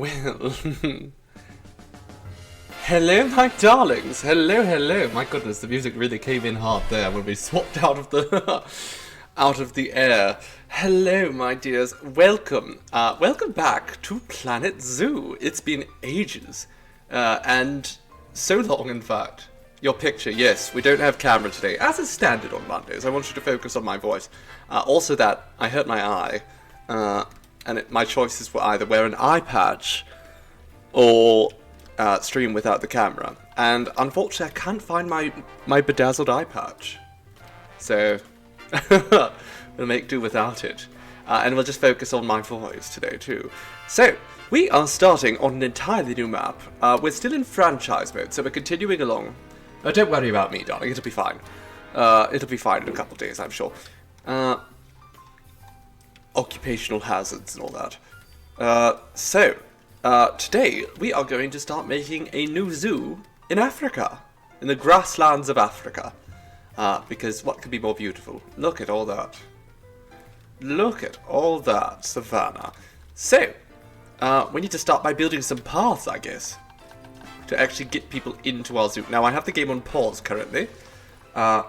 Well, hello, my darlings. Hello, hello. My goodness, the music really came in hard there when we swapped out of the out of the air. Hello, my dears. Welcome. Welcome back to Planet Zoo. It's been ages, and so long, in fact. Your picture, yes. We don't have camera today, as is standard on Mondays. I want you to focus on my voice. Also, that I hurt my eye, and my choices were either wear an eye patch or stream without the camera. And unfortunately, I can't find my bedazzled eye patch, so we'll make do without it. And we'll just focus on my voice today too. So we are starting on an entirely new map. We're still in franchise mode, so we're continuing along. Don't worry about me, darling. It'll be fine. It'll be fine in a couple of days, I'm sure. Occupational hazards and all that. So, today we are going to start making a new zoo in Africa. In the grasslands of Africa. Because what could be more beautiful? Look at all that. Look at all that, savannah. So, we need to start by building some paths, I guess, to actually get people into our zoo. Now, I have the game on pause currently. Now,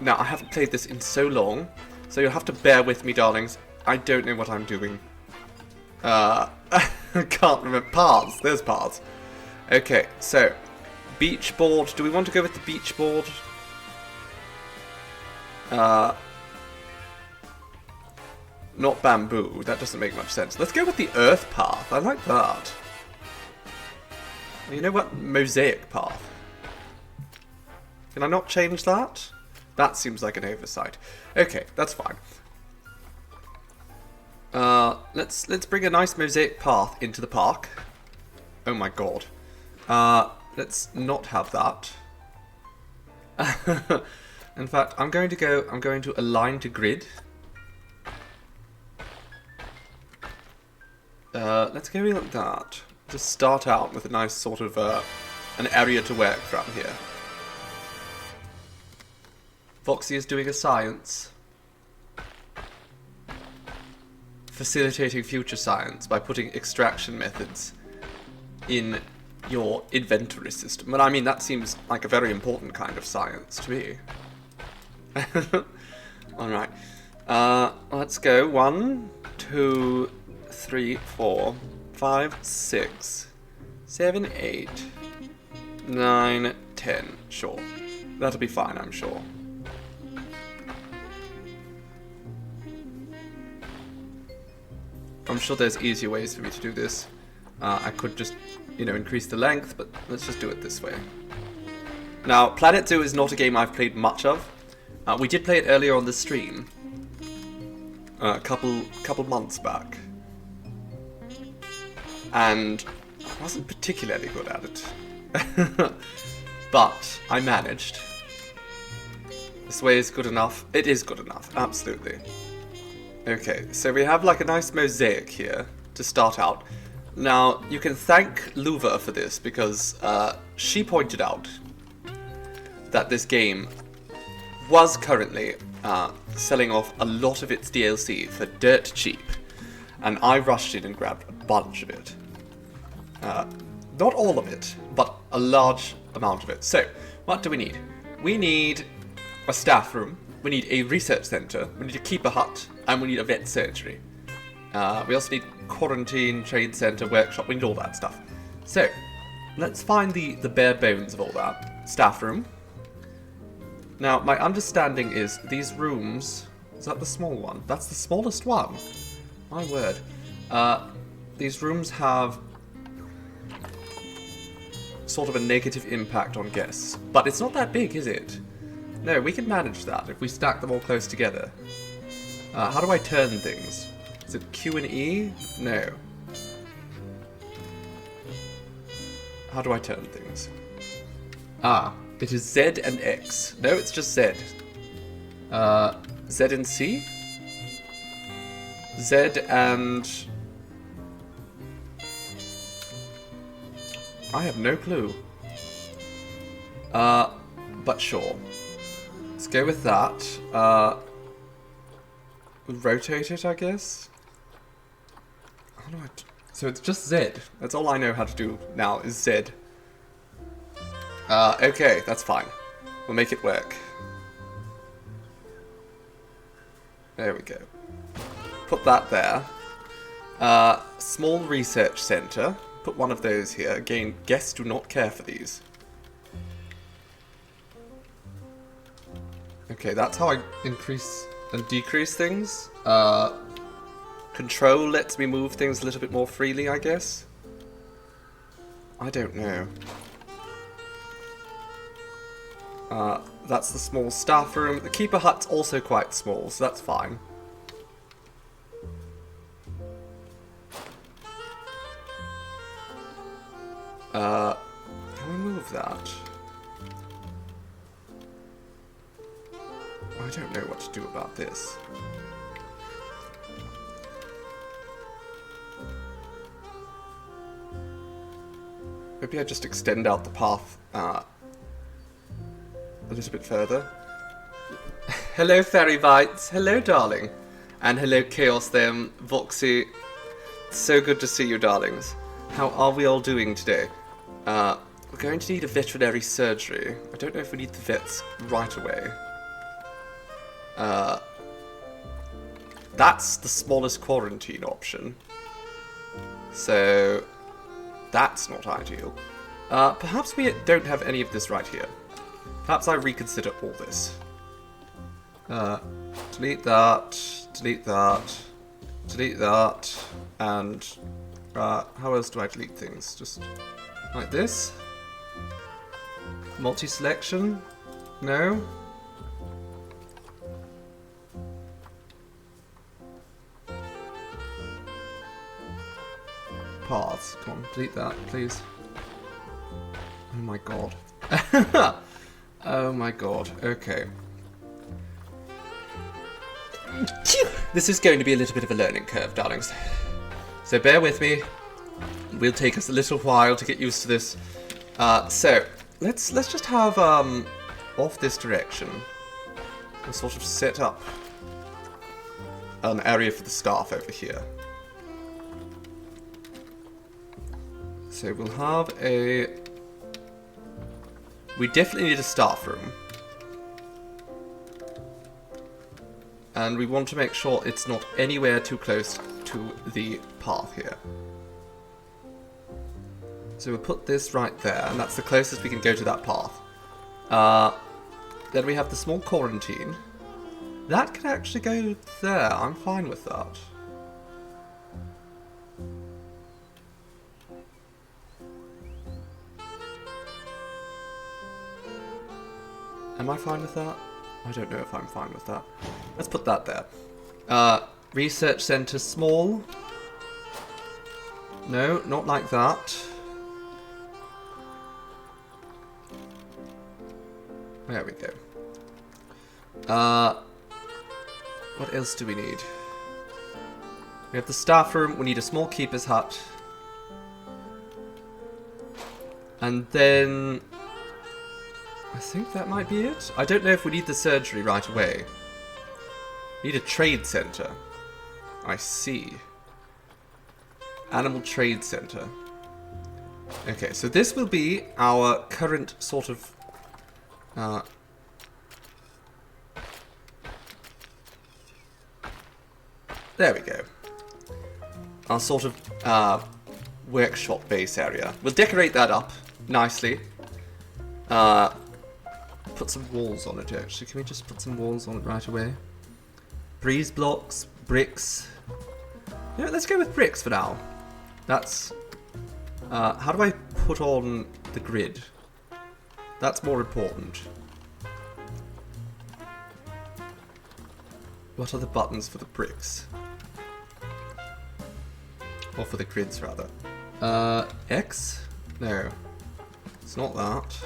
I haven't played this in so long, so you'll have to bear with me, darlings. I don't know what I'm doing. I can't remember. Paths. There's paths. Okay, so, beach board. Do we want to go with the beach board? Not bamboo. That doesn't make much sense. Let's go with the earth path. I like that. You know what? Mosaic path. Can I not change that? That seems like an oversight. Okay, that's fine. Let's bring a nice mosaic path into the park. Oh my god. Let's not have that. In fact, I'm going to align to grid. Let's go like that. Just start out with a nice sort of an area to work from here. Foxy is doing a science. Facilitating future science by putting extraction methods in your inventory system. But I mean, that seems like a very important kind of science to me. Alright. Let's go. 1, 2, 3, 4, 5, 6, 7, 8, 9, 10. Sure. That'll be fine, I'm sure. I'm sure there's easier ways for me to do this. I could just, increase the length, but let's just do it this way. Now, Planet Zoo is not a game I've played much of. We did play it earlier on the stream. A couple months back. And I wasn't particularly good at it. But I managed. This way is good enough. It is good enough, absolutely. Okay, so we have like a nice mosaic here to start out. Now, you can thank Luva for this because she pointed out that this game was currently selling off a lot of its DLC for dirt cheap. And I rushed in and grabbed a bunch of it. Not all of it, but a large amount of it. So, what do we need? We need a staff room, we need a research center, we need a keeper hut, and we need a vet surgery. We also need quarantine, trade center, workshop, we need all that stuff. So, let's find the bare bones of all that. Staff room. Now, my understanding is these rooms... Is that the small one? That's the smallest one. My word. These rooms have sort of a negative impact on guests. But it's not that big, is it? No, we can manage that if we stack them all close together. How do I turn things? Is it Q and E? No. How do I turn things? It is Z and X. No, it's just Z. Z and C? Z and... I have no clue. But sure. Let's go with that. Rotate it, I guess? How do I... So it's just Z. That's all I know how to do now is Z. Okay, that's fine. We'll make it work. There we go. Put that there. Small research center. Put one of those here. Again, guests do not care for these. Okay, that's how I increase and decrease things. Control lets me move things a little bit more freely, I guess. I don't know. That's the small staff room. The keeper hut's also quite small, so that's fine. Can we move that? I don't know what to do about this. Maybe I just extend out the path a little bit further. Hello, Fairy Bites. Hello, darling. And hello, Chaos them, Voxy. So good to see you, darlings. How are we all doing today? We're going to need a veterinary surgery. I don't know if we need the vets right away. That's the smallest quarantine option. So that's not ideal. Perhaps we don't have any of this right here. Perhaps I reconsider all this. Delete that, delete that, delete that, and how else do I delete things? Just like this? Multi-selection? No? Paths. Come on, delete that, please. Oh my god. Oh my god, okay. This is going to be a little bit of a learning curve, darlings. So bear with me. It will take us a little while to get used to this. So, let's just have, off this direction, we'll sort of set up an area for the staff over here. So we'll have a... We definitely need a staff room. And we want to make sure it's not anywhere too close to the path here. So we'll put this right there, and that's the closest we can go to that path. Then we have the small quarantine. That can actually go there. I'm fine with that. Am I fine with that? I don't know if I'm fine with that. Let's put that there. Research center small. No, not like that. There we go. What else do we need? We have the staff room. We need a small keeper's hut. And then... I think that might be it. I don't know if we need the surgery right away. We need a trade center. I see. Animal trade center. Okay, so this will be our current sort of... there we go. Our sort of workshop base area. We'll decorate that up nicely. Put some walls on it, actually. Can we just put some walls on it right away? Breeze blocks, bricks. You know, let's go with bricks for now. That's... how do I put on the grid? That's more important. What are the buttons for the bricks? Or for the grids, rather. X? No. It's not that.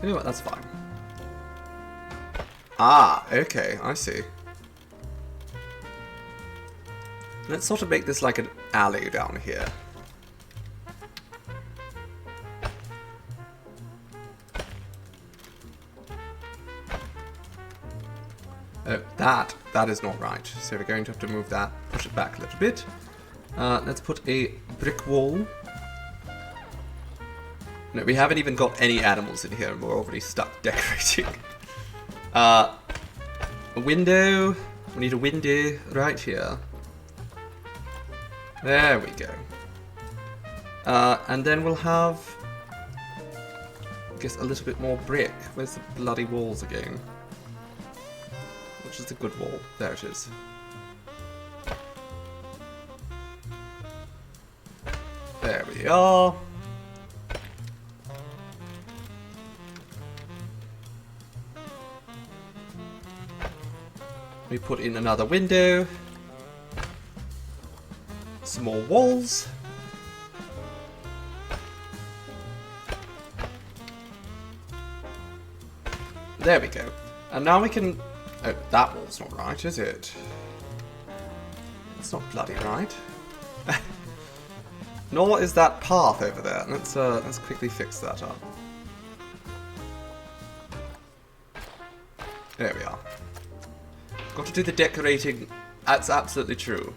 You know what, that's fine. Ah, okay, I see. Let's sort of make this like an alley down here. Oh, that is not right. So we're going to have to move that, push it back a little bit. Let's put a brick wall. No, we haven't even got any animals in here and we're already stuck decorating. A window. We need a window right here. There we go. And then we'll have, I guess, a little bit more brick. Where's the bloody walls again? Which is the good wall? There it is. There we are. We put in another window. Some more walls. There we go. And now we can... Oh, that wall's not right, is it? It's not bloody right. Nor is that path over there. Let's quickly fix that up. There we are. Got to do the decorating. That's absolutely true.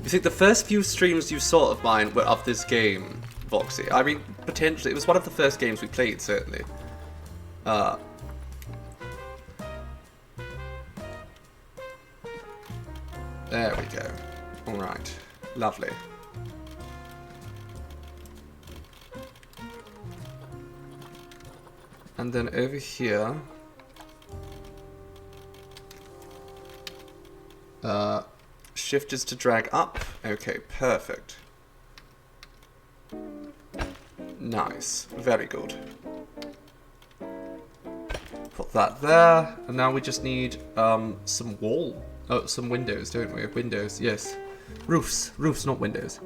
You think the first few streams you saw of mine were of this game, Voxy? I mean, potentially. It was one of the first games we played, certainly. There we go. Alright. Lovely. And then over here... shift is to drag up. Okay, perfect. Nice. Very good. Put that there. And now we just need some wall. Oh, some windows, don't we? Windows, yes. Roofs. Roofs, not windows.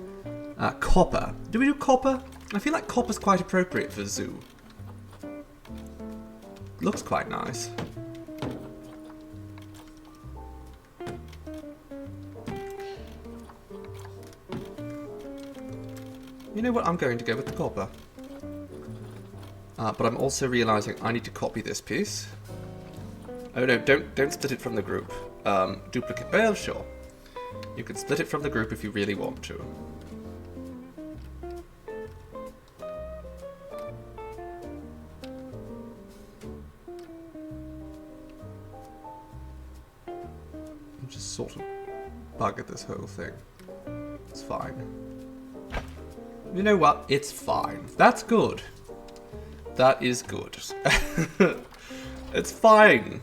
Copper. Do we do copper? I feel like copper's quite appropriate for zoo. Looks quite nice. You know what? I'm going to go with the copper. But I'm also realizing I need to copy this piece. Oh no, don't split it from the group. Duplicate. Well, sure. You can split it from the group if you really want to. I'm just sort of buggered this whole thing. It's fine. You know what? It's fine. That's good. That is good. It's fine.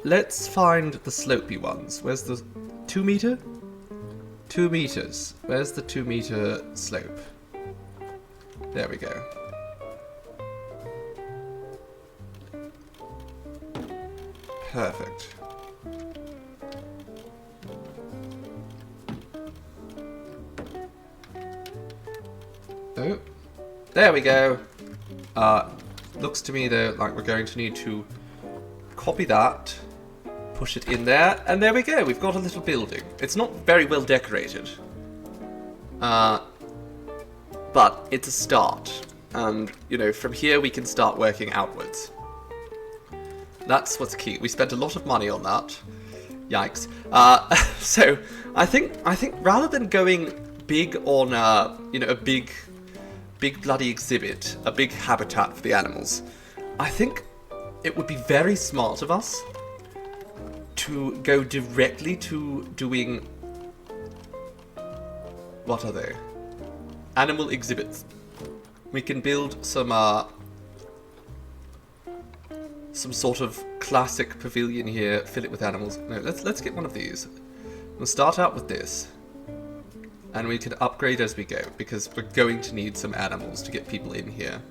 Let's find the slopey ones. Where's the 2 meter? 2 meters. Where's the 2 meter slope? There we go. Perfect. Oh, there we go. Looks to me though like we're going to need to copy that, push it in there, and there we go. We've got a little building. It's not very well decorated, but it's a start. And you know, from here we can start working outwards. That's what's key. We spent a lot of money on that. Yikes. So I think rather than going big on you know, a big bloody exhibit, a big habitat for the animals, I think it would be very smart of us to go directly to doing, what are they? Animal exhibits. We can build some sort of classic pavilion here, fill it with animals. No, let's get one of these. We'll start out with this. And we can upgrade as we go, because we're going to need some animals to get people in here.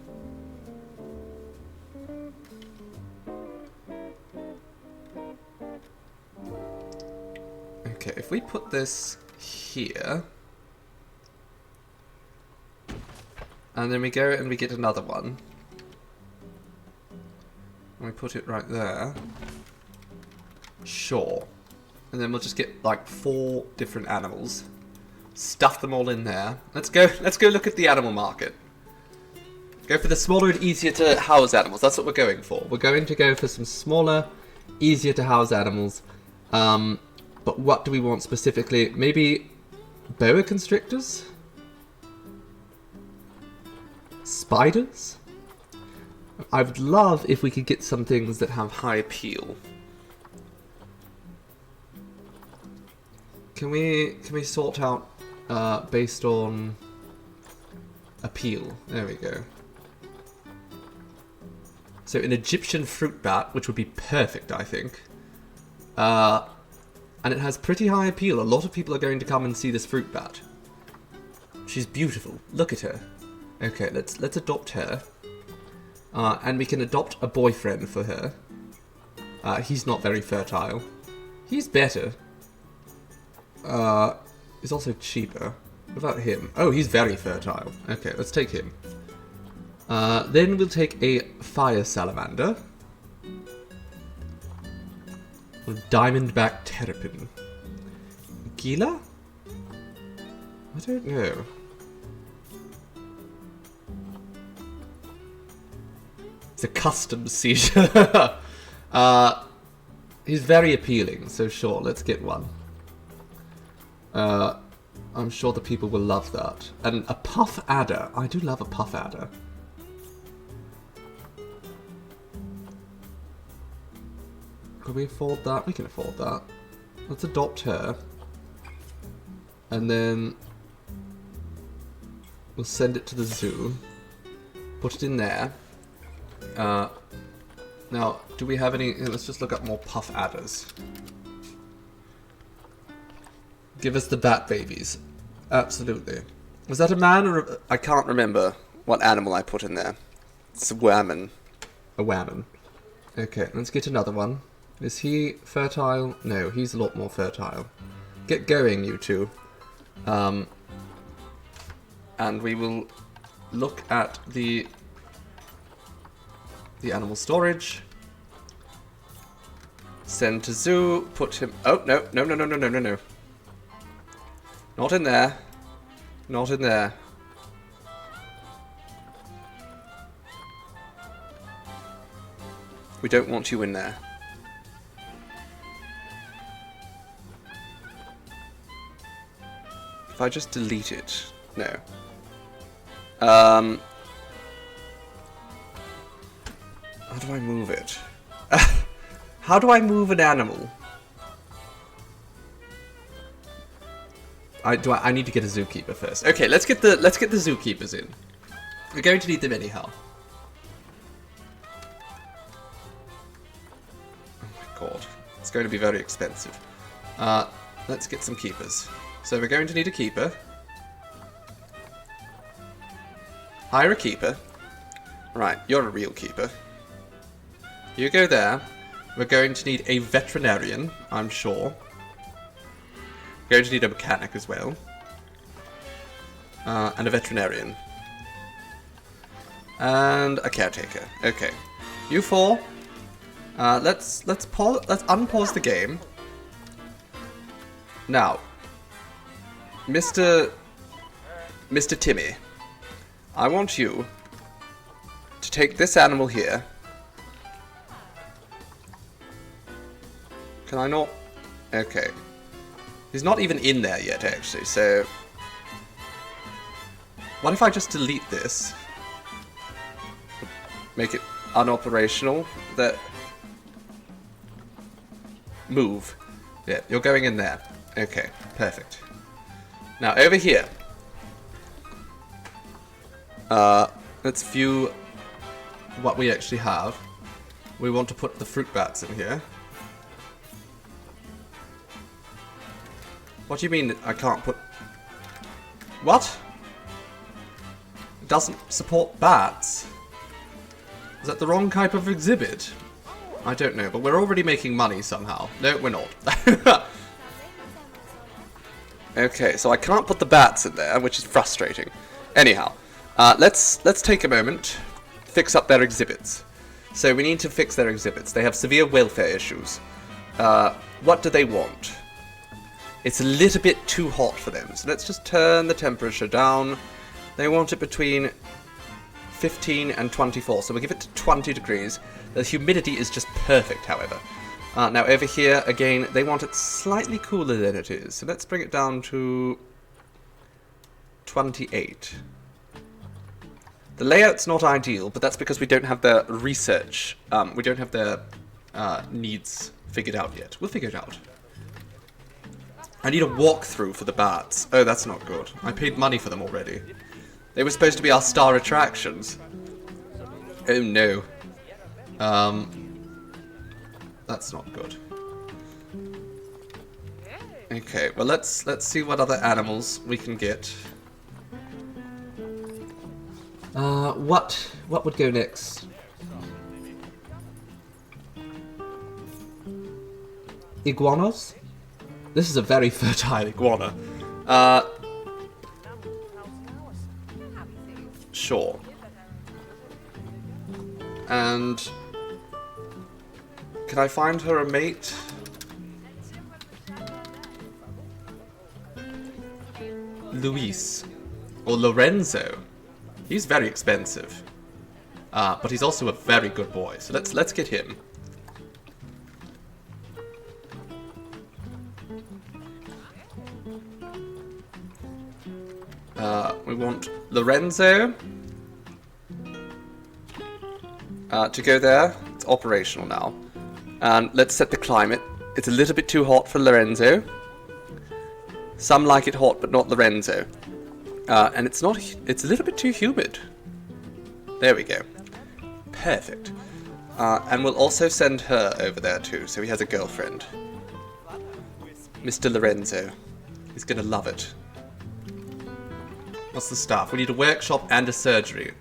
Okay, if we put this here, and then we go and we get another one, and we put it right there, sure. And then we'll just get like 4 different animals. Stuff them all in there. Let's go look at the animal market. Go for the smaller and easier to house animals. That's what we're going for. We're going to go for some smaller, easier to house animals. But what do we want specifically? Maybe boa constrictors? Spiders? I would love if we could get some things that have high appeal. Can we sort out based on appeal? There we go. So an Egyptian fruit bat, which would be perfect, I think. And it has pretty high appeal. A lot of people are going to come and see this fruit bat. She's beautiful. Look at her. Okay, let's adopt her. And we can adopt a boyfriend for her. He's not very fertile. He's better. He's also cheaper. What about him? Oh, he's very fertile. Okay, let's take him. Then we'll take a fire salamander. Or diamondback terrapin. Gila? I don't know. It's a custom seizure. He's very appealing, so sure, let's get one. I'm sure the people will love that. And a puff adder. I do love a puff adder. Can we afford that? We can afford that. Let's adopt her. And then we'll send it to the zoo. Put it in there. Now, do we have any... Let's just look up more puff adders. Give us the bat babies. Absolutely. Was that a man or a... I can't remember what animal I put in there. It's a whammon. A whammon. Okay, let's get another one. Is he fertile? No, he's a lot more fertile. Get going, you two. And we will look at the animal storage. Send to zoo. Put him... Oh, no. No. Not in there. Not in there. We don't want you in there. If I just delete it... No. How do I move it? How do I move an animal? I need to get a zookeeper first. Okay, let's get the zookeepers in. We're going to need them anyhow. Oh my god, it's going to be very expensive. Let's get some keepers. So we're going to need a keeper. Hire a keeper. Right, you're a real keeper. You go there. We're going to need a veterinarian, I'm sure. We're going to need a mechanic as well. And a veterinarian. And a caretaker. Okay. You four. Let's unpause the game. Now, Mr. Timmy, I want you to take this animal here. Can I not? Okay. He's not even in there yet, actually, so... What if I just delete this? Make it unoperational? That... Move. Yeah, you're going in there. Okay, perfect. Now, over here. Let's view what we actually have. We want to put the fruit bats in here. What do you mean I can't put... What? It doesn't support bats? Is that the wrong type of exhibit? I don't know, but we're already making money somehow. No, we're not. Okay, so I can't put the bats in there, which is frustrating. Anyhow, let's take a moment, fix up their exhibits. So we need to fix their exhibits. They have severe welfare issues. What do they want? It's a little bit too hot for them, so let's just turn the temperature down. They want it between 15 and 24, so we'll give it to 20 degrees. The humidity is just perfect, however. Now over here, again, they want it slightly cooler than it is. So let's bring it down to 28. The layout's not ideal, but that's because we don't have the research. We don't have the needs figured out yet. We'll figure it out. I need a walkthrough for the bats. Oh, that's not good. I paid money for them already. They were supposed to be our star attractions. Oh no. That's not good. Okay, well let's see what other animals we can get. What would go next? Iguanas? This is a very fertile iguana. Sure. And can I find her a mate? Luis or Lorenzo. He's very expensive, but he's also a very good boy. So let's get him. We want Lorenzo to go there. It's operational now. And let's set the climate. It's a little bit too hot for Lorenzo. Some like it hot, but not Lorenzo. And it's a little bit too humid. There we go. Perfect. And we'll also send her over there too, so he has a girlfriend. Mr. Lorenzo. He's gonna love it. What's the stuff? We need a workshop and a surgery.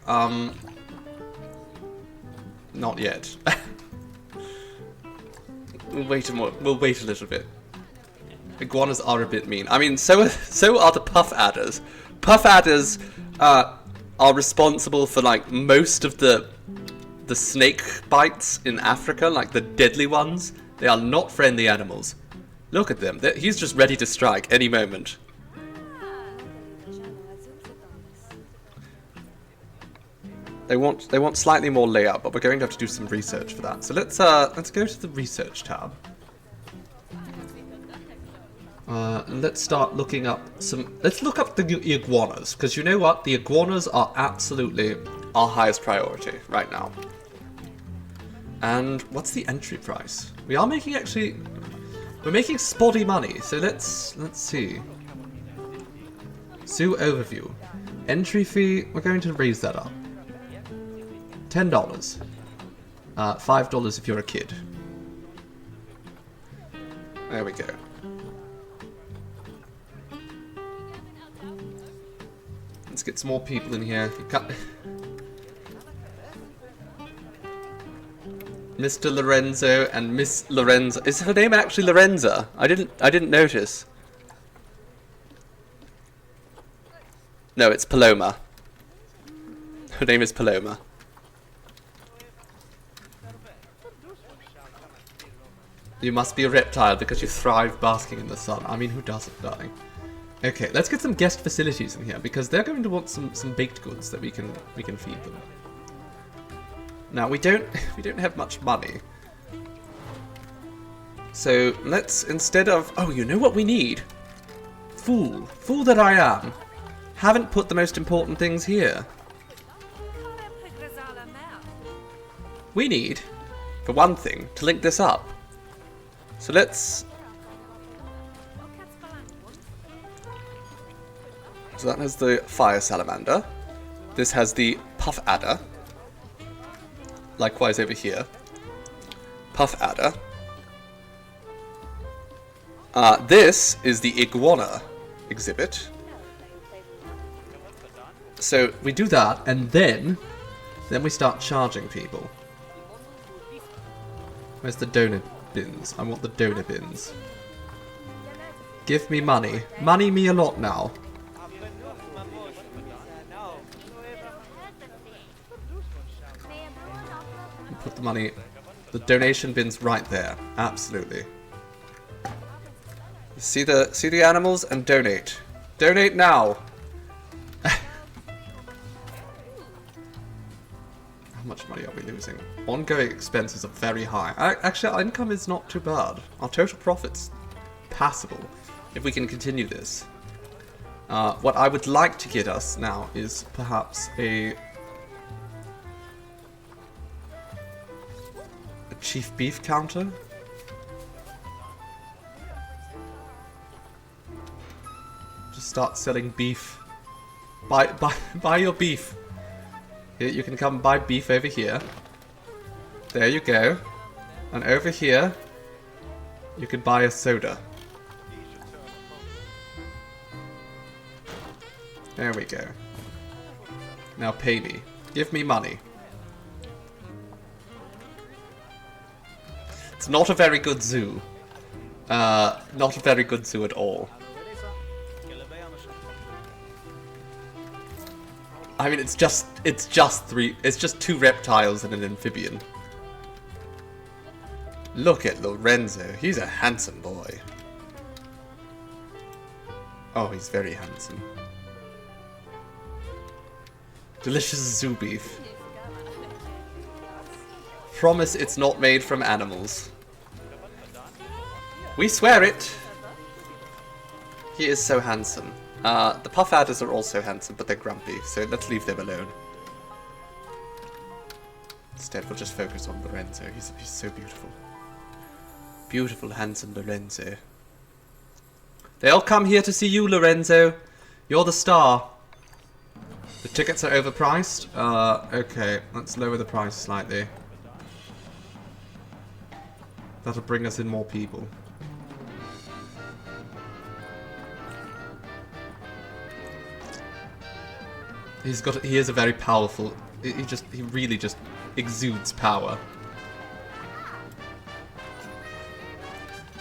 Not yet. We'll wait a little bit. Iguanas are a bit mean. I mean, so are the puff adders. Puff adders are responsible for like most of the snake bites in Africa, like the deadly ones. They are not friendly animals. Look at them. He's just ready to strike any moment. They want slightly more layout, but we're going to have to do some research for that. So let's go to the research tab. And let's start looking up let's look up the iguanas, because you know what? The iguanas are absolutely our highest priority right now. And what's the entry price? We're making spotty money, so let's see. Zoo overview. Entry fee, we're going to raise that up. $10. $5 if you're a kid. There we go. Let's get some more people in here. Mr. Lorenzo and Miss Lorenza. Is her name actually Lorenza? I didn't notice. No, it's Paloma. Her name is Paloma. You must be a reptile because you thrive basking in the sun. I mean, who doesn't, darling? Okay, let's get some guest facilities in here because they're going to want some baked goods that we can feed them. Now we don't have much money. So let's, instead of, oh, you know what we need? Fool that I am. Haven't put the most important things here. We need, for one thing, to link this up. So let's... So that has the fire salamander. This has the puff adder. Likewise over here. Puff adder. This is the iguana exhibit. So we do that, and then we start charging people. Where's the donor bins? I want the donor bins. Give me money. Money me a lot now. Put the money, the donation bins right there. Absolutely. See the animals and donate. Donate now. How much money are we losing? Ongoing expenses are very high. Actually, our income is not too bad. Our total profit's passable if we can continue this. What I would like to get us now is perhaps a chief beef counter. Just start selling beef. Buy your beef. You can come buy beef over here. There you go. And over here, you can buy a soda. There we go. Now pay me. Give me money. It's not a very good zoo. Not a very good zoo at all. I mean, it's just two reptiles and an amphibian. Look at Lorenzo. He's a handsome boy. Oh, he's very handsome. Delicious zoo beef. Promise it's not made from animals. We swear it. He is so handsome. The puff adders are also handsome, but they're grumpy, so let's leave them alone. Instead, we'll just focus on Lorenzo. He's so beautiful. Beautiful, handsome Lorenzo. They all come here to see you, Lorenzo. You're the star. The tickets are overpriced? Okay, let's lower the price slightly. That'll bring us in more people. He is a very powerful. He really just exudes power.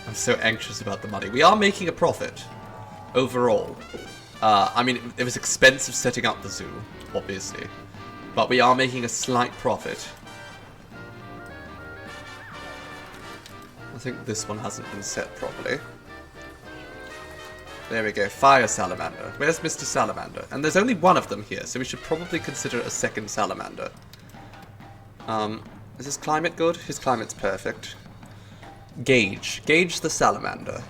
I'm so anxious about the money. We are making a profit overall. I mean, it was expensive setting up the zoo, obviously, but we are making a slight profit. I think this one hasn't been set properly. There we go, fire salamander. Where's Mr. Salamander? And there's only one of them here, so we should probably consider a second salamander. Is his climate good? His climate's perfect. Gauge. Gauge the salamander.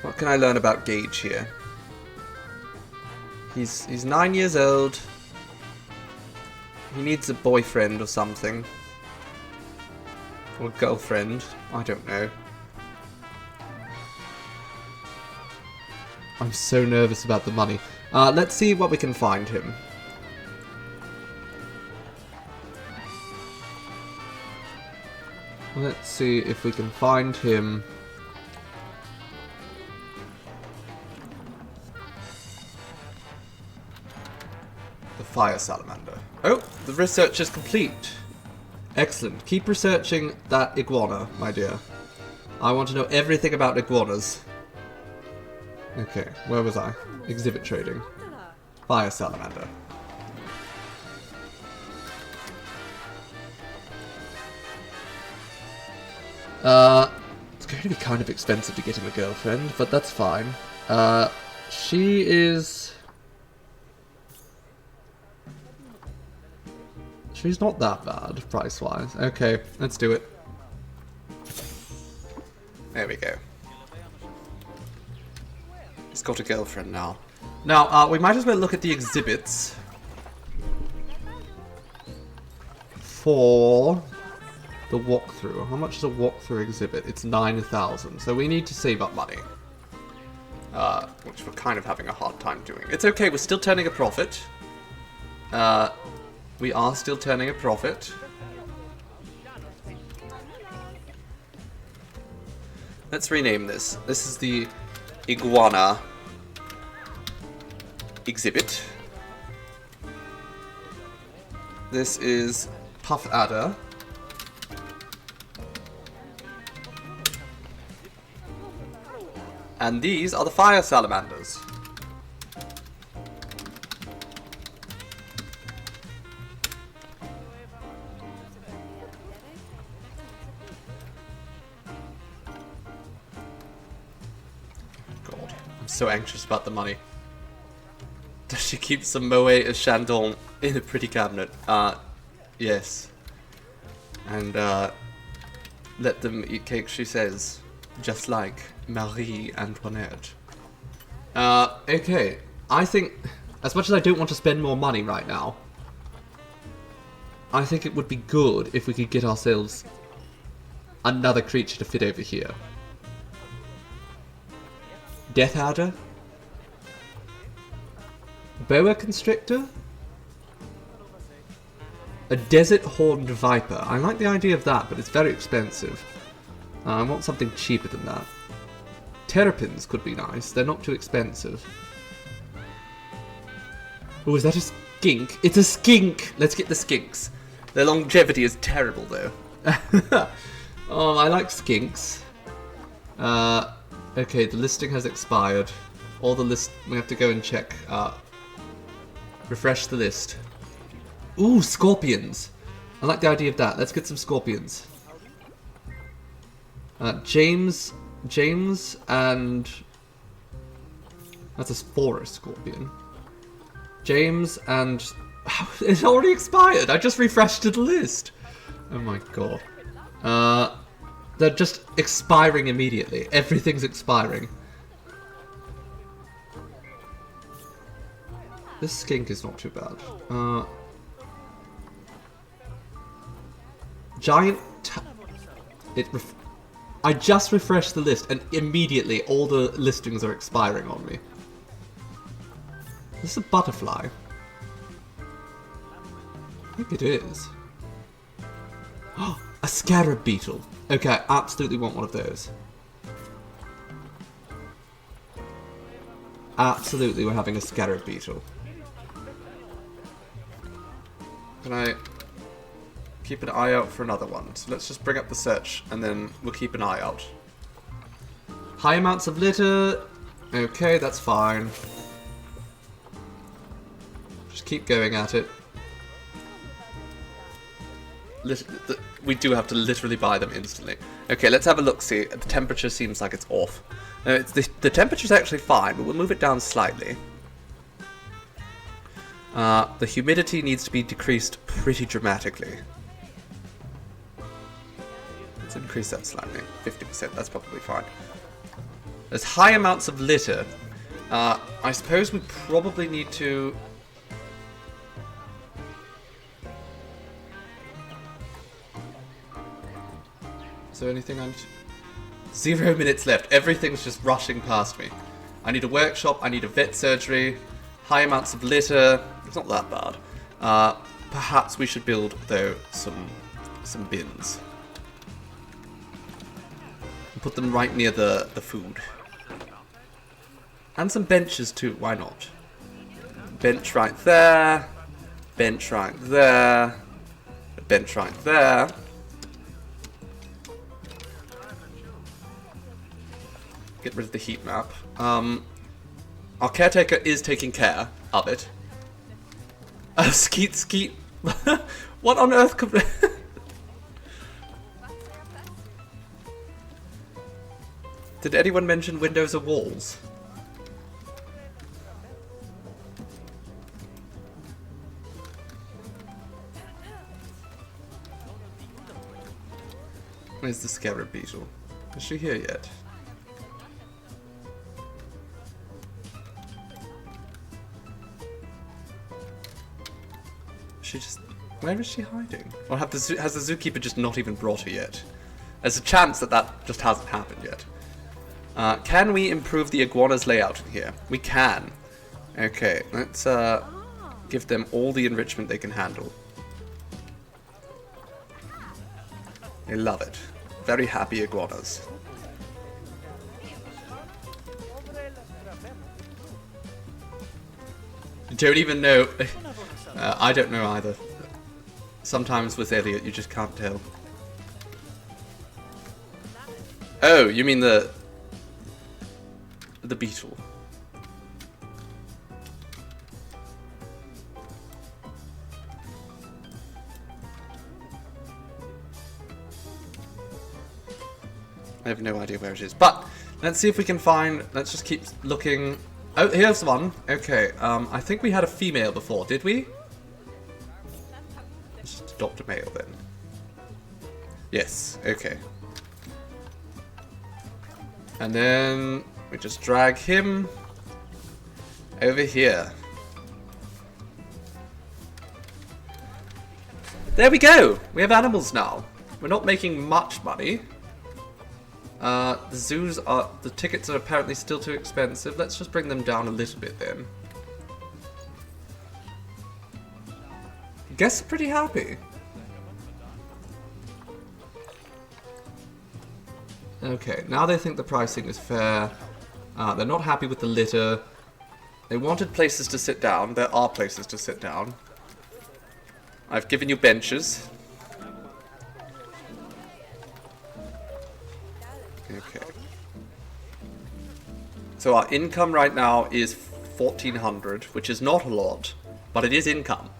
What can I learn about Gauge here? He's 9 years old. He needs a boyfriend or something. Or a girlfriend. I don't know. I'm so nervous about the money. Let's see what we can find him. Let's see if we can find him. The fire salamander. Oh, the research is complete. Excellent. Keep researching that iguana, my dear. I want to know everything about iguanas. Okay, where was I? Exhibit trading. Fire salamander. It's going to be kind of expensive to get him a girlfriend, but that's fine. She is... She's not that bad, price-wise. Okay, let's do it. There we go. He's got a girlfriend now. Now, we might as well look at the exhibits for the walkthrough. How much is a walkthrough exhibit? It's 9,000, so we need to save up money. Which we're kind of having a hard time doing. It's okay, we're still turning a profit. We are still turning a profit. Let's rename this. This is the iguana exhibit. This is puff adder. And these are the fire salamanders. God, I'm so anxious about the money. She keeps some Moet of Chandon in a pretty cabinet. Yes. And, let them eat cake, she says. Just like Marie Antoinette. Okay. I think, as much as I don't want to spend more money right now, I think it would be good if we could get ourselves another creature to fit over here. Death Adder? Boa Constrictor? A Desert Horned Viper. I like the idea of that, but it's very expensive. I want something cheaper than that. Terrapins could be nice. They're not too expensive. Oh, is that a skink? It's a skink! Let's get the skinks. Their longevity is terrible, though. Oh, I like skinks. Okay, the listing has expired. All the list... We have to go and check. Refresh the list. Ooh, scorpions! I like the idea of that. Let's get some scorpions. James and... That's a forest scorpion. James and... It's already expired! I just refreshed the list! Oh my god. They're just expiring immediately. Everything's expiring. This skink is not too bad. Giant... I just refreshed the list and immediately all the listings are expiring on me. This is a butterfly. I think it is. Oh, a scarab beetle. Okay, I absolutely want one of those. Absolutely, we're having a scarab beetle. Can I keep an eye out for another one? So let's just bring up the search and then we'll keep an eye out. High amounts of litter. Okay, that's fine. Just keep going at it. We do have to literally buy them instantly. Okay, let's have a look-see. The temperature seems like it's off. The temperature's actually fine, but we'll move it down slightly. The humidity needs to be decreased pretty dramatically. Let's increase that slightly. 50%, that's probably fine. There's high amounts of litter. I suppose we probably need to... Is there anything I'm... 0 minutes left. Everything's just rushing past me. I need a workshop. I need a vet surgery. High amounts of litter. It's not that bad. Perhaps we should build, though, some bins. And put them right near the food. And some benches, too. Why not? Bench right there. Bench right there. A bench right there. Get rid of the heat map. Our caretaker is taking care of it. Skeet. What on earth could... Did anyone mention windows or walls? Where's the scarab beetle? Is she here yet? She just... Where is she hiding? Or has the zookeeper just not even brought her yet? There's a chance that just hasn't happened yet. Can we improve the iguana's layout in here? We can. Okay, let's give them all the enrichment they can handle. They love it. Very happy iguanas. Don't even know... I don't know either. Sometimes with Elliot, you just can't tell. Oh, you mean the beetle? I have no idea where it is. But let's see if we can find. Let's just keep looking Oh, here's one. Okay, I think we had a female before, did we? Let's just adopt a male then. Yes, okay. And then we just drag him over here. There we go! We have animals now. We're not making much money. The tickets are apparently still too expensive. Let's just bring them down a little bit then. Guess pretty happy. Okay, now they think the pricing is fair. They're not happy with the litter. They wanted places to sit down. There are places to sit down. I've given you benches. Okay. So our income right now is 1,400, which is not a lot, but it is income.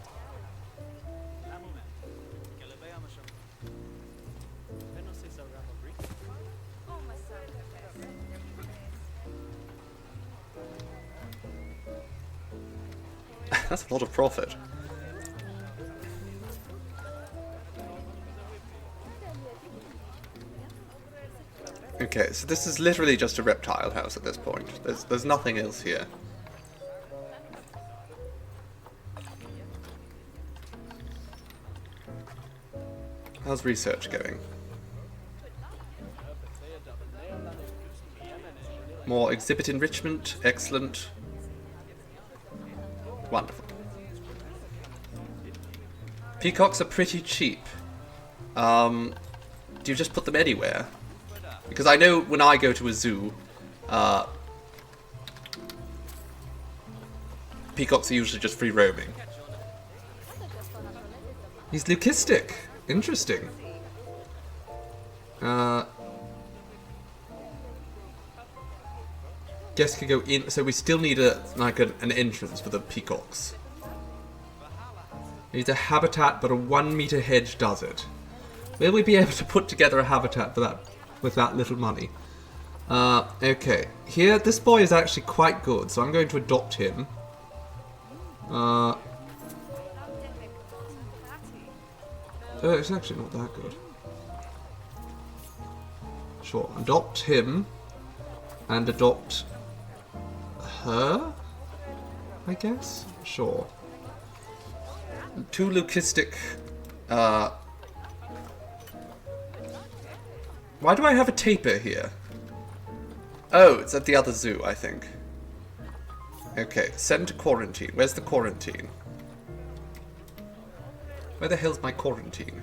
That's a lot of profit. Okay, so this is literally just a reptile house at this point. There's nothing else here. How's research going? More exhibit enrichment, excellent. Wonderful. Peacocks are pretty cheap. Do you just put them anywhere? Because I know when I go to a zoo, peacocks are usually just free roaming. He's leucistic. Interesting. Guess could go in. So we still need an entrance for the peacocks. Needs a habitat, but a 1 meter hedge does it. Will we be able to put together a habitat for that with that little money? Okay. Here, this boy is actually quite good, so I'm going to adopt him. Oh, it's actually not that good. Sure, adopt him and adopt her, I guess? Sure. 2 leucistic, why do I have a tapir here? Oh, it's at the other zoo, I think. Okay, send to quarantine. Where's the quarantine? Where the hell's my quarantine?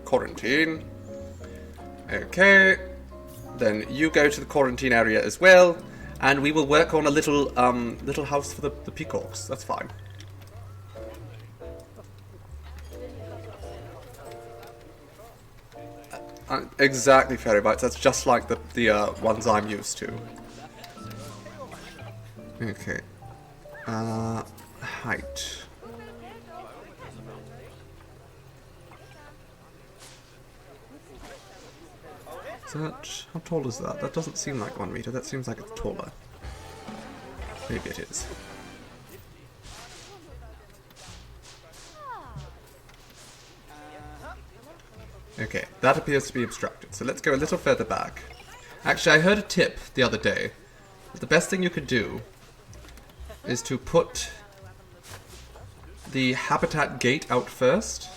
Quarantine. Okay. Then you go to the quarantine area as well, and we will work on a little house for the peacocks. That's fine. Exactly, fairy bites. That's just like the ones I'm used to. Okay. Height. Is that... How tall is that? That doesn't seem like 1 meter. That seems like it's taller. Maybe it is. Okay, that appears to be obstructed, so let's go a little further back. Actually, I heard a tip the other day that the best thing you could do is to put the habitat gate out first.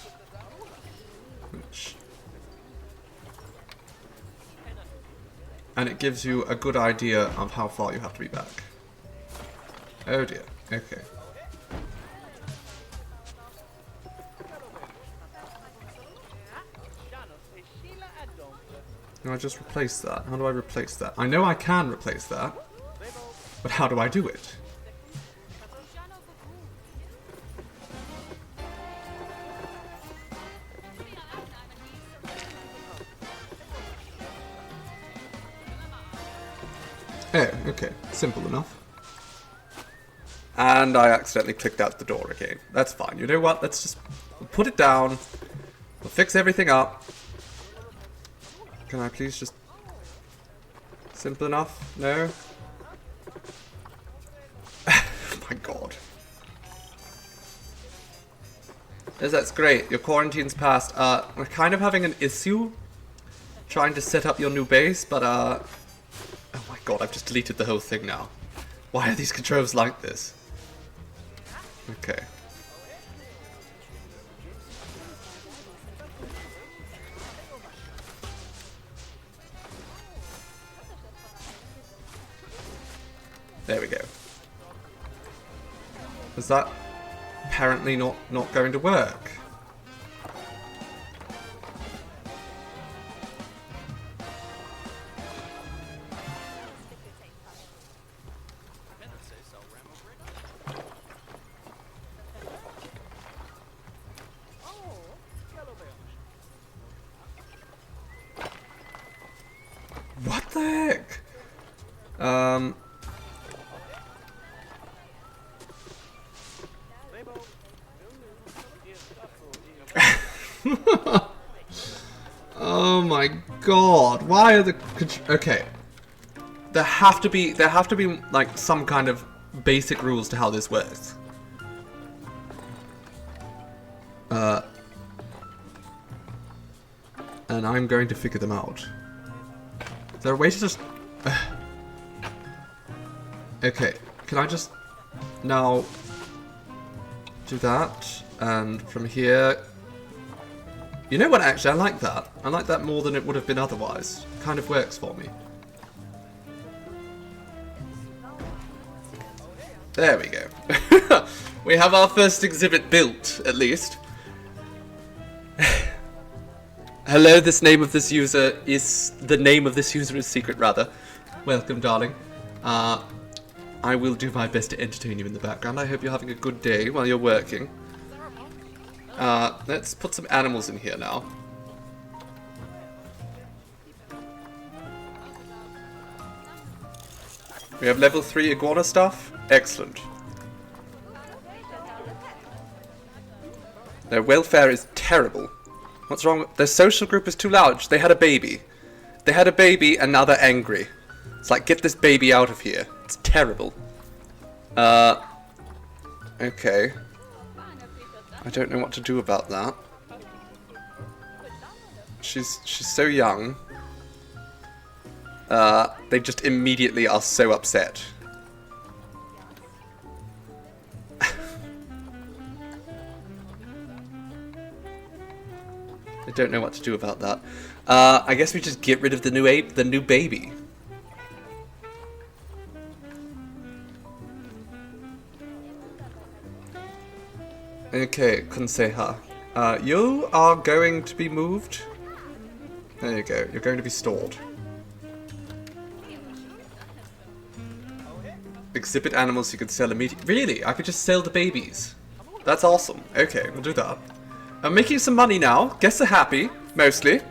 And it gives you a good idea of how far you have to be back. Oh dear, okay. Can I just replace that? How do I replace that? I know I can replace that, but how do I do it? Oh, okay. Simple enough. And I accidentally clicked out the door again. That's fine. You know what? Let's just put it down. We'll fix everything up. Can I please just... Simple enough? No? Oh my god. Yes, that's great. Your quarantine's passed. We're kind of having an issue trying to set up your new base, but oh my god, I've just deleted the whole thing now. Why are these controls like this? Okay. There we go. Is that apparently not going to work? What the heck? Oh my god! Why are the okay? There have to be like some kind of basic rules to how this works. And I'm going to figure them out. Is there a way to just... Okay, can I just now do that? And from here... You know what, actually, I like that. I like that more than it would have been otherwise. It kind of works for me. There we go. We have our first exhibit built, at least. Hello, the name of this user is secret, rather. Welcome, darling. I will do my best to entertain you in the background. I hope you're having a good day while you're working. Let's put some animals in here now. We have level 3 iguana stuff. Excellent. Their welfare is terrible. What's wrong? Their social group is too large. They had a baby. They had a baby and now they're angry. It's like, get this baby out of here. It's terrible. Okay. I don't know what to do about that. She's so young. They just immediately are so upset. I don't know what to do about that. I guess we just get rid of the new baby. Okay, Conseja. You are going to be moved. There you go. You're going to be stored. Exhibit animals you could sell immediately. Really? I could just sell the babies. That's awesome. Okay, we'll do that. I'm making some money now. Guests are happy, mostly.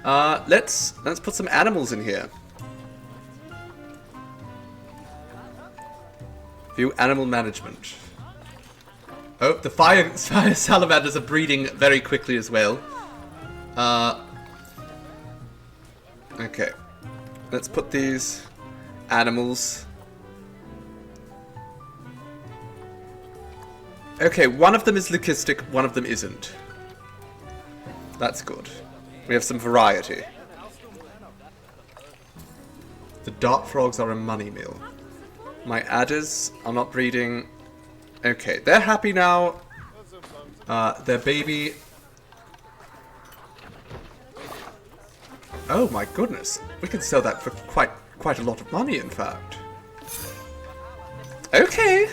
Let's put some animals in here. View animal management. Oh, the fire salamanders are breeding very quickly as well. Okay. Let's put these animals. Okay, one of them is leucistic, one of them isn't. That's good. We have some variety. The dart frogs are a money mill. My adders are not breeding. Okay, they're happy now. Their baby... Oh my goodness. We could sell that for quite a lot of money, in fact. Okay.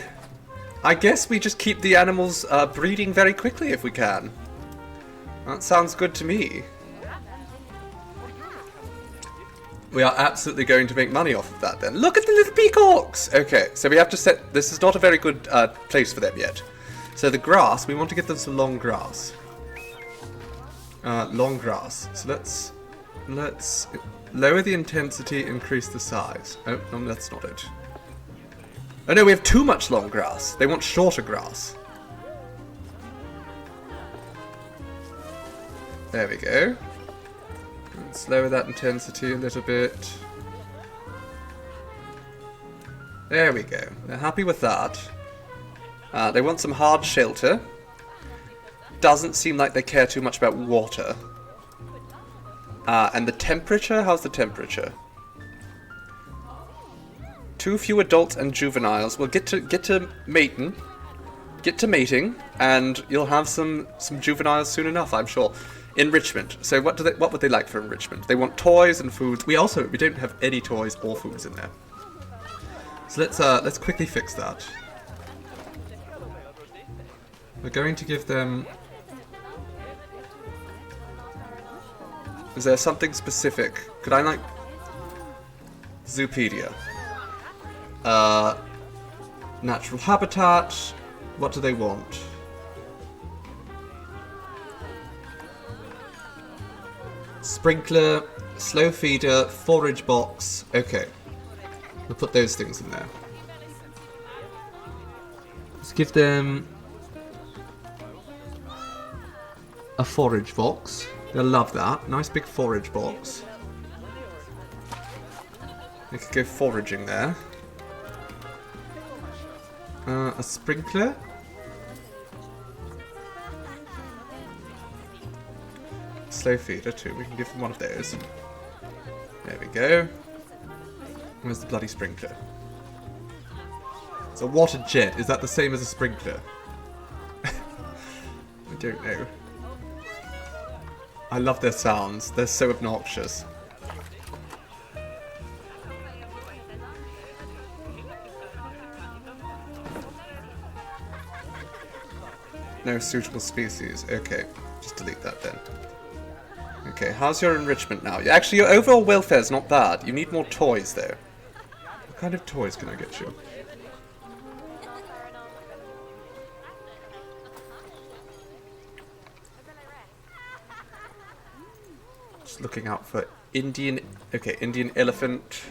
I guess we just keep the animals breeding very quickly if we can. That sounds good to me. We are absolutely going to make money off of that then. Look at the little peacocks! Okay, so we have to set... This is not a very good place for them yet. So the grass, we want to get them some long grass. Long grass. So let's lower the intensity, increase the size. Oh, no, that's not it. Oh no, we have too much long grass. They want shorter grass. There we go. Let's lower that intensity a little bit. There we go. They're happy with that. They want some hard shelter. Doesn't seem like they care too much about water. And the temperature? How's the temperature? Too few adults and juveniles. We'll get to mating. Get to mating, and you'll have some juveniles soon enough, I'm sure. Enrichment. So what would they like for enrichment? They want toys and foods. We don't have any toys or foods in there. So let's quickly fix that. We're going to give them. Is there something specific? Could I like Zoopedia? Natural habitat. What do they want? Sprinkler, slow feeder, forage box. Okay. We'll put those things in there. Let's give them a forage box. They'll love that. Nice big forage box. They could go foraging there. A sprinkler. Slow feeder too. We can give them one of those. There we go. Where's the bloody sprinkler? It's a water jet. Is that the same as a sprinkler? I don't know. I love their sounds. They're so obnoxious. No suitable species. Okay, just delete that then. Okay, how's your enrichment now? Actually, your overall welfare is not bad. You need more toys, though. What kind of toys can I get you? Just looking out for Indian... Okay, Indian elephant.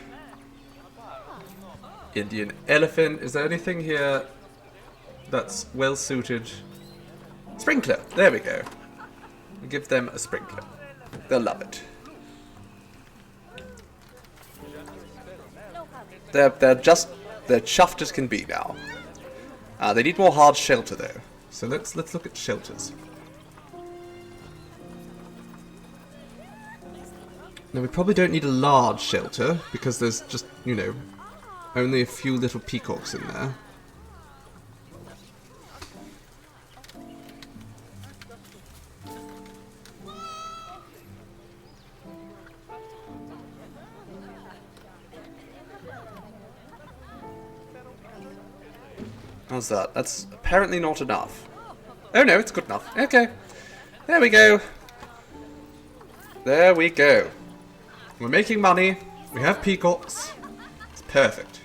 Indian elephant. Is there anything here that's well-suited? Sprinkler. There we go. We'll give them a sprinkler. They'll love it. They're chuffed as can be now. They need more hard shelter though. So let's look at shelters. Now we probably don't need a large shelter because there's just, you know, only a few little peacocks in there. How's that? That's apparently not enough. Oh no, it's good enough. Okay. There we go. There we go. We're making money. We have peacocks. It's perfect.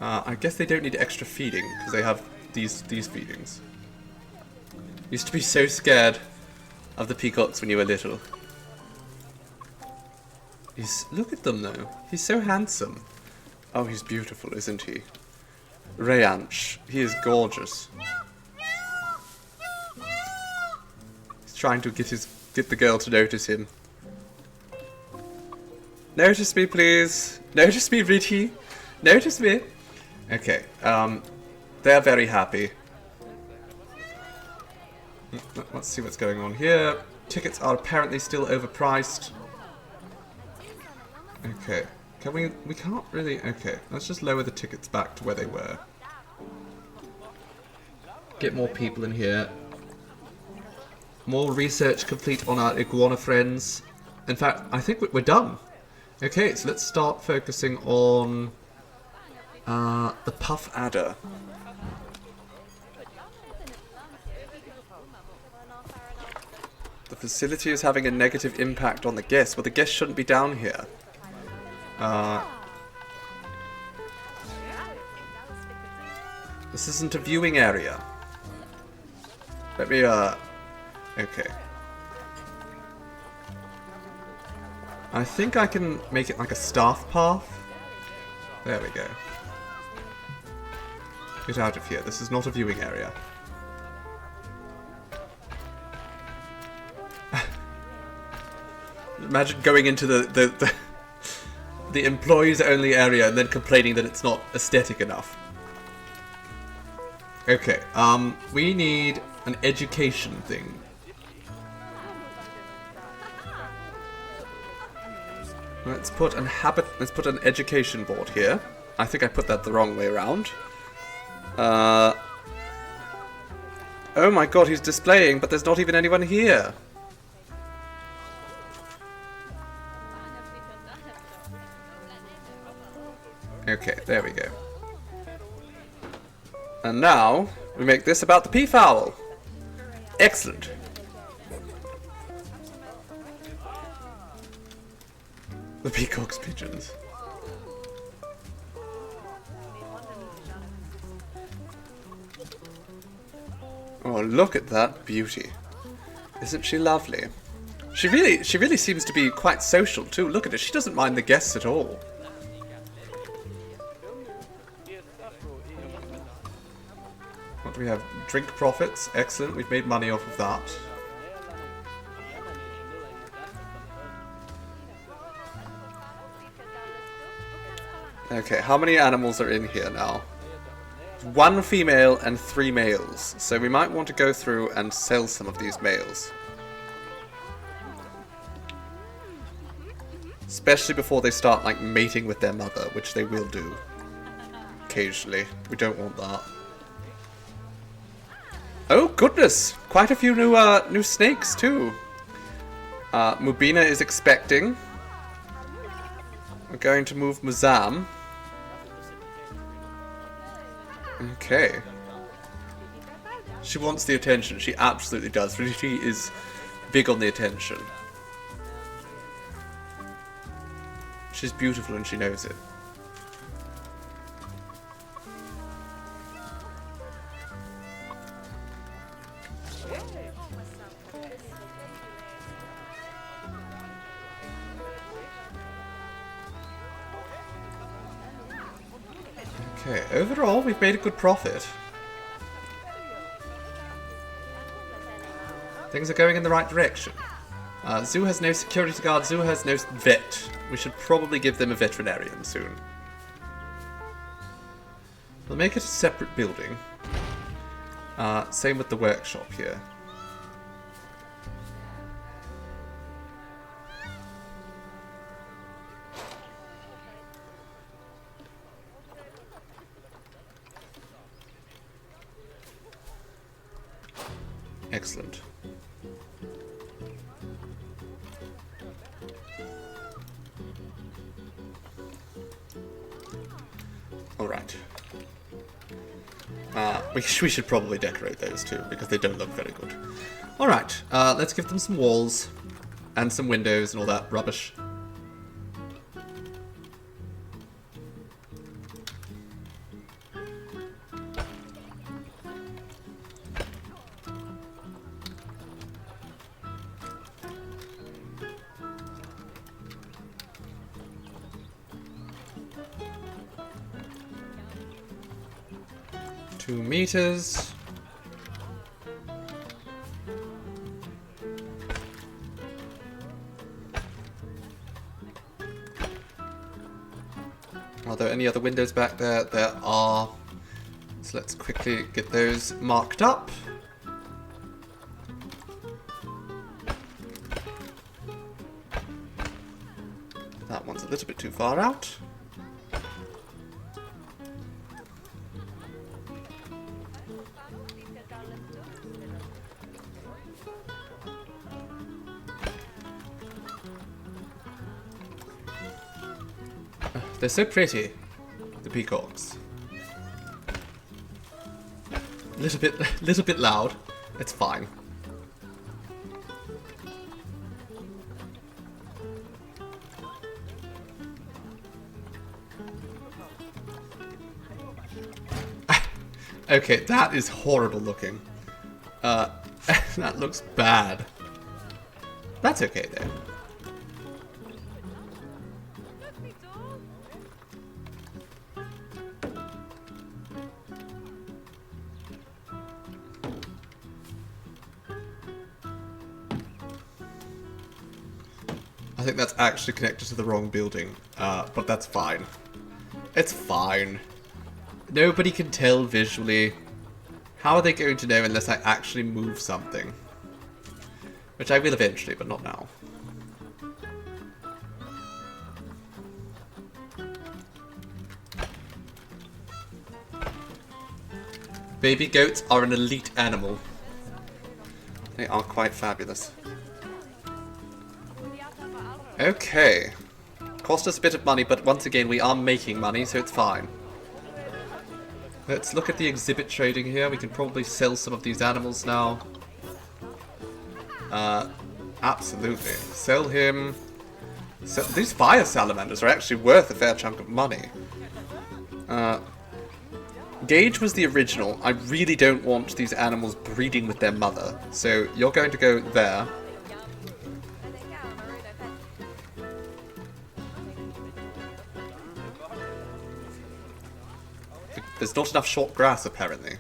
I guess they don't need extra feeding because they have these feedings. Used to be so scared of the peacocks when you were little. Look at them though. He's so handsome. Oh, he's beautiful, isn't he? Rayanch. He is gorgeous. He's trying to get the girl to notice him. Notice me, please. Notice me, Ritty. Notice me. Okay. They're very happy. Let's see what's going on here. Tickets are apparently still overpriced. Okay. We can't really... Okay, let's just lower the tickets back to where they were. Get more people in here. More research complete on our iguana friends. In fact, I think we're done. Okay, so let's start focusing on the puff adder. The facility is having a negative impact on the guests. Well, the guests shouldn't be down here. This isn't a viewing area. Let me, okay. I think I can make it like a staff path. There we go. Get out of here. This is not a viewing area. Imagine going into the employees only area and then complaining that it's not aesthetic enough. Okay, we need an education thing. Let's put an education board here. I think I put that the wrong way around. Oh my god, he's displaying, but there's not even anyone here. Okay, there we go. And now, we make this about the peafowl. Excellent. The peacock's pigeons. Oh, look at that beauty. Isn't she lovely? She really seems to be quite social too. Look at her, she doesn't mind the guests at all. What do we have? Drink profits. Excellent. We've made money off of that. Okay, how many animals are in here now? 1 female and 3 males. So we might want to go through and sell some of these males. Especially before they start, like, mating with their mother, which they will do. Occasionally. We don't want that. Oh, goodness! Quite a few new snakes, too. Mubina is expecting. We're going to move Muzam. Okay. She wants the attention. She absolutely does. She is big on the attention. She's beautiful and she knows it. Okay, overall we've made a good profit. Things are going in the right direction. Zoo has no security guard, Zoo has no vet. We should probably give them a veterinarian soon. We'll make it a separate building. Same with the workshop here. Excellent. Alright. We should probably decorate those too, because they don't look very good. Alright, let's give them some walls, and some windows and all that rubbish. Two meters. Are there any other windows back there? There are. So let's quickly get those marked up. That one's a little bit too far out. They're so pretty, the peacocks. Little bit loud. It's fine. Okay, that is horrible looking. That looks bad. That's okay though. think that's actually connected to the wrong building, but that's fine. It's fine. Nobody can tell visually. How are they going to know unless I actually move something? Which I will eventually, but not now. Baby goats are an elite animal. They are quite fabulous. Okay. Cost us a bit of money, but once again, we are making money, so it's fine. Let's look at the exhibit trading here. We can probably sell some of these animals now. Absolutely. Sell him. These fire salamanders are actually worth a fair chunk of money. Gage was the original. I really don't want these animals breeding with their mother. So you're going to go there. There's not enough short grass, apparently.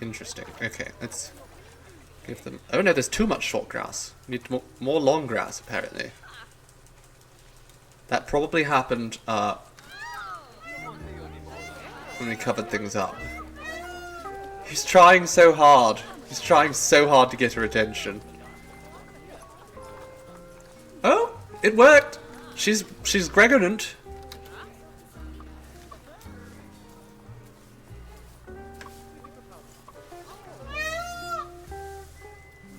Interesting. Okay, let's give them... Oh no, there's too much short grass. We need more long grass, apparently. That probably happened, when we covered things up. He's trying so hard. He's trying so hard to get her attention. Oh, it worked! She's Gregorant.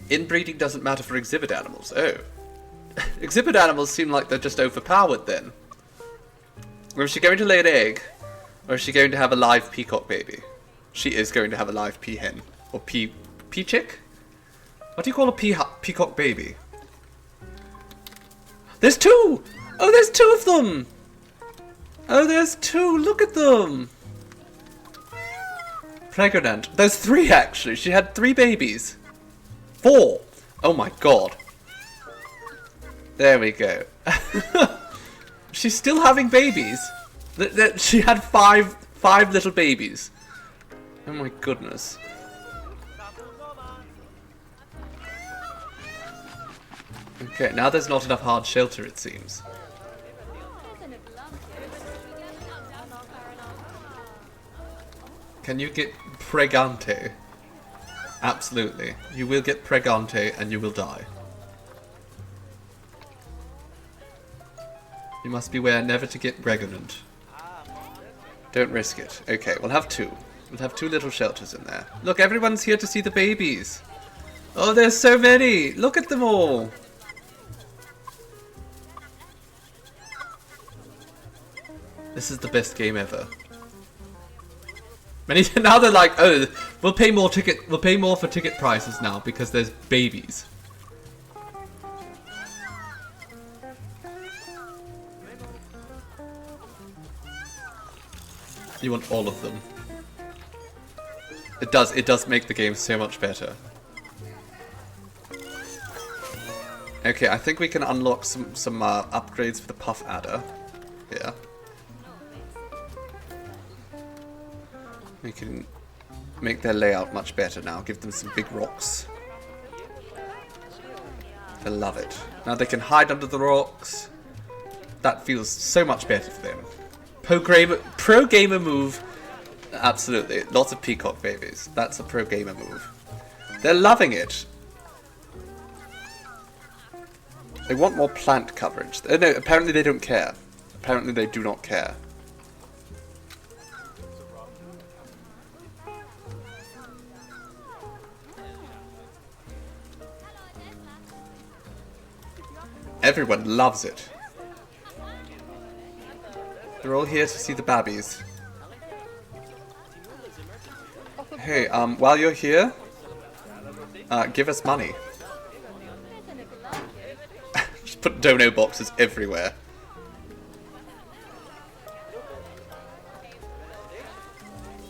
Inbreeding doesn't matter for exhibit animals. Oh. Exhibit animals seem like they're just overpowered then. Or is she going to lay an egg? Or is she going to have a live peacock baby? She is going to have a live peahen. Or pea-chick? What do you call a peacock baby? There's two! Oh, there's two of them! Oh, there's two! Look at them! Pregnant. There's three, actually. She had 3 babies. 4! Oh my god. There we go. She's still having babies. She had five little babies. Oh my goodness. Okay, now there's not enough hard shelter, it seems. Can you get pregante? Absolutely. You will get pregante and you will die. You must beware never to get pregnant. Don't risk it. Okay, we'll have 2. We'll have 2 little shelters in there. Look, everyone's here to see the babies. Oh, there's so many. Look at them all. This is the best game ever. Now they're like, oh, we'll pay more for ticket prices now because there's babies. You want all of them. It does make the game so much better. Okay, I think we can unlock some upgrades for the puff adder. Yeah. We can make their layout much better now. Give them some big rocks. I love it. Now they can hide under the rocks. That feels so much better for them. Pro gamer move. Absolutely. Lots of peacock babies. That's a pro gamer move. They're loving it. They want more plant coverage. No, apparently they don't care. Apparently they do not care. Everyone loves it. They're all here to see the babbies. Hey, while you're here, give us money. Just put dono boxes everywhere.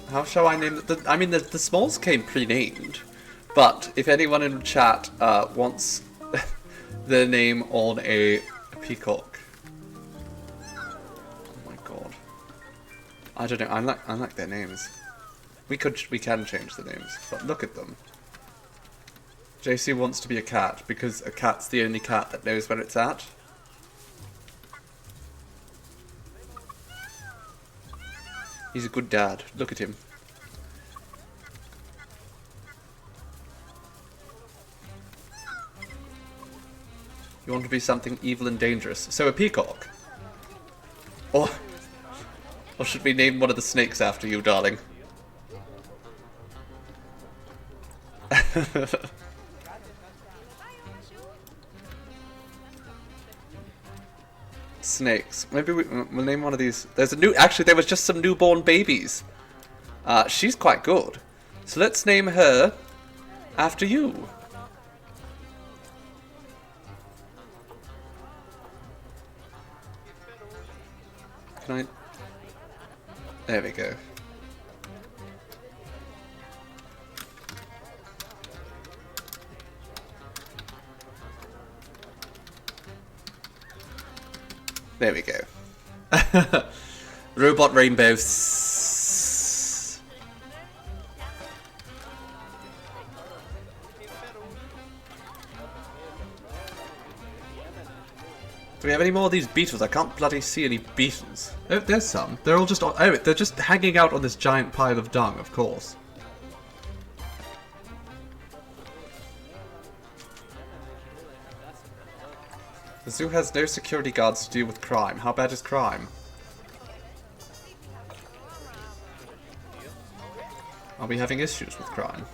How shall I name it? I mean, the smalls came pre-named, but if anyone in chat wants the name on a peacock. Oh my god. I don't know. I like their names. We can change the names, but look at them. JC wants to be a cat because a cat's the only cat that knows where it's at. He's a good dad. Look at him. You want to be something evil and dangerous. So a peacock. Or should we name one of the snakes after you, darling? Snakes. Maybe we'll name one of these. There's a new. Actually, there was just some newborn babies. She's quite good. So let's name her after you. Can I? There we go. There we go. Robot rainbows. Do we have any more of these beetles? I can't bloody see any beetles. Oh, there's some. They're all just on, oh, they're just hanging out on this giant pile of dung, of course. The zoo has no security guards to deal with crime. How bad is crime? Are we having issues with crime?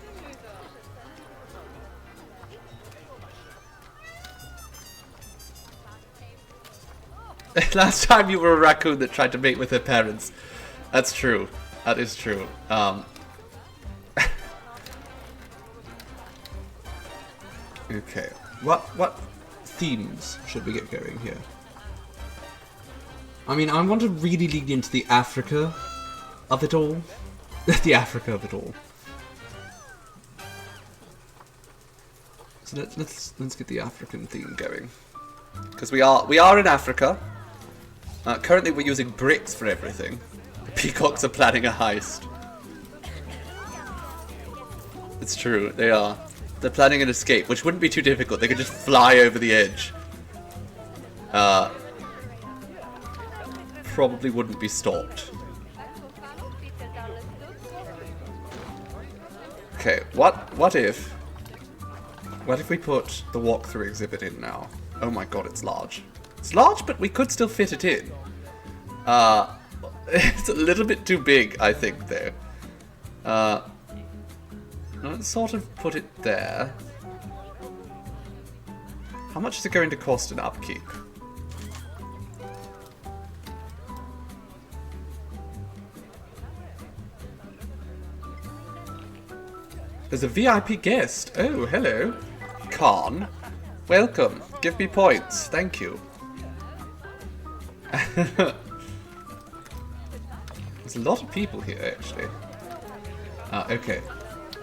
Last time you were a raccoon that tried to mate with her parents. That's true. That is true. Okay. What themes should we get going here? I mean, I want to really lean into the Africa of it all. The Africa of it all. So let's get the African theme going. Because we are in Africa. Currently we're using bricks for everything. The peacocks are planning a heist. It's true, they are. They're planning an escape, which wouldn't be too difficult. They could just fly over the edge. Probably wouldn't be stopped. Okay, what if we put the walkthrough exhibit in now? Oh my god, it's large. It's large, but we could still fit it in. It's a little bit too big, I think, though. Let's sort of put it there. How much is it going to cost in upkeep? There's a VIP guest. Oh, hello. Khan. Welcome. Give me points. Thank you. There's a lot of people here, actually. Okay.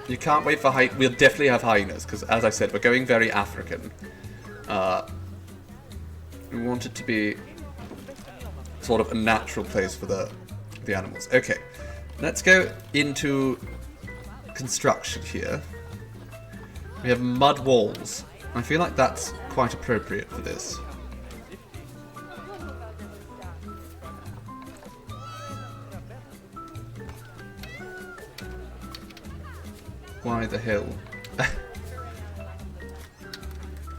You can't wait for we'll definitely have hyenas, because as I said, we're going very African. We want it to be sort of a natural place for the animals. Okay. Let's go into construction here. We have mud walls. I feel like that's quite appropriate for this. Why the hell?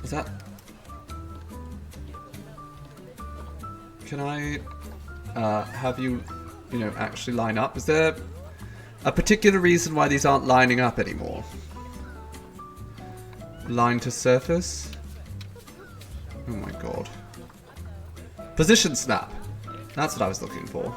Is that... Can I have you, actually line up? Is there a particular reason why these aren't lining up anymore? Line to surface? Oh my god. Position snap. That's what I was looking for.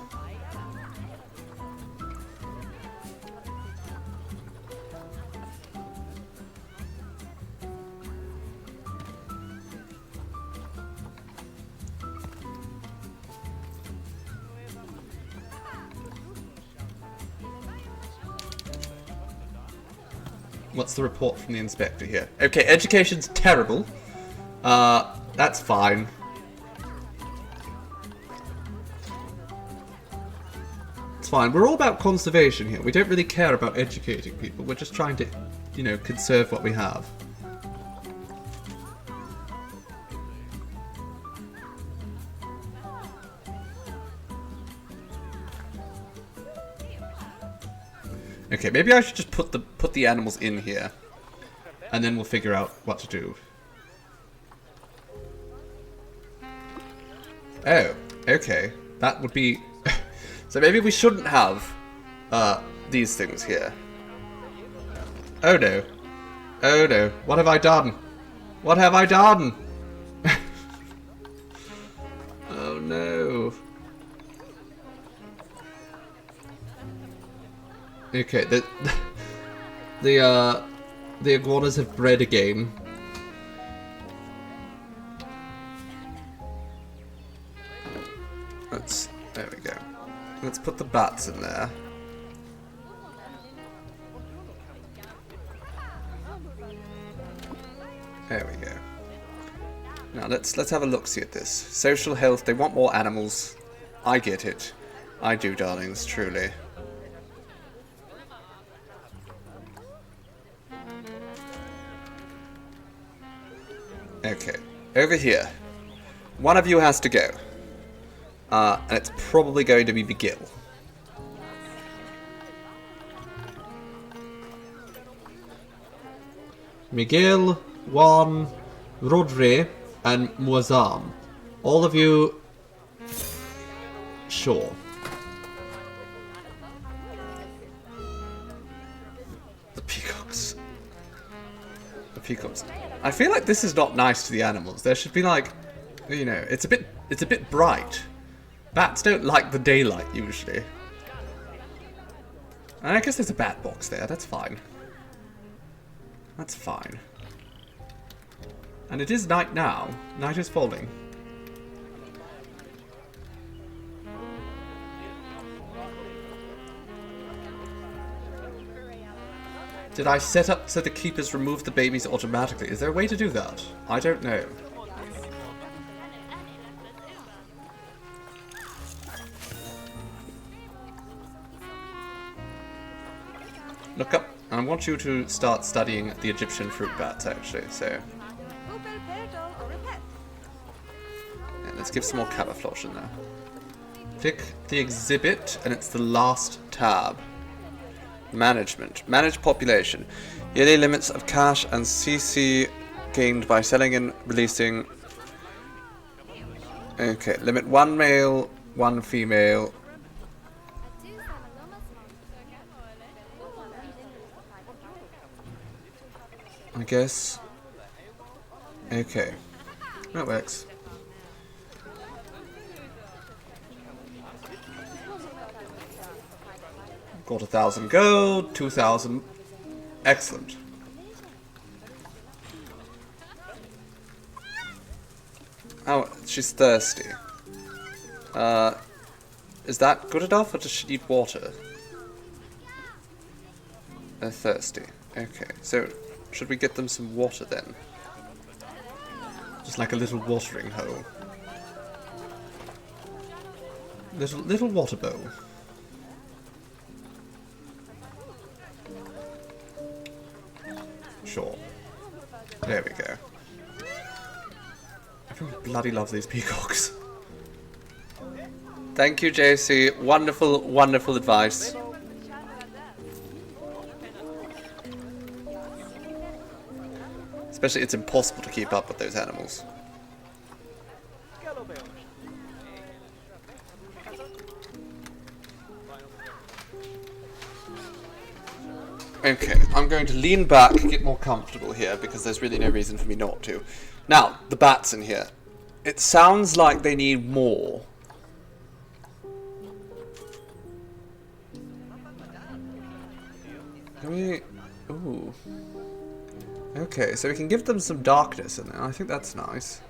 What's the report from the inspector here? Okay, education's terrible. That's fine. It's fine. We're all about conservation here. We don't really care about educating people. We're just trying to, conserve what we have. Okay, maybe I should just put the animals in here, and then we'll figure out what to do. Oh, okay. That would be... So maybe we shouldn't have these things here. Oh no. Oh no. What have I done? What have I done? Oh no. Okay, the iguanas have bred again. There we go. Let's put the bats in there. There we go. Now let's have a look-see at this. Social health, they want more animals. I get it. I do, darlings, truly. Okay, over here. One of you has to go. And it's probably going to be Miguel. Miguel, Juan, Rodri, and Muazzam. All of you... Sure. The peacocks. The peacocks. I feel like this is not nice to the animals. There should be like... You know, it's a bit bright. Bats don't like the daylight, usually. And I guess there's a bat box there, that's fine. That's fine. And it is night now. Night is falling. Did I set up so the keepers remove the babies automatically? Is there a way to do that? I don't know. Look up. I want you to start studying the Egyptian fruit bats, actually, so... Yeah, let's give some more camouflage in there. Pick the exhibit, and it's the last tab. Management. Manage population. Yearly limits of cash and CC gained by selling and releasing... Okay, limit 1 male, 1 female... I guess. Okay. That works. Got 1,000 gold, 2,000. Excellent. Oh, she's thirsty. Is that good enough, or does she need water? They're thirsty. Okay, so... Should we get them some water then? Just like a little watering hole. Little water bowl. Sure. There we go. Everyone bloody loves these peacocks. Thank you, JC. Wonderful, wonderful advice. Especially, it's impossible to keep up with those animals. Okay, I'm going to lean back, get more comfortable here, because there's really no reason for me not to. Now, the bats in here. It sounds like they need more. Can we... Ooh. Okay, so we can give them some darkness in there. I think that's nice.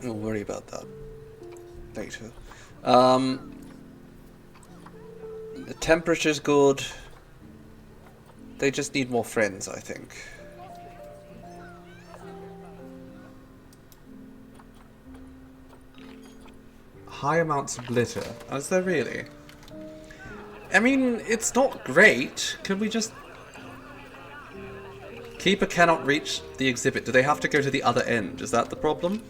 We'll worry about that later. The temperature's good. They just need more friends, I think. High amounts of glitter. Is there really? I mean, it's not great. Can we just... Keeper cannot reach the exhibit. Do they have to go to the other end? Is that the problem?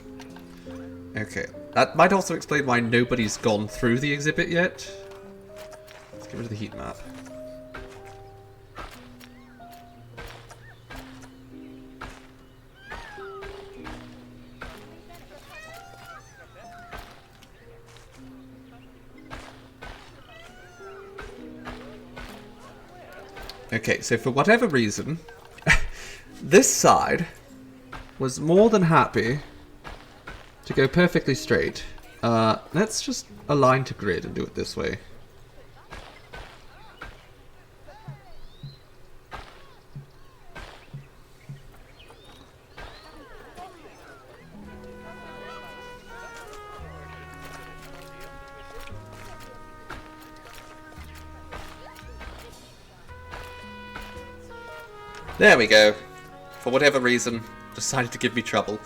Okay, that might also explain why nobody's gone through the exhibit yet. Let's get rid of the heat map. Okay, so for whatever reason, this side was more than happy to go perfectly straight. Let's just align to grid and do it this way. There we go. For whatever reason, decided to give me trouble.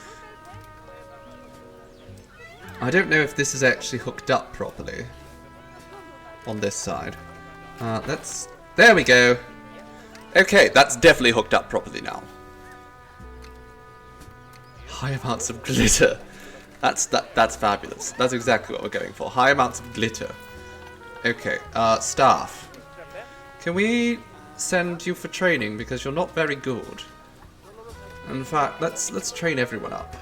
I don't know if this is actually hooked up properly on this side. There we go. Okay, that's definitely hooked up properly now. High amounts of glitter. That's fabulous. That's exactly what we're going for. High amounts of glitter. Okay, staff. Can we send you for training because you're not very good? In fact, let's train everyone up.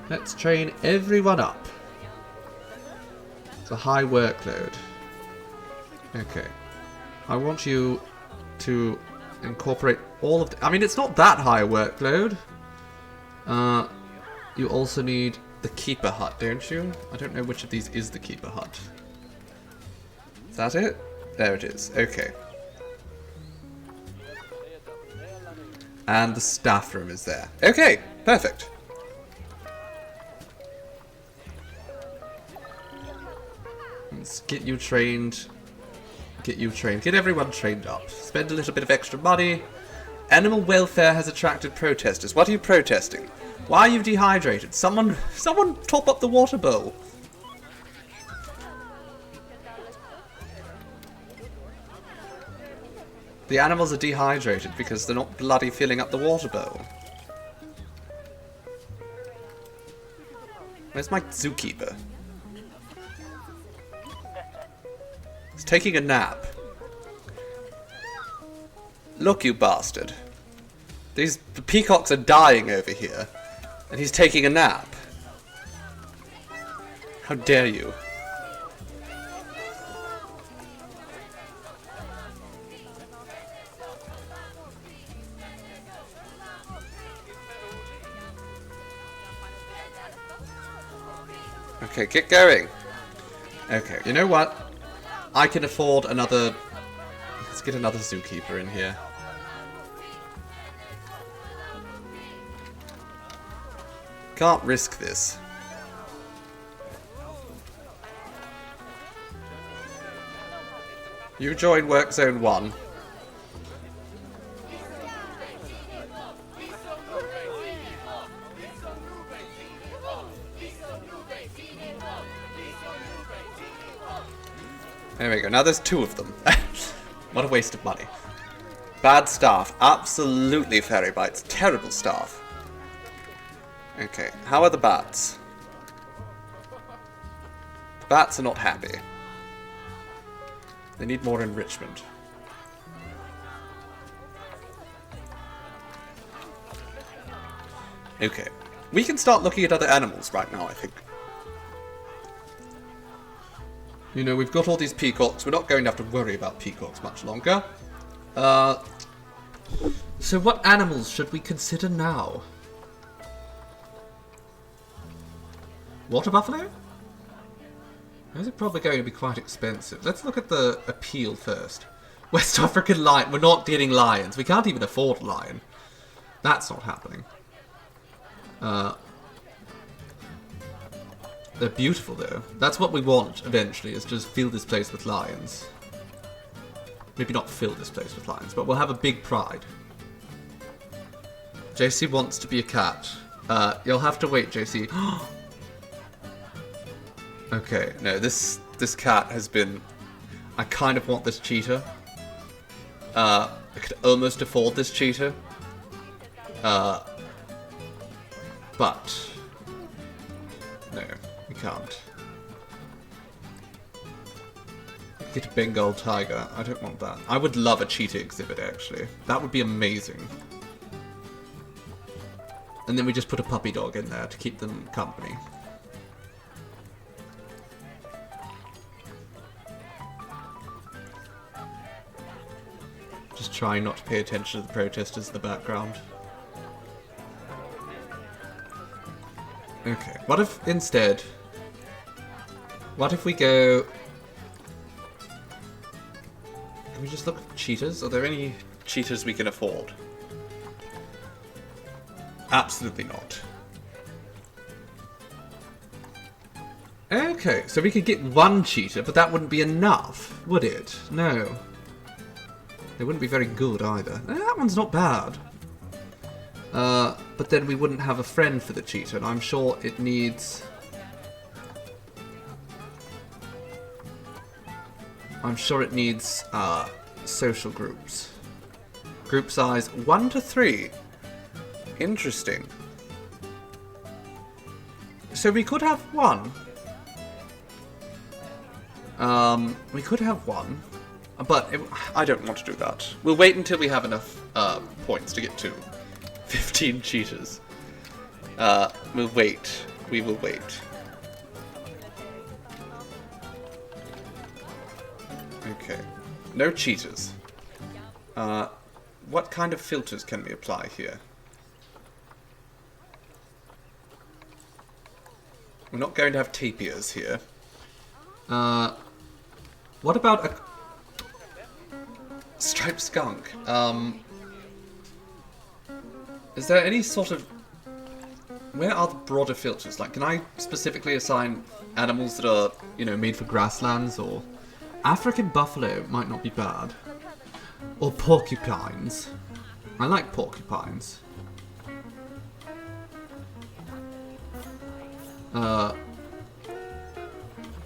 Let's train everyone up. It's a high workload. Okay. I want you to incorporate all of the... I mean, it's not that high a workload. You also need the keeper hut, don't you? I don't know which of these is the keeper hut. Is that it? There it is. Okay. And the staff room is there. Okay, perfect. Let's get you trained. Get you trained. Get everyone trained up. Spend a little bit of extra money. Animal welfare has attracted protesters. What are you protesting? Why are you dehydrated? Someone top up the water bowl. The animals are dehydrated because they're not bloody filling up the water bowl. Where's my zookeeper? He's taking a nap. Look, you bastard. The peacocks are dying over here, and he's taking a nap. How dare you? Okay, get going. Okay, you know what? I can afford another... Let's get another zookeeper in here. Can't risk this. You join Work Zone 1. There we go. Now there's two of them. What a waste of money. Bad staff. Absolutely fairy bites. Terrible staff. Okay. How are the bats? The bats are not happy. They need more enrichment. Okay. We can start looking at other animals right now, I think. You know, we've got all these peacocks. We're not going to have to worry about peacocks much longer. So what animals should we consider now? Water buffalo? Those are probably going to be quite expensive. Let's look at the appeal first. West African lion. We're not getting lions. We can't even afford a lion. That's not happening. They're beautiful, though. That's what we want, eventually, is just fill this place with lions. Maybe not fill this place with lions, but we'll have a big pride. JC wants to be a cat. You'll have to wait, JC. Okay, no, this cat has been... I kind of want this cheetah. I could almost afford this cheetah. But... No, we can't. Get a Bengal tiger. I don't want that. I would love a cheetah exhibit, actually. That would be amazing. And then we just put a puppy dog in there to keep them company. Just trying not to pay attention to the protesters in the background. Okay, what if instead... What if we go... Can we just look at cheetahs? Are there any cheetahs we can afford? Absolutely not. Okay, so we could get one cheetah, but that wouldn't be enough, would it? No. They wouldn't be very good either. That one's not bad. But then we wouldn't have a friend for the cheetah, and I'm sure it needs... social groups. Group size 1 to 3. Interesting. So we could have one. We could have one. But I don't want to do that. We'll wait until we have enough points to get to 15 cheetahs. We'll wait. We will wait. Okay. No cheetahs. What kind of filters can we apply here? We're not going to have tapirs here. What about a... striped skunk? Is there any sort of... Where are the broader filters? Like, can I specifically assign animals that are, you know, made for grasslands, or... African buffalo might not be bad. Or porcupines. I like porcupines.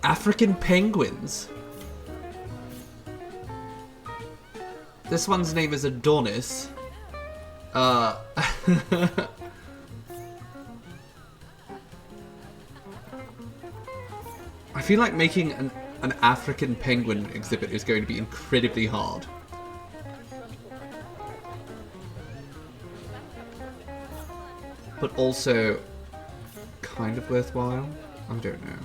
African penguins. This one's name is Adonis. I feel like making an African penguin exhibit is going to be incredibly hard. But also kind of worthwhile. I don't know.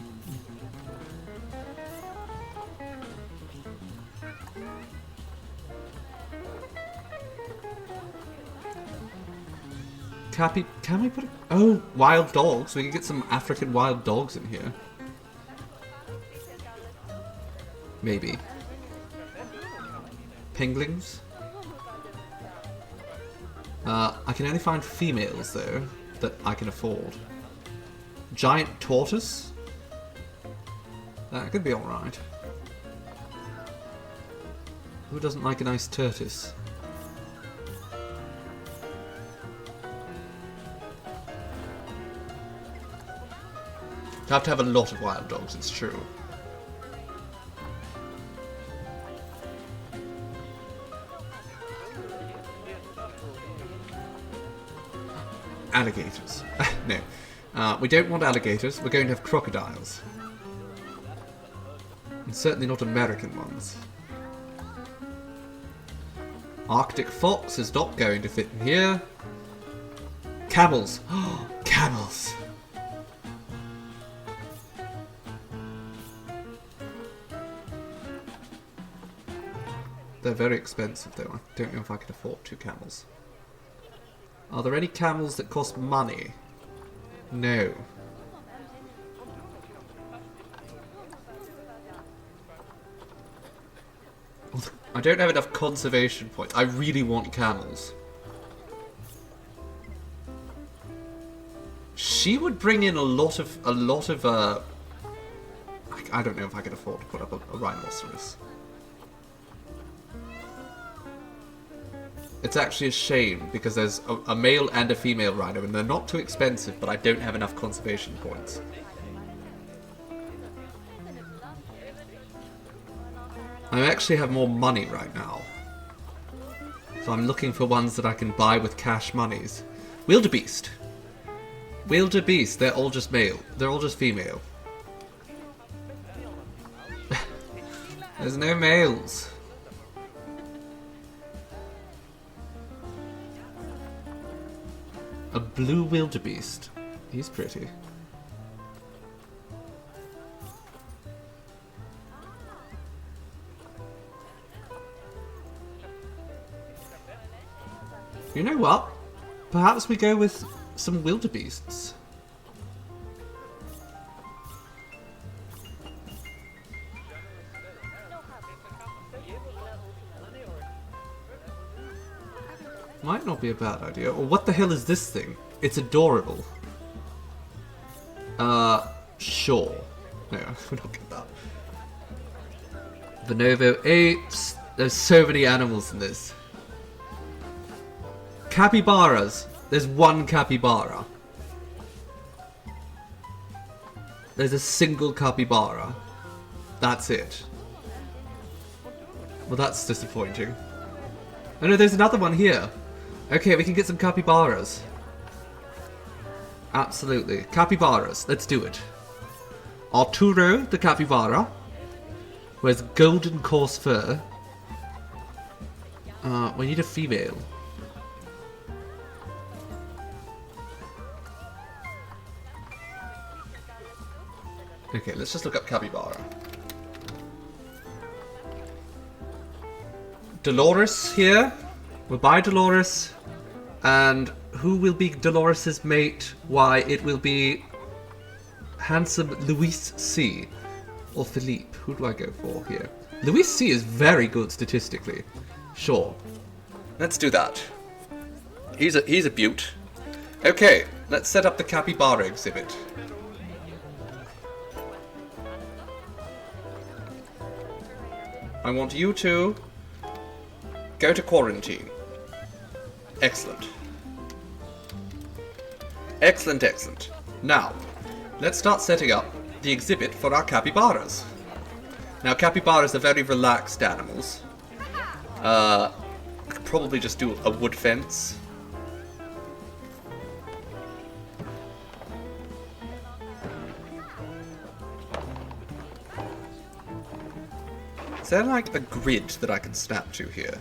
Can we put it? Oh, wild dogs. We can get some African wild dogs in here. Maybe. Penguins? I can only find females, though, that I can afford. Giant tortoise? That could be alright. Who doesn't like a nice tortoise? You have to have a lot of wild dogs, it's true. Alligators. No. We don't want alligators, we're going to have crocodiles. And certainly not American ones. Arctic fox is not going to fit in here. Camels. Camels. They're very expensive though. I don't know if I can afford 2 camels. Are there any camels that cost money? No. I don't have enough conservation points. I really want camels. She would bring in a lot of I don't know if I can afford to put up a rhinoceros. It's actually a shame, because there's a male and a female rhino, and they're not too expensive, but I don't have enough conservation points. I actually have more money right now. So I'm looking for ones that I can buy with cash monies. Wildebeest. Wildebeest, they're all just male. They're all just female. There's no males. A blue wildebeest. He's pretty. You know what? Perhaps we go with some wildebeests. Might not be a bad idea. Or what the hell is this thing? It's adorable. Sure. No, we're not getting that. Bonobo apes. There's so many animals in this. Capybaras. There's one capybara. There's a single capybara. That's it. Well, that's disappointing. Oh no, there's another one here. Okay, we can get some capybaras. Absolutely. Capybaras. Let's do it. Arturo the capybara wears golden coarse fur. We need a female. Okay, let's just look up capybara. Dolores here. We'll buy Dolores. And who will be Dolores's mate? Why, it will be handsome Luis C. Or Philippe. Who do I go for here? Luis C is very good statistically. Sure. Let's do that. He's a beaut. Okay, let's set up the capybara exhibit. I want you to go to quarantine. Excellent. Excellent, excellent. Now, let's start setting up the exhibit for our capybaras. Now, capybaras are very relaxed animals. I could probably just do a wood fence. Is there like a grid that I can snap to here?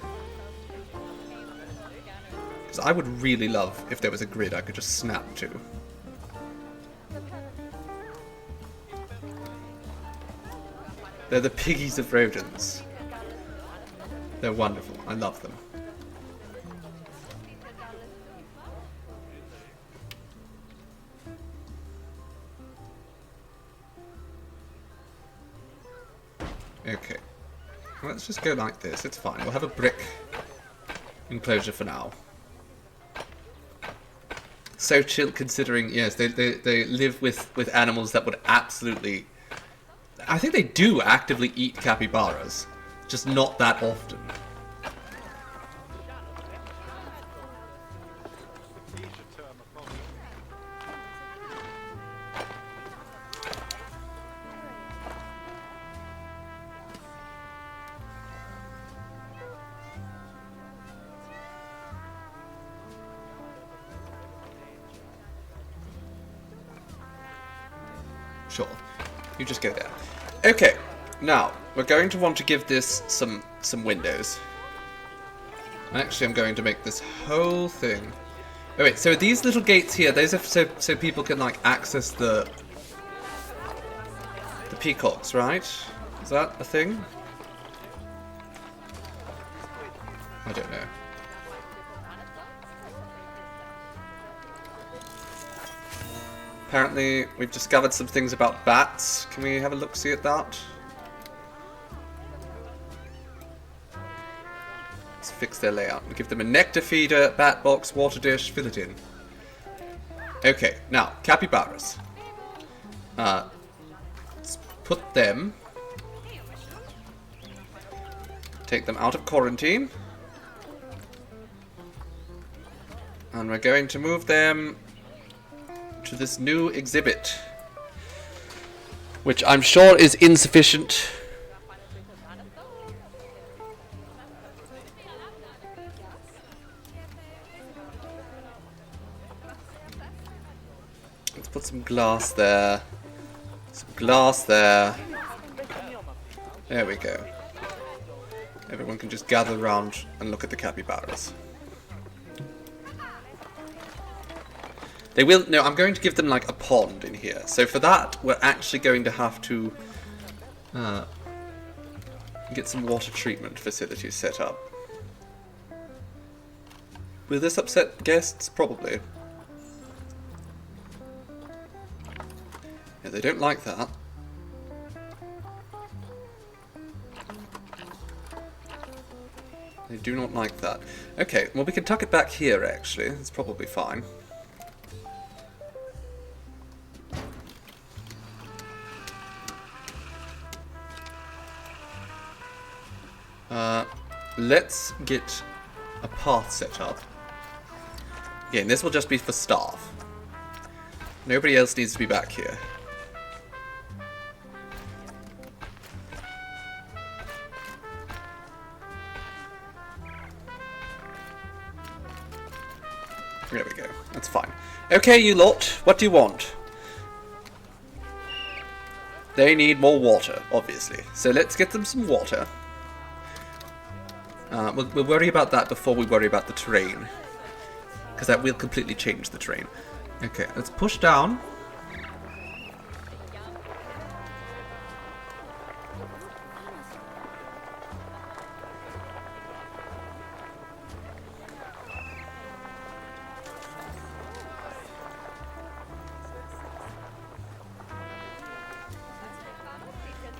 Because I would really love if there was a grid I could just snap to. They're the piggies of rodents. They're wonderful. I love them. Okay. Let's just go like this. It's fine. We'll have a brick enclosure for now. So chill considering, yes, they live with animals that would absolutely... I think they do actively eat capybaras. Just not that often. Sure. You just go there. Okay. Now, we're going to want to give this some windows. Actually, I'm going to make this whole thing... Oh wait, so these little gates here, those are so people can, like, access the peacocks, right? Is that a thing? I don't know. Apparently, we've discovered some things about bats. Can we have a look-see at that? Let's fix their layout. We'll give them a nectar feeder, bat box, water dish, fill it in. Okay, now, capybaras. Let's put them... Take them out of quarantine. And we're going to move them... to this new exhibit, which I'm sure is insufficient. Put some glass there. Some glass there. There we go. Everyone can just gather around and look at the capybaras. They will... No, I'm going to give them, like, a pond in here. So for that, we're actually going to have to get some water treatment facilities set up. Will this upset guests? Probably. Yeah, they don't like that. They do not like that. Okay, well we can tuck it back here actually. It's probably fine. Let's get a path set up. Again, this will just be for staff. Nobody else needs to be back here. There we go. That's fine. Okay, you lot. What do you want? They need more water, obviously. So let's get them some water. We'll worry about that before we worry about the terrain. Because that will completely change the terrain. Okay, let's push down.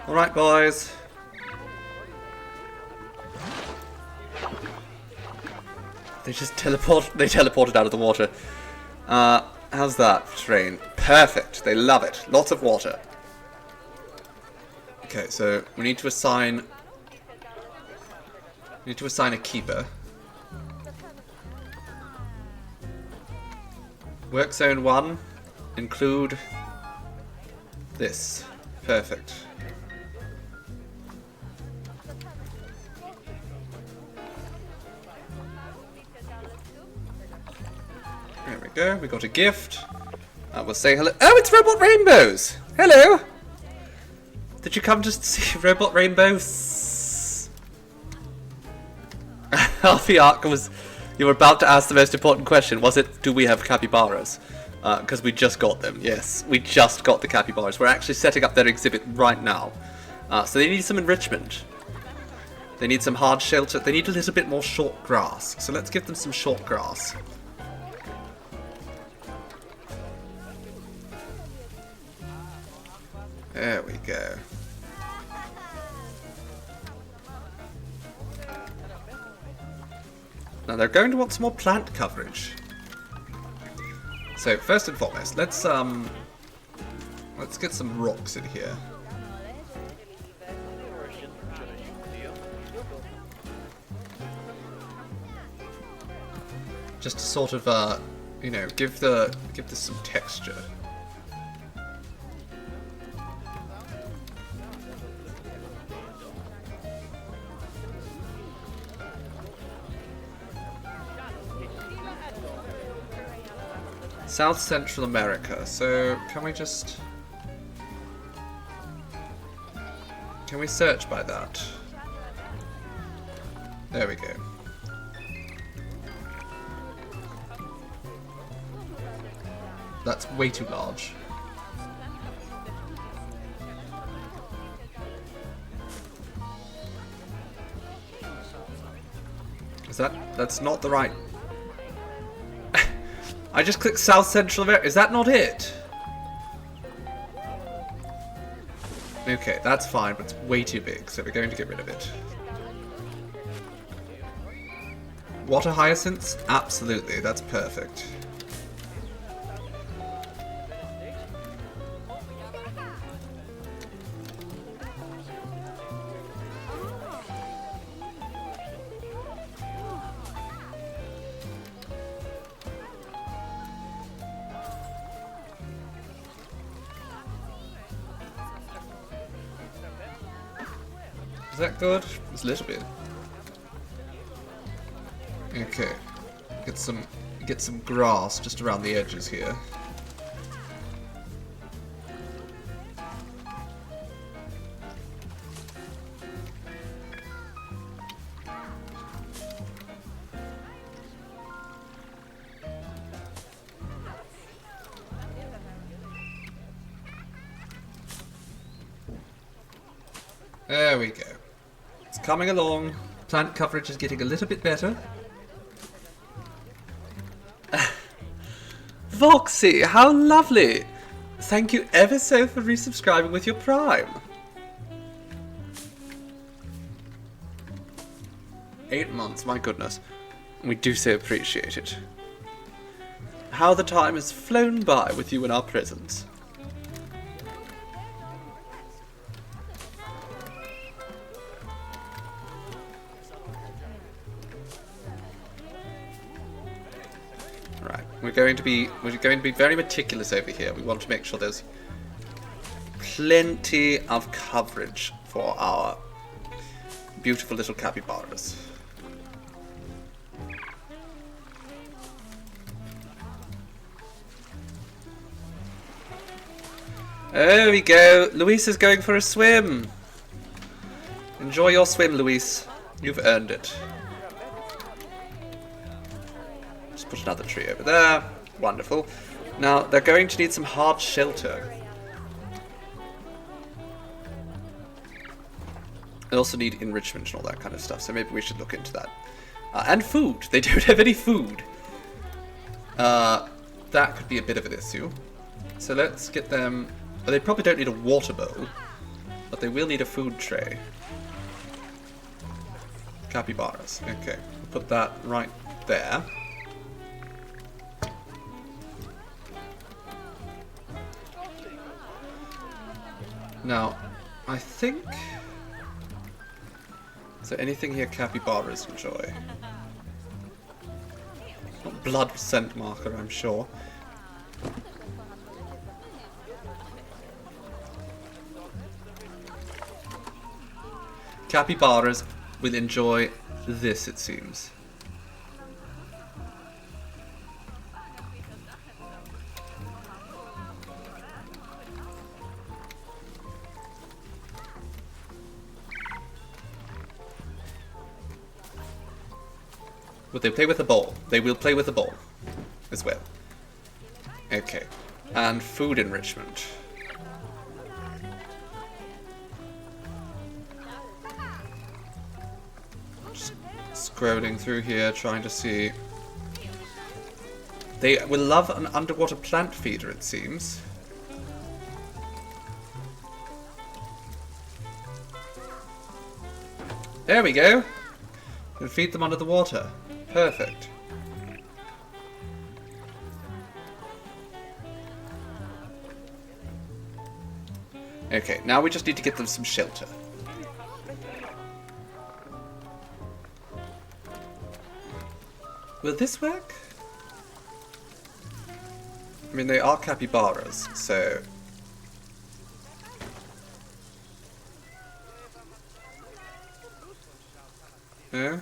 Alright, boys. They just teleported out of the water. How's that terrain? Perfect. They love it. Lots of water. Okay, so we need to assign a keeper. Work zone 1. Include this. Perfect. There we go, we got a gift. We'll say hello. Oh, it's Robot Rainbows! Hello! Did you come to see Robot Rainbows? Alfie Ark was... You were about to ask the most important question. Was it, do we have capybaras? Because we just got them, yes. We just got the capybaras. We're actually setting up their exhibit right now. So they need some enrichment. They need some hard shelter. They need a little bit more short grass. So let's give them some short grass. There we go. Now they're going to want some more plant coverage. So first and foremost, let's get some rocks in here. Just to sort of you know, give this some texture. South Central America, so can we search by that? There we go. That's way too large. That's not the right... I just clicked South Central America. Is that not it? Okay, that's fine, but it's way too big, so we're going to get rid of it. Water hyacinths? Absolutely, that's perfect. Is that good? It's a little bit. Okay. Get some grass just around the edges here. There we go. It's coming along. Plant coverage is getting a little bit better. Voxy, how lovely! Thank you ever so for resubscribing with your Prime. 8 months, my goodness. We do so appreciate it. How the time has flown by with you in our presence. Right, we're going to be very meticulous over here. We want to make sure there's plenty of coverage for our beautiful little capybaras. There we go. Luis is going for a swim. Enjoy your swim, Luis. You've earned it. Just put another tree over there. Wonderful. Now, they're going to need some hard shelter. They also need enrichment and all that kind of stuff, so maybe we should look into that. And food. They don't have any food. That could be a bit of an issue. So let's get them... Well, they probably don't need a water bowl, but they will need a food tray. Capybaras. Okay, we'll put that right there. Now, I think... Is there anything here capybaras enjoy? Not blood scent marker, I'm sure. Capybaras will enjoy this, it seems. Will they play with a ball? They will play with a ball as well. Okay. And food enrichment. Just scrolling through here, trying to see. They will love an underwater plant feeder, it seems. There we go. We'll feed them under the water. Perfect. Okay, now we just need to get them some shelter. Will this work? I mean, they are capybaras, so... No?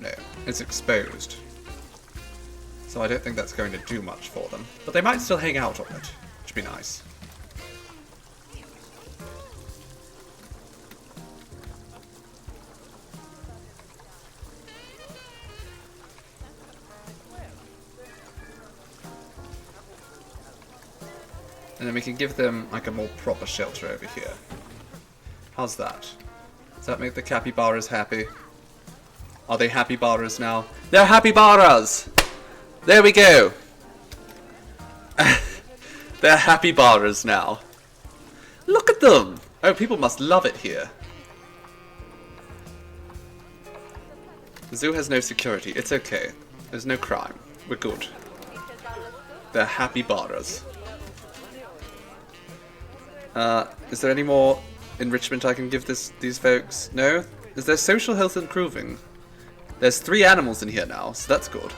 No, it's exposed. So I don't think that's going to do much for them. But they might still hang out on it, which would be nice. And then we can give them like a more proper shelter over here. How's that? Does that make the capybaras happy? Are they happy-baras now? They're happy-baras! There we go! They're happy-baras now. Look at them! Oh, people must love it here. The zoo has no security. It's okay. There's no crime. We're good. They're happy-baras. Is there any more enrichment I can give these folks? No? Is their social health improving? There's 3 animals in here now, so that's good.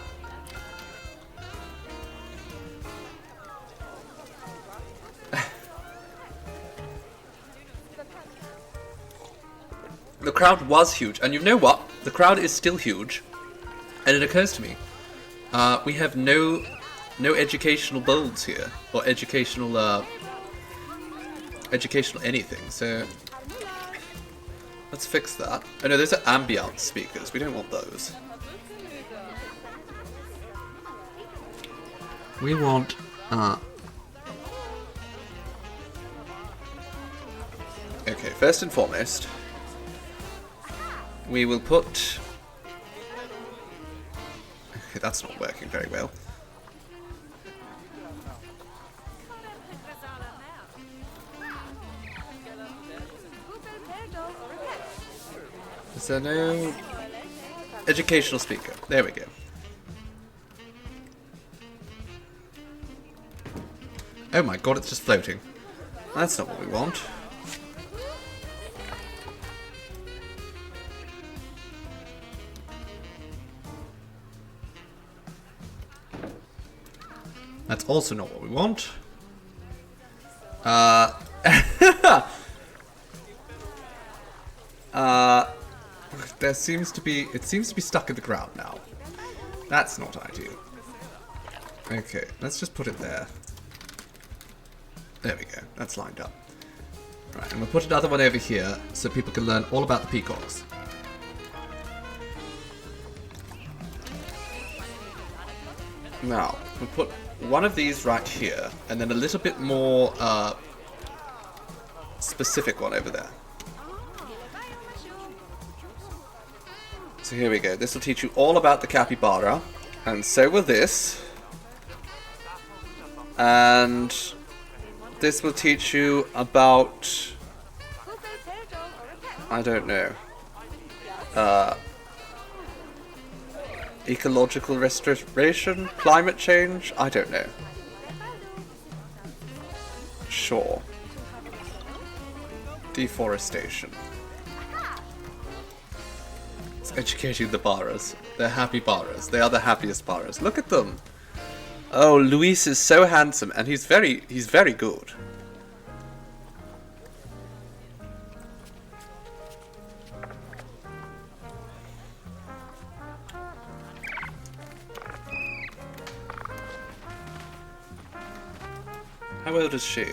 The crowd was huge, and you know what? The crowd is still huge, and it occurs to me, we have no educational bowls here, or educational anything, so let's fix that. Oh no, those are ambiance speakers. We don't want those. We want first and foremost, we will put... Okay, that's not working very well. Is there no educational speaker? There we go. Oh my god, it's just floating. That's not what we want. That's also not what we want. There seems to be... It seems to be stuck in the ground now. That's not ideal. Okay, let's just put it there. There we go. That's lined up. Right, and we'll put another one over here so people can learn all about the peacocks. Now, we'll put one of these right here, and then a little bit more specific one over there. So here we go. This will teach you all about the capybara, and so will this. And this will teach you about... I don't know. Ecological restoration? Climate change? I don't know. Sure. Deforestation. It's educating the barras. They're happy barras. They are the happiest barras. Look at them. Oh, Luis is so handsome, and he's very good. How old is she?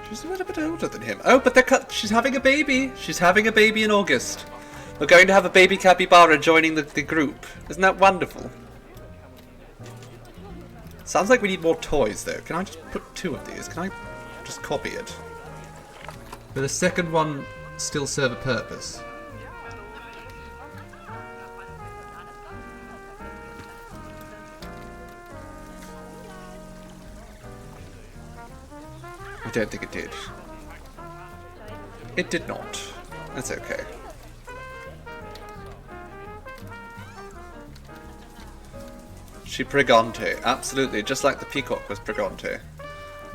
She's a little bit older than him. Oh, but she's having a baby. She's having a baby in August. We're going to have a baby capybara joining the group. Isn't that wonderful? Sounds like we need more toys, though. Can I just put 2 of these? Can I just copy it? Will the second one still serve a purpose? I don't think it did. It did not. That's okay. She pregante. Absolutely, just like the peacock was pregante.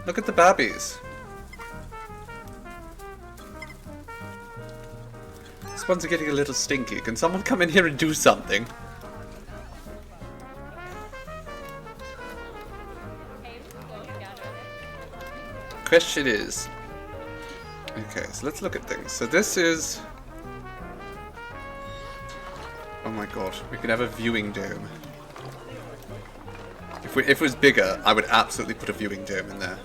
Look at the babbies. These ones are getting a little stinky. Can someone come in here and do something? Question is... Okay, so let's look at things. So this is... Oh my god, we can have a viewing dome. If it was bigger, I would absolutely put a viewing dome in there.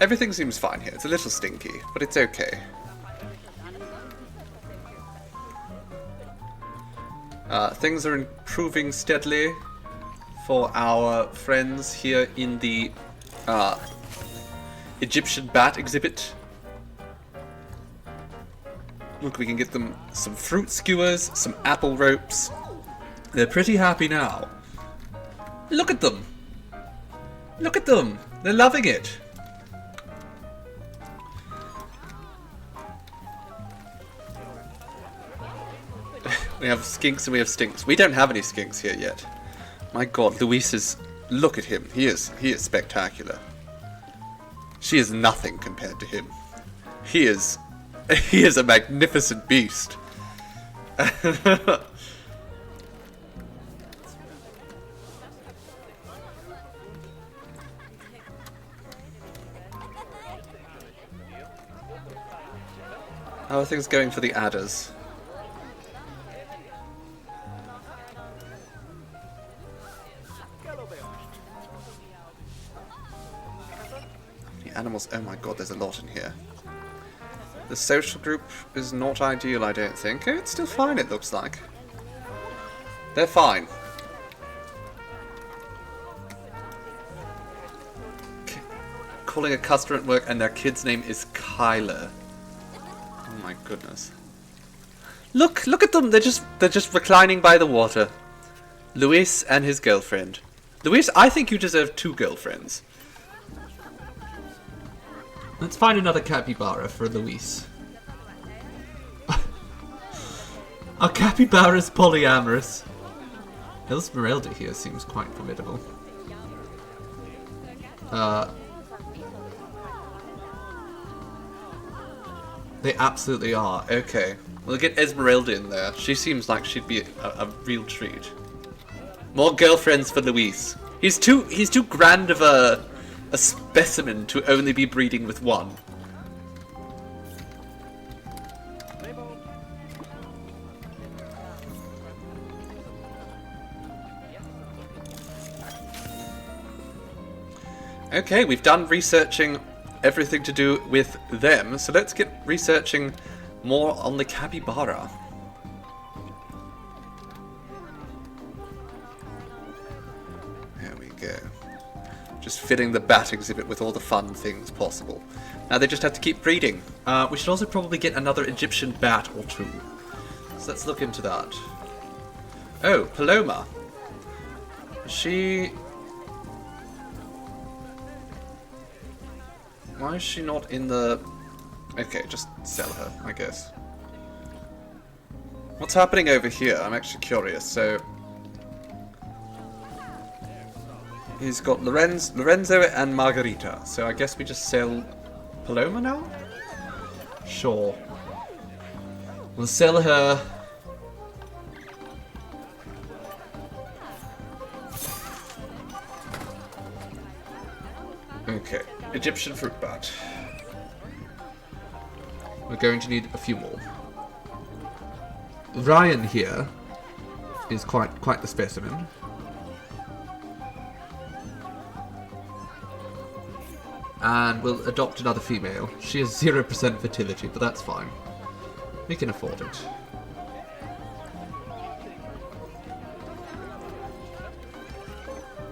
Everything seems fine here. It's a little stinky, but it's okay. Things are improving steadily for our friends here in the Egyptian bat exhibit. Look, we can get them some fruit skewers, some apple ropes. They're pretty happy now. Look at them! Look at them! They're loving it! We have skinks and we have stinks. We don't have any skinks here yet. My god, Luis is... Look at him. He is spectacular. She is nothing compared to him. He is a magnificent beast. How are things going for the adders? animals. Oh my god, there's a lot in here. The social group is not ideal, I don't think. It's still fine, it looks like. They're fine. Calling a customer at work and their kid's name is Kyler. Oh my goodness. Look at them. They're just reclining by the water. Luis and his girlfriend. Luis, I think you deserve 2 girlfriends. Let's find another capybara for Luis. Our capybara's polyamorous. Esmeralda here seems quite formidable. They absolutely are. Okay. We'll get Esmeralda in there. She seems like she'd be a real treat. More girlfriends for Luis. He's too grand of a specimen to only be breeding with one. Okay, we've done researching everything to do with them, so let's get researching more on the capybara. There we go. Just filling the bat exhibit with all the fun things possible. Now they just have to keep breeding. We should also probably get another Egyptian bat or 2. So let's look into that. Oh, Paloma. Why is she not in the... Okay, just sell her, I guess. What's happening over here? I'm actually curious. So... He's got Lorenzo and Margarita. So I guess we just sell Paloma now? Sure. We'll sell her... Okay. Egyptian fruit bat. We're going to need a few more. Ryan here is quite the specimen. And we'll adopt another female. She has 0% fertility, but that's fine. We can afford it.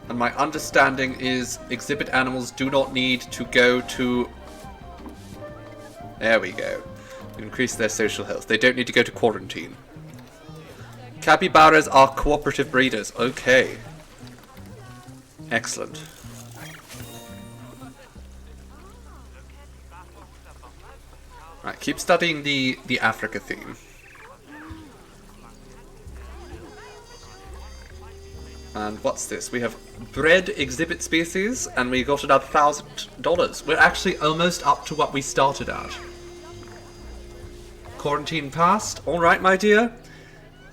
And my understanding is exhibit animals do not need to go to... There we go. Increase their social health. They don't need to go to quarantine. Capybaras are cooperative breeders. Okay. Excellent. Right, keep studying the Africa theme. And what's this? We have bred exhibit species, and we got another $1,000. We're actually almost up to what we started at. Quarantine passed. Alright, my dear.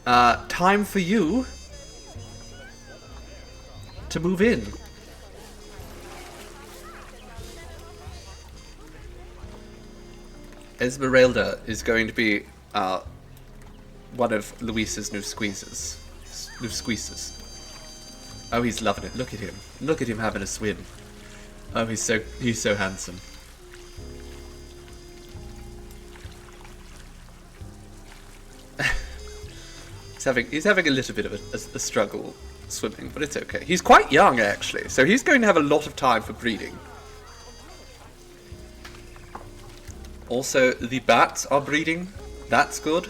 Time for you to move in. Esmeralda is going to be one of Luis's new squeezes. New squeezes. Oh, he's loving it. Look at him. Look at him having a swim. Oh, he's so handsome. he's having a little bit of a struggle swimming, but it's okay. He's quite young, actually, so he's going to have a lot of time for breeding. Also, the bats are breeding. That's good.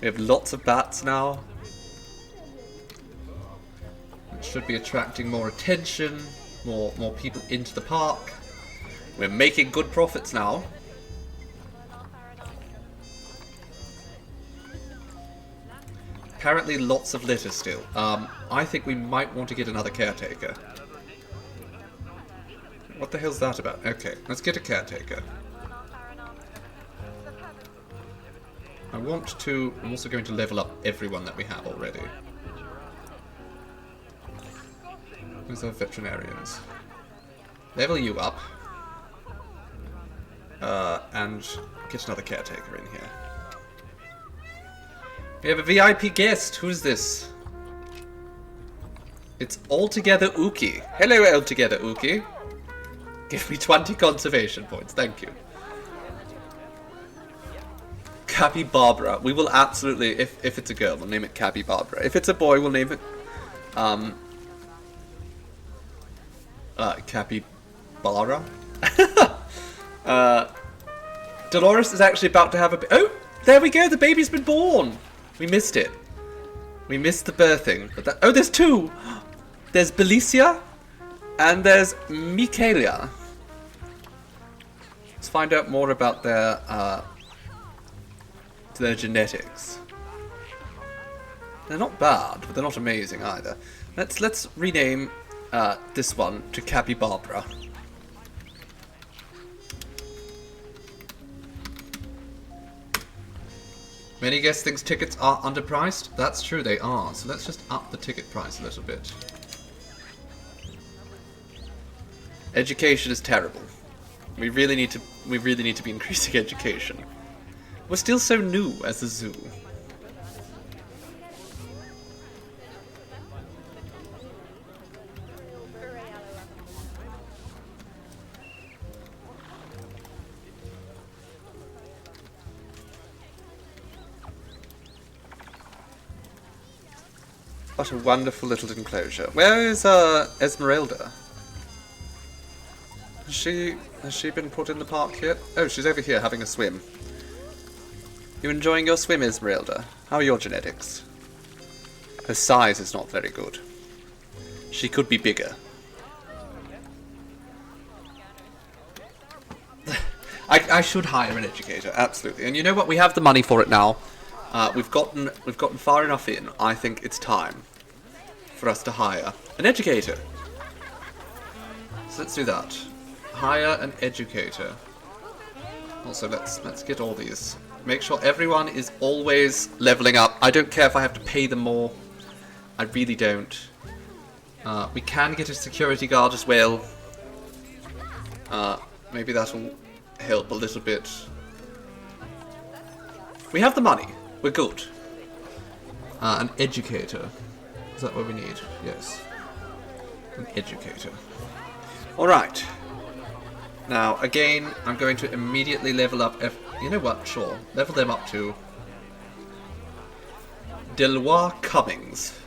We have lots of bats now. It should be attracting more attention, more people into the park. We're making good profits now. Apparently lots of litter still. I think we might want to get another caretaker. What the hell's that about? Okay, let's get a caretaker. I'm also going to level up everyone that we have already. Who's our veterinarians? Level you up. And get another caretaker in here. We have a VIP guest. Who's this? It's Altogether Uki. Hello, Altogether Uki. Give me 20 conservation points, thank you. Capybara. We will absolutely, if it's a girl, we'll name it Capybara. If it's a boy, we'll name it Capybara. Dolores is actually about to have a... Oh, there we go, the baby's been born. We missed it. We missed the birthing. But oh, there's two. There's Belicia and there's Michaela. Let's find out more about their genetics. They're not bad, but they're not amazing either. Let's rename this one to Capybara. Many guest thinks tickets are underpriced. That's true, they are. So let's just up the ticket price a little bit. Education is terrible. We really need to be increasing education. We're still so new as a zoo. What a wonderful little enclosure. Where is Esmeralda? Has she been put in the park yet? Oh, she's over here having a swim. You enjoying your swim, Esmeralda? How are your genetics? Her size is not very good. She could be bigger. I should hire an educator, absolutely. And you know what? We have the money for it now. We've gotten far enough in. I think it's time for us to hire an educator. So let's do that. Hire an educator. Also, let's get all these. Make sure everyone is always leveling up. I don't care if I have to pay them more. I really don't. We can get a security guard as well. Maybe that'll help a little bit. We have the money. We're good. An educator. Is that what we need? Yes. An educator. Alright. Now, again, I'm going to immediately level up... You know what? Sure. Level them up to... Delois Cummings.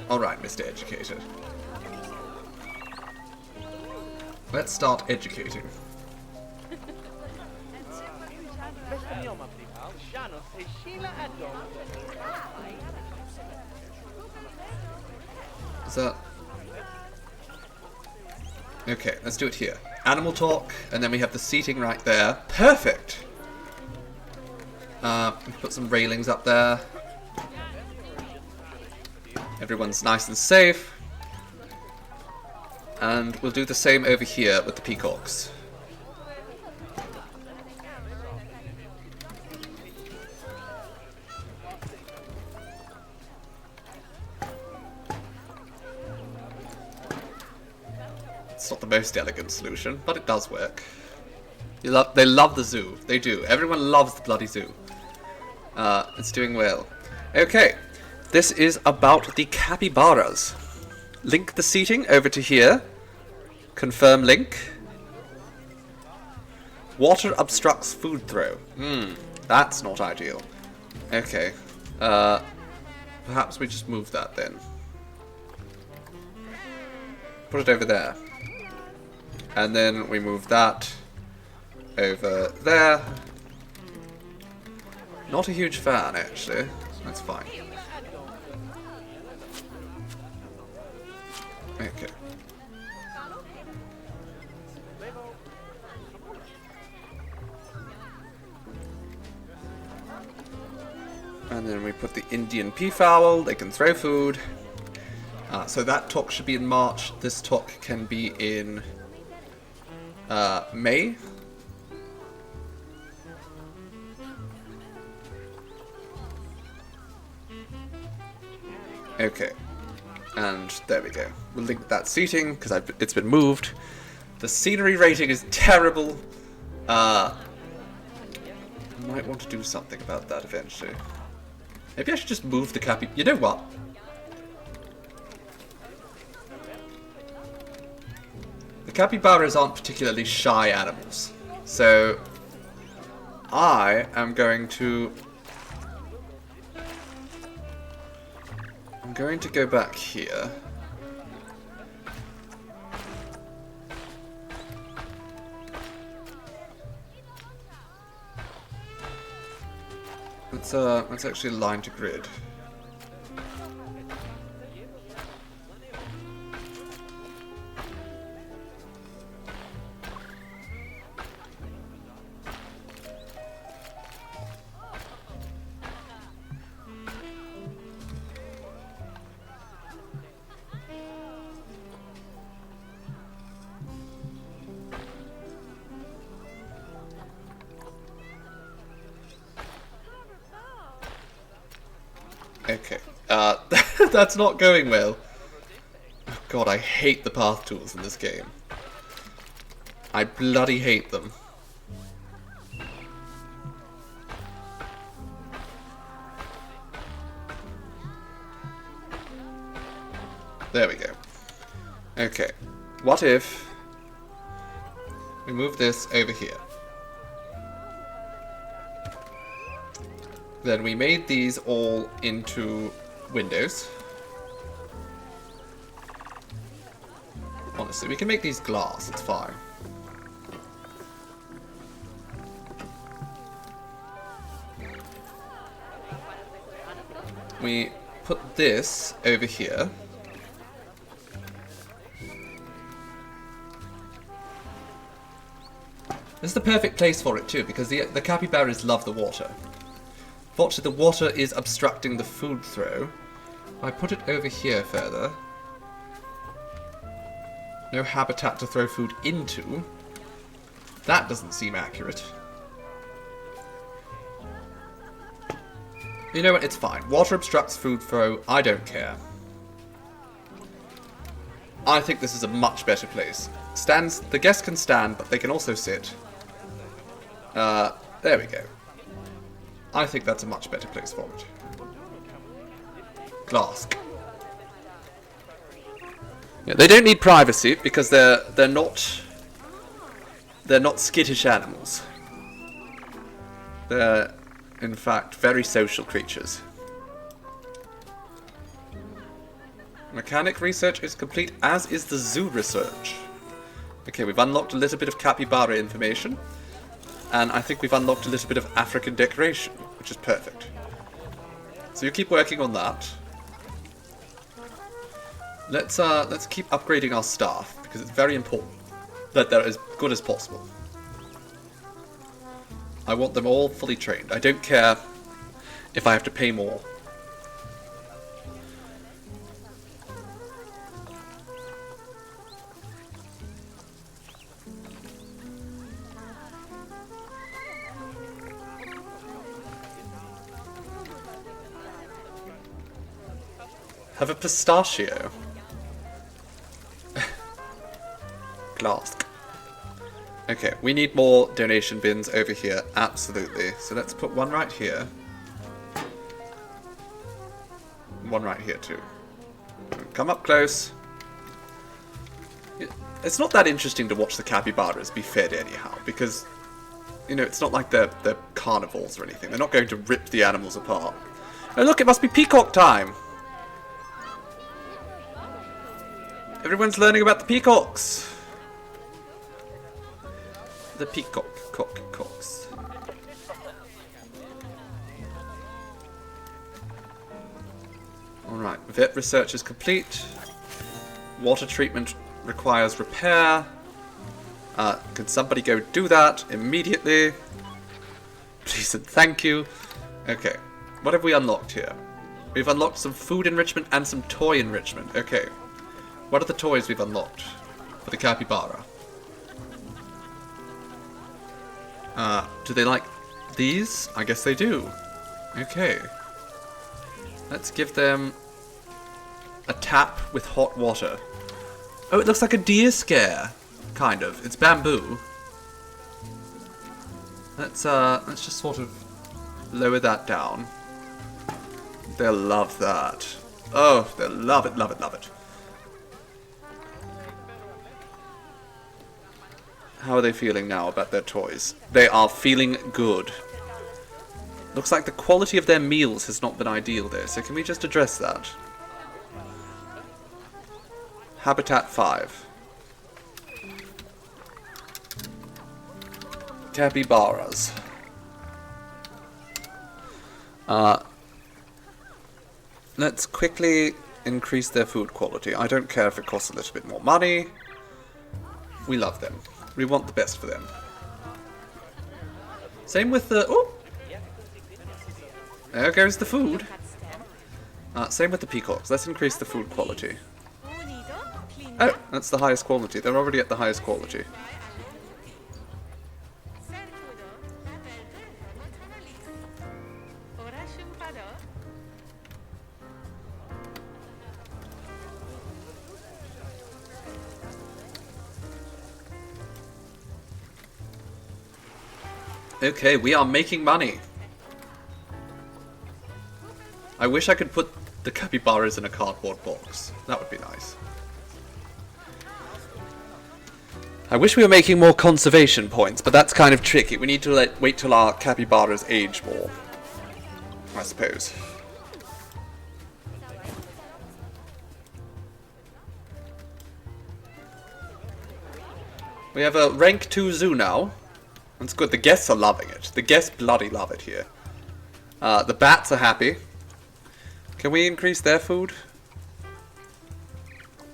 Alright, Mr. Educator. Let's start educating. Is that... Okay, let's do it here. Animal talk, and then we have the seating right there. Perfect! We put some railings up there. Everyone's nice and safe. And we'll do the same over here with the peacocks. It's not the most elegant solution, but it does work. They love the zoo. They do. Everyone loves the bloody zoo. It's doing well. Okay, this is about the capybaras. Link the seating over to here. Confirm link. Water obstructs food throw. That's not ideal. Okay. Perhaps we just move that then. Put it over there. And then we move that over there. Not a huge fan, actually. So that's fine. Okay. And then we put the Indian peafowl. They can throw food. So that talk should be in March. This talk can be in May. Okay. And there we go. We'll link that seating, because it's been moved. The scenery rating is terrible. I might want to do something about that eventually. Maybe I should just move the You know what? capybaras aren't particularly shy animals. So I am going to go back here. Let's actually align to grid. Okay, that's not going well. Oh God, I hate the path tools in this game. I bloody hate them. There we go. Okay, what if we move this over here? Then we made these all into windows. Honestly, we can make these glass, it's fine. We put this over here. This is the perfect place for it too, because the capybaras love the water. Fortunately, the water is obstructing the food throw. If I put it over here further, no habitat to throw food into. That doesn't seem accurate. You know what? It's fine. Water obstructs food throw. I don't care. I think this is a much better place. The guests can stand, but they can also sit. There we go. I think that's a much better place for it. Glass. Yeah, they don't need privacy because they're not skittish animals. They're in fact very social creatures. Mechanic research is complete, as is the zoo research. Okay, we've unlocked a little bit of capybara information. And I think we've unlocked a little bit of African decoration, which is perfect. So you keep working on that. Let's keep upgrading our staff, because it's very important that they're as good as possible. I want them all fully trained. I don't care if I have to pay more. Have a pistachio. Glass. Okay, we need more donation bins over here, absolutely. So let's put one right here. One right here too. Come up close. It's not that interesting to watch the capybaras be fed anyhow, because, you know, it's not like they're carnivores or anything. They're not going to rip the animals apart. Oh look, it must be peacock time! Everyone's learning about the peacocks. The cocks. Alright, vet research is complete. Water treatment requires repair. Can somebody go do that immediately? Please and thank you. Okay, what have we unlocked here? We've unlocked some food enrichment and some toy enrichment. Okay. What are the toys we've unlocked for the capybara? Do they like these? I guess they do. Okay. Let's give them a tap with hot water. Oh, it looks like a deer scare. Kind of. It's bamboo. Let's just sort of lower that down. They'll love that. Oh, they'll love it, love it, love it. How are they feeling now about their toys? They are feeling good. Looks like the quality of their meals has not been ideal there, so can we just address that? Habitat 5. Capybaras. Let's quickly increase their food quality. I don't care if it costs a little bit more money. We love them. We want the best for them. Same with the... Oh! There goes the food. Same with the peacocks. Let's increase the food quality. Oh, that's the highest quality. They're already at the highest quality. Okay, we are making money. I wish I could put the capybaras in a cardboard box. That would be nice. I wish we were making more conservation points, but that's kind of tricky. We need to wait till our capybaras age more, I suppose. We have a rank 2 zoo now. That's good. The guests are loving it. The guests bloody love it here. The bats are happy. Can we increase their food?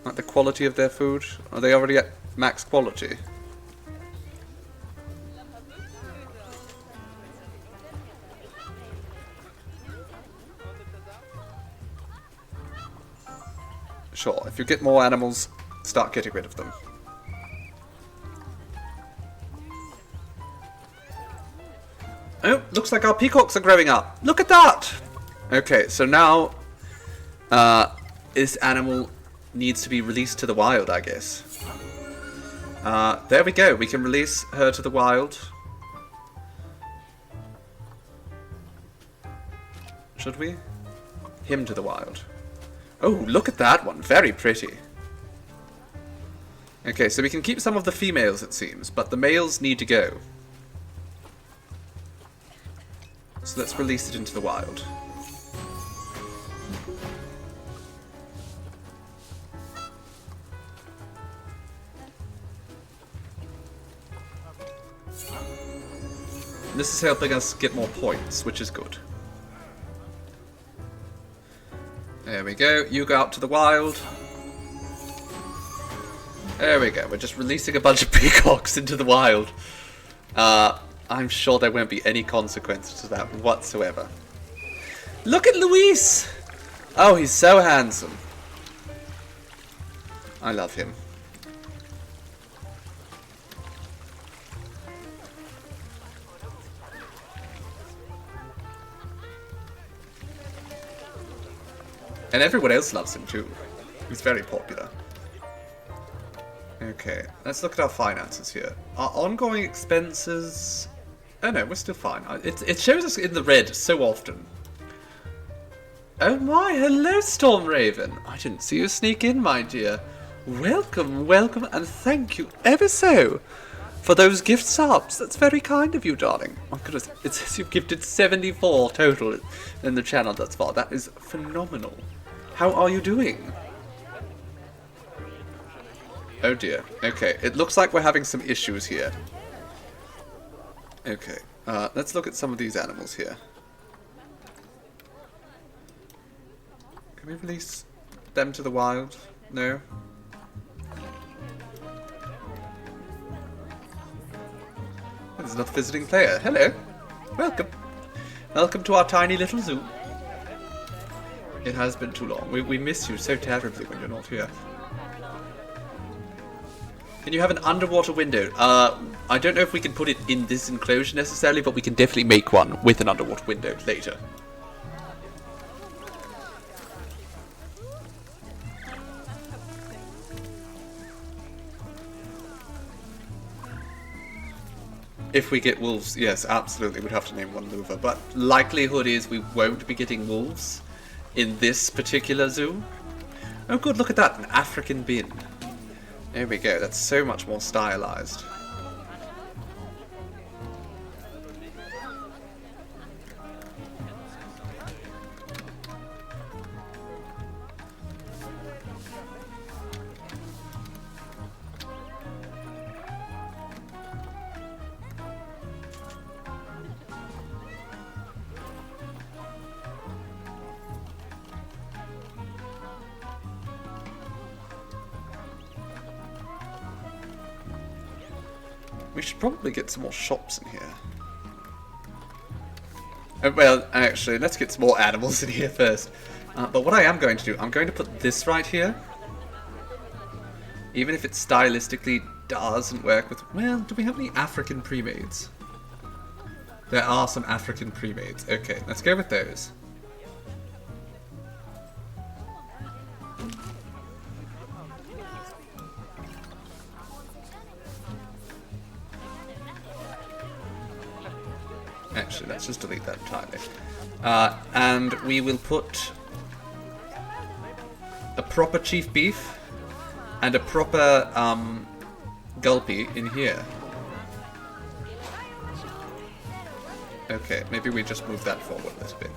Like the quality of their food? Are they already at max quality? Sure, if you get more animals, start getting rid of them. Oh, looks like our peacocks are growing up. Look at that! Okay, so now this animal needs to be released to the wild, I guess. There we go. We can release her to the wild. Should we? Him to the wild. Oh, look at that one. Very pretty. Okay, so we can keep some of the females, it seems, but the males need to go. So let's release it into the wild. This is helping us get more points, which is good. There we go. You go out to the wild. There we go. We're just releasing a bunch of peacocks into the wild. I'm sure there won't be any consequences to that whatsoever. Look at Luis! Oh, he's so handsome. I love him. And everyone else loves him too. He's very popular. Okay, let's look at our finances here. Our ongoing expenses... Oh no, we're still fine. It shows us in the red so often. Oh my, hello Storm Raven. I didn't see you sneak in, my dear. Welcome, welcome, and thank you ever so for those gift subs. That's very kind of you, darling. Oh goodness, it says you've gifted 74 total in the channel thus far. That is phenomenal. How are you doing? Oh dear. Okay, it looks like we're having some issues here. Okay, let's look at some of these animals here. Can we release them to the wild? No? There's another visiting player. Hello. Welcome. Welcome to our tiny little zoo. It has been too long. We miss you so terribly when you're not here. Can you have an underwater window? I don't know if we can put it in this enclosure necessarily, but we can definitely make one with an underwater window later. If we get wolves, yes, absolutely, we'd have to name one mover. But likelihood is we won't be getting wolves in this particular zoo. Oh good, look at that, an African bin. There we go, that's so much more stylized. We should probably get some more shops in here. Well, actually, let's get some more animals in here first. But what I am going to do, I'm going to put this right here. Even if it stylistically doesn't work with... Well, do we have any African pre-mades? There are some African pre-mades. Okay, let's go with those. Actually, let's just delete that entirely. And we will put a proper chief beef and a proper gulpy in here. Okay, maybe we just move that forward a little bit.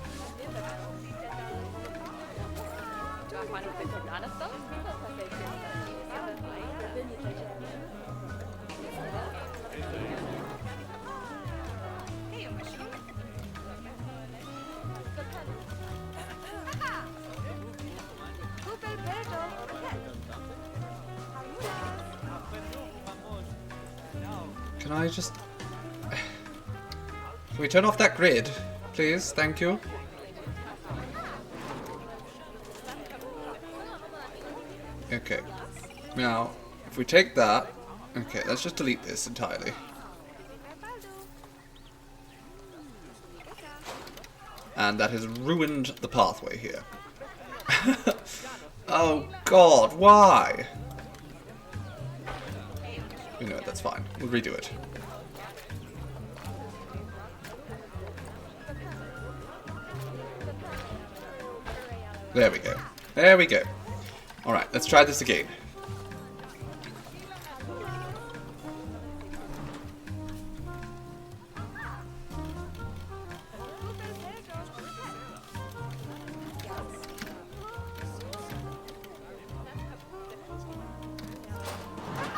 Can I just... Can we turn off that grid, please? Thank you. Okay. Now, if we take that... Okay, let's just delete this entirely. And that has ruined the pathway here. Oh god, why? You know what, that's fine. We'll redo it. There we go. There we go. Alright, let's try this again.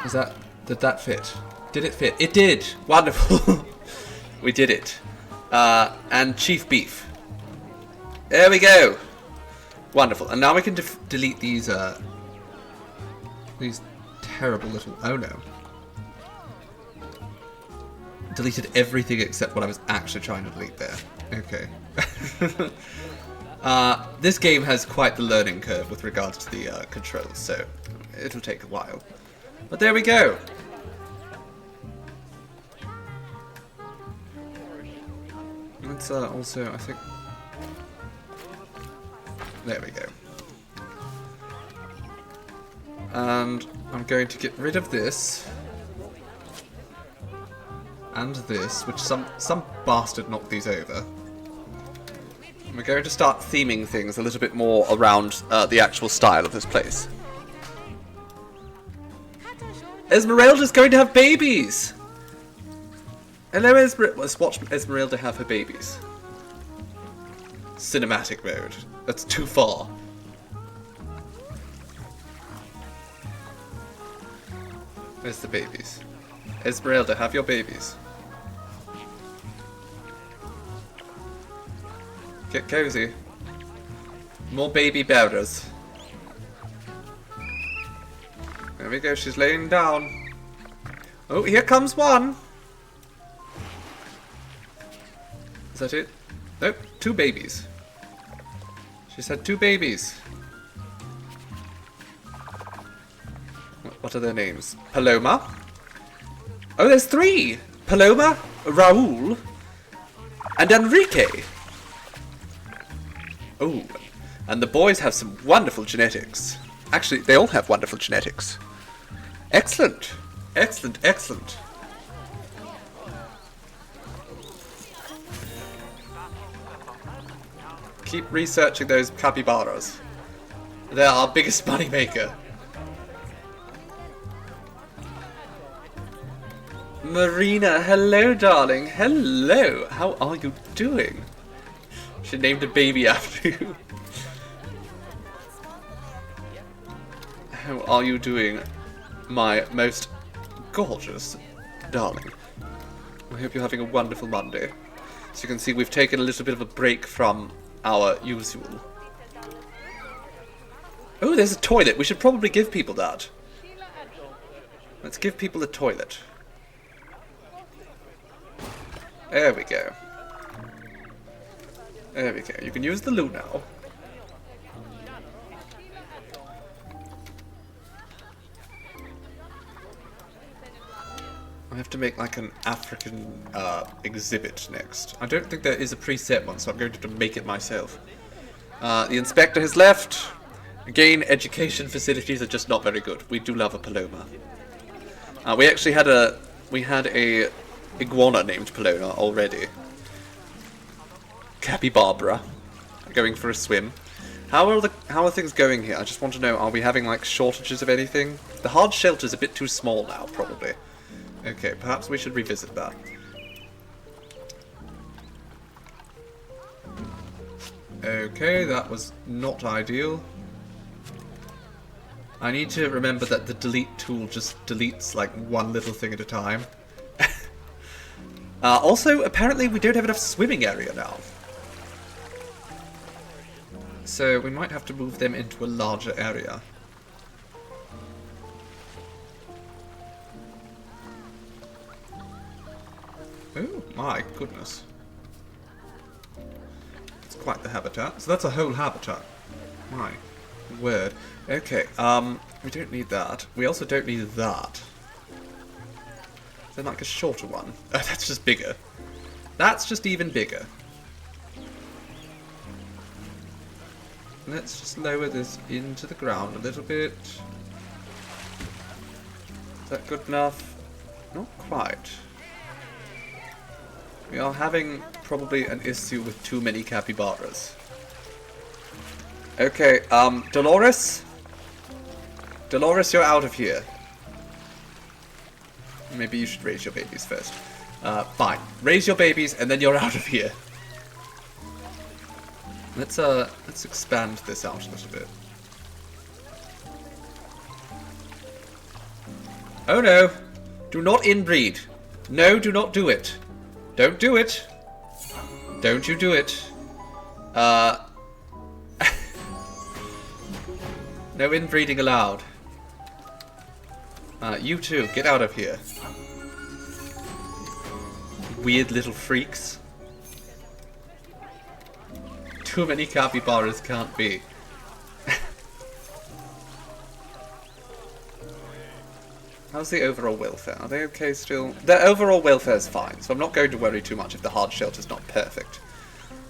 Is that... Did that fit? Did it fit? It did! Wonderful! We did it. And chief beef. There we go! Wonderful. And now we can delete these terrible little... Oh no. Deleted everything except what I was actually trying to delete there. Okay. This game has quite the learning curve with regards to the controls, so it'll take a while. But there we go! Let's also, I think... There we go. And I'm going to get rid of this. And this, which some bastard knocked these over. And we're going to start theming things a little bit more around the actual style of this place. Esmeralda's going to have babies! Hello, Esmeralda. Let's watch Esmeralda have her babies. Cinematic mode. That's too far. Where's the babies? Esmeralda, have your babies. Get cozy. More baby bearers. There we go, she's laying down. Oh, here comes one! Is that it? Nope, 2 babies. She's had 2 babies. What are their names? Paloma? Oh, there's 3! Paloma, Raul, and Enrique. Oh, and the boys have some wonderful genetics. Actually, they all have wonderful genetics. Excellent. Excellent, excellent. Keep researching those capybaras. They're our biggest moneymaker. Marina, hello darling. Hello. How are you doing? She named a baby after you. How are you doing, my most gorgeous darling? I hope you're having a wonderful Monday. As you can see, we've taken a little bit of a break from our usual. Oh, there's a toilet. We should probably give people that. Let's give people a toilet. There we go. There we go. You can use the loo now. I have to make like an African exhibit next. I don't think there is a preset one, so I'm going to make it myself. The inspector has left. Again, education facilities are just not very good. We do love a Paloma. We actually had a iguana named Paloma already. Capybara, going for a swim. How are things going here? I just want to know, are we having like shortages of anything? The hard shelter's a bit too small now, probably. Okay, perhaps we should revisit that. Okay, that was not ideal. I need to remember that the delete tool just deletes like one little thing at a time. Also, apparently we don't have enough swimming area now. So we might have to move them into a larger area. Oh my goodness. It's quite the habitat. So that's a whole habitat. My word. Okay, we don't need that. We also don't need that. Is there like a shorter one? Oh, that's just bigger. That's just even bigger. Let's just lower this into the ground a little bit. Is that good enough? Not quite. We are having probably an issue with too many capybaras. Okay, Dolores? Dolores, you're out of here. Maybe you should raise your babies first. Fine. Raise your babies and then you're out of here. Let's expand this out a little bit. Oh no! Do not inbreed. No, do not do it. Don't do it. Don't you do it. No inbreeding allowed. You two, get out of here. Weird little freaks. Too many capybaras can't be. How's the overall welfare? Are they okay still? Their overall welfare is fine, so I'm not going to worry too much if the hard shelter's not perfect.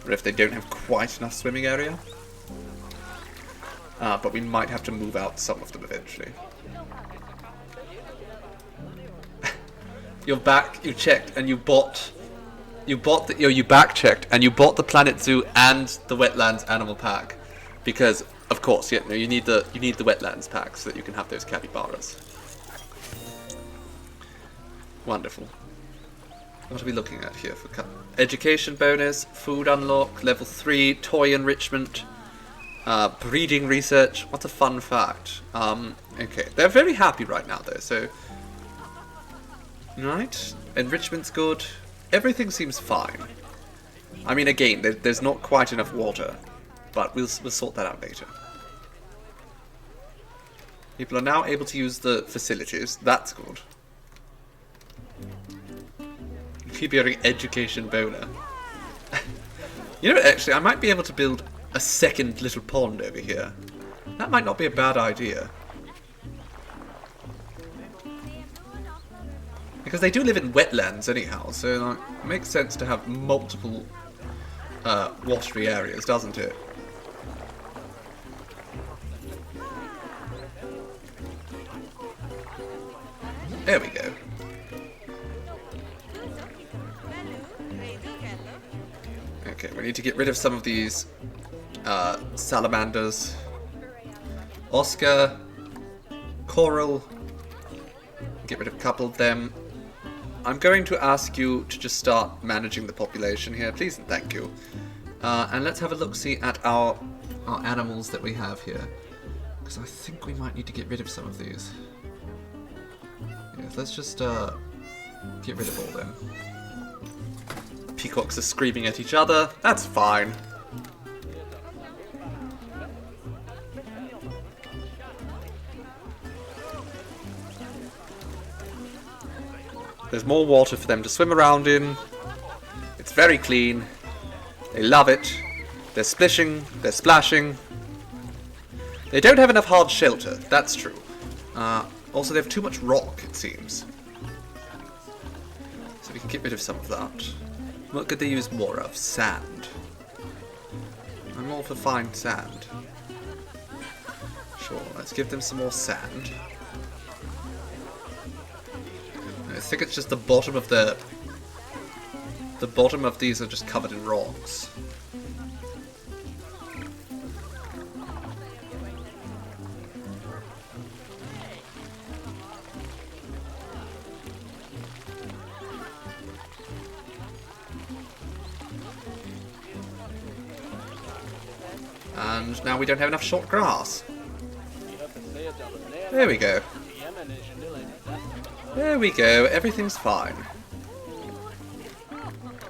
Or if they don't have quite enough swimming area. But we might have to move out some of them eventually. You're back, you checked, and you back checked, and you bought the Planet Zoo and the Wetlands Animal Pack. Because, of course, yeah, no, you need the Wetlands pack so that you can have those capybaras. Wonderful. What are we looking at here for education bonus, food unlock, level 3, toy enrichment, breeding research? What a fun fact. Okay, they're very happy right now though, so... Right, enrichment's good. Everything seems fine. I mean, again, there's not quite enough water, but we'll sort that out later. People are now able to use the facilities. That's good. Keep hearing education boner. You know, actually, I might be able to build a second little pond over here. That might not be a bad idea. Because they do live in wetlands anyhow, so like, it makes sense to have multiple watery areas, doesn't it? There we go. Okay, we need to get rid of some of these salamanders. Oscar, Coral, get rid of a couple of them. I'm going to ask you to just start managing the population here, please and thank you. And let's have a look-see at our animals that we have here. Because I think we might need to get rid of some of these. Yeah, let's just get rid of all them. Peacocks are screaming at each other. That's fine. There's more water for them to swim around in. It's very clean. They love it. They're splishing. They're splashing. They don't have enough hard shelter. That's true. Also, they have too much rock, it seems. So we can get rid of some of that. What could they use more of? Sand. I'm all for fine sand. Sure, let's give them some more sand. I think it's just the bottom of the bottom of these are just covered in rocks. And now we don't have enough short grass. There we go. There we go, everything's fine.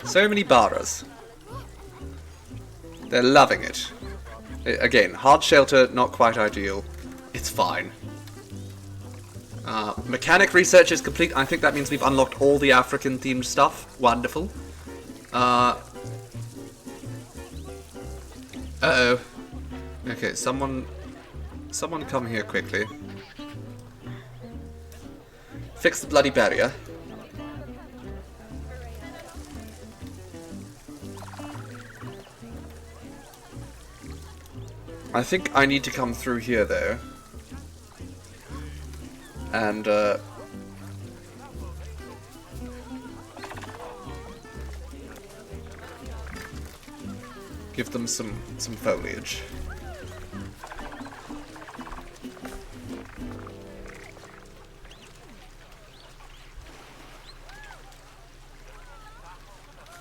So many barras. They're loving it. Again, hard shelter, not quite ideal. It's fine. Mechanic research is complete. I think that means we've unlocked all the African-themed stuff. Wonderful. Uh-oh. Okay, someone come here quickly. Fix the bloody barrier. I think I need to come through here, though. And, give them some foliage.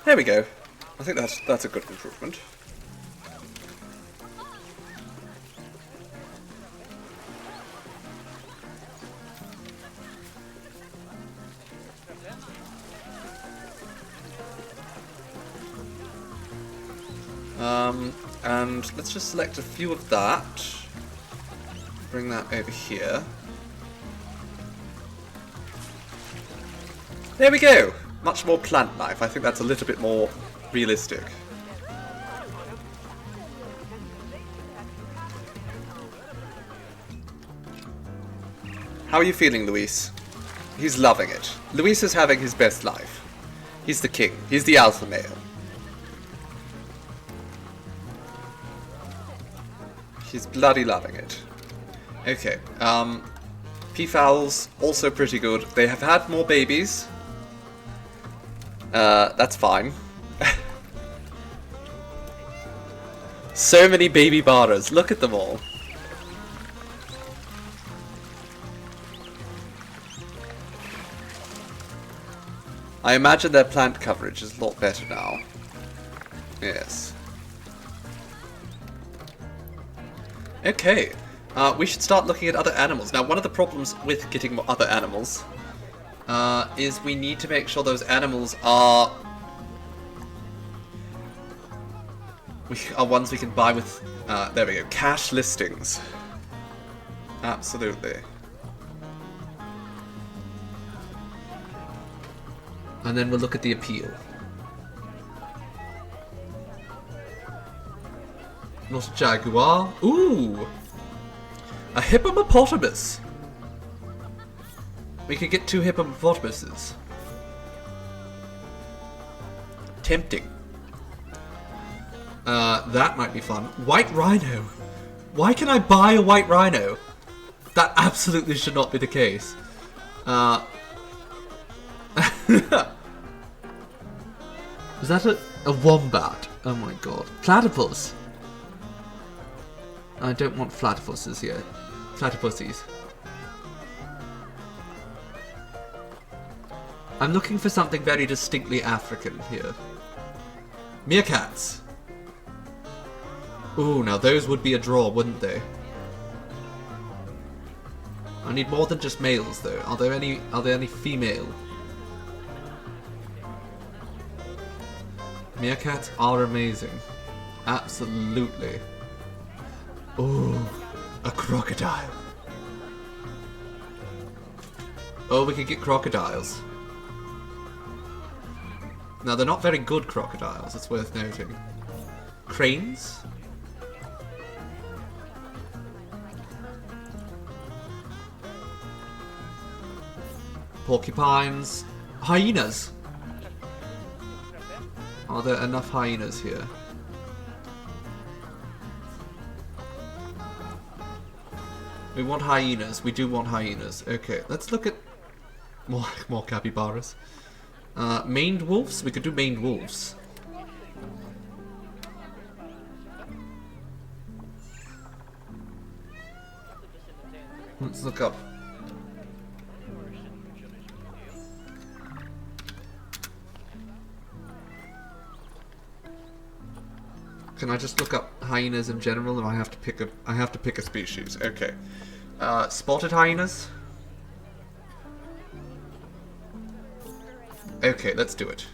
There we go. I think that's a good improvement. And let's just select a few of that. Bring that over here. There we go! Much more plant life. I think that's a little bit more realistic. How are you feeling, Luis? He's loving it. Luis is having his best life. He's the king. He's the alpha male. He's bloody loving it. Okay, peafowls, also pretty good. They have had more babies. That's fine. So many baby barras. Look at them all. I imagine their plant coverage is a lot better now. Yes. Okay. We should start looking at other animals. Now, one of the problems with getting other animals is we need to make sure those animals are ones we can buy with, there we go, cash listings. Absolutely. And then we'll look at the appeal. Not a jaguar. Ooh! A hippopotamus! We could get 2 hippopotamuses. Tempting. That might be fun. White rhino. Why can I buy a white rhino? That absolutely should not be the case. Was that a wombat? Oh my god. Platypus. I don't want platypuses here. Platypussies. I'm looking for something very distinctly African here. Meerkats. Ooh, now those would be a draw, wouldn't they? I need more than just males, though. Are there any female? Meerkats are amazing. Absolutely. Ooh, a crocodile. Oh, we could get crocodiles. Now, they're not very good crocodiles, it's worth noting. Cranes? Porcupines? Hyenas? Are there enough hyenas here? We want hyenas. We do want hyenas. Okay, let's look at more capybaras. Maned wolves? We could do maned wolves. Let's look up. Can I just look up hyenas in general, or I have to pick a species? Okay. Spotted hyenas? Okay, let's do it.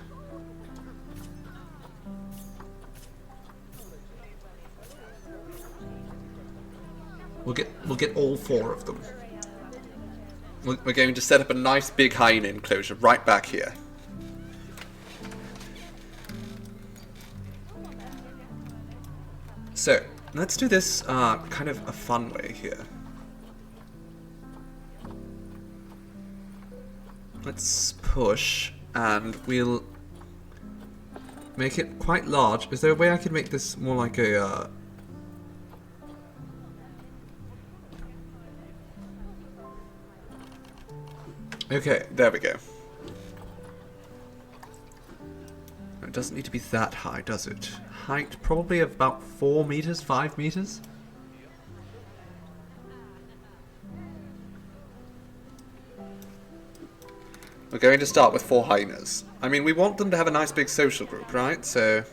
We'll get all 4 of them. We're going to set up a nice big hyena enclosure right back here. So, let's do this kind of a fun way here. Let's push, and we'll make it quite large. Is there a way I can make this more like a... Okay, there we go. It doesn't need to be that high, does it? Height probably about 4 meters, 5 meters? We're going to start with 4 hyenas. I mean, we want them to have a nice big social group, right? So...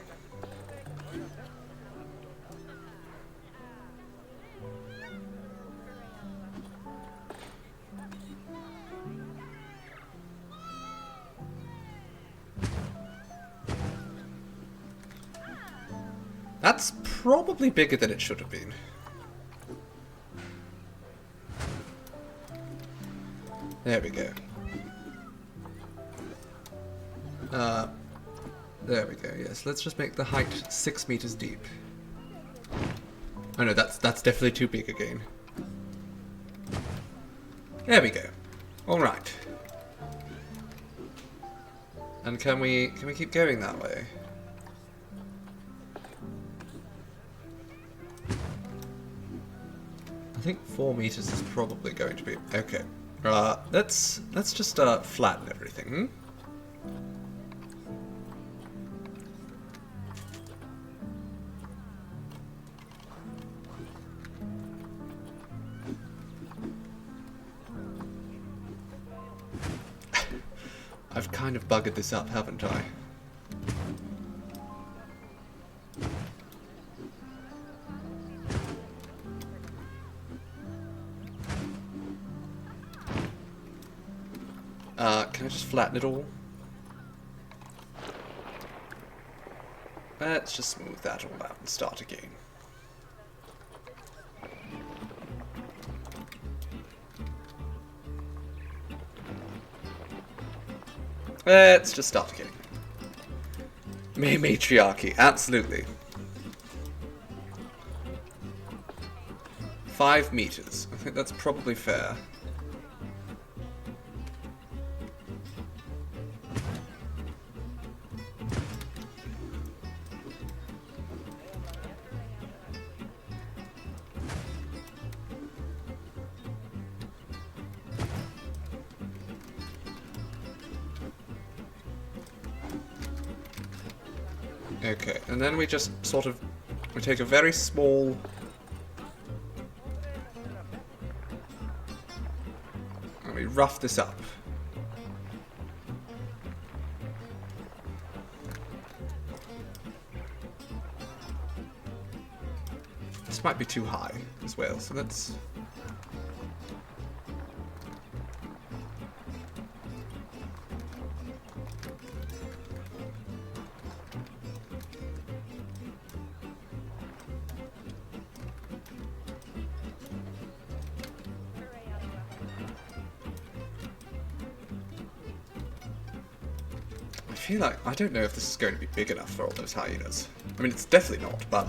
That's probably bigger than it should have been. There we go. There we go, yes. Let's just make the height 6 meters deep. Oh no, that's definitely too big again. There we go. Alright. And can we keep going that way? I think 4 meters is probably going to be okay. Let's just flatten everything. Hmm? I've kind of buggered this up, haven't I? Can I just flatten it all? Let's just smooth that all out and start again. Let's just start again. Matriarchy, absolutely. 5 meters. I think that's probably fair. Okay, and then we just sort of, we take a very small... and we rough this up. This might be too high as well, so let's... I feel like... I don't know if this is going to be big enough for all those hyenas. I mean, it's definitely not, but...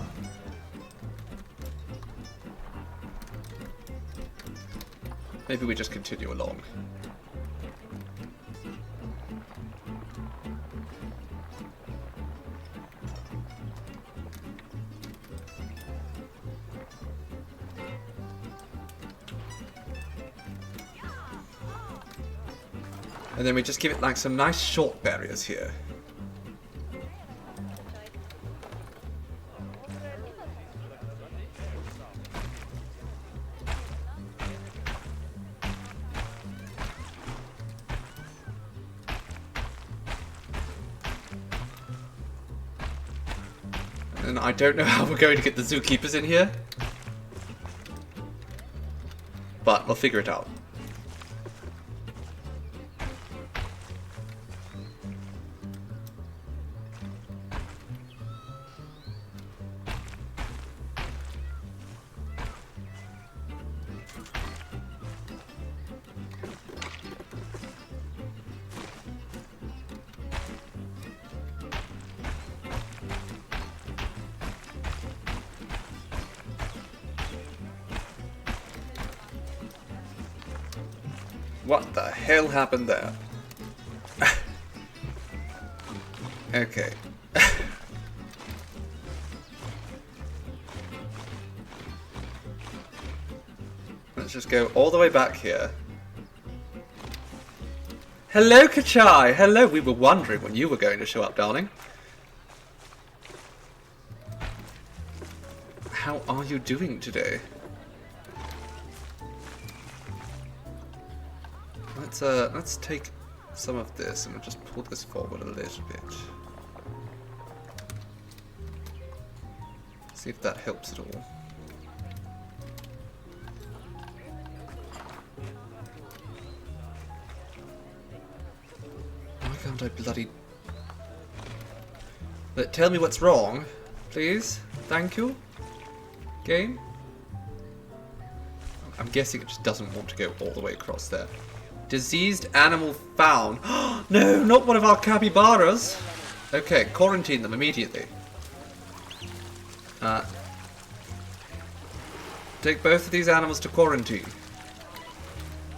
maybe we just continue along. And then we just give it like some nice short barriers here. And I don't know how we're going to get the zookeepers in here. But we'll figure it out. What the hell happened there? Okay. Let's just go all the way back here. Hello, Kachai! Hello, we were wondering when you were going to show up, darling. How are you doing today? Let's take some of this and we'll just pull this forward a little bit. See if that helps at all. Why can't I bloody... Tell me what's wrong, please. Thank you. Game? I'm guessing it just doesn't want to go all the way across there. Diseased animal found. No, not one of our capybaras. Okay, quarantine them immediately. Take both of these animals to quarantine.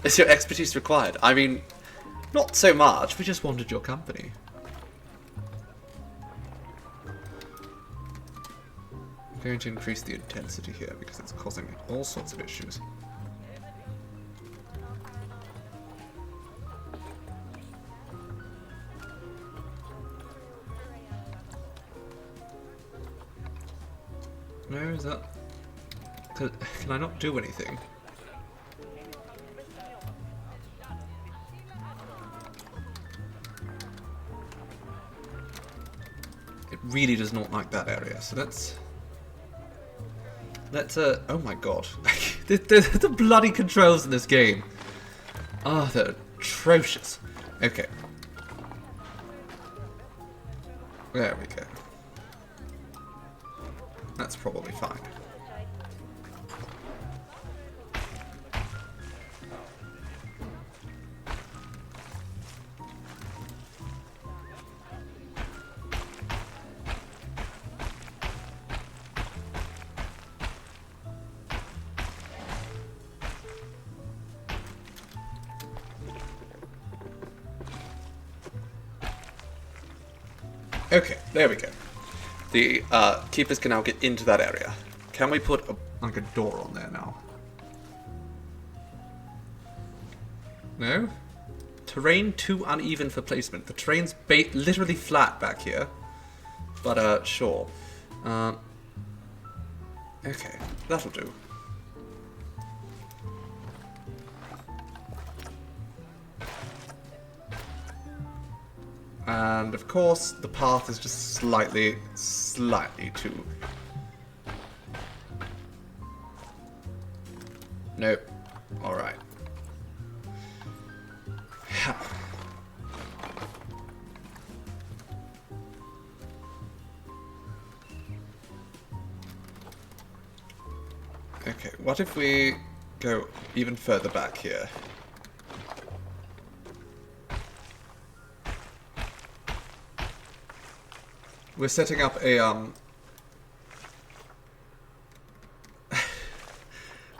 Is your expertise required? I mean, not so much. We just wanted your company. I'm going to increase the intensity here because it's causing all sorts of issues. Where is that? Can I not do anything? It really does not like that area, so let's oh my god. the bloody controls in this game. Oh, they're atrocious. Okay. There we go. That's probably fine. Okay, there we go. The keepers can now get into that area. Can we put like a door on there now? No? Terrain too uneven for placement. The terrain's literally flat back here. But sure. Okay, that'll do. And of course, the path is just slightly too... Nope. Alright. Okay, what if we go even further back here? We're setting up a yeah,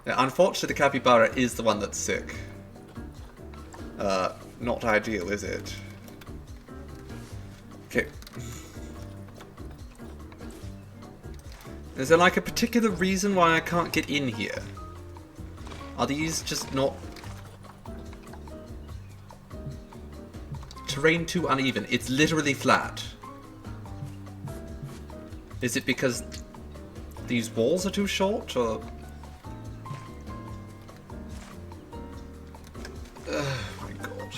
unfortunately, the capybara is the one that's sick. Not ideal, is it? Okay. Is there like a particular reason why I can't get in here? Are these just not... Terrain too uneven. It's literally flat. Is it because these walls are too short, or... Oh my god.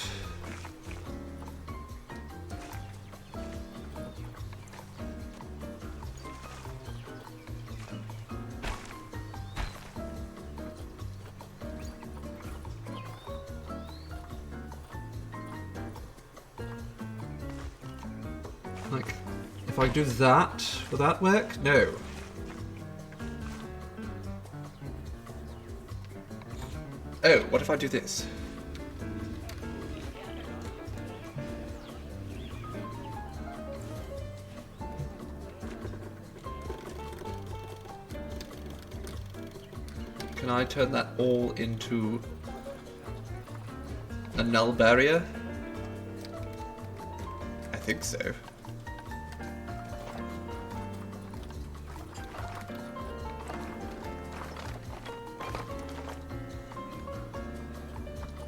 Like, if I do that, will that work? No. Oh, what if I do this? Can I turn that all into a null barrier? I think so.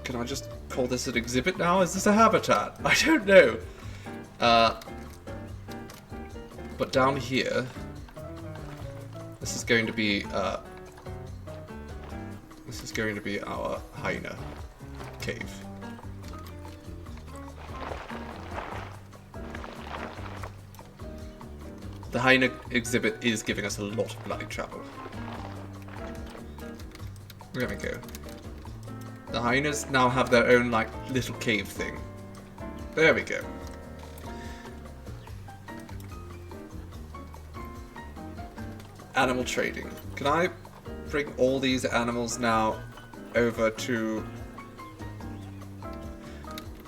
Can I just call this an exhibit now? Is this a habitat? I don't know. But down here, this is going to be our hyena cave. The hyena exhibit is giving us a lot of bloody trouble. There we go. The hyenas now have their own, like, little cave thing. There we go. Animal trading. Can I bring all these animals now over to...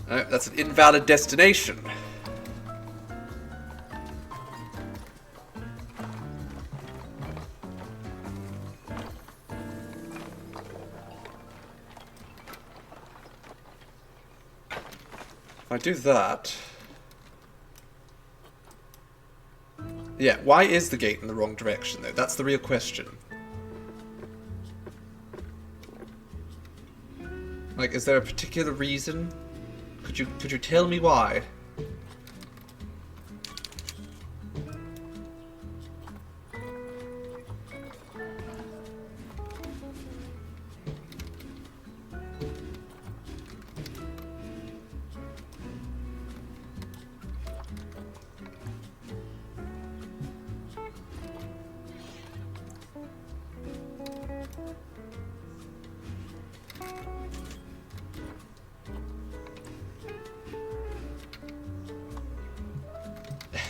No, that's an invalid destination. If I do that... Yeah, why is the gate in the wrong direction, though? That's the real question. Like, is there a particular reason? Could you tell me why?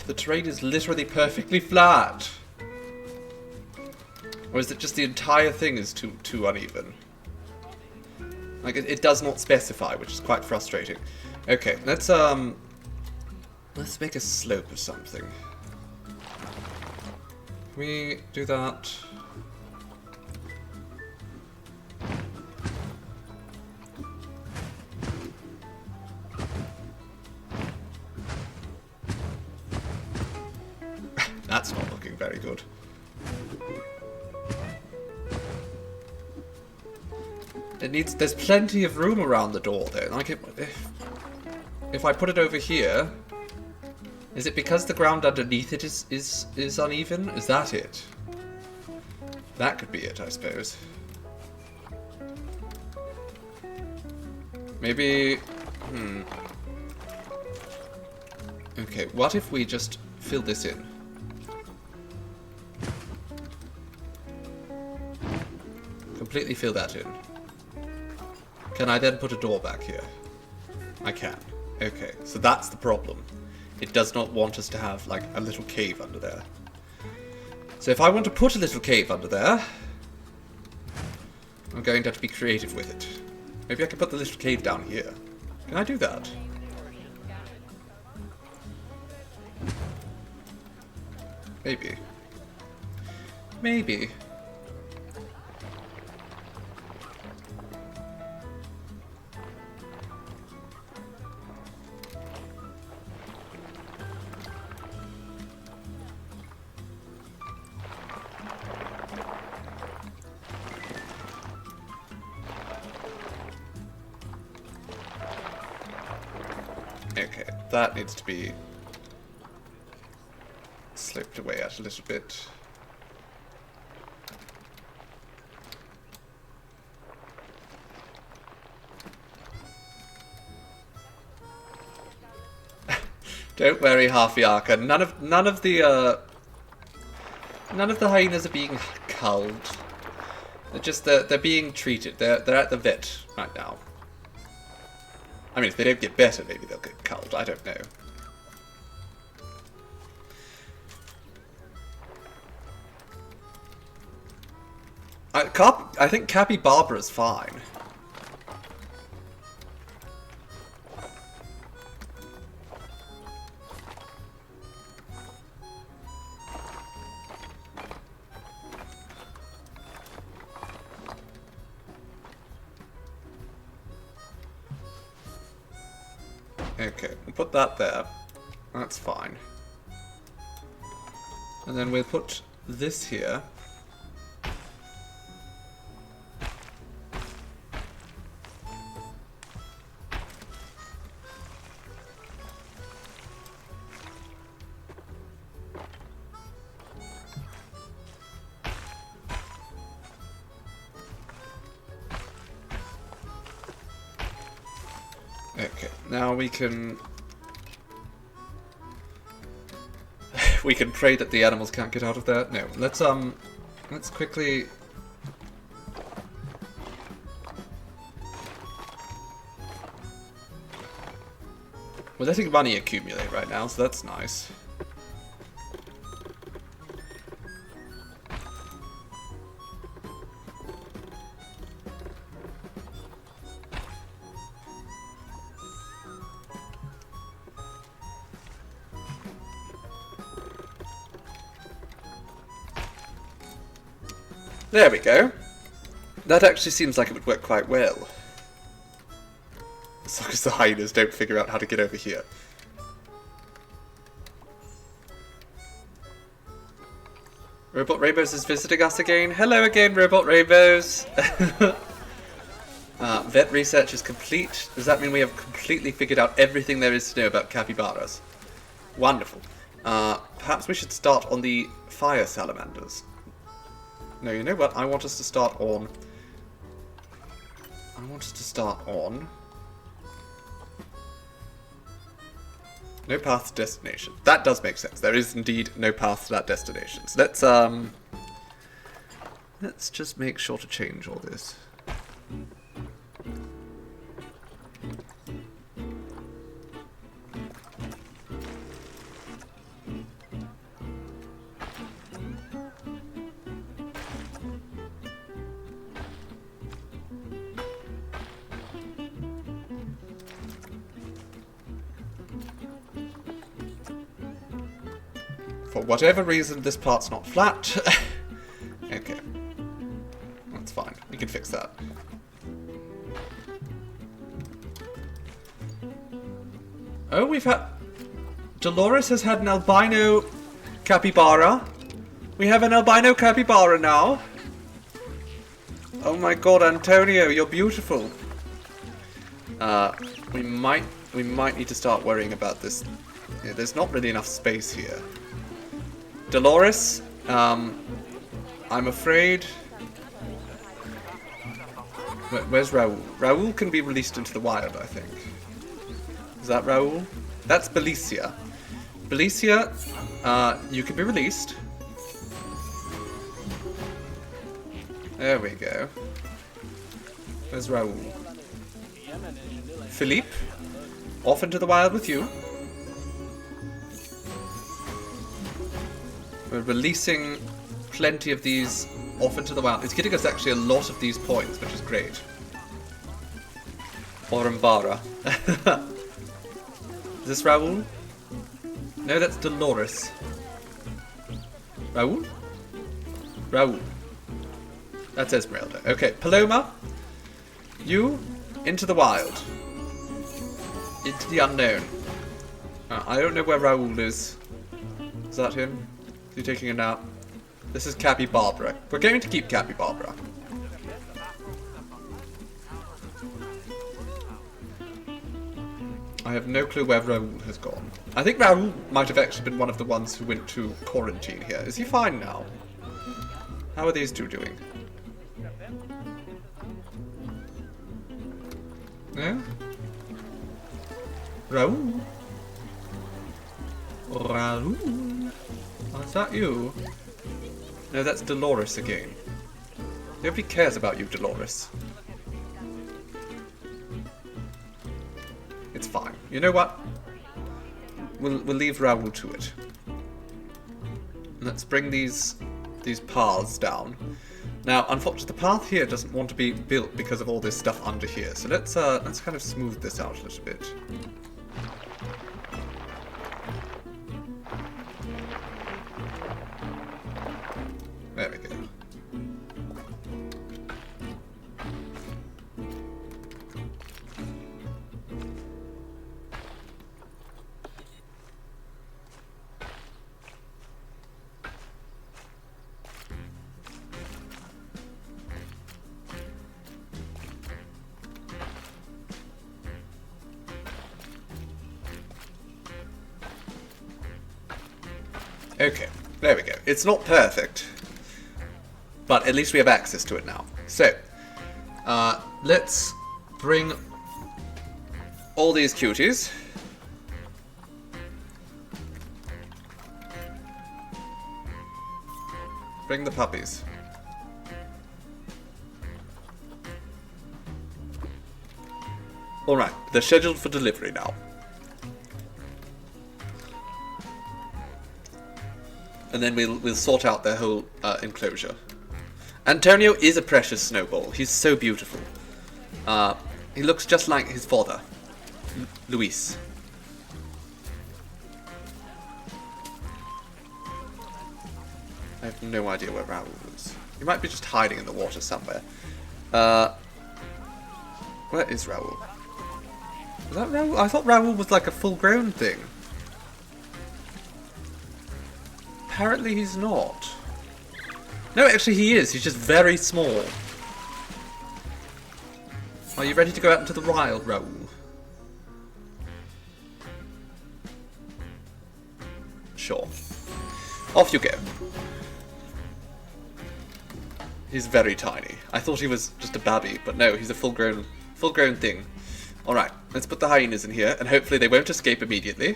The terrain is literally perfectly flat. Or is it just the entire thing is too uneven? Like, it does not specify, which is quite frustrating. Okay, let's make a slope or something. Can we do that? That's not looking very good. It needs... There's plenty of room around the door there. Like, if I put it over here... Is it because the ground underneath it is uneven? Is that it? That could be it, I suppose. Maybe... Okay, what if we just fill this in? Completely fill that in. Can I then put a door back here? I can. Okay, so that's the problem. It does not want us to have, like, a little cave under there. So if I want to put a little cave under there, I'm going to have to be creative with it. Maybe I can put the little cave down here. Can I do that? Maybe. Maybe. Okay, that needs to be sloped away out a little bit. Don't worry, Half-Yarka. None of the hyenas are being culled. They're being treated. They're at the vet right now. I mean, if they don't get better, maybe they'll get culled. I don't know. I think Capybara's fine. Okay, we'll put that there. That's fine. And then we'll put this here. Okay, now we can pray that the animals can't get out of there. No, let's quickly we're letting money accumulate right now, so that's nice. There we go. That actually seems like it would work quite well. As long as the hyenas don't figure out how to get over here. Robot Rainbows is visiting us again. Hello again, Robot Rainbows. Vet research is complete. Does that mean we have completely figured out everything there is to know about capybaras? Wonderful. Perhaps we should start on the fire salamanders. No, you know what? I want us to start on... No path to destination. That does make sense. There is indeed no path to that destination. So let's just make sure to change all this. For whatever reason, this part's not flat. Okay. That's fine. We can fix that. Oh, we've had... Dolores has had an albino capybara. We have an albino capybara now. Oh my god, Antonio, you're beautiful. We might need to start worrying about this. Yeah, there's not really enough space here. Dolores, I'm afraid... Where's Raoul? Raoul can be released into the wild, I think. Is that Raoul? That's Belicia. Belicia, you can be released. There we go. Where's Raoul? Philippe, off into the wild with you. We're releasing plenty of these off into the wild. It's getting us actually a lot of these points, which is great. Orambara. Is this Raoul? No, that's Dolores. Raoul? Raoul. That's Esmeralda. Okay, Paloma. You, into the wild. Into the unknown. I don't know where Raoul is. Is that him? Is he taking a nap? This is Cappy Barbara. We're going to keep Cappy Barbara. I have no clue where Raoul has gone. I think Raoul might have actually been one of the ones who went to quarantine here. Is he fine now? How are these two doing? No? Raoul? Raoul? Oh, is that you? No, that's Dolores again. Nobody cares about you, Dolores. It's fine. You know what? We'll leave Raoul to it. Let's bring these paths down. Now, unfortunately, the path here doesn't want to be built because of all this stuff under here. So let's kind of smooth this out a little bit. There we go. Okay, there we go. It's not perfect, but at least we have access to it now. So, let's bring all these cuties. Bring the puppies. Alright, they're scheduled for delivery now. And then we'll sort out their whole enclosure. Antonio is a precious snowball. He's so beautiful. He looks just like his father, Luis. I have no idea where Raoul is. He might be just hiding in the water somewhere. Where is Raoul? Is that Raoul? I thought Raoul was like a full-grown thing. Apparently he's not. No, actually he is. He's just very small. Are you ready to go out into the wild, Raoul? Sure. Off you go. He's very tiny. I thought he was just a babby, but no, he's a full-grown thing. Alright, let's put the hyenas in here, and hopefully they won't escape immediately.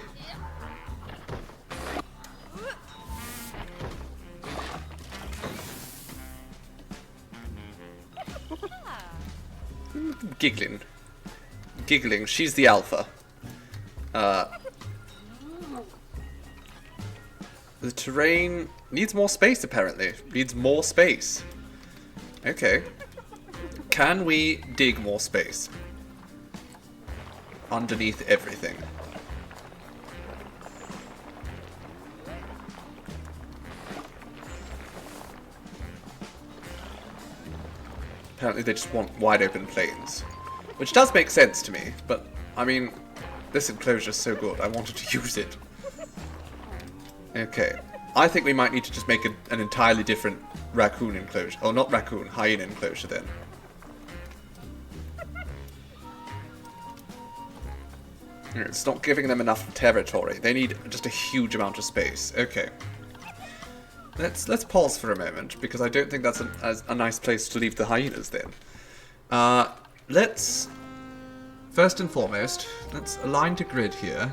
Giggling. She's the alpha. The terrain needs more space, apparently. Needs more space. Okay. Can we dig more space? Underneath everything. Apparently they just want wide open plains. Which does make sense to me, but, I mean, this enclosure is so good, I wanted to use it. Okay. I think we might need to just make an entirely different raccoon enclosure. Oh, not raccoon, hyena enclosure then. It's not giving them enough territory. They need just a huge amount of space. Okay. Let's pause for a moment, because I don't think that's a nice place to leave the hyenas then. Let's, first and foremost, let's align to grid here.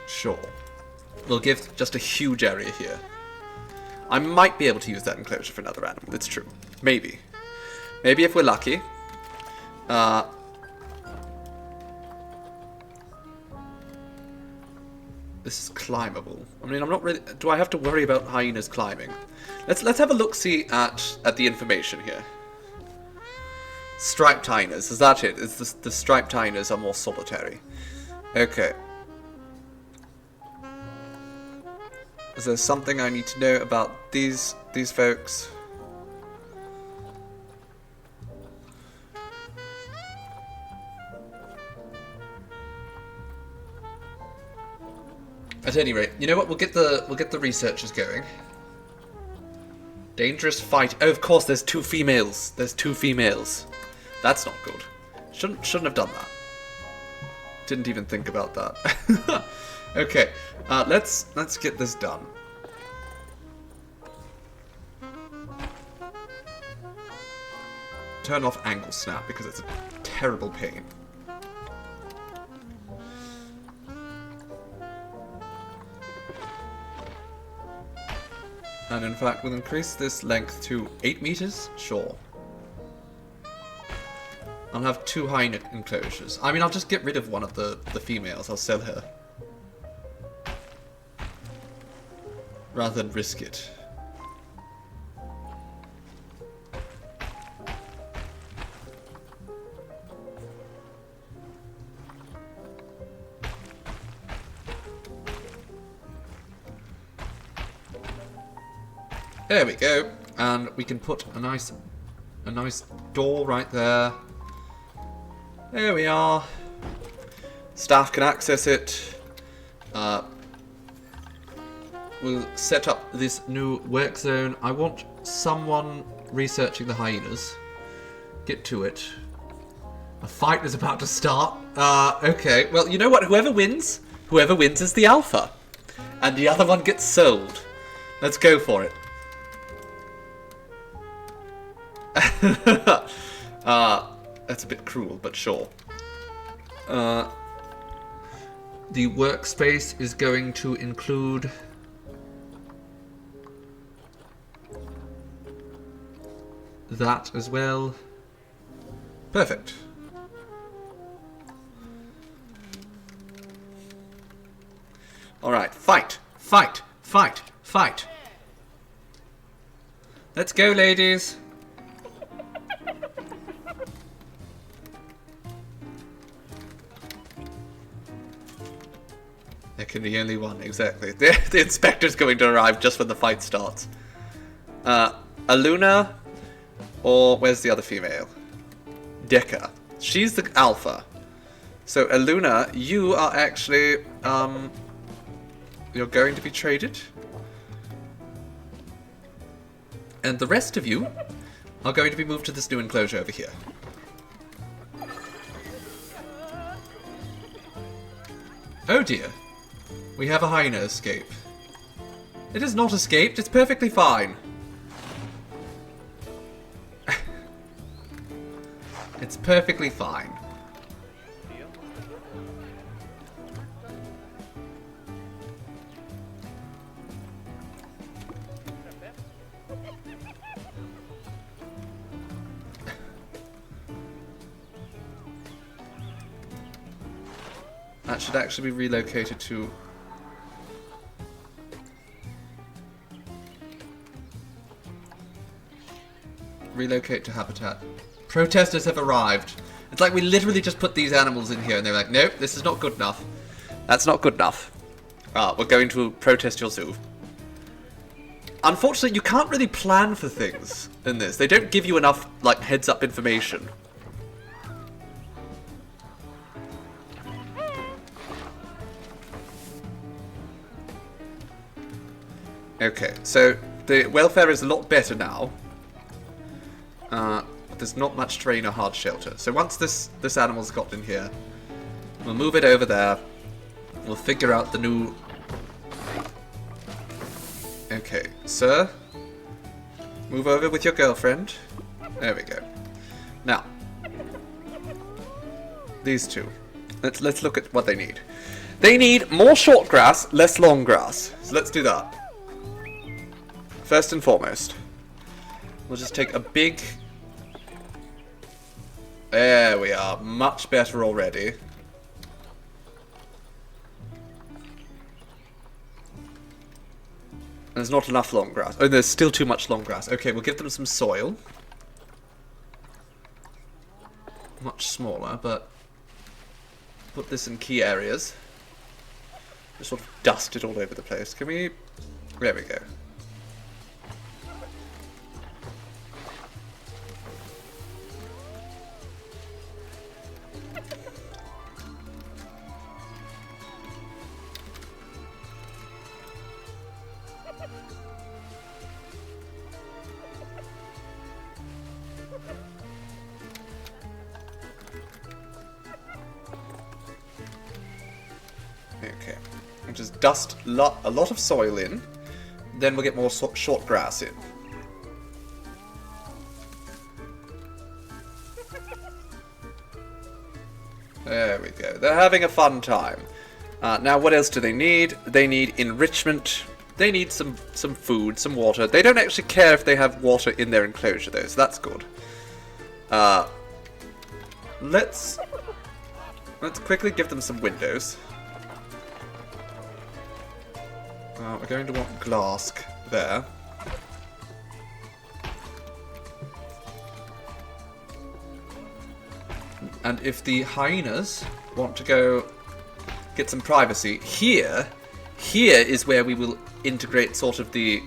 Sure. We'll give just a huge area here. I might be able to use that enclosure for another animal, it's true. Maybe. Maybe if we're lucky. This is climbable. I mean, I'm not really... Do I have to worry about hyenas climbing? Let's have a look-see at the information here. Striped hyenas, is that it? Is the striped hyenas are more solitary? Okay. Is there something I need to know about these folks? At any rate, you know what? We'll get the researchers going. Dangerous fight. Oh, of course. There's 2 females. There's 2 females. That's not good. Shouldn't have done that. Didn't even think about that. Okay. Let's get this done. Turn off angle snap because it's a terrible pain. And in fact, we'll increase this length to 8 meters? Sure. I'll have 2 hyena enclosures. I mean, I'll just get rid of one of the females. I'll sell her. Rather than risk it. There we go, and we can put a nice door right there. There we are. Staff can access it. We'll set up this new work zone. I want someone researching the hyenas. Get to it. A fight is about to start. Okay. Well, you know what? Whoever wins is the alpha, and the other one gets sold. Let's go for it. That's a bit cruel, but sure. The workspace is going to include that as well. Perfect. Alright, fight! Fight! Fight! Fight! Let's go, ladies! There can be only one, exactly. The inspector's going to arrive just when the fight starts. Aluna, or where's the other female? Dekka. She's the alpha. So Aluna, you are actually, you're going to be traded. And the rest of you are going to be moved to this new enclosure over here. Oh dear. We have a hyena escape. It has not escaped, it's perfectly fine. It's perfectly fine. That should actually be relocated to... Relocate to habitat. Protesters have arrived. It's like we literally just put these animals in here and they're like, nope, this is not good enough. That's not good enough. We're going to protest your zoo. Unfortunately, you can't really plan for things in this. They don't give you enough, like, heads-up information. Okay, so the welfare is a lot better now. There's not much terrain or hard shelter. So once this animal's got in here, we'll move it over there. We'll figure out the new... Okay, sir. Move over with your girlfriend. There we go. Now, these two. Let's look at what they need. They need more short grass, less long grass. So let's do that. First and foremost, we'll just take a big... There we are. Much better already. There's not enough long grass. Oh, there's still too much long grass. Okay, we'll give them some soil. Much smaller, but put this in key areas. Just sort of dust it all over the place. Can we... There we go. Okay, we'll just dust a lot of soil in, then we'll get more short grass in. There we go. They're having a fun time. Now, what else do they need? They need enrichment. They need some food, some water. They don't actually care if they have water in their enclosure, though, so that's good. Let's quickly give them some windows. We're going to want glass there. And if the hyenas want to go get some privacy, here is where we will integrate sort of the...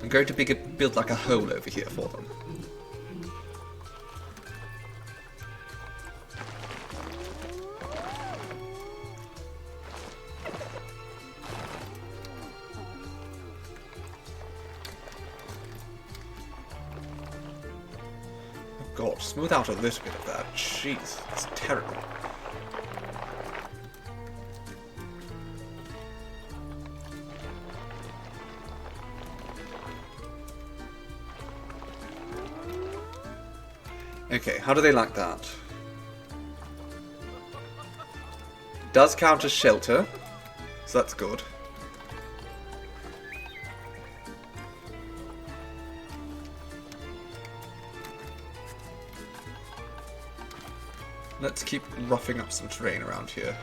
I'm going to build like a hole over here for them. God, smooth out a little bit of that. Jeez, that's terrible. Okay, how do they like that? Does count as shelter, so that's good. Let's keep roughing up some terrain around here.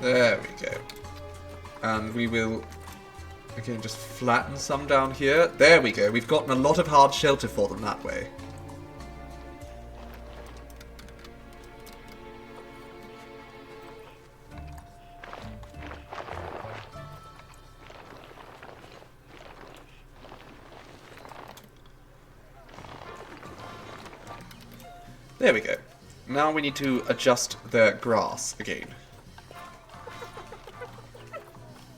There we go. And we will, again, just flatten some down here. There we go. We've gotten a lot of hard shelter for them that way. There we go. Now we need to adjust the grass again.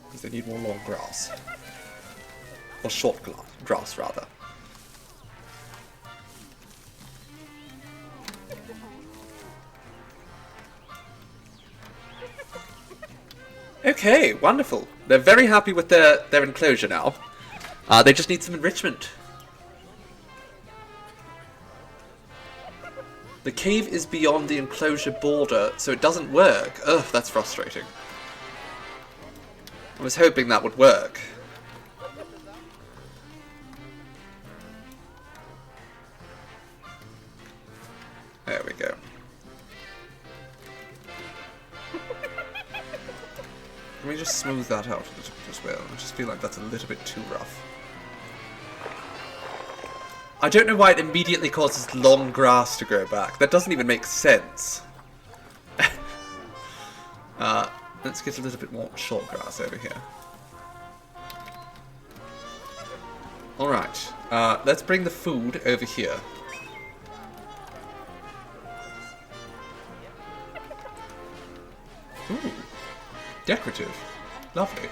Because they need more long grass. Or short grass, rather. Okay, wonderful. They're very happy with their enclosure now. They just need some enrichment. The cave is beyond the enclosure border, so it doesn't work. Ugh, that's frustrating. I was hoping that would work. There we go. Can we just smooth that out a little bit as well? I just feel like that's a little bit too rough. I don't know why it immediately causes long grass to grow back. That doesn't even make sense. Let's get a little bit more short grass over here. Alright, let's bring the food over here. Ooh, decorative. Lovely.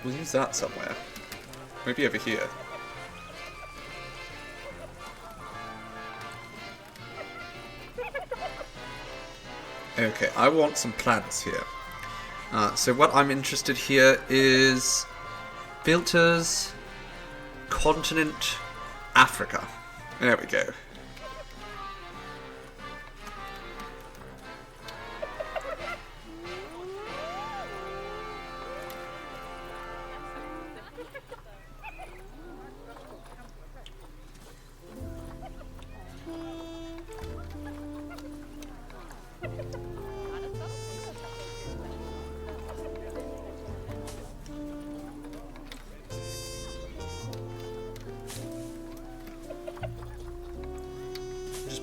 We'll use that somewhere. Maybe over here. Okay, I want some plants here. So what I'm interested here is filters, continent, Africa. There we go.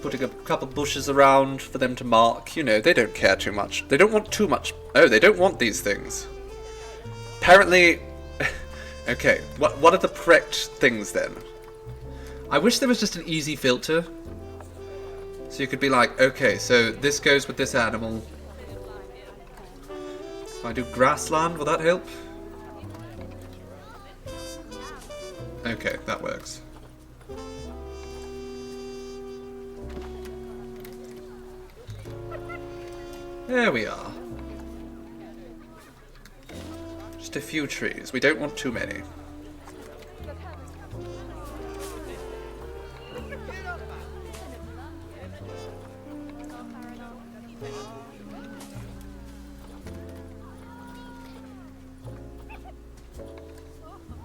putting a couple bushes around for them to mark. You know, they don't care too much. They don't want too much. Oh, they don't want these things. Apparently... Okay, what are the correct things then? I wish there was just an easy filter. So you could be like, okay, so this goes with this animal. If I do grassland, will that help? Okay, that works. There we are. Just a few trees. We don't want too many.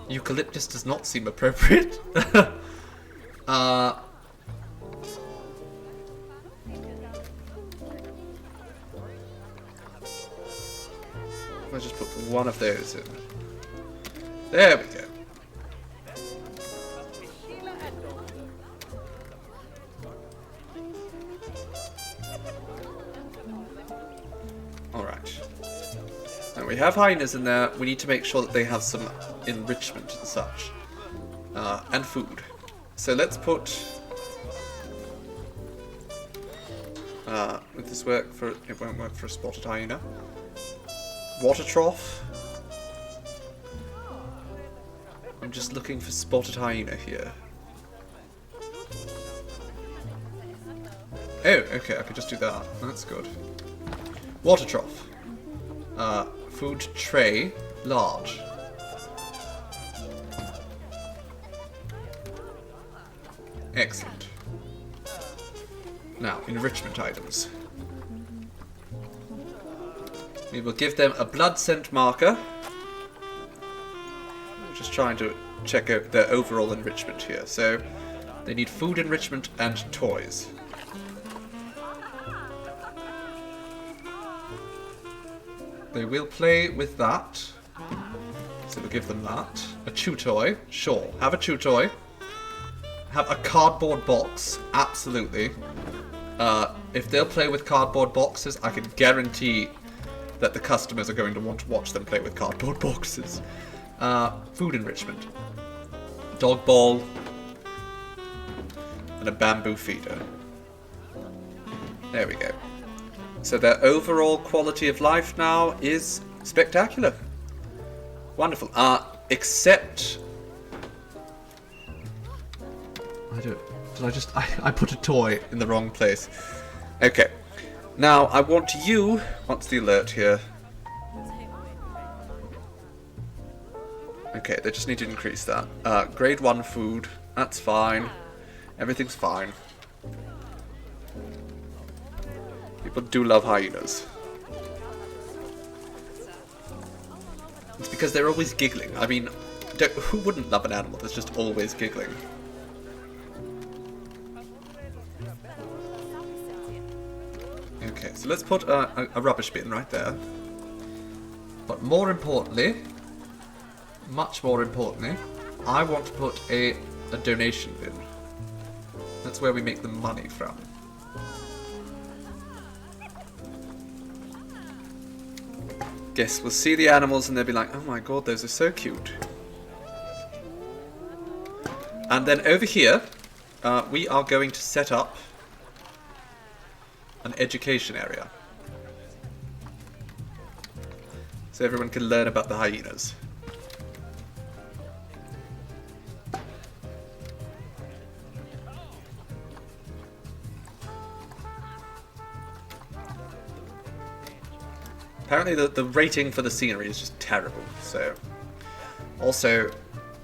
Eucalyptus does not seem appropriate. If I just put one of those in. There we go. Alright. And we have hyenas in there. We need to make sure that they have some enrichment and such. And food. So let's put... would this work for... It won't work for a spotted hyena. Water trough. I'm just looking for spotted hyena here. Oh, okay, I could just do that. That's good. Water trough. Food tray. Large. Excellent. Now, enrichment items. We will give them a blood scent marker. I'm just trying to check out their overall enrichment here. So, they need food enrichment and toys. They will play with that. So we'll give them that. A chew toy. Sure. Have a chew toy. Have a cardboard box. Absolutely. If they'll play with cardboard boxes, I can guarantee that the customers are going to want to watch them play with cardboard boxes. Food enrichment. Dog ball. And a bamboo feeder. There we go. So their overall quality of life now is spectacular. Wonderful. Except... I put a toy in the wrong place. Okay. Now, I want you... What's the alert here? Okay, they just need to increase that. Grade 1 food. That's fine. Everything's fine. People do love hyenas. It's because they're always giggling. I mean, who wouldn't love an animal that's just always giggling? Okay, so let's put a rubbish bin right there. But more importantly, much more importantly, I want to put a donation bin. That's where we make the money from. Guess we'll see the animals and they'll be like, oh my god, those are so cute. And then over here, we are going to set up an education area. So everyone can learn about the hyenas. Apparently the rating for the scenery is just terrible, so... Also,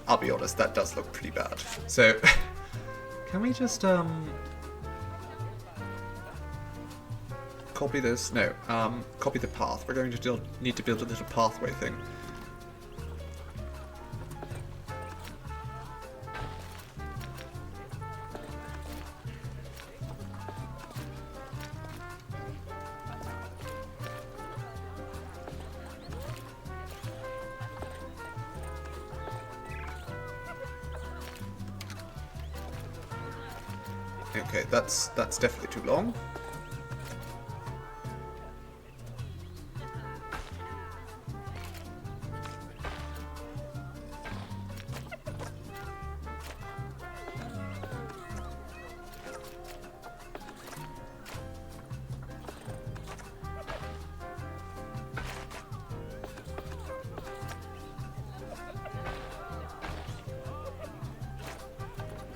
I'll be honest, that does look pretty bad. So, can we just, copy this? No, copy the path. We're going to need to build a little pathway thing. Okay, that's definitely too long.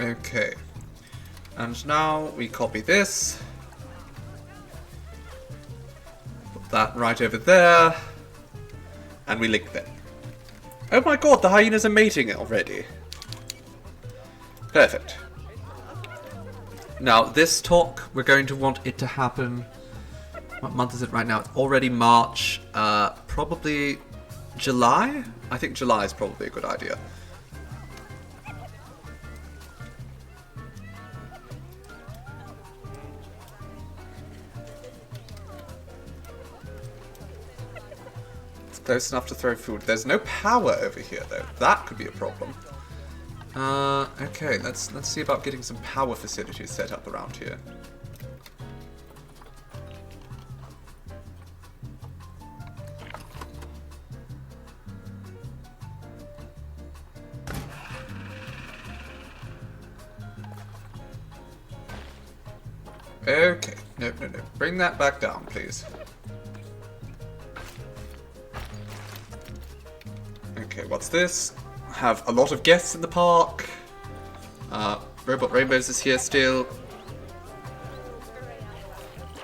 Okay. And now we copy this. Put that right over there. And we link them. Oh my god, the hyenas are mating already. Perfect. Now, this talk, we're going to want it to happen... What month is it right now? It's already March. Probably July? I think July is probably a good idea. Close enough to throw food. There's no power over here, though. That could be a problem. Okay, let's see about getting some power facilities set up around here. Okay, no. Bring that back down, please. Okay, what's this? Have a lot of guests in the park. Robot Rainbows is here still.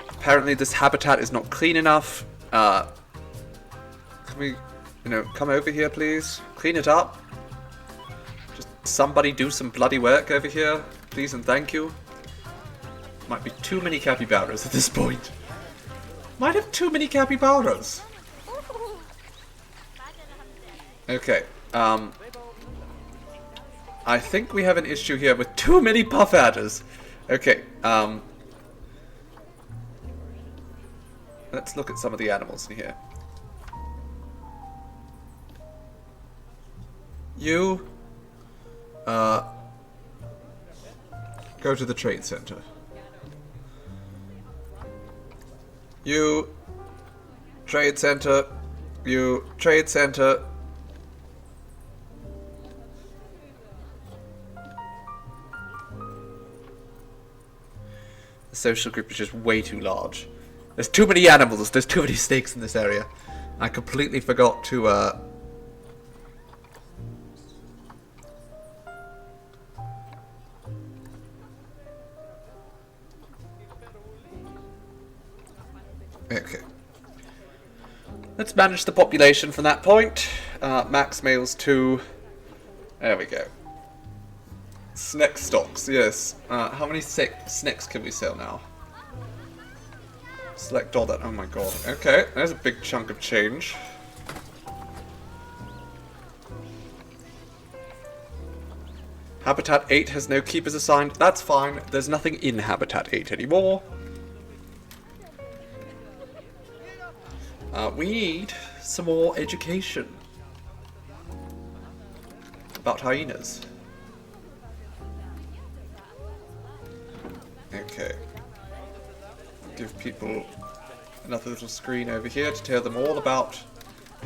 Apparently this habitat is not clean enough. Can we, come over here, please? Clean it up. Just somebody do some bloody work over here, please and thank you. Might be too many capybaras at this point. Might have too many capybaras. Okay, I think we have an issue here with too many puff adders. Okay, let's look at some of the animals in here. You, go to the trade center. You, trade center. You, trade center. The social group is just way too large. There's too many animals, there's too many snakes in this area. I completely forgot to, Okay. Let's manage the population from that point. Max males 2. There we go. Snack stocks, yes. How many snacks can we sell now? Select all that. Oh my god. Okay, there's a big chunk of change. Habitat 8 has no keepers assigned. That's fine. There's nothing in Habitat 8 anymore. We need some more education about hyenas. Okay. Give people another little screen over here to tell them all about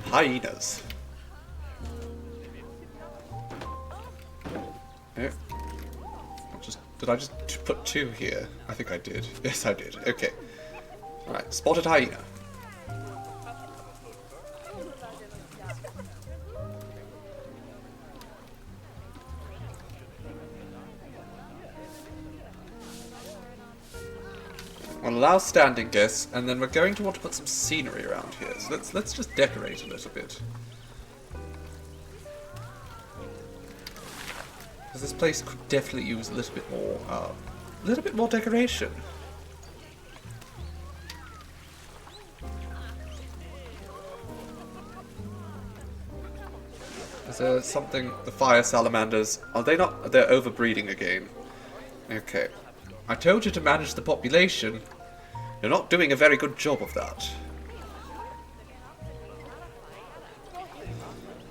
hyenas. Yeah. Did I just put 2 here? I think I did. Yes, I did. Okay. Alright, spotted hyena. We'll allow standing guests, and then we're going to want to put some scenery around here. So let's just decorate a little bit. Because this place could definitely use a little bit more decoration. Is there something? The fire salamanders, are they not? They're overbreeding again. Okay. I told you to manage the population. You're not doing a very good job of that.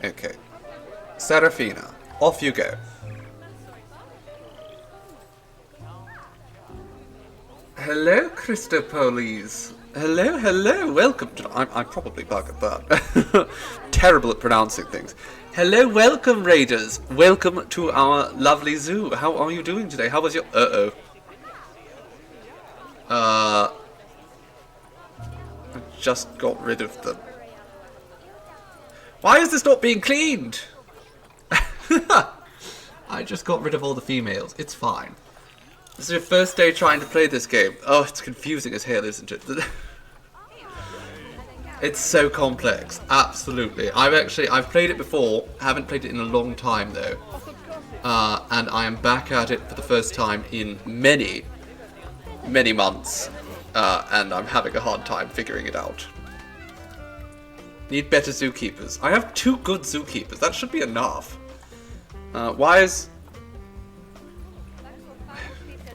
Okay. Serafina, off you go. Hello, Christopolis. Hello, hello. Welcome to... I'm probably bug at that. Terrible at pronouncing things. Hello, welcome, Raiders. Welcome to our lovely zoo. How are you doing today? How was your... I just got rid of them. Why is this not being cleaned? I just got rid of all the females. It's fine. This is your first day trying to play this game. Oh, it's confusing as hell, isn't it? It's so complex. Absolutely. I've played it before. Haven't played it in a long time though. And I am back at it for the first time in many months. And I'm having a hard time figuring it out. Need better zookeepers. I have 2 good zookeepers. That should be enough. Why is...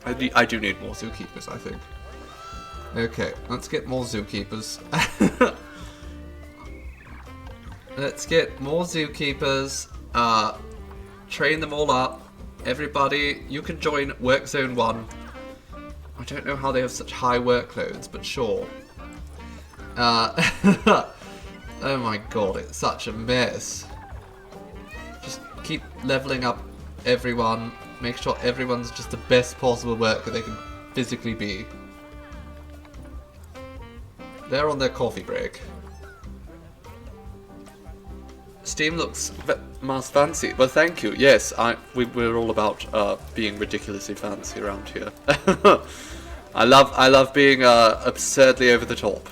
I do need more zookeepers, I think. Okay, let's get more zookeepers. Let's get more zookeepers. Train them all up. Everybody, you can join Work Zone 1. I don't know how they have such high workloads, but sure. Oh my god, it's such a mess. Just keep leveling up everyone. Make sure everyone's just the best possible worker they can physically be. They're on their coffee break. Steam looks most fancy. Well, thank you. Yes, we're all about being ridiculously fancy around here. I love being absurdly over the top.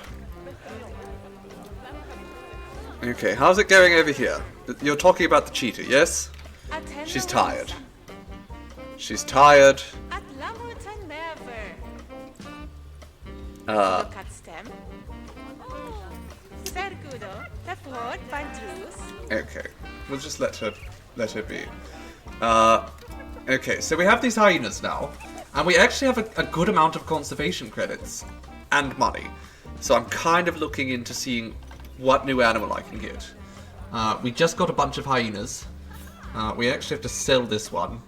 Okay, how's it going over here? You're talking about the cheetah, yes? She's tired. She's tired. Okay, we'll just let her be. Okay, so we have these hyenas now, and we actually have a good amount of conservation credits and money. So I'm kind of looking into seeing what new animal I can get. We just got a bunch of hyenas. We actually have to sell this one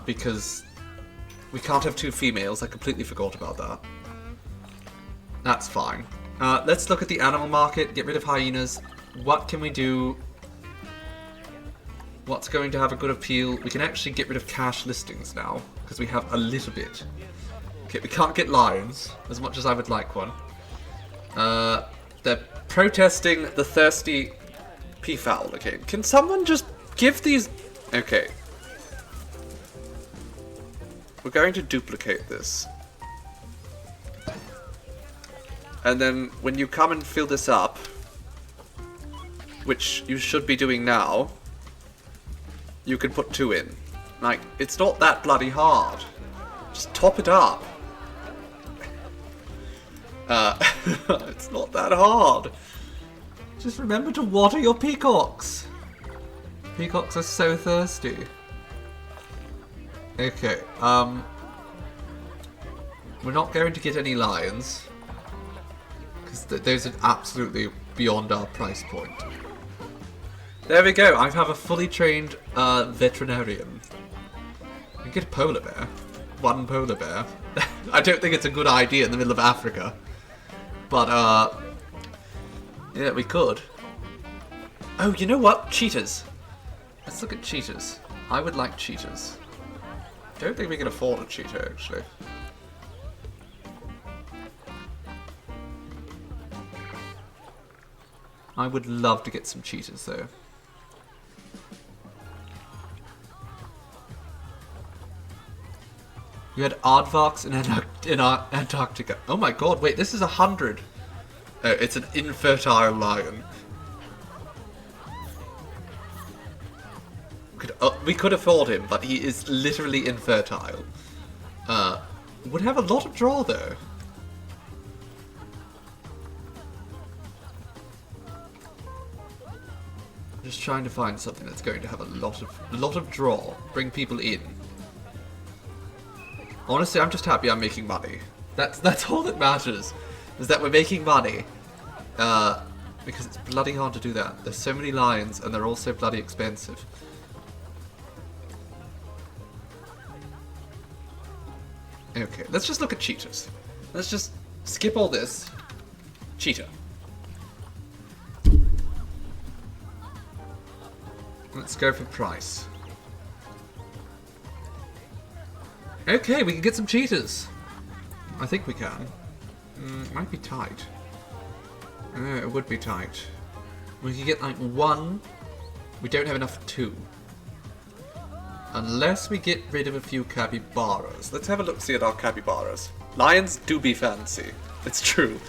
because we can't have 2 females. I completely forgot about that. That's fine. Let's look at the animal market, get rid of hyenas. What can we do? What's going to have a good appeal? We can actually get rid of cash listings now, because we have a little bit. Okay, we can't get lions, as much as I would like one. They're protesting the thirsty peafowl again. Can someone just give these... Okay. We're going to duplicate this. And then when you come and fill this up, which you should be doing now, you can put 2 in. Like, it's not that bloody hard. Just top it up. It's not that hard. Just remember to water your peacocks. Peacocks are so thirsty. Okay, we're not going to get any lions. Because those are absolutely beyond our price point. There we go, I have a fully trained veterinarian. I can get a polar bear. 1 polar bear. I don't think it's a good idea in the middle of Africa. But, yeah, we could. Oh, you know what? Cheetahs. Let's look at cheetahs. I would like cheetahs. Don't think we can afford a cheetah, actually. I would love to get some cheetahs, though. You had aardvarks in Antarctica. Oh my god, wait, this is 100. Oh, it's an infertile lion. We could afford him, but he is literally infertile. Would have a lot of draw, though. Just trying to find something that's going to have a lot of draw, bring people in. Honestly, I'm just happy I'm making money. That's all that matters, is that we're making money. Because it's bloody hard to do that. There's so many lions, and they're all so bloody expensive. Okay, let's just look at cheetahs. Let's just skip all this. Cheetah. Let's go for price. Okay, we can get some cheetahs. I think we can. Might be tight. It would be tight. We could get like 1. We don't have enough for 2. Unless we get rid of a few capybaras. Let's have a look, see at our capybaras. Lions do be fancy. It's true.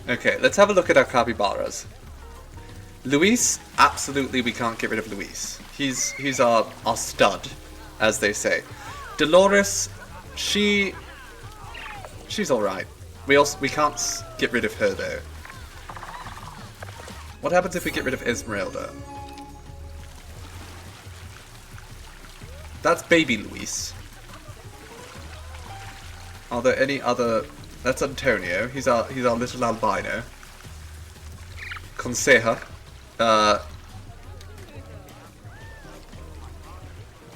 Okay, let's have a look at our capybaras. Luis, absolutely we can't get rid of Luis. He's our stud, as they say. Dolores, she's alright. We can't get rid of her though. What happens if we get rid of Esmeralda? That's baby Luis. Are there any other? That's Antonio. He's our little albino. Conseja.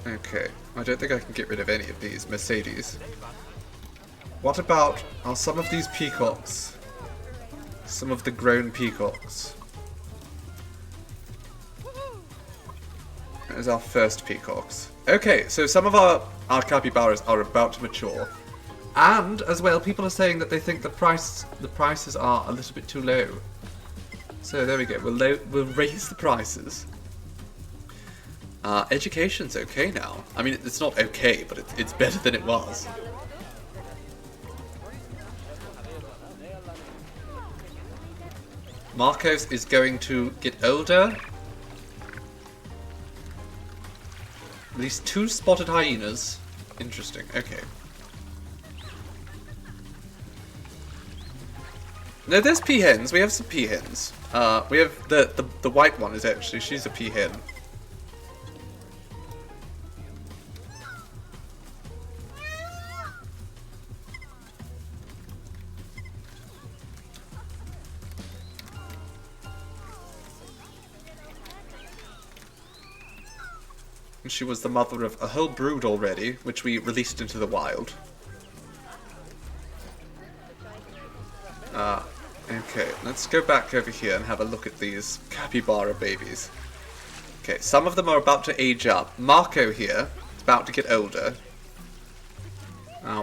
Okay. I don't think I can get rid of any of these. Mercedes. What about some of these peacocks? Some of the grown peacocks. There's our first peacocks. Okay, so some of our capybaras are about to mature. And, as well, people are saying that they think the prices are a little bit too low. So, there we go. We'll raise the prices. Education's okay now. I mean, it's not okay, but it's better than it was. Marcos is going to get older. At least 2 spotted hyenas. Interesting. Okay. No, there's peahens. We have some peahens. We have the white one is actually, she's a peahen. She was the mother of a whole brood already, which we released into the wild. Okay, let's go back over here and have a look at these capybara babies. Okay, some of them are about to age up. Marco here is about to get older.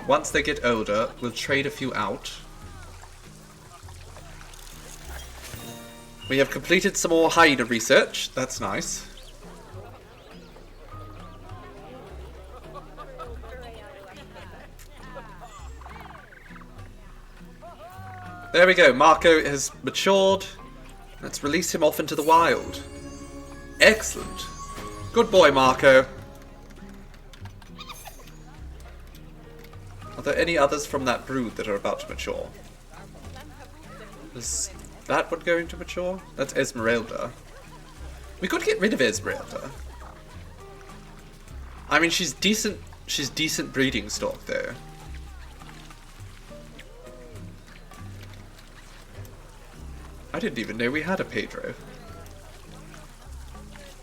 Once they get older, we'll trade a few out. We have completed some more hyena research. That's nice. There we go, Marco has matured. Let's release him off into the wild. Excellent. Good boy, Marco. Are there any others from that brood that are about to mature? Is that one going to mature? That's Esmeralda. We could get rid of Esmeralda. I mean, she's decent breeding stock though. I didn't even know we had a Pedro.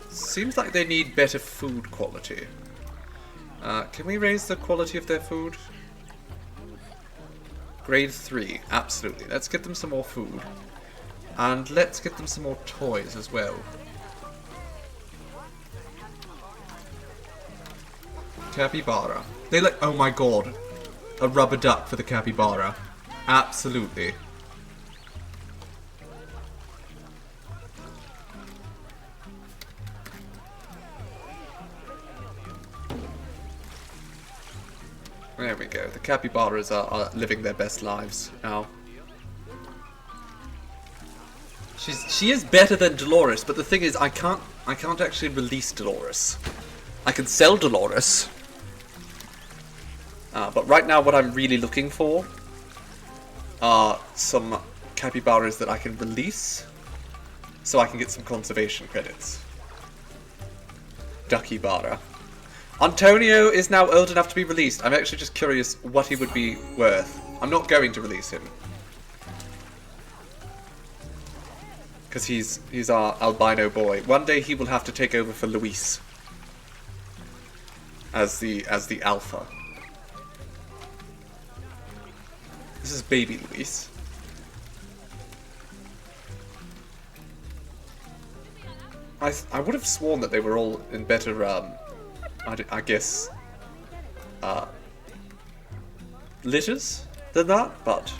Seems like they need better food quality. Can we raise the quality of their food? Grade 3, absolutely. Let's get them some more food. And let's get them some more toys as well. Capybara. They look, oh my god. A rubber duck for the capybara. Absolutely. There we go. The capybaras are living their best lives now. She is better than Dolores, but the thing is, I can't actually release Dolores. I can sell Dolores, but right now, what I'm really looking for are some capybaras that I can release, so I can get some conservation credits. Duckybara. Antonio is now old enough to be released. I'm actually just curious what he would be worth. I'm not going to release him. Because he's our albino boy. One day he will have to take over for Luis. As the alpha. This is baby Luis. I would have sworn that they were all in better, I guess, litters than that, but...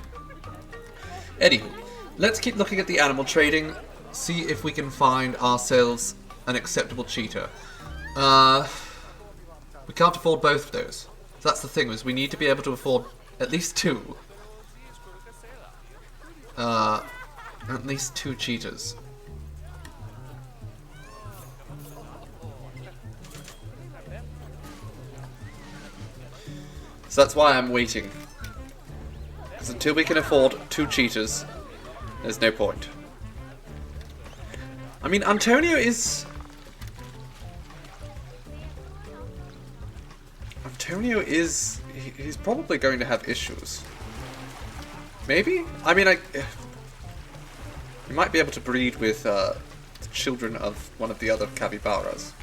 Anywho, let's keep looking at the animal trading, see if we can find ourselves an acceptable cheetah. We can't afford both of those. So that's the thing, is we need to be able to afford at least two. At least two cheetahs. So that's why I'm waiting. Because until we can afford two cheetahs, there's no point. I mean, Antonio is... He's probably going to have issues. Maybe? I mean, he might be able to breed with the children of one of the other capybaras.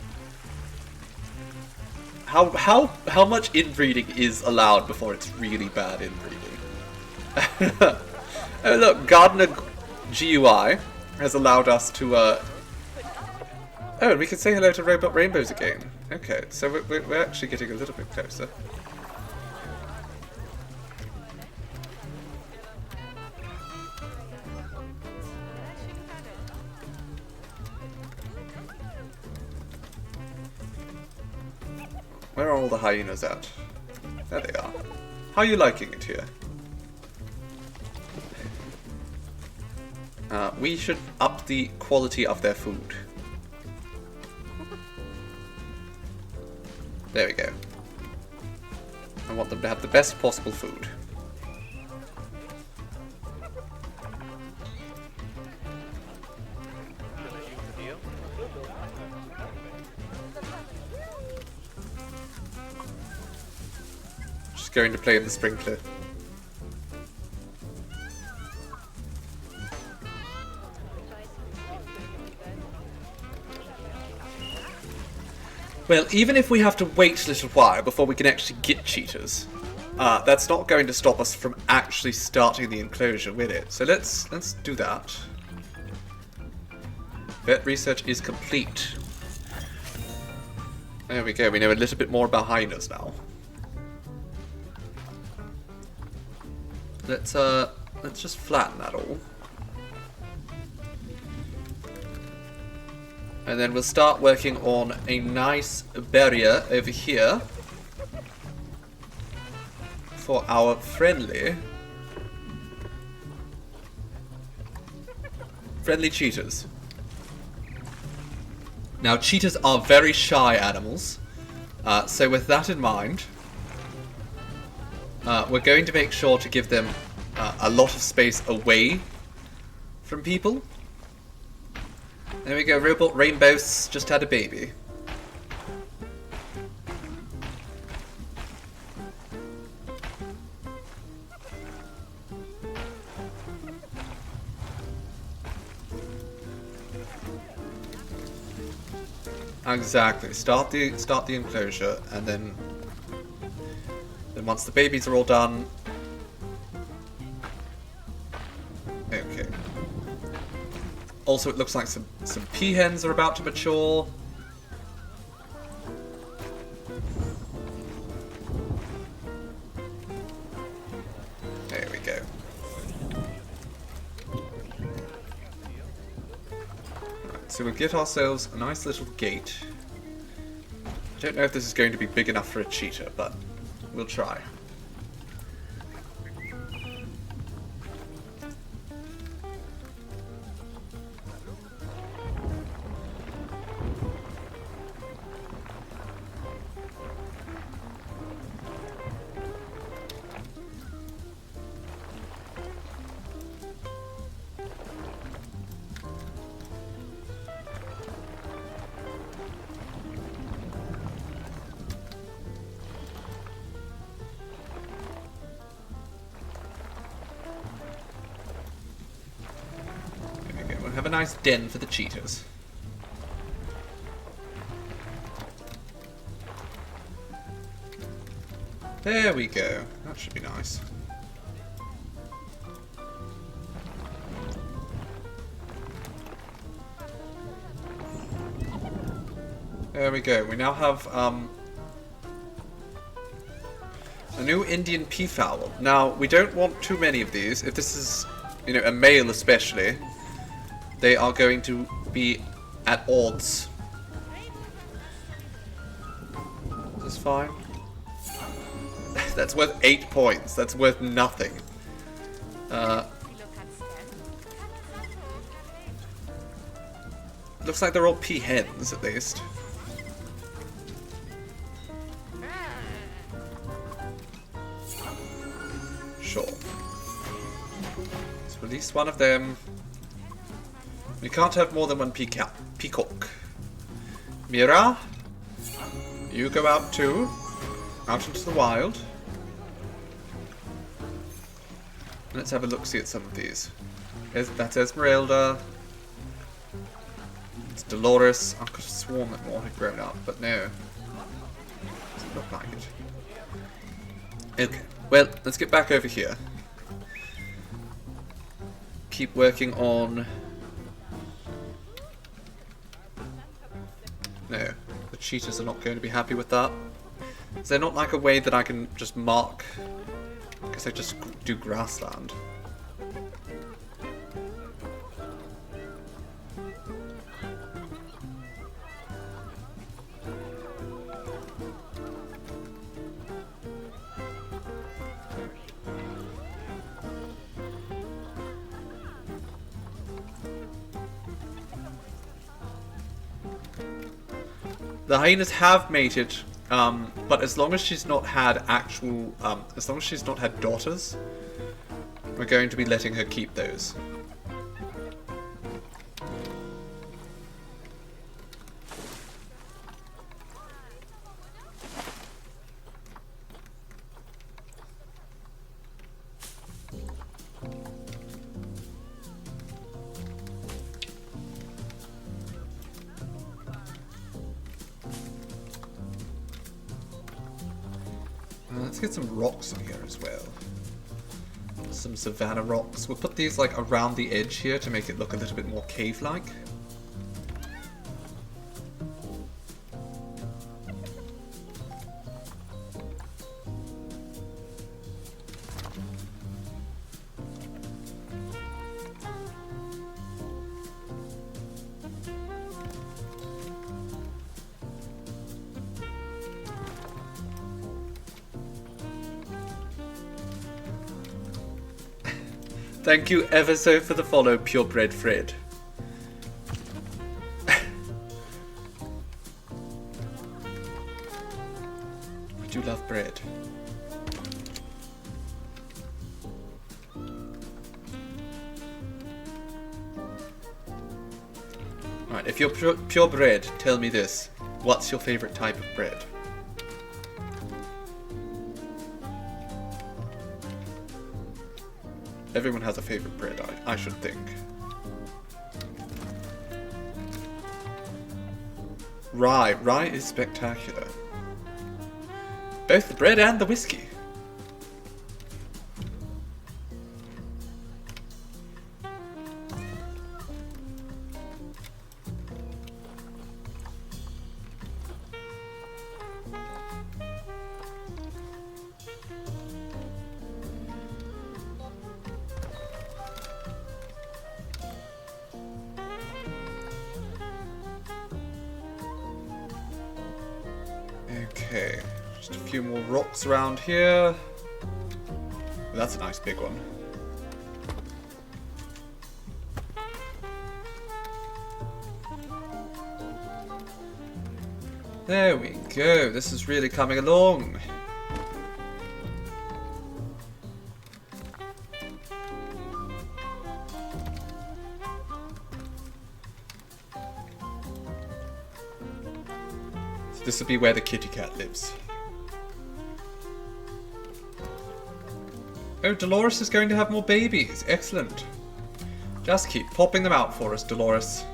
How much inbreeding is allowed before it's really bad inbreeding? Oh look, Gardener GUI has allowed us to oh, and we can say hello to Robot Rainbows again. Okay, so we're actually getting a little bit closer. Where are all the hyenas at? There they are. How are you liking it here? We should up the quality of their food. There we go. I want them to have the best possible food. Just going to play in the sprinkler. Well, even if we have to wait a little while before we can actually get cheetahs, that's not going to stop us from actually starting the enclosure with it. So let's do that. Vet research is complete. There we go. We know a little bit more about hyenas now. Let's just flatten that all. And then we'll start working on a nice barrier over here for our friendly cheetahs. Now, cheetahs are very shy animals, so with that in mind, we're going to make sure to give them a lot of space away from people. There we go, Robot Rainbows just had a baby. Exactly. Start the enclosure, and then once the babies are all done. Okay. Also, it looks like some peahens are about to mature. There we go. Right, so we'll get ourselves a nice little gate. I don't know if this is going to be big enough for a cheetah, but we'll try. Have a nice den for the cheetahs. There we go. That should be nice. There we go. We now have a new Indian peafowl. Now, we don't want too many of these. If this is, you know, a male especially, they are going to be at odds. Is this fine? That's worth 8 points. That's worth nothing. Looks like they're all peahens, at least. Sure. Let's release one of them. We can't have more than one peacock. Mira, you go out too. Out into the wild. Let's have a look-see at some of these. That's Esmeralda. It's Dolores. I could have sworn that more had grown up, but no. Doesn't look like it. Okay, well, let's get back over here. Keep working on... No, the cheetahs are not going to be happy with that. Is there not like a way that I can just mark? I guess I just do grassland. The hyenas have mated, but as long as she's not had actual, as long as she's not had daughters, we're going to be letting her keep those. Let's get some rocks in here as well. Some savanna rocks. We'll put these like around the edge here to make it look a little bit more cave-like. Thank you ever so for the follow, Purebred Fred. We do love bread. Alright, if you're purebred, tell me this. What's your favorite type of bread? Everyone has a favorite bread, I should think. Rye. Rye is spectacular. Both the bread and the whiskey. Okay, just a few more rocks around here. That's a nice big one. There we go, this is really coming along. This will be where the kitty cat lives. Oh, Dolores is going to have more babies. Excellent. Just keep popping them out for us, Dolores.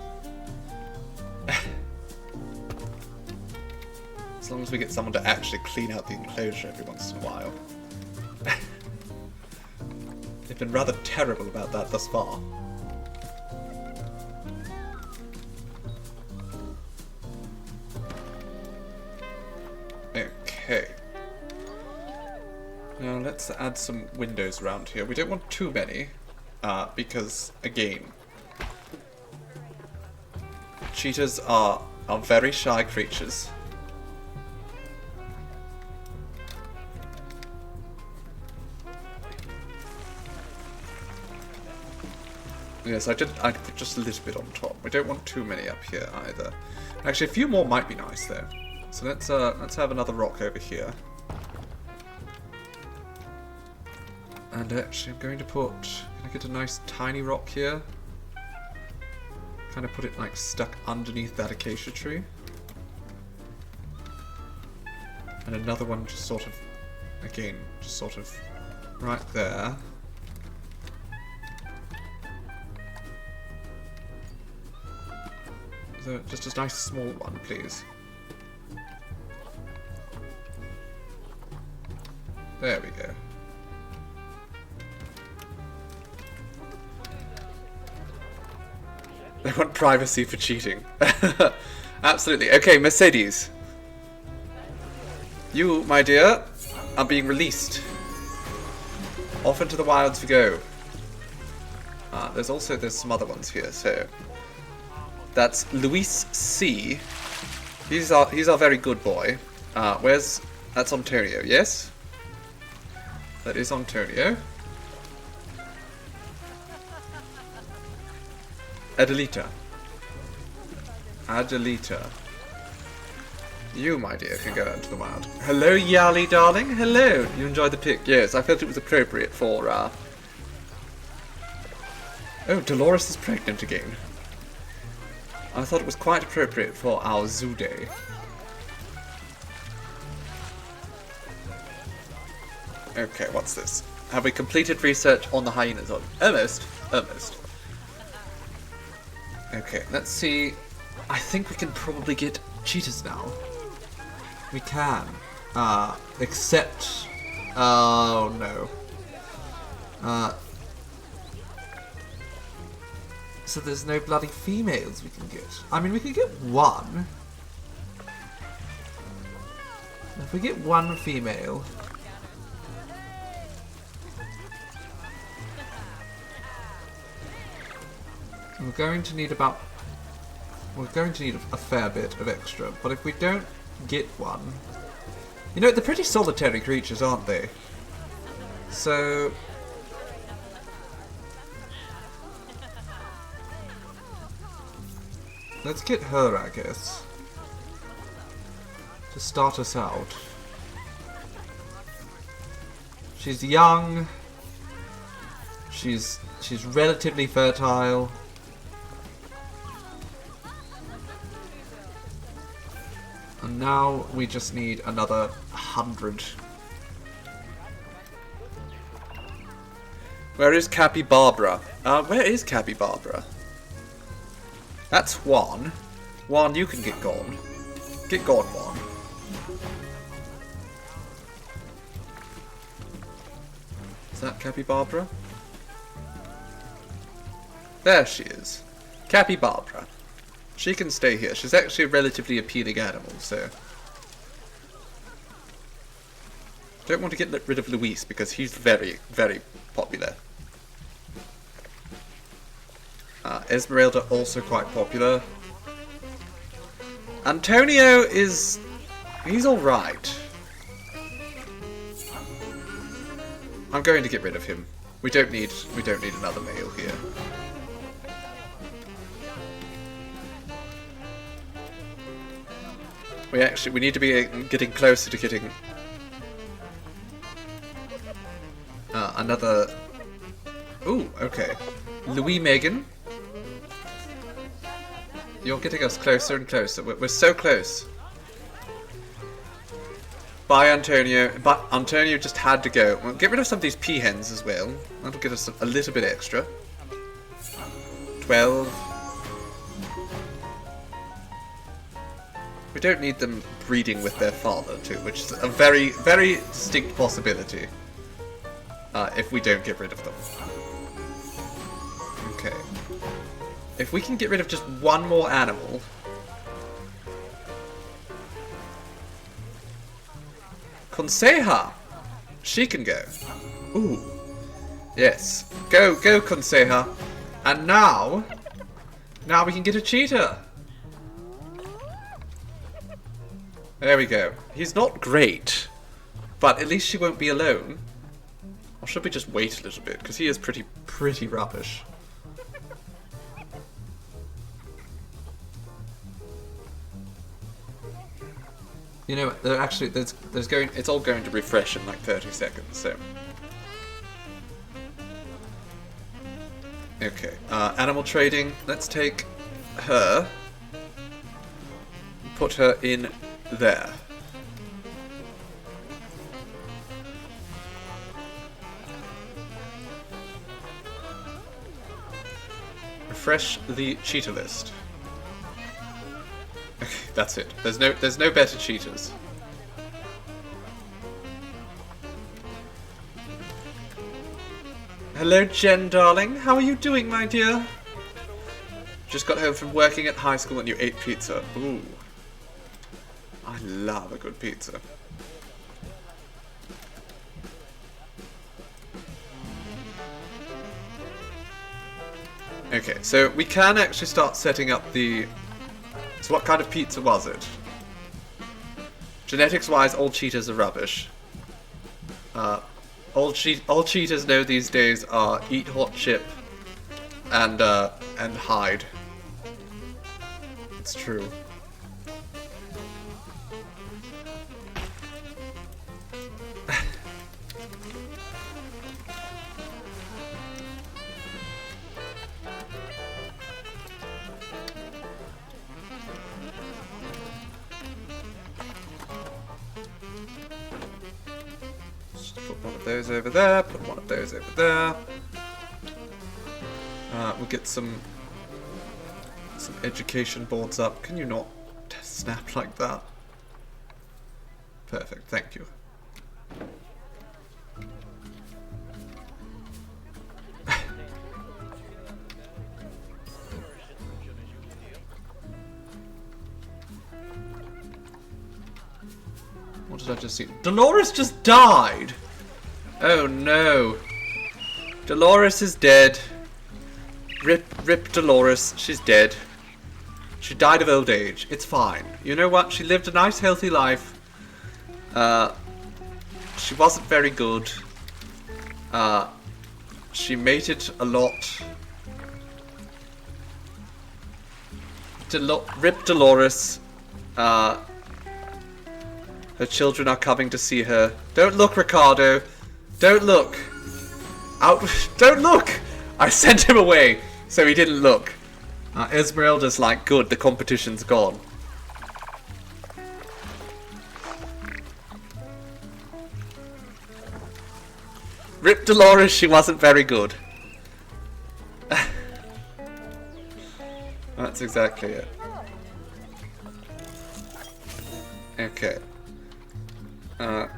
As long as we get someone to actually clean out the enclosure every once in a while. They've been rather terrible about that thus far. Now let's add some windows around here. We don't want too many, because, again, cheetahs are very shy creatures. Yes, I put just a little bit on top. We don't want too many up here either. Actually, a few more might be nice though. So let's have another rock over here. And actually, I'm going to put. Can I get a nice tiny rock here? Kind of put it like stuck underneath that acacia tree. And another one just sort of, again, just sort of right there. So just a nice small one, please. There we go. They want privacy for cheating. Absolutely. Okay, Mercedes. You, my dear, are being released. Off into the wilds we go. There's some other ones here, so that's Luis C. He's our very good boy. That's Antonio, yes? That is Antonio. Adelita. You, my dear, can go out into the wild. Hello, Yali, darling. Hello. You enjoyed the pic? Yes, I felt it was appropriate for, Oh, Dolores is pregnant again. I thought it was quite appropriate for our zoo day. Okay, what's this? Have we completed research on the hyenas? Almost. Okay, let's see. I think we can probably get cheetahs now. We can. Except... Oh, no. So there's no bloody females we can get. I mean, we can get one. If we get one female... We're going to need a fair bit of extra, but if we don't get one... You know, they're pretty solitary creatures, aren't they? So... Let's get her, I guess. To start us out. She's young. She's relatively fertile. And now we just need another 100. Where is Capybara? Where is Capybara? That's Juan. Juan, you can get gone. Get gone, Juan. Is that Capybara? There she is. Capybara. She can stay here. She's actually a relatively appealing animal, so... Don't want to get rid of Luis because he's very, very popular. Esmeralda also quite popular. Antonio is... he's alright. I'm going to get rid of him. We don't need another male here. We need to be getting closer to getting another... Ooh, okay. Louis Megan. You're getting us closer and closer. We're so close. Bye, Antonio. But Antonio just had to go. We'll get rid of some of these peahens as well. That'll get us a little bit extra. 12. We don't need them breeding with their father too, which is a very, very distinct possibility. If we don't get rid of them. Okay. If we can get rid of just one more animal... Conseja! She can go. Ooh. Yes. Go, Conseja. And now we can get a cheetah. There we go. He's not great, but at least she won't be alone. Or should we just wait a little bit? Because he is pretty rubbish. You know, actually, it's all going to refresh in like 30 seconds, so. Okay, animal trading. Let's take her, put her in there. Refresh the cheetah list. Okay, that's it. There's no better cheetahs. Hello, Jen, darling. How are you doing, my dear? Just got home from working at high school and you ate pizza. Ooh. I love a good pizza. Okay, so we can actually start setting up the... So what kind of pizza was it? Genetics-wise, all cheetahs are rubbish. All cheetahs know these days are eat hot chip and hide. It's true. Put one of those over there, put one of those over there. We'll get some education boards up. Can you not snap like that? Perfect, thank you. What did I just see? Dolores just died! Oh no. Dolores is dead. Rip Dolores, she's dead. She died of old age. It's fine. You know what? She lived a nice, healthy life. She wasn't very good. She mated a lot. Rip Dolores. Her children are coming to see her. Don't look, Ricardo. Don't look. Out. Don't look! I sent him away, so he didn't look. Esmeralda's like, good, the competition's gone. Rip Dolores, she wasn't very good. That's exactly it. Okay. I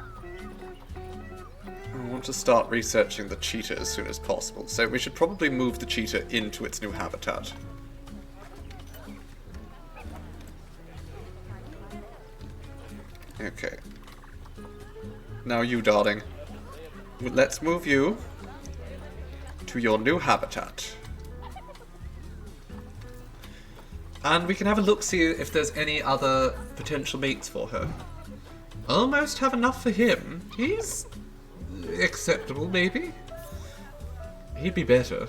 want to start researching the cheetah as soon as possible, so we should probably move the cheetah into its new habitat. Okay. Now you, darling. Let's move you to your new habitat. And we can have a look, see if there's any other potential mates for her. Almost have enough for him. He's acceptable, maybe? He'd be better.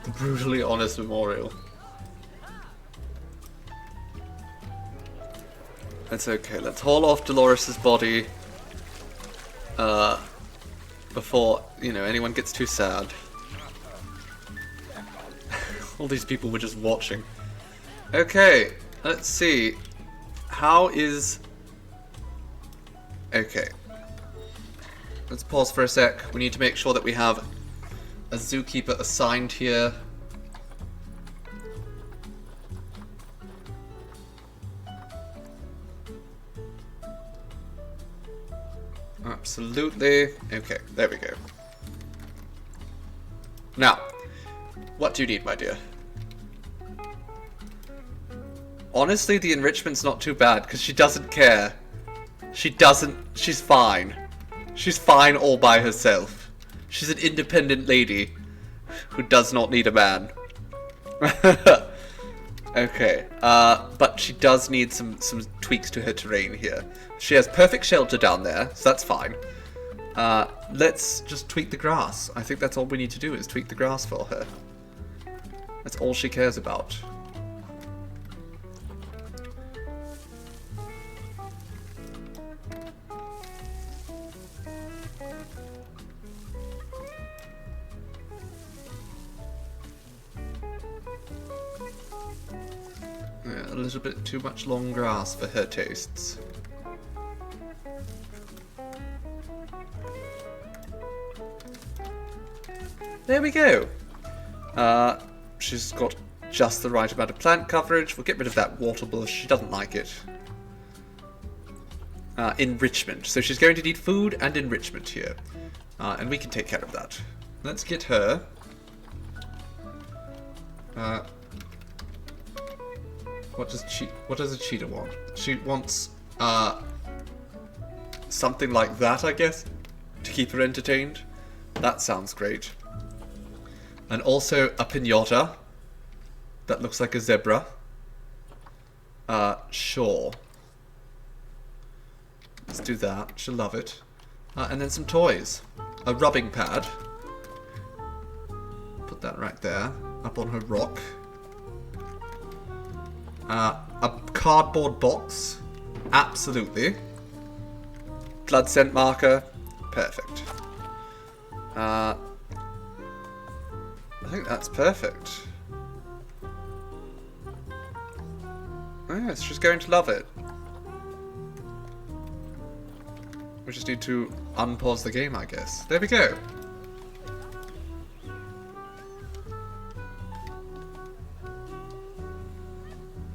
The brutally honest memorial. That's okay, let's haul off Dolores' body before, you know, anyone gets too sad. All these people were just watching. Okay, let's see. How is... Okay. Let's pause for a sec. We need to make sure that we have a zookeeper assigned here. Absolutely. Okay, there we go. Now, what do you need, my dear? Honestly, the enrichment's not too bad, because she doesn't care. She's fine. She's fine all by herself. She's an independent lady who does not need a man. Okay, but she does need some tweaks to her terrain here. She has perfect shelter down there, so that's fine. Let's just tweak the grass. I think that's all we need to do is tweak the grass for her. That's all she cares about. Yeah, a little bit too much long grass for her tastes. There we go. She's got just the right amount of plant coverage. We'll get rid of that water bush. She doesn't like it. Enrichment. So she's going to need food and enrichment here. And we can take care of that. Let's get her. What does a cheetah want? She wants something like that, I guess, to keep her entertained. That sounds great. And also a pinata that looks like a zebra. Sure. Let's do that. She'll love it. And then some toys. A rubbing pad. Put that right there, up on her rock. A cardboard box. Absolutely. Blood scent marker. Perfect. I think that's perfect. Oh, yes, she's going to love it. We just need to unpause the game, I guess. There we go.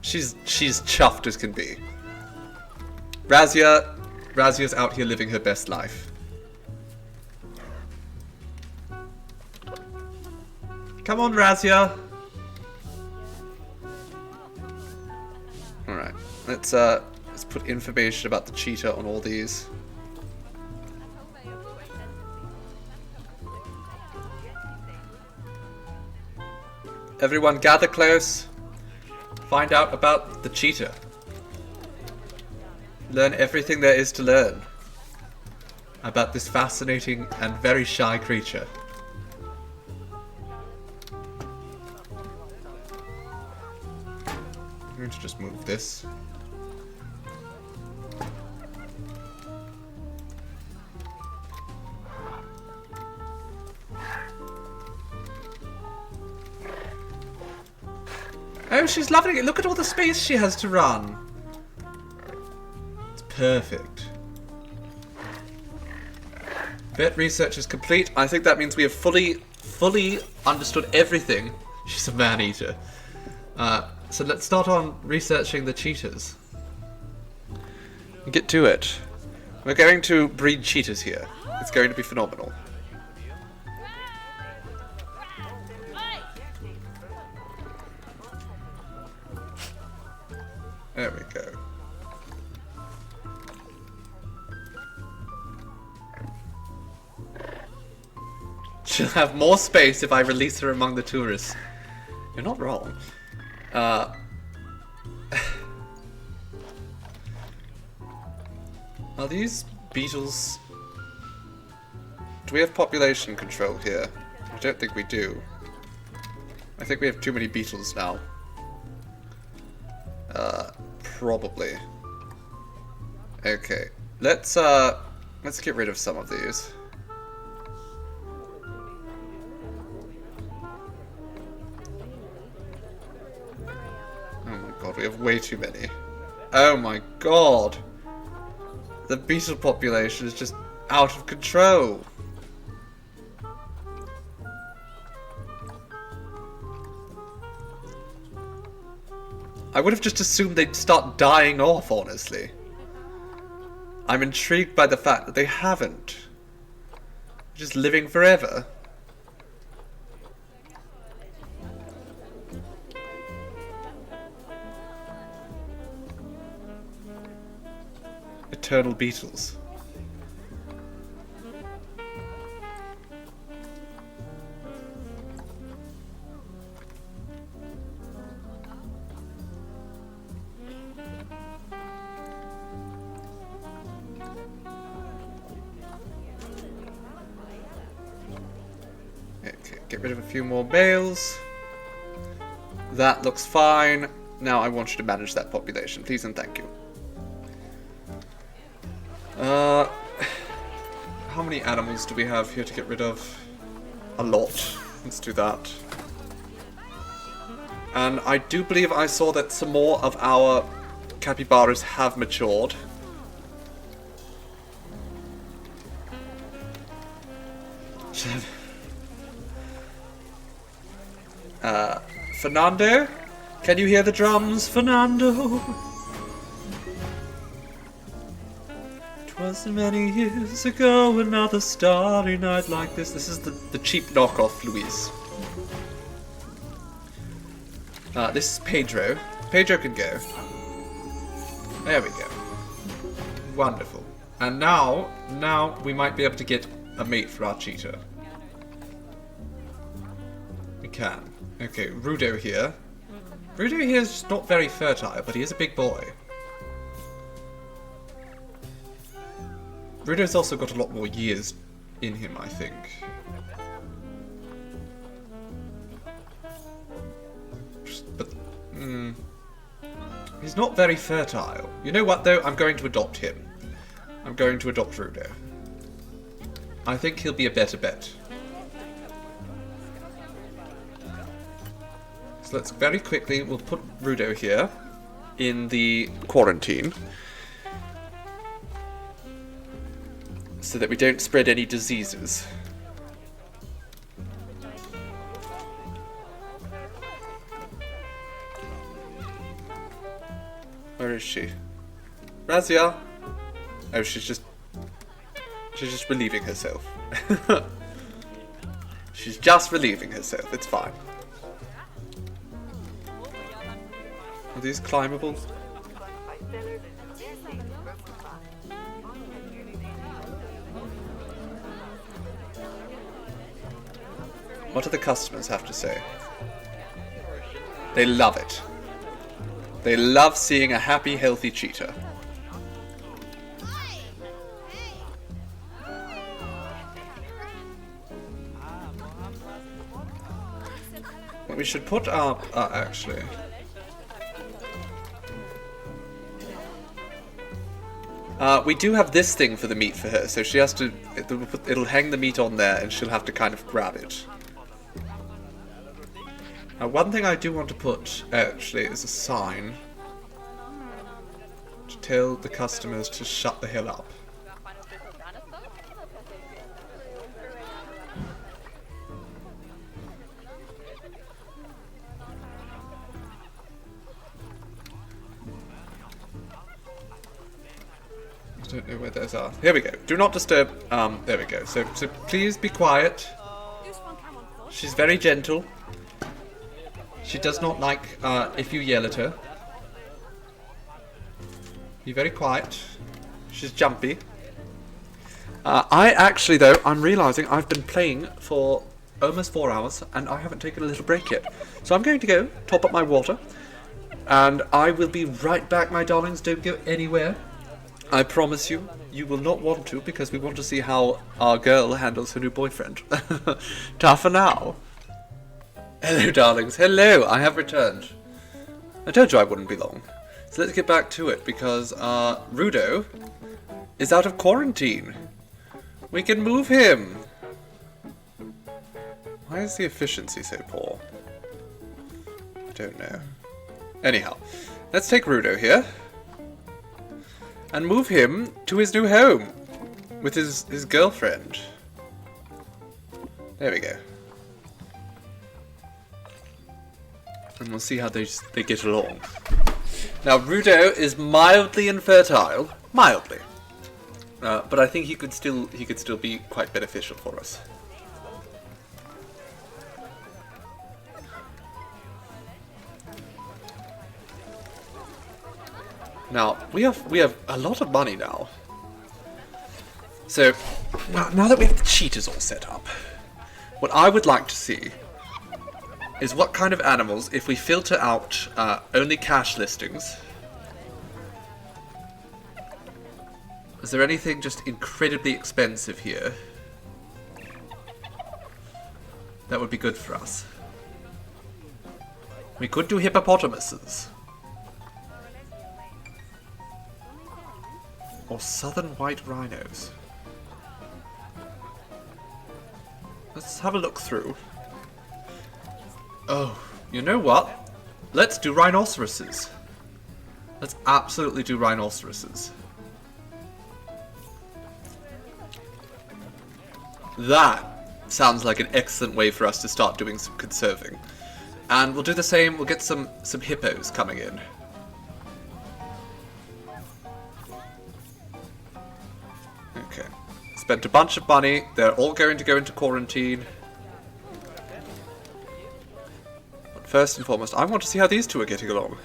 She's chuffed as can be. Razia's out here living her best life. Come on, Razia. All right, let's put information about the cheetah on all these. Everyone, gather close. Find out about the cheetah. Learn everything there is to learn about this fascinating and very shy creature. I'm going to just move this. Oh, she's loving it. Look at all the space she has to run. It's perfect. Vet research is complete. I think that means we have fully understood everything. She's a man-eater. So let's start on researching the cheetahs. Get to it. We're going to breed cheetahs here. It's going to be phenomenal. There we go. She'll have more space if I release her among the tourists. You're not wrong. Are these beetles... Do we have population control here? I don't think we do. I think we have too many beetles now. Probably. Okay. Let's get rid of some of these. Oh my god, we have way too many. Oh my god! The beetle population is just out of control. I would have just assumed they'd start dying off, honestly. I'm intrigued by the fact that they haven't. They're just living forever. eternal beetles. Okay, get rid of a few more bales. That looks fine. Now I want you to manage that population, please and thank you. How many animals do we have here to get rid of? A lot. Let's do that. And I do believe I saw that some more of our capybaras have matured. Fernando? Can you hear the drums, Fernando? Twas many years ago, another starry night like this. This is the cheap knockoff, Luis. This is Pedro. Pedro can go. There we go. Wonderful. And now we might be able to get a mate for our cheetah. We can. Okay, Rudo here. Rudo here is just not very fertile, but he is a big boy. Rudo's also got a lot more years in him, I think. But, he's not very fertile. You know what, though? I'm going to adopt him. I'm going to adopt Rudo. I think he'll be a better bet. So let's very quickly, we'll put Rudo here in the quarantine so that we don't spread any diseases. Where is she? Razia! Oh, she's just relieving herself. She's just relieving herself, it's fine. Are these climbable? What do the customers have to say? They love it. They love seeing a happy, healthy cheetah. We should put up, actually. We do have this thing for the meat for her, so she has to, it'll hang the meat on there and she'll have to kind of grab it. Now, one thing I do want to put, actually, is a sign to tell the customers to shut the hell up. I don't know where those are. Here we go. Do not disturb. There we go. So please be quiet. She's very gentle. She does not like if you yell at her. Be very quiet. She's jumpy. I actually, though, I'm realizing I've been playing for almost 4 hours and I haven't taken a little break yet. So I'm going to go top up my water and I will be right back, my darlings. Don't go anywhere. I promise you, you will not want to, because we want to see how our girl handles her new boyfriend. Ta for now. Hello, darlings. Hello, I have returned. I told you I wouldn't be long. So let's get back to it, because Rudo is out of quarantine. We can move him. Why is the efficiency so poor? I don't know. Anyhow, let's take Rudo here and move him to his new home with his girlfriend. There we go. And we'll see how they get along. Now, Rudo is mildly infertile, mildly, but I think he could still be quite beneficial for us. Now, we have a lot of money now. So, now that we have the cheaters all set up, what I would like to see is what kind of animals, if we filter out only cash listings, is there anything just incredibly expensive here that would be good for us? We could do hippopotamuses. Or southern white rhinos. Let's have a look through. Oh, you know what? Let's do rhinoceroses. Let's absolutely do rhinoceroses. That sounds like an excellent way for us to start doing some conserving. And we'll do the same, we'll get some hippos coming in. Okay. Spent a bunch of money, they're all going to go into quarantine. But first and foremost, I want to see how these two are getting along.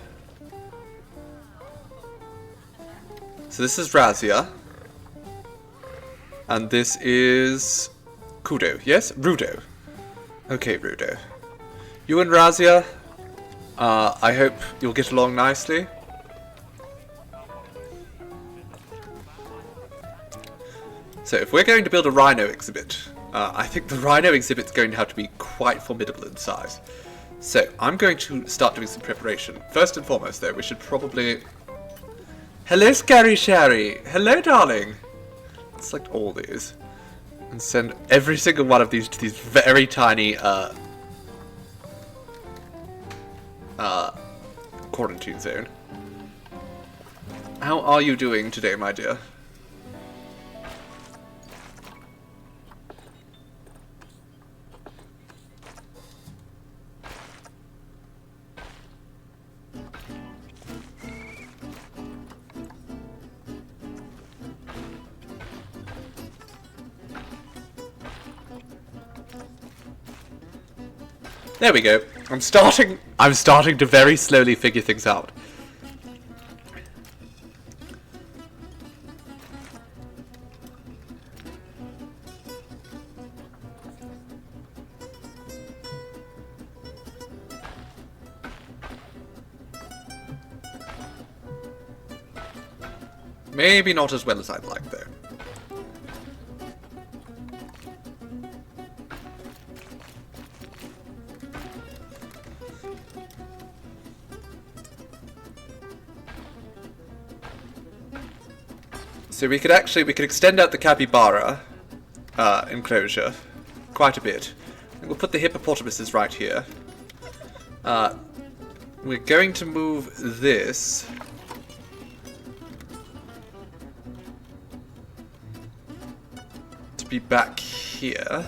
So this is Razia. And this is Kudo, yes? Rudo. Okay, Rudo. You and Razia, I hope you'll get along nicely. So if we're going to build a rhino exhibit, I think the rhino exhibit's going to have to be quite formidable in size. So I'm going to start doing some preparation. First and foremost though, we should probably... Hello Scary Sherry! Hello darling! Let's select all these. And send every single one of these to these very tiny quarantine zone. How are you doing today, my dear? There we go. I'm starting to very slowly figure things out. Maybe not as well as I'd like, though. So we could extend out the capybara enclosure quite a bit. We'll put the hippopotamuses right here. We're going to move this to be back here.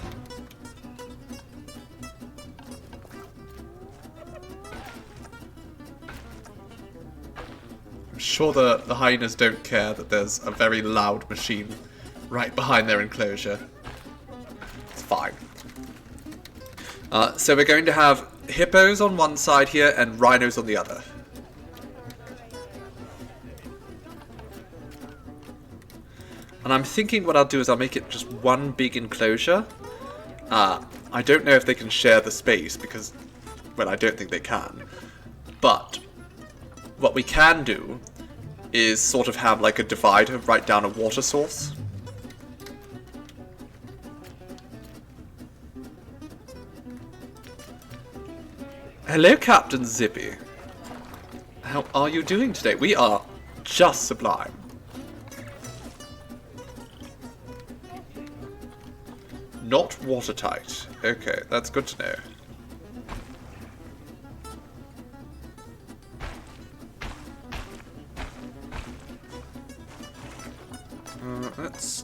I'm sure the hyenas don't care that there's a very loud machine right behind their enclosure. It's fine. So we're going to have hippos on one side here and rhinos on the other. And I'm thinking what I'll do is I'll make it just one big enclosure. I don't know if they can share the space because, well, I don't think they can. But what we can do is sort of have like a divider right down a water source. Hello, Captain Zippy. How are you doing today? We are just sublime. Not watertight. Okay, that's good to know.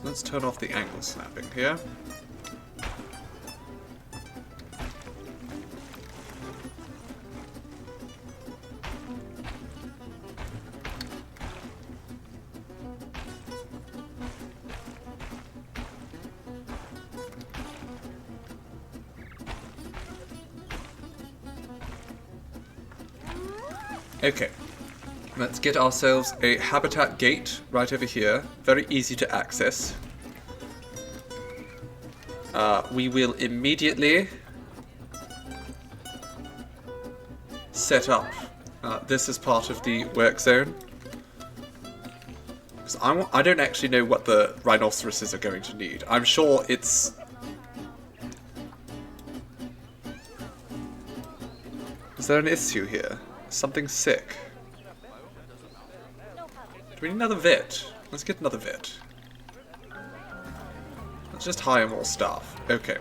Let's turn off the angle snapping here. Okay. Let's get ourselves a habitat gate right over here. Very easy to access. We will immediately set up this as part of the work zone. Because I don't actually know what the rhinoceroses are going to need. I'm sure it's... Is there an issue here? Something sick? Do we need another vet? Let's get another vet. Let's just hire more staff. Okay.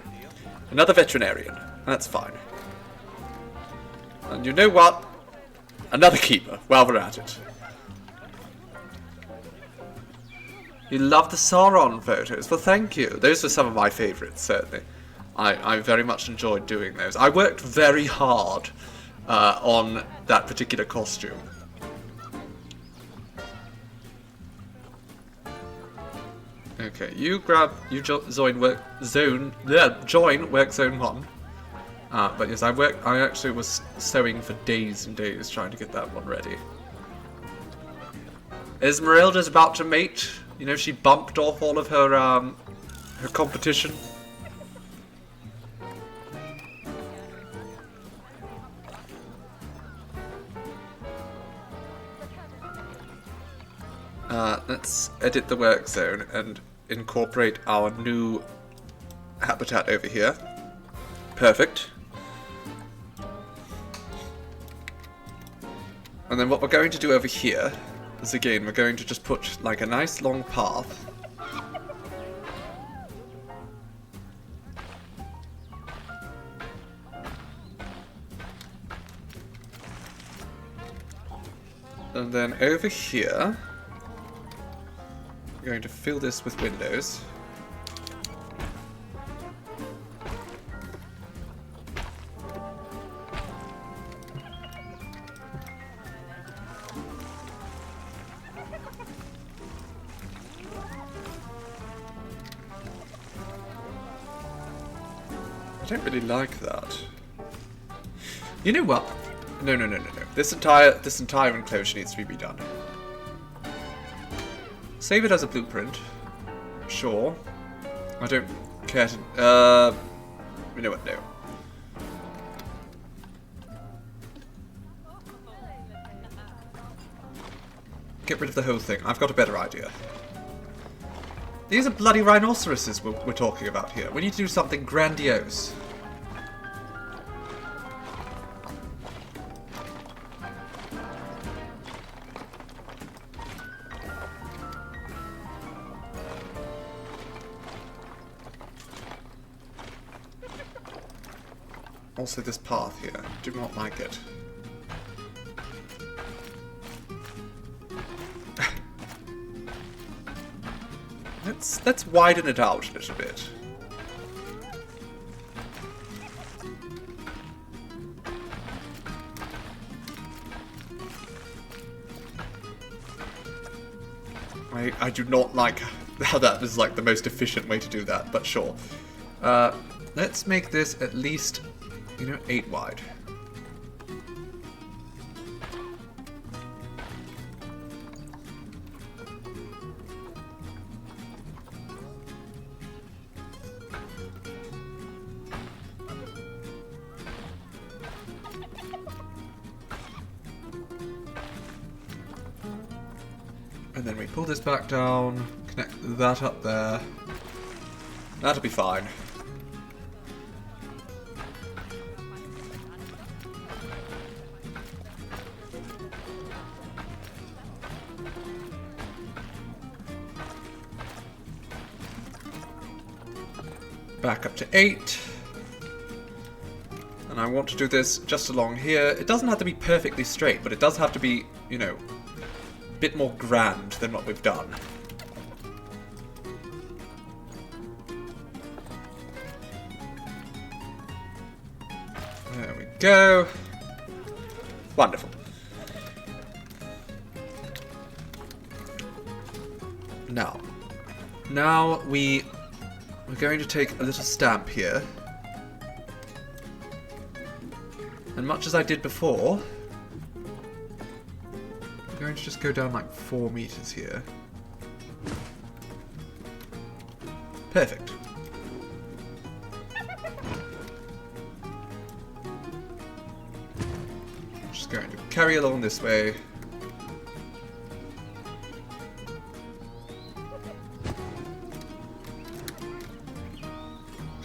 Another veterinarian. That's fine. And you know what? Another keeper, while we're at it. You love the Sauron photos? Well, thank you. Those are some of my favourites, certainly. I very much enjoyed doing those. I worked very hard on that particular costume. Okay, you join work zone 1. But yes, I actually was sewing for days and days trying to get that one ready. Esmeralda's about to mate. You know, she bumped off all of her her competition. Let's edit the work zone and incorporate our new habitat over here. Perfect. And then what we're going to do over here is, again, we're going to just put like a nice long path. And then over here, we're going to fill this with windows. I don't really like that. You know what? No. This entire enclosure needs to be redone. Save it as a blueprint. Sure. I don't care to... you know what? No. Get rid of the whole thing. I've got a better idea. These are bloody rhinoceroses we're talking about here. We need to do something grandiose. Also this path here. Do not like it. Let's widen it out a little bit. I do not like how that is like the most efficient way to do that, but sure. Let's make this at least, 8 wide. And then we pull this back down, connect that up there. That'll be fine. Back up to 8. And I want to do this just along here. It doesn't have to be perfectly straight, but it does have to be, a bit more grand than what we've done. There we go. Wonderful. Now we're going to take a little stamp here. And much as I did before, I'm going to just go down like 4 meters here. Perfect. I'm just going to carry along this way.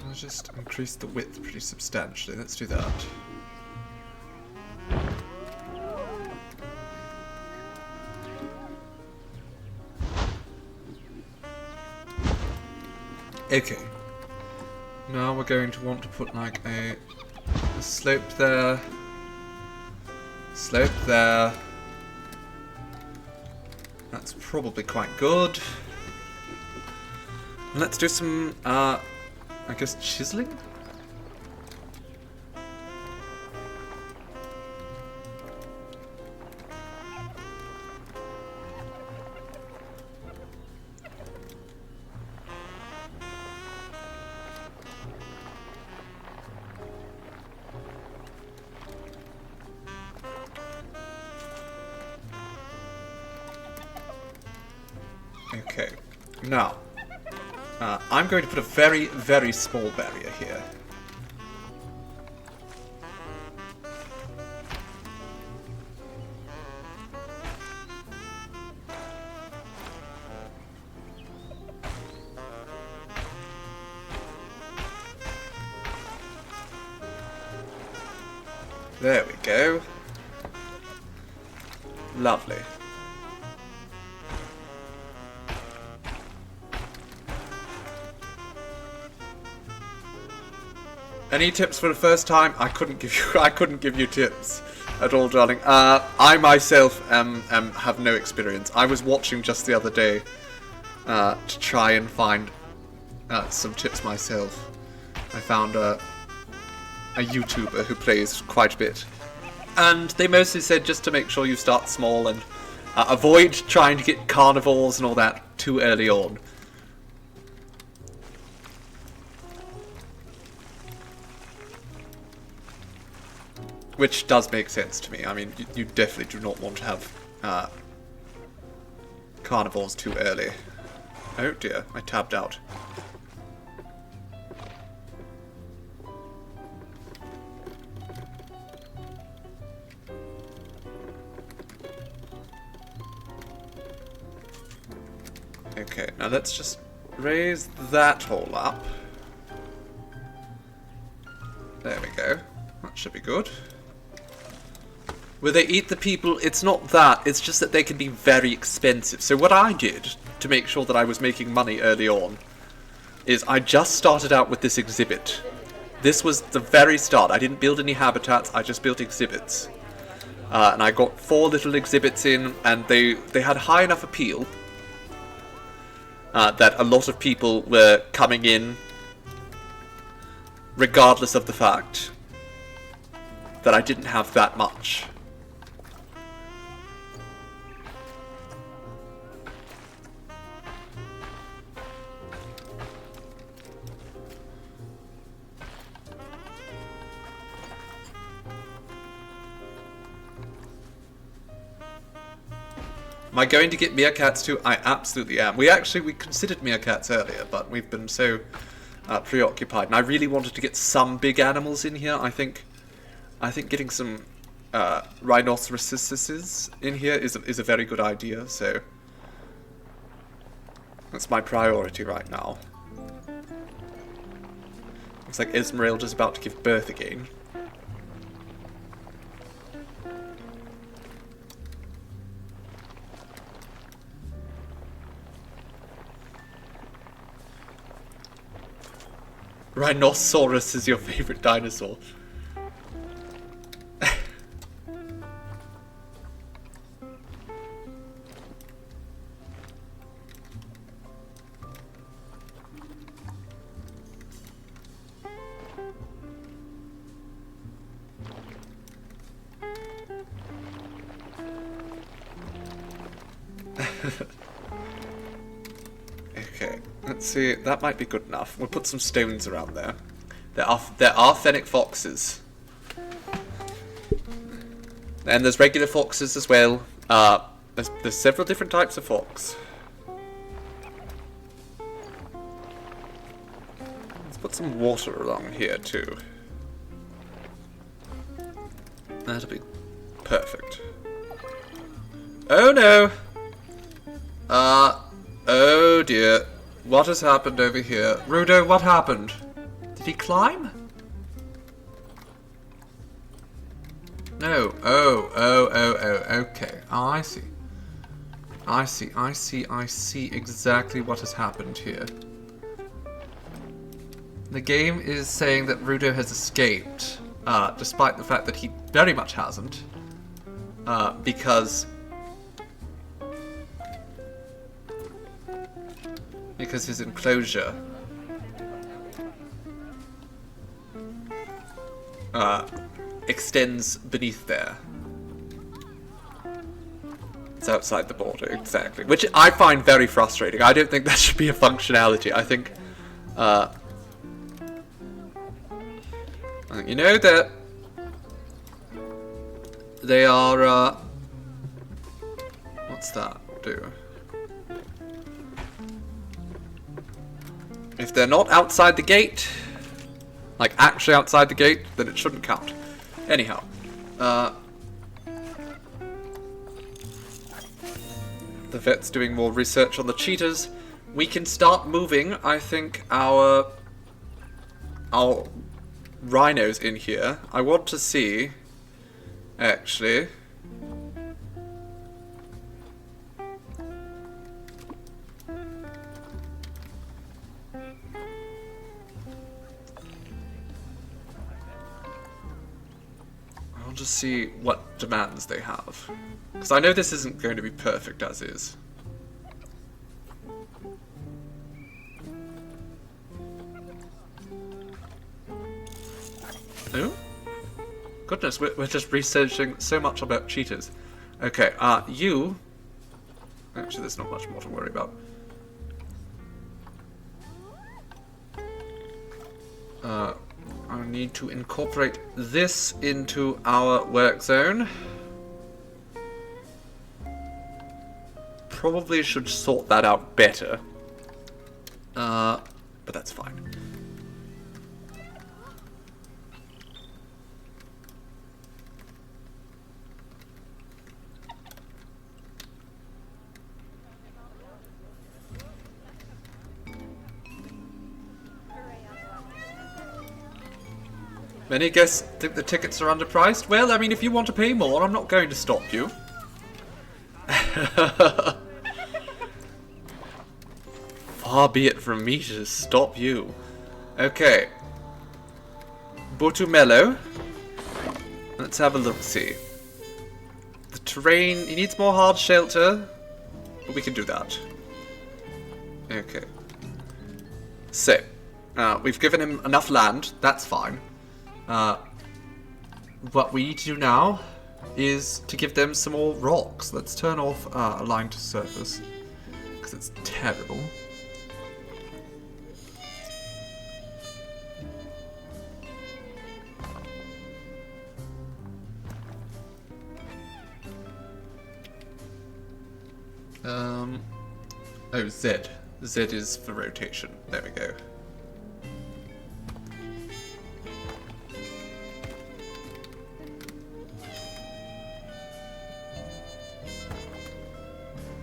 I'll just increase the width pretty substantially. Let's do that. Okay. Now we're going to want to put like a slope there. Slope there. That's probably quite good. Let's do some, I guess, chiseling? Okay, now, I'm going to put a very, very small barrier here. There we go. Lovely. Any tips for the first time? I couldn't give you tips at all, darling. I myself have no experience. I was watching just the other day to try and find some tips myself. I found a YouTuber who plays quite a bit, and they mostly said just to make sure you start small and avoid trying to get carnivores and all that too early on. Which does make sense to me. I mean, you definitely do not want to have carnivores too early. Oh dear, I tabbed out. Okay, now let's just raise that all up. There we go. That should be good. Will they eat the people? It's not that, it's just that they can be very expensive. So what I did, to make sure that I was making money early on, is I just started out with this exhibit. This was the very start. I didn't build any habitats, I just built exhibits. And I got 4 little exhibits in, and they had high enough appeal that a lot of people were coming in, regardless of the fact that I didn't have that much. Am I going to get meerkats too? I absolutely am. We considered meerkats earlier, but we've been so preoccupied. And I really wanted to get some big animals in here. I think getting some rhinoceroses in here is a very good idea. So that's my priority right now. Looks like Esmeralda's about to give birth again. Rhinoceros is your favorite dinosaur. Okay, let's see. That might be good enough. We'll put some stones around there. There are fennec foxes, and there's regular foxes as well. There's several different types of fox. Let's put some water along here too. That'll be perfect. Oh no! Oh dear. What has happened over here? Rudo, what happened? Did he climb? No. Oh, okay. Oh, I see. I see exactly what has happened here. The game is saying that Rudo has escaped, despite the fact that he very much hasn't, because his enclosure extends beneath there. It's outside the border, exactly. Which I find very frustrating. I don't think that should be a functionality. I think, you know that they are, what's that do? If they're not outside the gate, like actually outside the gate, then it shouldn't count. Anyhow, the vet's doing more research on the cheetahs. We can start moving, I think, our rhinos in here. I want to see, actually. I'll just see what demands they have. Because I know this isn't going to be perfect as is. Oh? Goodness, we're just researching so much about cheetahs. Okay, you... Actually, there's not much more to worry about. I need to incorporate this into our work zone. Probably should sort that out better. But that's fine. Many guests think the tickets are underpriced. Well, I mean, if you want to pay more, I'm not going to stop you. Far be it from me to stop you. Okay. Botumelo. Let's have a look-see. The terrain, he needs more hard shelter, but we can do that. Okay. So, we've given him enough land, that's fine. What we need to do now is to give them some more rocks. Let's turn off align to surface, because it's terrible. Oh, Z. Z is for rotation. There we go.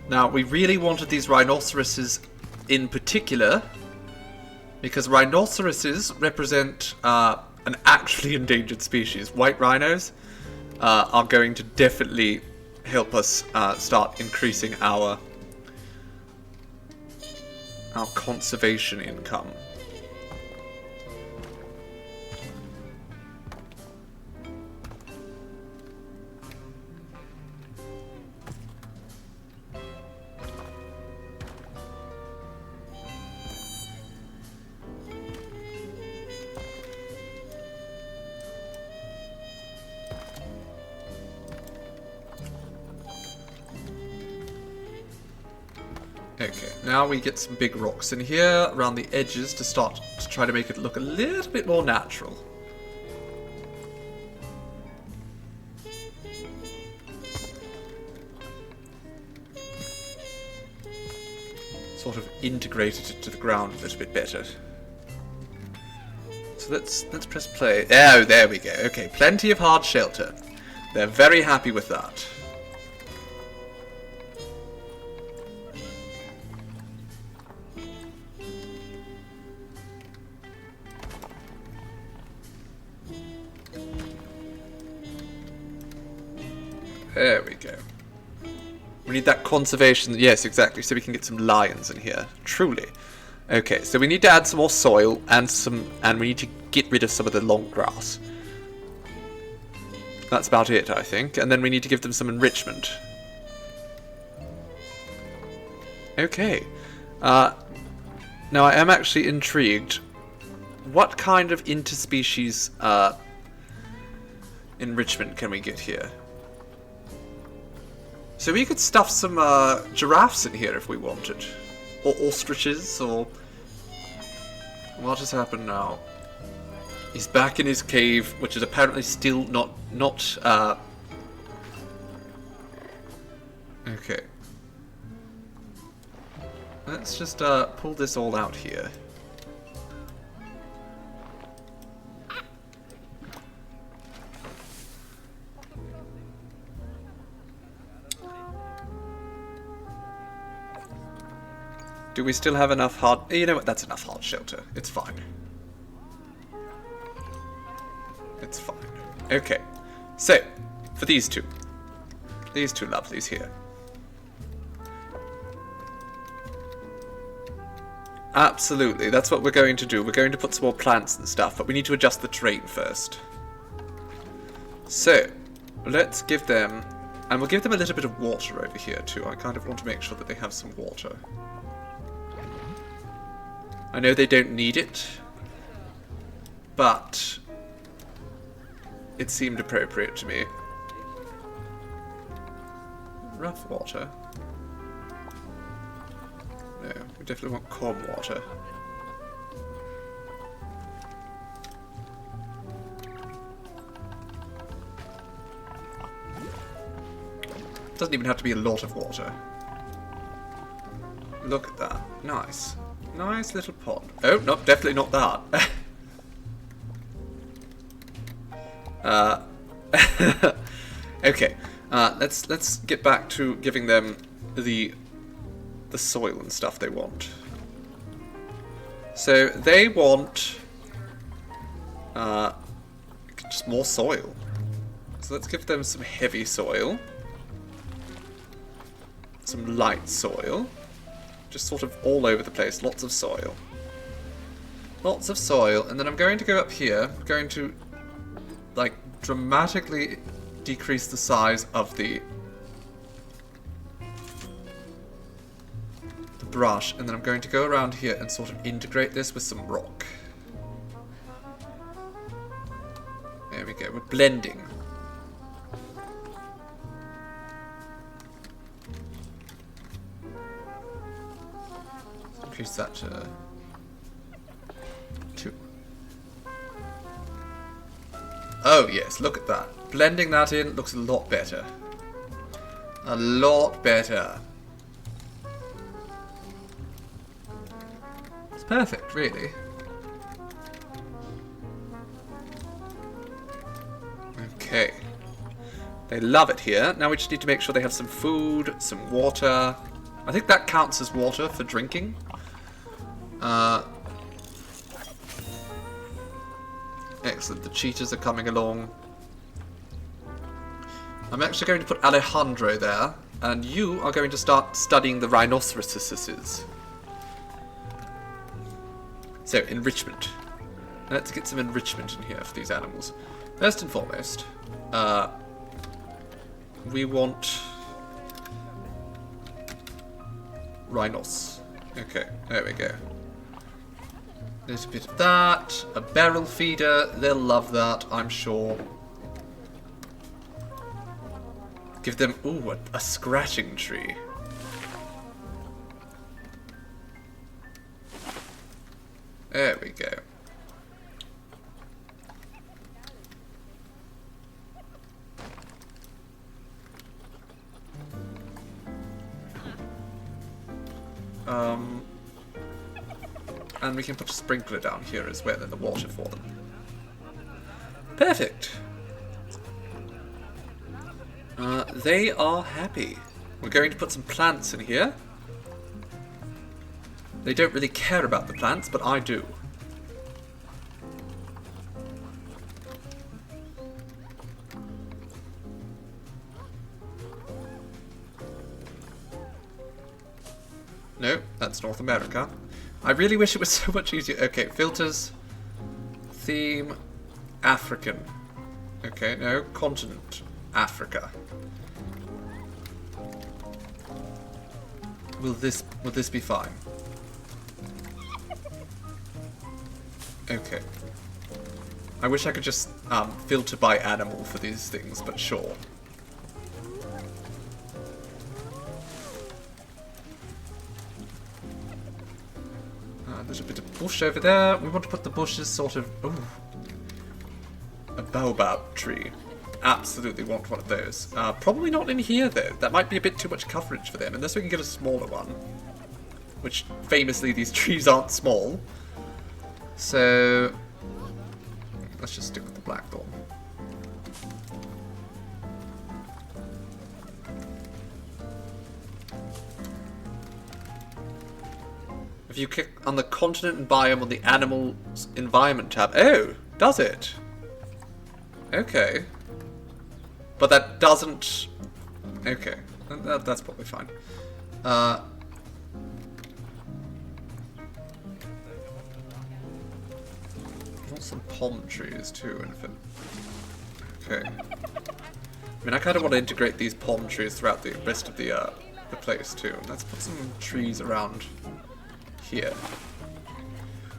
Now, we really wanted these rhinoceroses in particular, because rhinoceroses represent an actually endangered species. White rhinos are going to definitely help us start increasing our conservation income. Okay, now we get some big rocks in here around the edges to start to try to make it look a little bit more natural. sort of integrated it to the ground a little bit better. So let's press play. Oh, there we go. Okay, plenty of hard shelter. They're very happy with that. There we go. We need that conservation. Yes, exactly. So we can get some lions in here. Truly. Okay, so we need to add some more soil and we need to get rid of some of the long grass. That's about it, I think. And then we need to give them some enrichment. Okay. Now I am actually intrigued. What kind of interspecies enrichment can we get here? So we could stuff some giraffes in here if we wanted. Or ostriches, or... What has happened now? He's back in his cave, which is apparently still not Okay. Let's just pull this all out here. Do we still have enough hard... You know what, that's enough hard shelter. It's fine. It's fine. Okay. So, for these two lovelies here. Absolutely, that's what we're going to do. We're going to put some more plants and stuff, but we need to adjust the terrain first. So, let's give them... And we'll give them a little bit of water over here too. I kind of want to make sure that they have some water. I know they don't need it, but it seemed appropriate to me. Rough water. No, we definitely want calm water. Doesn't even have to be a lot of water. Look at that. Nice. Nice little pond. Oh, no, definitely not that. Okay. Let's get back to giving them the soil and stuff they want. So they want just more soil. So let's give them some heavy soil, some light soil. Just sort of all over the place, lots of soil. Lots of soil, and then I'm going to go up here, I'm going to, like, dramatically decrease the size of the brush, and then I'm going to go around here and sort of integrate this with some rock. There we go, we're blending. Increase that to 2. Oh yes, look at that. Blending that in looks a lot better. A lot better. It's perfect, really. Okay. They love it here. Now we just need to make sure they have some food, some water. I think that counts as water for drinking. Excellent, the cheetahs are coming along. I'm actually going to put Alejandro there, and you are going to start studying the rhinoceroses. So, enrichment. Let's get some enrichment in here for these animals. First and foremost, we want rhinos. Okay, there we go. There's a bit of that. A barrel feeder. They'll love that, I'm sure. Give them... Ooh, a scratching tree. There we go. And we can put a sprinkler down here as well in the water for them. Perfect. They are happy. We're going to put some plants in here. They don't really care about the plants, but I do. No, that's North America. I really wish it was so much easier. Okay, filters, theme, African. Okay, no, continent, Africa. Will this be fine? Okay. I wish I could just filter by animal for these things, but sure. There's a bit of bush over there. We want to put the bushes sort of... Ooh. A baobab tree. Absolutely want one of those. Probably not in here, though. That might be a bit too much coverage for them, unless we can get a smaller one. Which, famously, these trees aren't small. So... let's just stick with the blackthorn. If you click on the continent and biome on the animals environment tab... Oh! Does it? Okay. But that doesn't... Okay. That's probably fine. I want some palm trees too, infant. Okay. I mean, I kind of want to integrate these palm trees throughout the rest of the place too. Let's put some trees around here.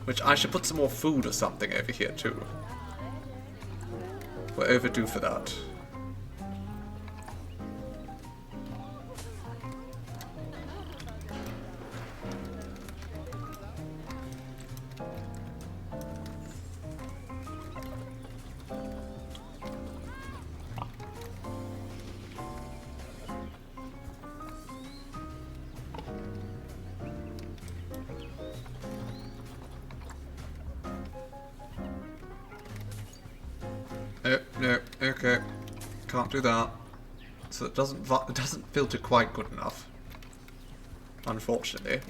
Which I should put some more food or something over here too. We're overdue for that. No, okay. Can't do that. So it doesn't filter quite good enough. Unfortunately.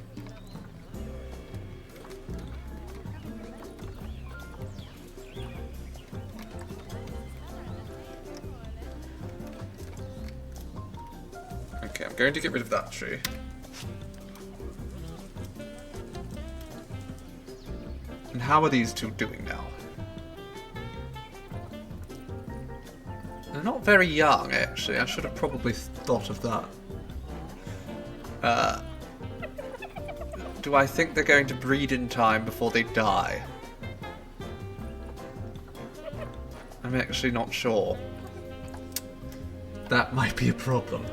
Okay, I'm going to get rid of that tree. And how are these two doing now? They're not very young, actually. I should have probably thought of that. Do I think they're going to breed in time before they die? I'm actually not sure. That might be a problem.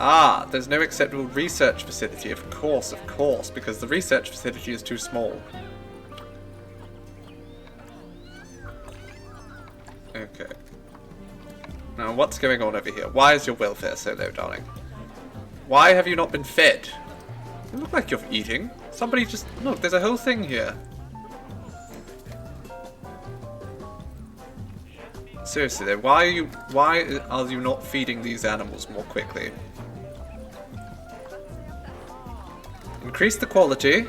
Ah, there's no acceptable research facility. Of course, because the research facility is too small. Okay. Now, what's going on over here? Why is your welfare so low, darling? Why have you not been fed? You look like you're eating. Somebody just... Look, there's a whole thing here. Seriously though, why are you not feeding these animals more quickly? Increase the quality,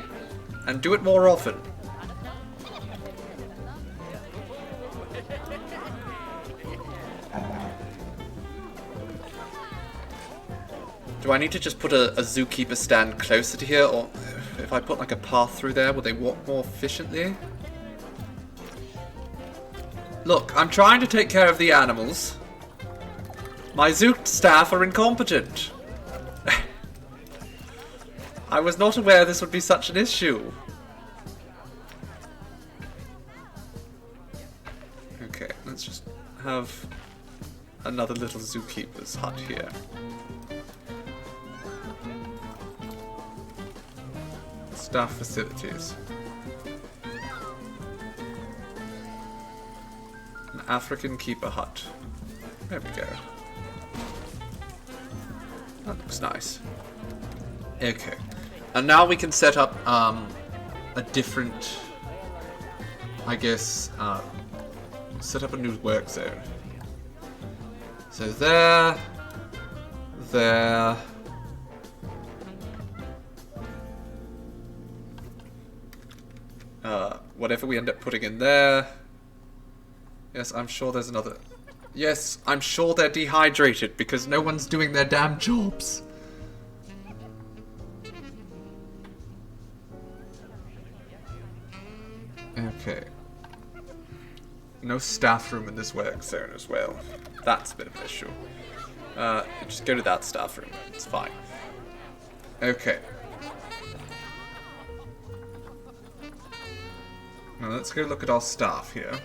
and do it more often. Do I need to just put a zookeeper stand closer to here, or if I put like a path through there, will they walk more efficiently? Look, I'm trying to take care of the animals. My zoo staff are incompetent. I was not aware this would be such an issue. Okay, let's just have another little zookeeper's hut here. Staff facilities. African keeper hut. There we go. That looks nice. Okay. And now we can set up a different, I guess, set up a new work zone. So there, whatever we end up putting in there. Yes, I'm sure there's another. Yes, I'm sure they're dehydrated because no one's doing their damn jobs. Okay. No staff room in this work zone as well. That's a bit of an issue. Just go to that staff room. It's fine. Okay. Now let's go look at our staff here.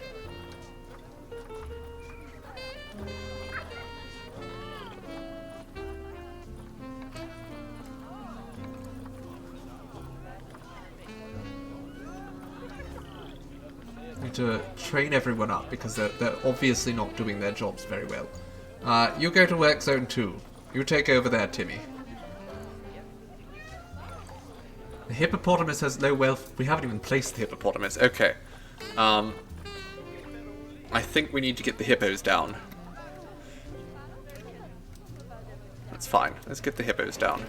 Need to train everyone up because they're obviously not doing their jobs very well. You go to work zone 2. You take over there, Timmy. The hippopotamus has low wealth. We haven't even placed the hippopotamus. Okay. I think we need to get the hippos down. That's fine. Let's get the hippos down.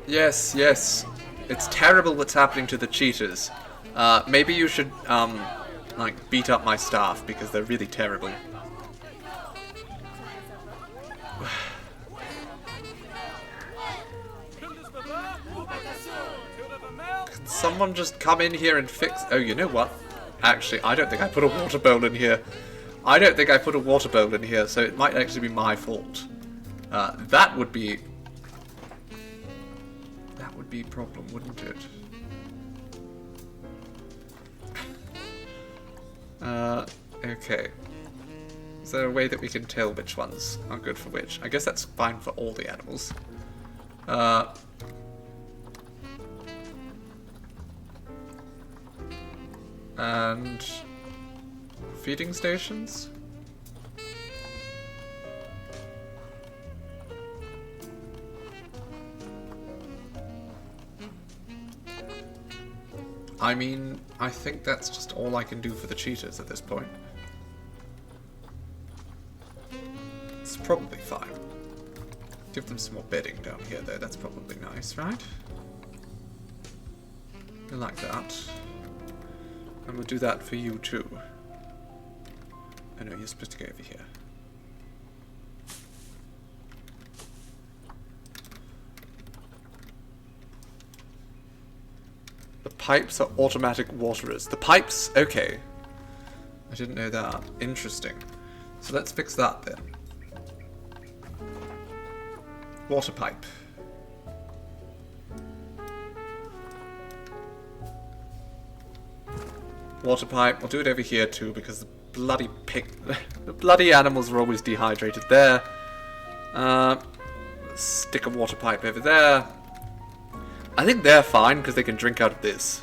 Yes, yes. It's terrible what's happening to the cheetahs. Maybe you should, like, beat up my staff, because they're really terrible. Can someone just come in here and fix... Oh, you know what? Actually, I don't think I put a water bowl in here. I don't think I put a water bowl in here, so it might actually be my fault. That would be a problem, wouldn't it? Okay. Is there a way that we can tell which ones are good for which? I guess that's fine for all the animals. And feeding stations? I mean, I think that's just all I can do for the cheetahs at this point. It's probably fine. Give them some more bedding down here, though. That's probably nice, right? I like that. And we'll do that for you, too. Oh, no, you're supposed to go over here. The pipes are automatic waterers. The pipes? Okay. I didn't know that. Interesting. So let's fix that then. Water pipe. Water pipe. We'll do it over here too because the bloody the bloody animals are always dehydrated there. Let's stick a water pipe over there. I think they're fine because they can drink out of this.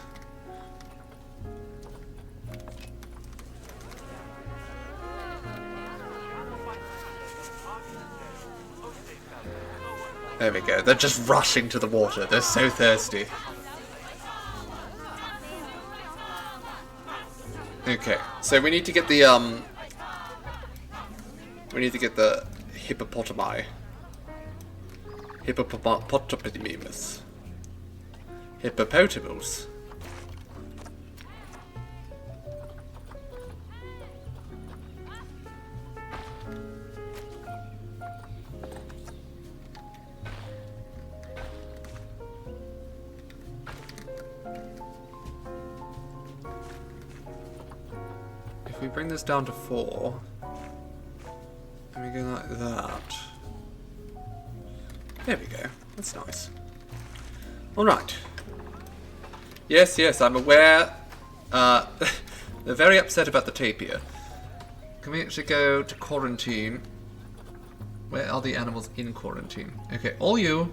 There we go. They're just rushing to the water. They're so thirsty. Okay, so we need to get the hippopotami. Hippopotamus. Hippopotamus. If we bring this down to 4, and we go like that. There we go. That's nice. Alright. Yes, yes, I'm aware. They're very upset about the tapir. Can we actually go to quarantine? Where are the animals in quarantine? Okay, all you.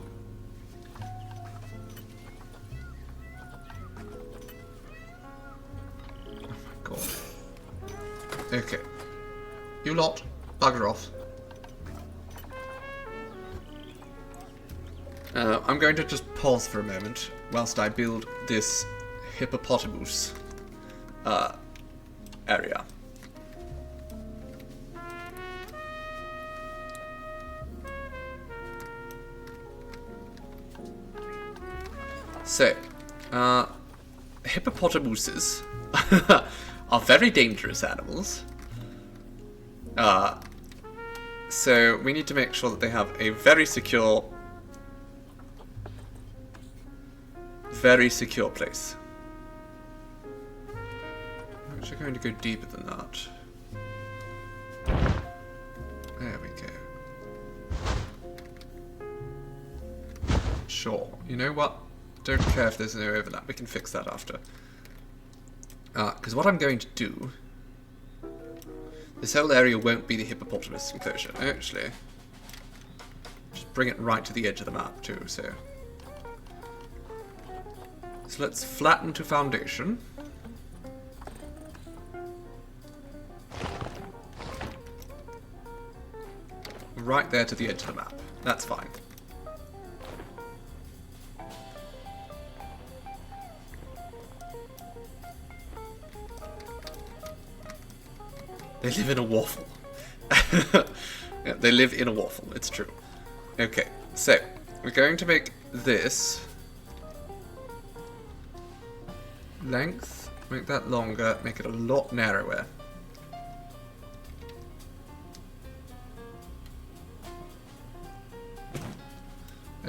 Oh my god. Okay. You lot, bugger off. I'm going to just pause for a moment whilst I build this hippopotamus area. So, hippopotamuses are very dangerous animals. So we need to make sure that they have a very secure place. I'm actually going to go deeper than that. There we go. Sure. You know what? Don't care if there's no overlap. We can fix that after. Because what I'm going to do... This whole area won't be the hippopotamus enclosure. Actually, just bring it right to the edge of the map too, so... So let's flatten to foundation. Right there to the edge of the map. That's fine. They live in a waffle. Yeah, they live in a waffle, it's true. Okay, so we're going to make this length, make that longer, make it a lot narrower.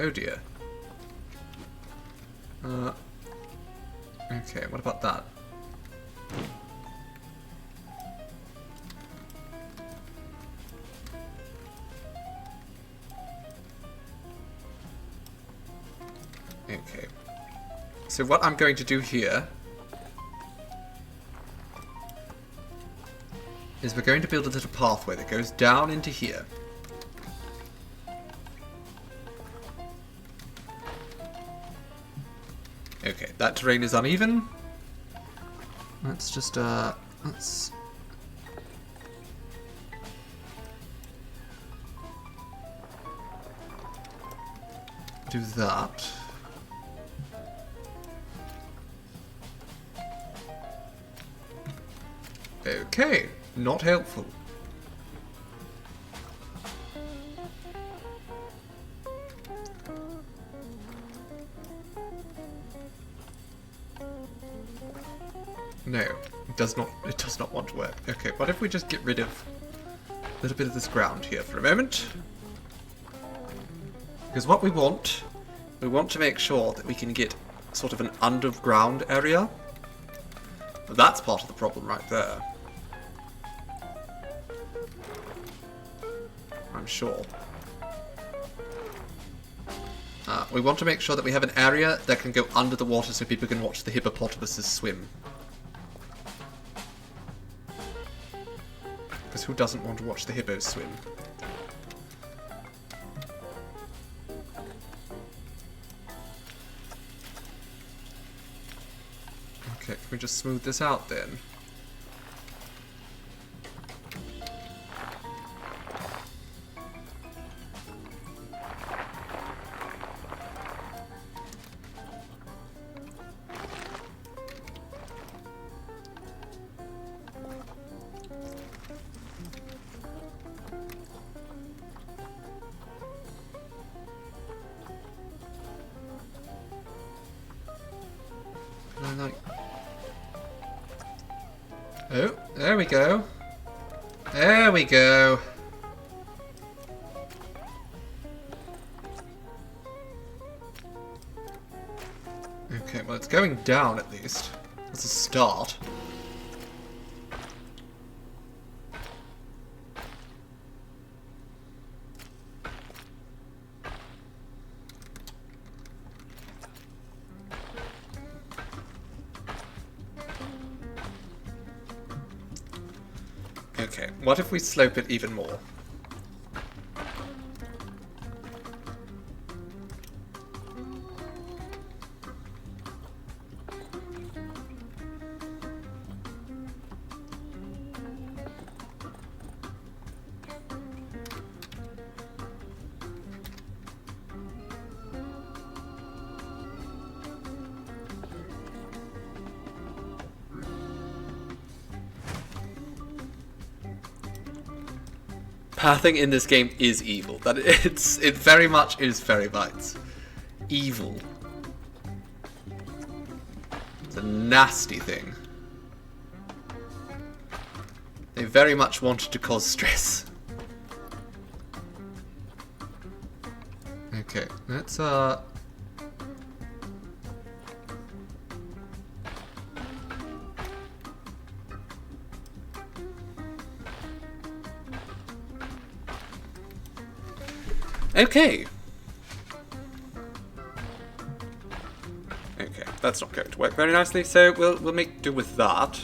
Oh dear. Okay, what about that? Okay. So what I'm going to do here is we're going to build a little pathway that goes down into here. Okay, that terrain is uneven. Let's just, let's... do that. Okay, not helpful. No, it does not want to work. Okay, what if we just get rid of a little bit of this ground here for a moment? Because what we want to make sure that we can get sort of an underground area. That's part of the problem right there. I'm sure. We want to make sure that we have an area that can go under the water so people can watch the hippopotamuses swim. Because who doesn't want to watch the hippos swim? Okay, can we just smooth this out then? Oh, there we go. There we go. Okay, well, it's going down at least. That's a start. Okay, what if we slope it even more? Pathing in this game is evil. It very much is very much evil. It's a nasty thing. They very much wanted to cause stress. Okay, let's Okay. Okay, that's not going to work very nicely, so we'll make do with that.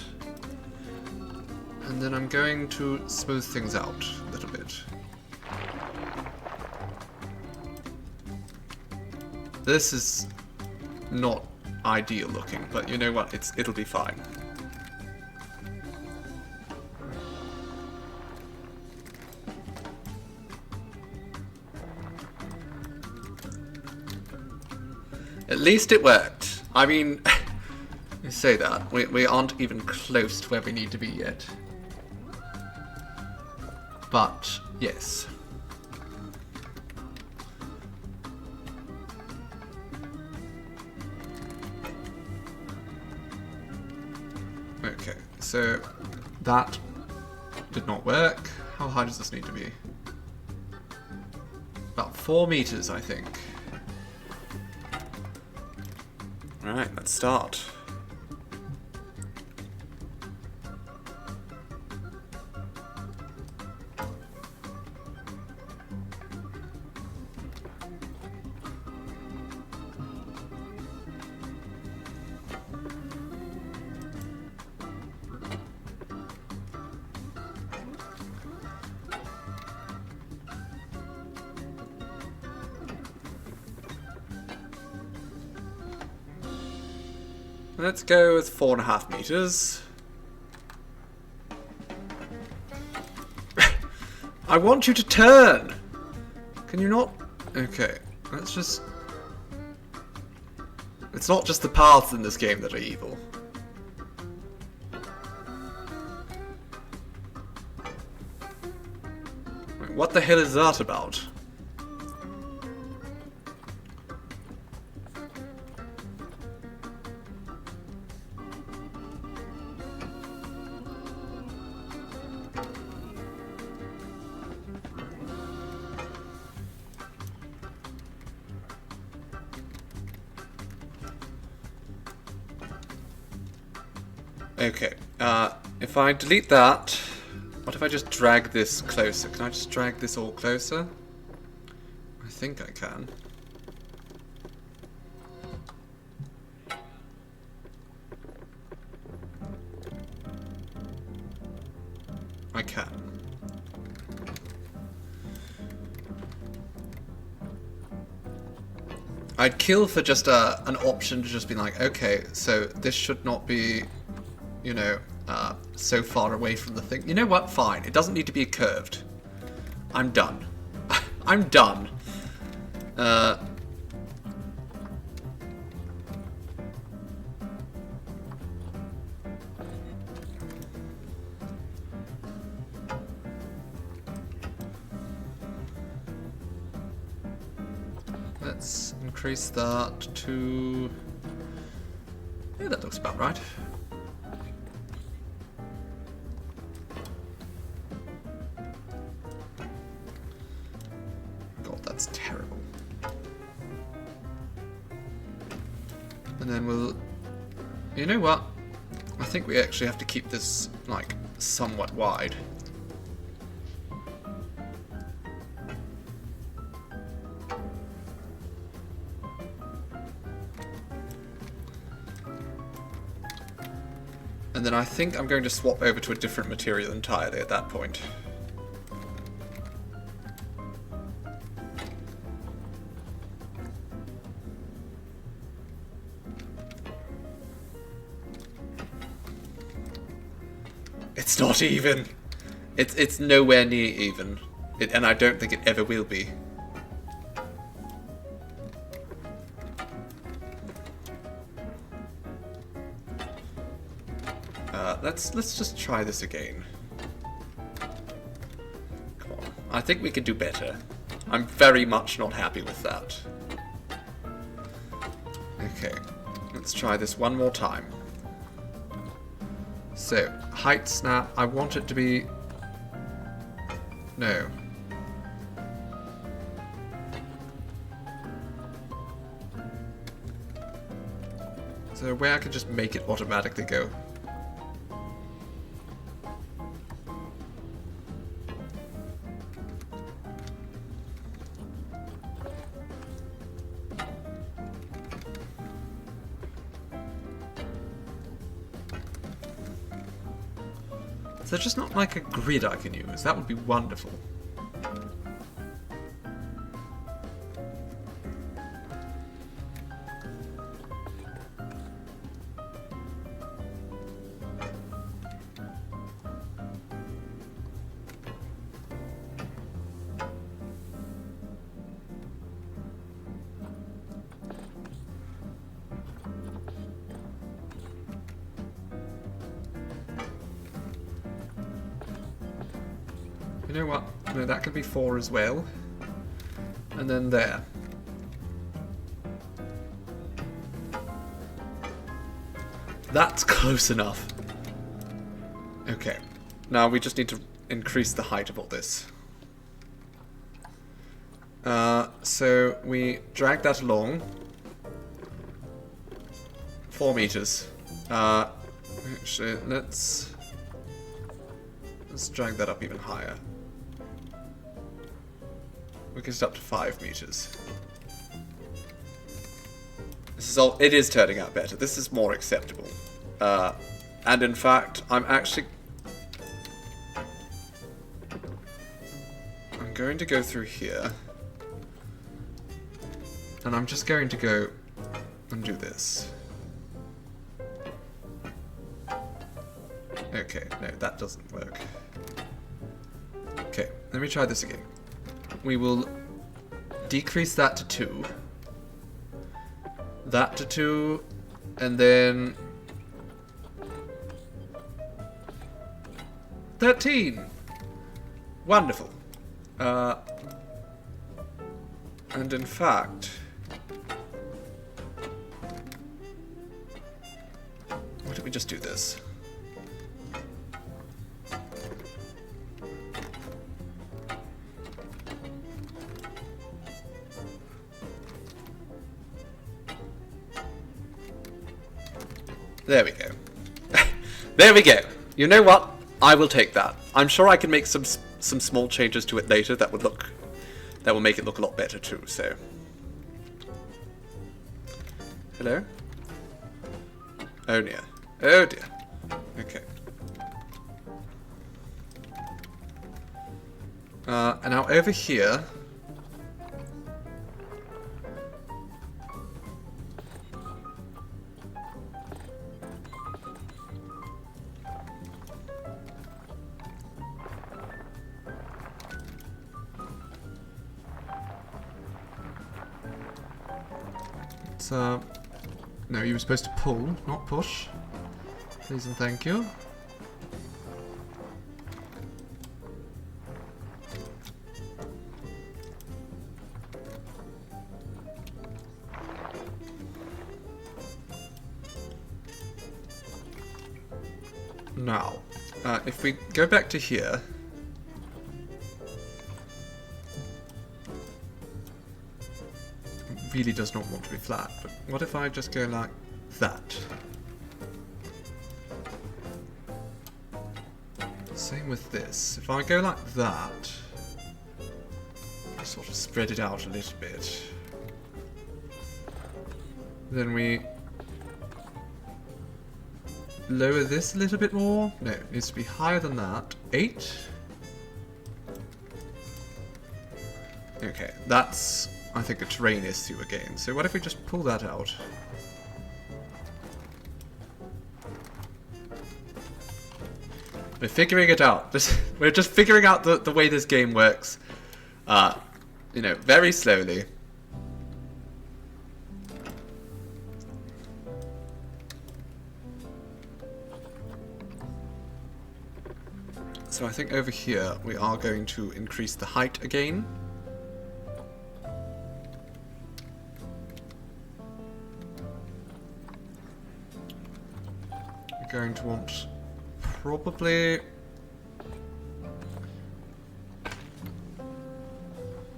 And then I'm going to smooth things out a little bit. This is not ideal looking, but you know what? It'll be fine. At least it worked. I mean, you say that. We aren't even close to where we need to be yet. But, yes. Okay, so that did not work. How high does this need to be? About 4 meters, I think. Alright, let's start. Let's go with 4.5 meters. I want you to turn! Can you not? Okay, let's just... It's not just the paths in this game that are evil. Wait, what the hell is that about? Okay, if I delete that, what if I just drag this closer? Can I just drag this all closer? I think I can. I can. I'd kill for just an option to just be like, okay, so this should not be, you know, so far away from the thing. You know what? Fine. It doesn't need to be curved. I'm done. I'm done. Let's increase that to... Yeah, that looks about right. That's terrible. And then we'll... You know what? I think we actually have to keep this, like, somewhat wide. And then I think I'm going to swap over to a different material entirely at that point. It's not even. It's nowhere near even. And I don't think it ever will be. Let's just try this again. Come on. I think we could do better. I'm very much not happy with that. Okay. Let's try this one more time. So, height snap, I want it to be... No. So where I could just make it automatically go. Is there just not like a grid I can use? That would be wonderful. You know what? No, that could be 4 as well. And then there. That's close enough. Okay. Now we just need to increase the height of all this. So we drag that along. 4 meters. Actually, let's drag that up even higher. We can get up to 5 meters. This is all. It is turning out better. This is more acceptable. And in fact, I'm going to go through here. And I'm just going to go and do this. Okay, no, that doesn't work. Okay, let me try this again. We will decrease that to 2. That to 2. And then... 13! Wonderful. And in fact... why don't we just do this? There we go. There we go. You know what? I will take that. I'm sure I can make some small changes to it later that will make it look a lot better too. So, hello. Oh dear. Oh dear. Okay. And now over here. No, you were supposed to pull, not push. Please and thank you. Now, if we go back to here... really does not want to be flat, but what if I just go like that? Same with this. If I go like that, sort of spread it out a little bit, then we lower this a little bit more. No, it needs to be higher than that. 8. Okay, that's, I think, a terrain issue again. So what if we just pull that out? We're figuring it out. We're just figuring out the way this game works. You know, very slowly. So I think over here we are going to increase the height again. We're going to want probably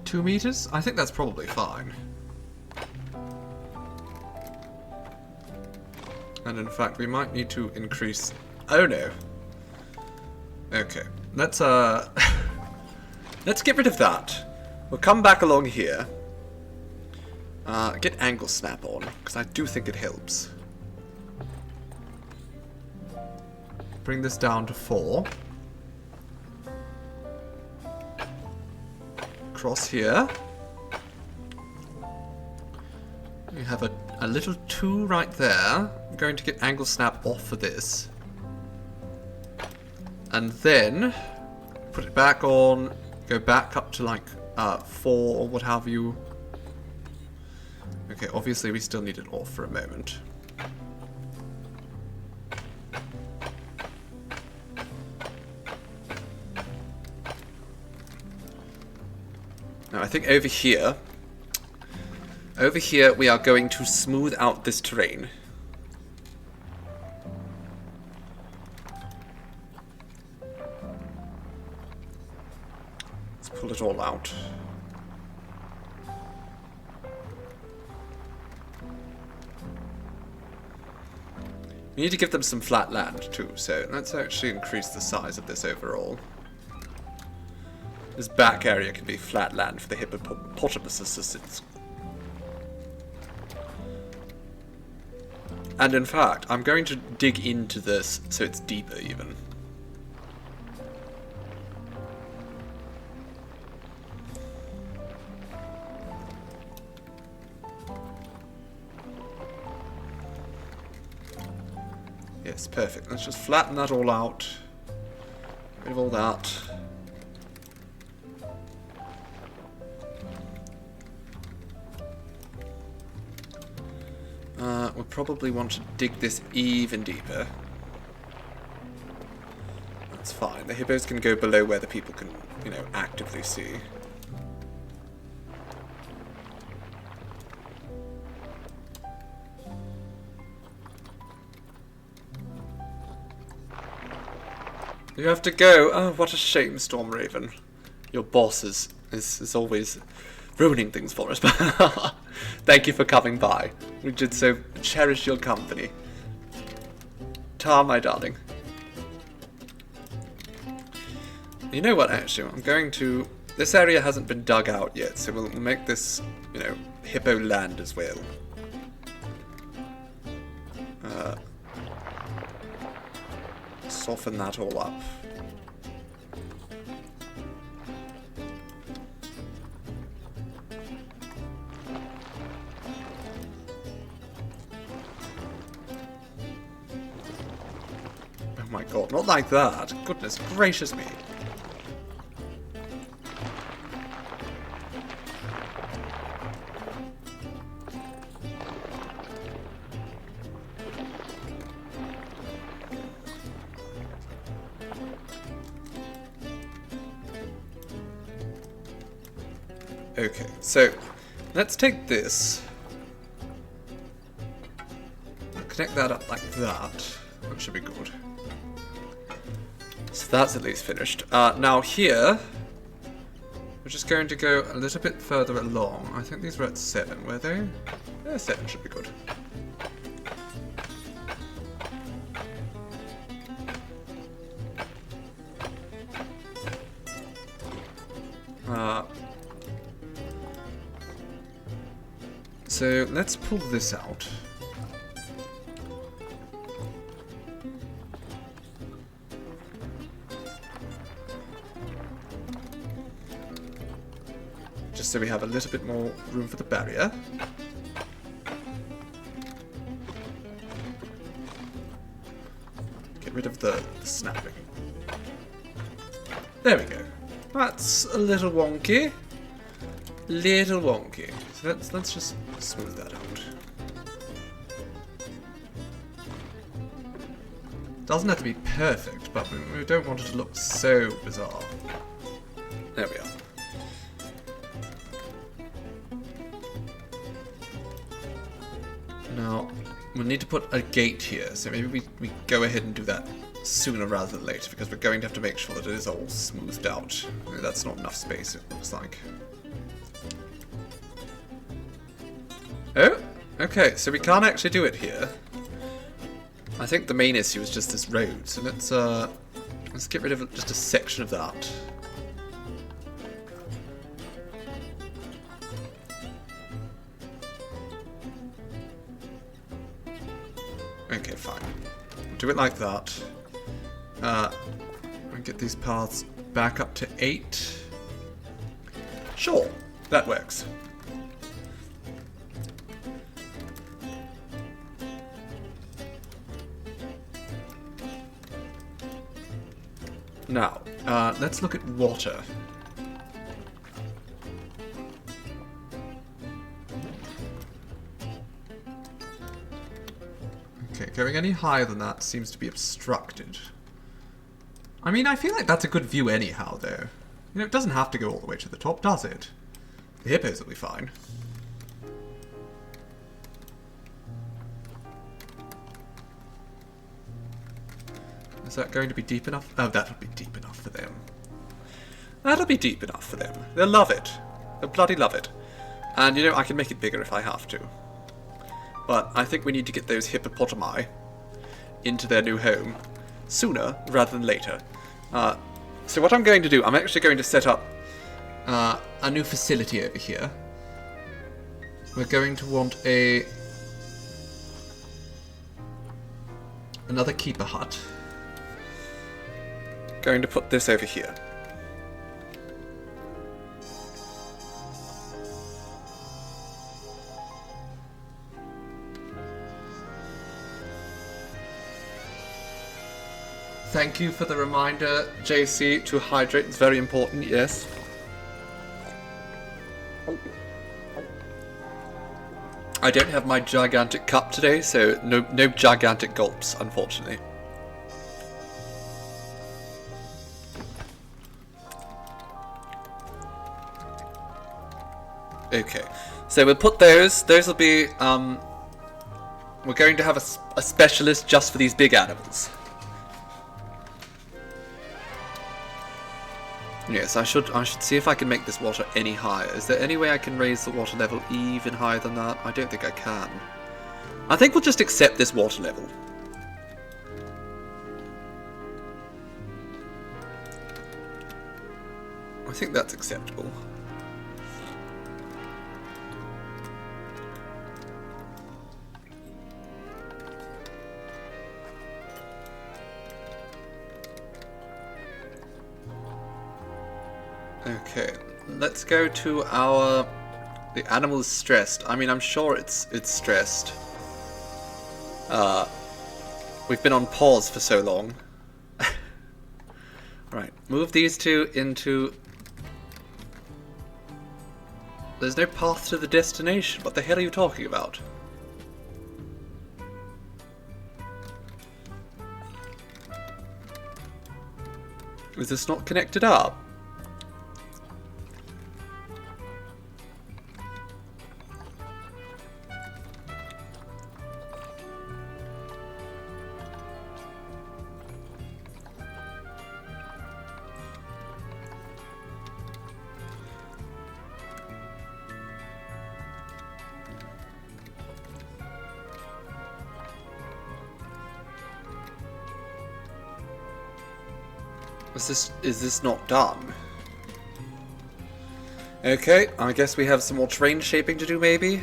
2 meters? I think that's probably fine. And in fact, we might need to increase... Oh no. Okay, let's let's get rid of that. We'll come back along here. Get angle snap on, because I do think it helps. Bring this down to 4. Cross here. We have a little 2 right there. I'm going to get angle snap off for this. And then put it back on, go back up to like 4 or what have you. Okay, obviously we still need it off for a moment. Now I think over here we are going to smooth out this terrain. Pull it all out. We need to give them some flat land too, so let's actually increase the size of this overall. This back area can be flat land for the hippopotamuses. And in fact, I'm going to dig into this so it's deeper even. Yes, perfect. Let's just flatten that all out. Rid of all that. We'll probably want to dig this even deeper. That's fine. The hippos can go below where the people can, you know, actively see. You have to go. Oh, what a shame, Storm Raven. Your boss is always ruining things for us. Thank you for coming by. We did so cherish your company. Tar, my darling. You know what, actually, I'm going to... This area hasn't been dug out yet, so we'll make this, you know, hippo land as well. Soften that all up. Oh my god, not like that. Goodness gracious me. Okay, so let's take this, connect that up like that. That should be good. So that's at least finished. Now here, we're just going to go a little bit further along. I think these were at 7, were they? Yeah, 7 should be good. So let's pull this out. just so we have a little bit more room for the barrier. Get rid of the snapping. There we go. That's a little wonky. Little wonky. So let's just smooth that out. Doesn't have to be perfect, but we don't want it to look so bizarre. There we are. Now, we'll need to put a gate here, so maybe we go ahead and do that sooner rather than later, because we're going to have to make sure that it is all smoothed out. That's not enough space, it looks like. Oh, okay, so we can't actually do it here. I think the main issue is just this road, so let's get rid of just a section of that. Okay, fine. Do it like that. And get these paths back up to 8. Sure, that works. Now, let's look at water. Okay, going any higher than that seems to be obstructed. I mean, I feel like that's a good view anyhow, though. You know, it doesn't have to go all the way to the top, does it? The hippos will be fine. Is that going to be deep enough? Oh, that'll be deep enough for them. That'll be deep enough for them. They'll love it. They'll bloody love it. And, you know, I can make it bigger if I have to. But I think we need to get those hippopotami into their new home sooner rather than later. So what I'm going to do, I'm actually going to set up a new facility over here. We're going to want another keeper hut. Going to put this over here. Thank you for the reminder, JC, to hydrate. It's very important, yes. I don't have my gigantic cup today, so no gigantic gulps, unfortunately. Okay, so we'll put those. Those will be, we're going to have a specialist just for these big animals. Yes, I should see if I can make this water any higher. Is there any way I can raise the water level even higher than that? I don't think I can. I think we'll just accept this water level. I think that's acceptable. Okay, let's go to the animal is stressed. I mean, I'm sure it's stressed. We've been on pause for so long. Right, move these two into... There's no path to the destination. What the hell are you talking about? Is this not connected up? Is this not done? Okay, I guess we have some more terrain shaping to do, maybe?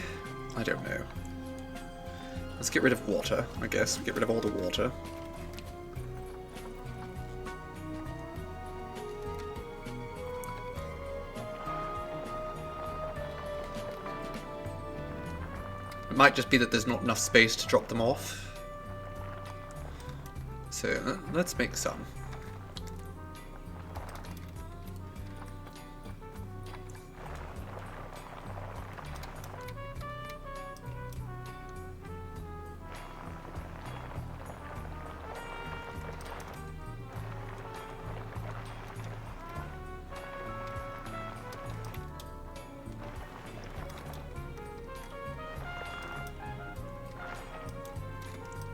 I don't know. Let's get rid of water, I guess. Get rid of all the water. It might just be that there's not enough space to drop them off. So let's make some.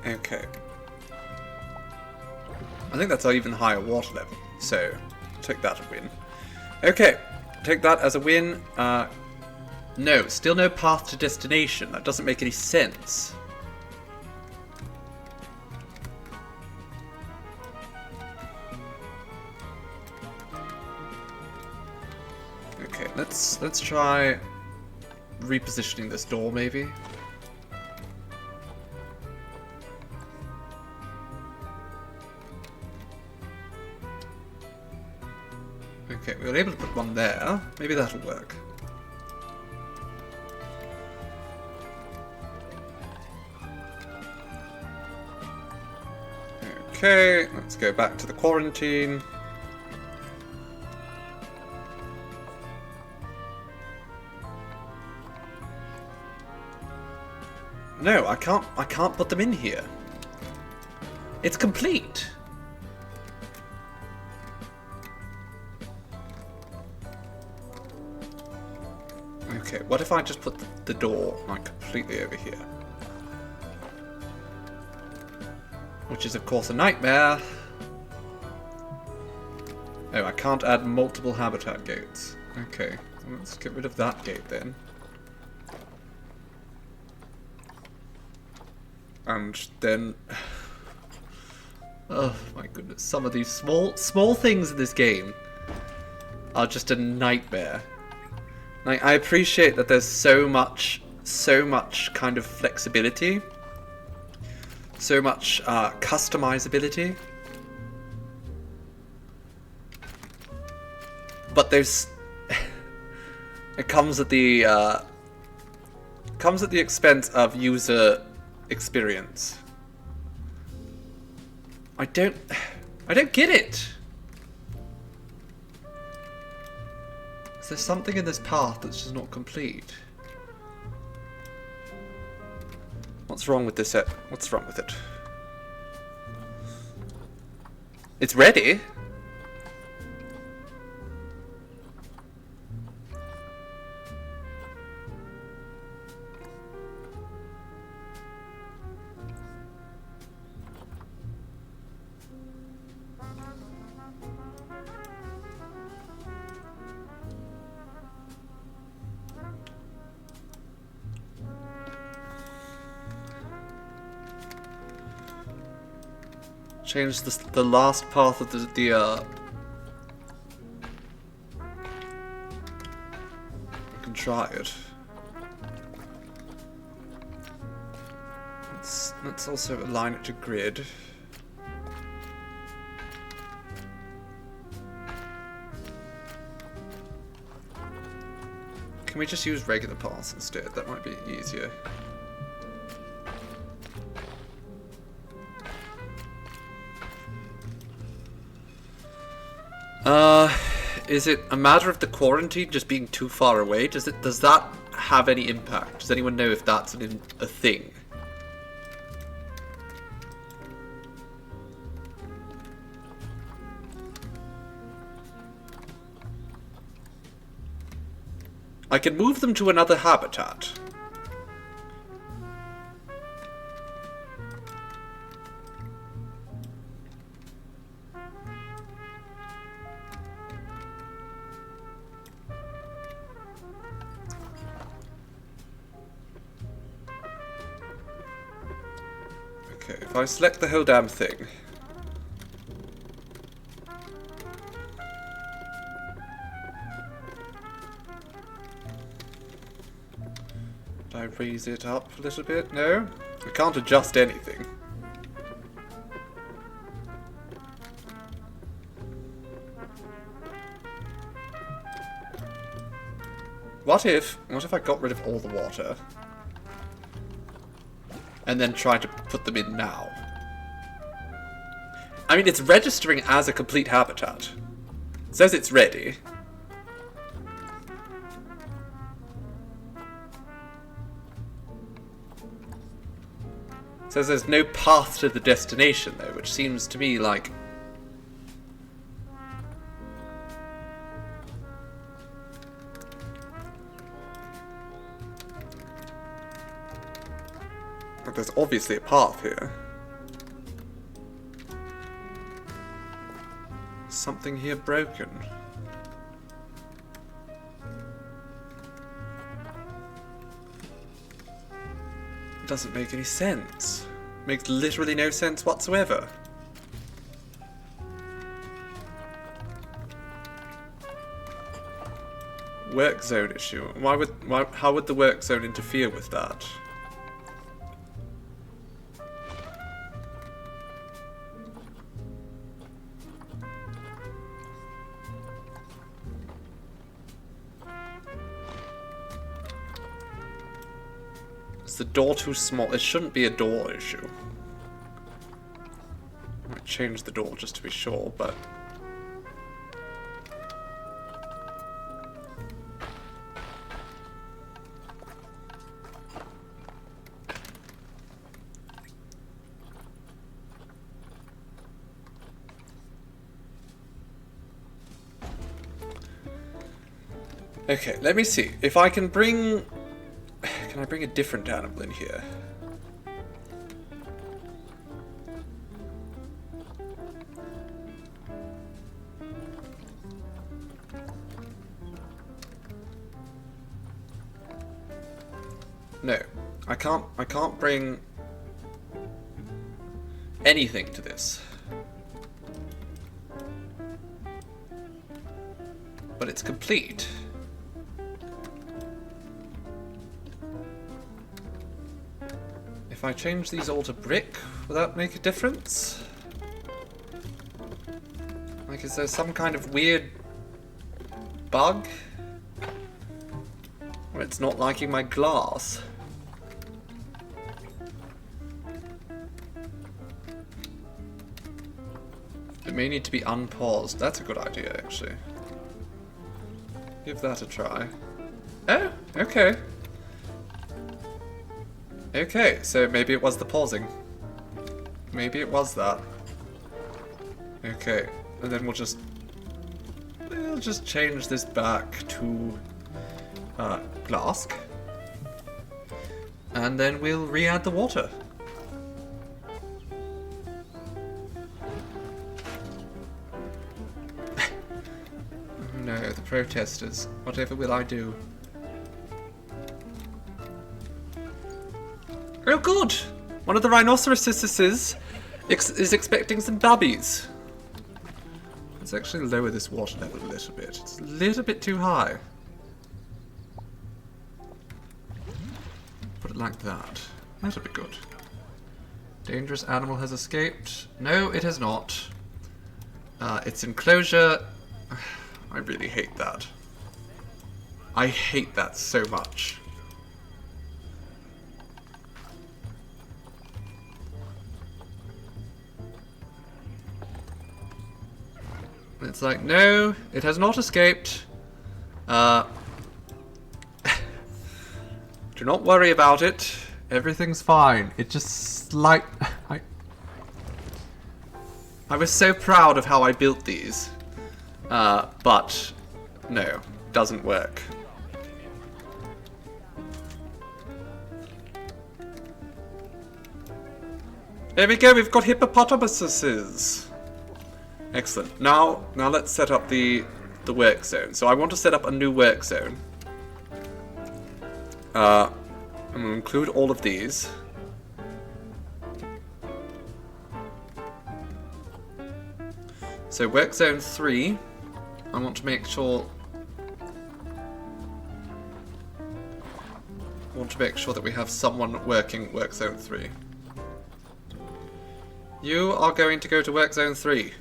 Okay. I think that's our even higher water level, so take that as a win. Okay, take that as a win. No, still no path to destination. That doesn't make any sense. Okay, let's try repositioning this door, maybe. Okay, we were able to put one there. Maybe that'll work. Okay, let's go back to the quarantine. No, I can't put them in here. It's complete. Okay, what if I just put the door, like, completely over here? Which is, of course, a nightmare. Oh, I can't add multiple habitat gates. Okay, let's get rid of that gate then. And then... oh my goodness, some of these small things in this game are just a nightmare. Like, I appreciate that there's so much kind of flexibility, so much customizability, but there's it comes at the expense of user experience. I don't get it. There's something in this path that's just not complete. What's wrong with this? What's wrong with it? It's ready. Change the last path of the we can try it. Let's also align it to grid. Can we just use regular paths instead? That might be easier. Is it a matter of the quarantine just being too far away? Does that have any impact? Does anyone know if that's a thing? I can move them to another habitat. Okay, if I select the whole damn thing. Did I raise it up a little bit? No? I can't adjust anything. What if I got rid of all the water? and then try to put them in now. I mean, it's registering as a complete habitat. It says it's ready. It says there's no path to the destination, though, which seems to me like... But there's obviously a path here. Something here broken. Doesn't make any sense. Makes literally no sense whatsoever. Work zone issue. How would the work zone interfere with that? Is the door too small? It shouldn't be a door issue. Might change the door just to be sure, but... Okay, let me see. If I can bring... Can I bring a different animal in here? No, I can't bring anything to this. But it's complete. If I change these all to brick, will that make a difference? Like, is there some kind of weird bug? Or it's not liking my glass? It may need to be unpaused. That's a good idea, actually. Give that a try. Oh, okay. Okay, so maybe it was the pausing. Maybe it was that. Okay, and then we'll just change this back to glass. And then we'll re-add the water. Oh no, the protesters. Whatever will I do? Oh good! One of the rhinoceroses is expecting some babbies. Let's actually lower this water level a little bit. It's a little bit too high. Put it like that. That'll be good. Dangerous animal has escaped. No, it has not. Its enclosure... I really hate that. I hate that so much. It's like, no, it has not escaped. Do not worry about it. Everything's fine. It just like I was so proud of how I built these. But no, doesn't work. There we go, we've got hippopotamuses. Excellent. Now let's set up the work zone. So I want to set up a new work zone. I'm going to include all of these. So work zone 3, I want to make sure that we have someone working work zone 3. You are going to go to work zone 3.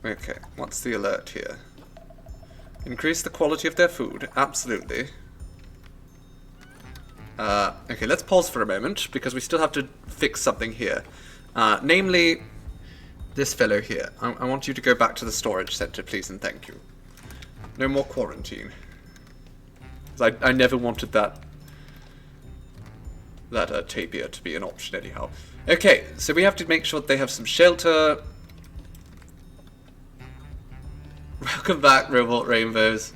Okay, what's the alert here? Increase the quality of their food. Absolutely. Okay, let's pause for a moment, because we still have to fix something here. Namely, this fellow here. I want you to go back to the storage center, please, and thank you. No more quarantine. I never wanted that tapir to be an option anyhow. Okay, so we have to make sure that they have some shelter. Welcome back, Robot Rainbows.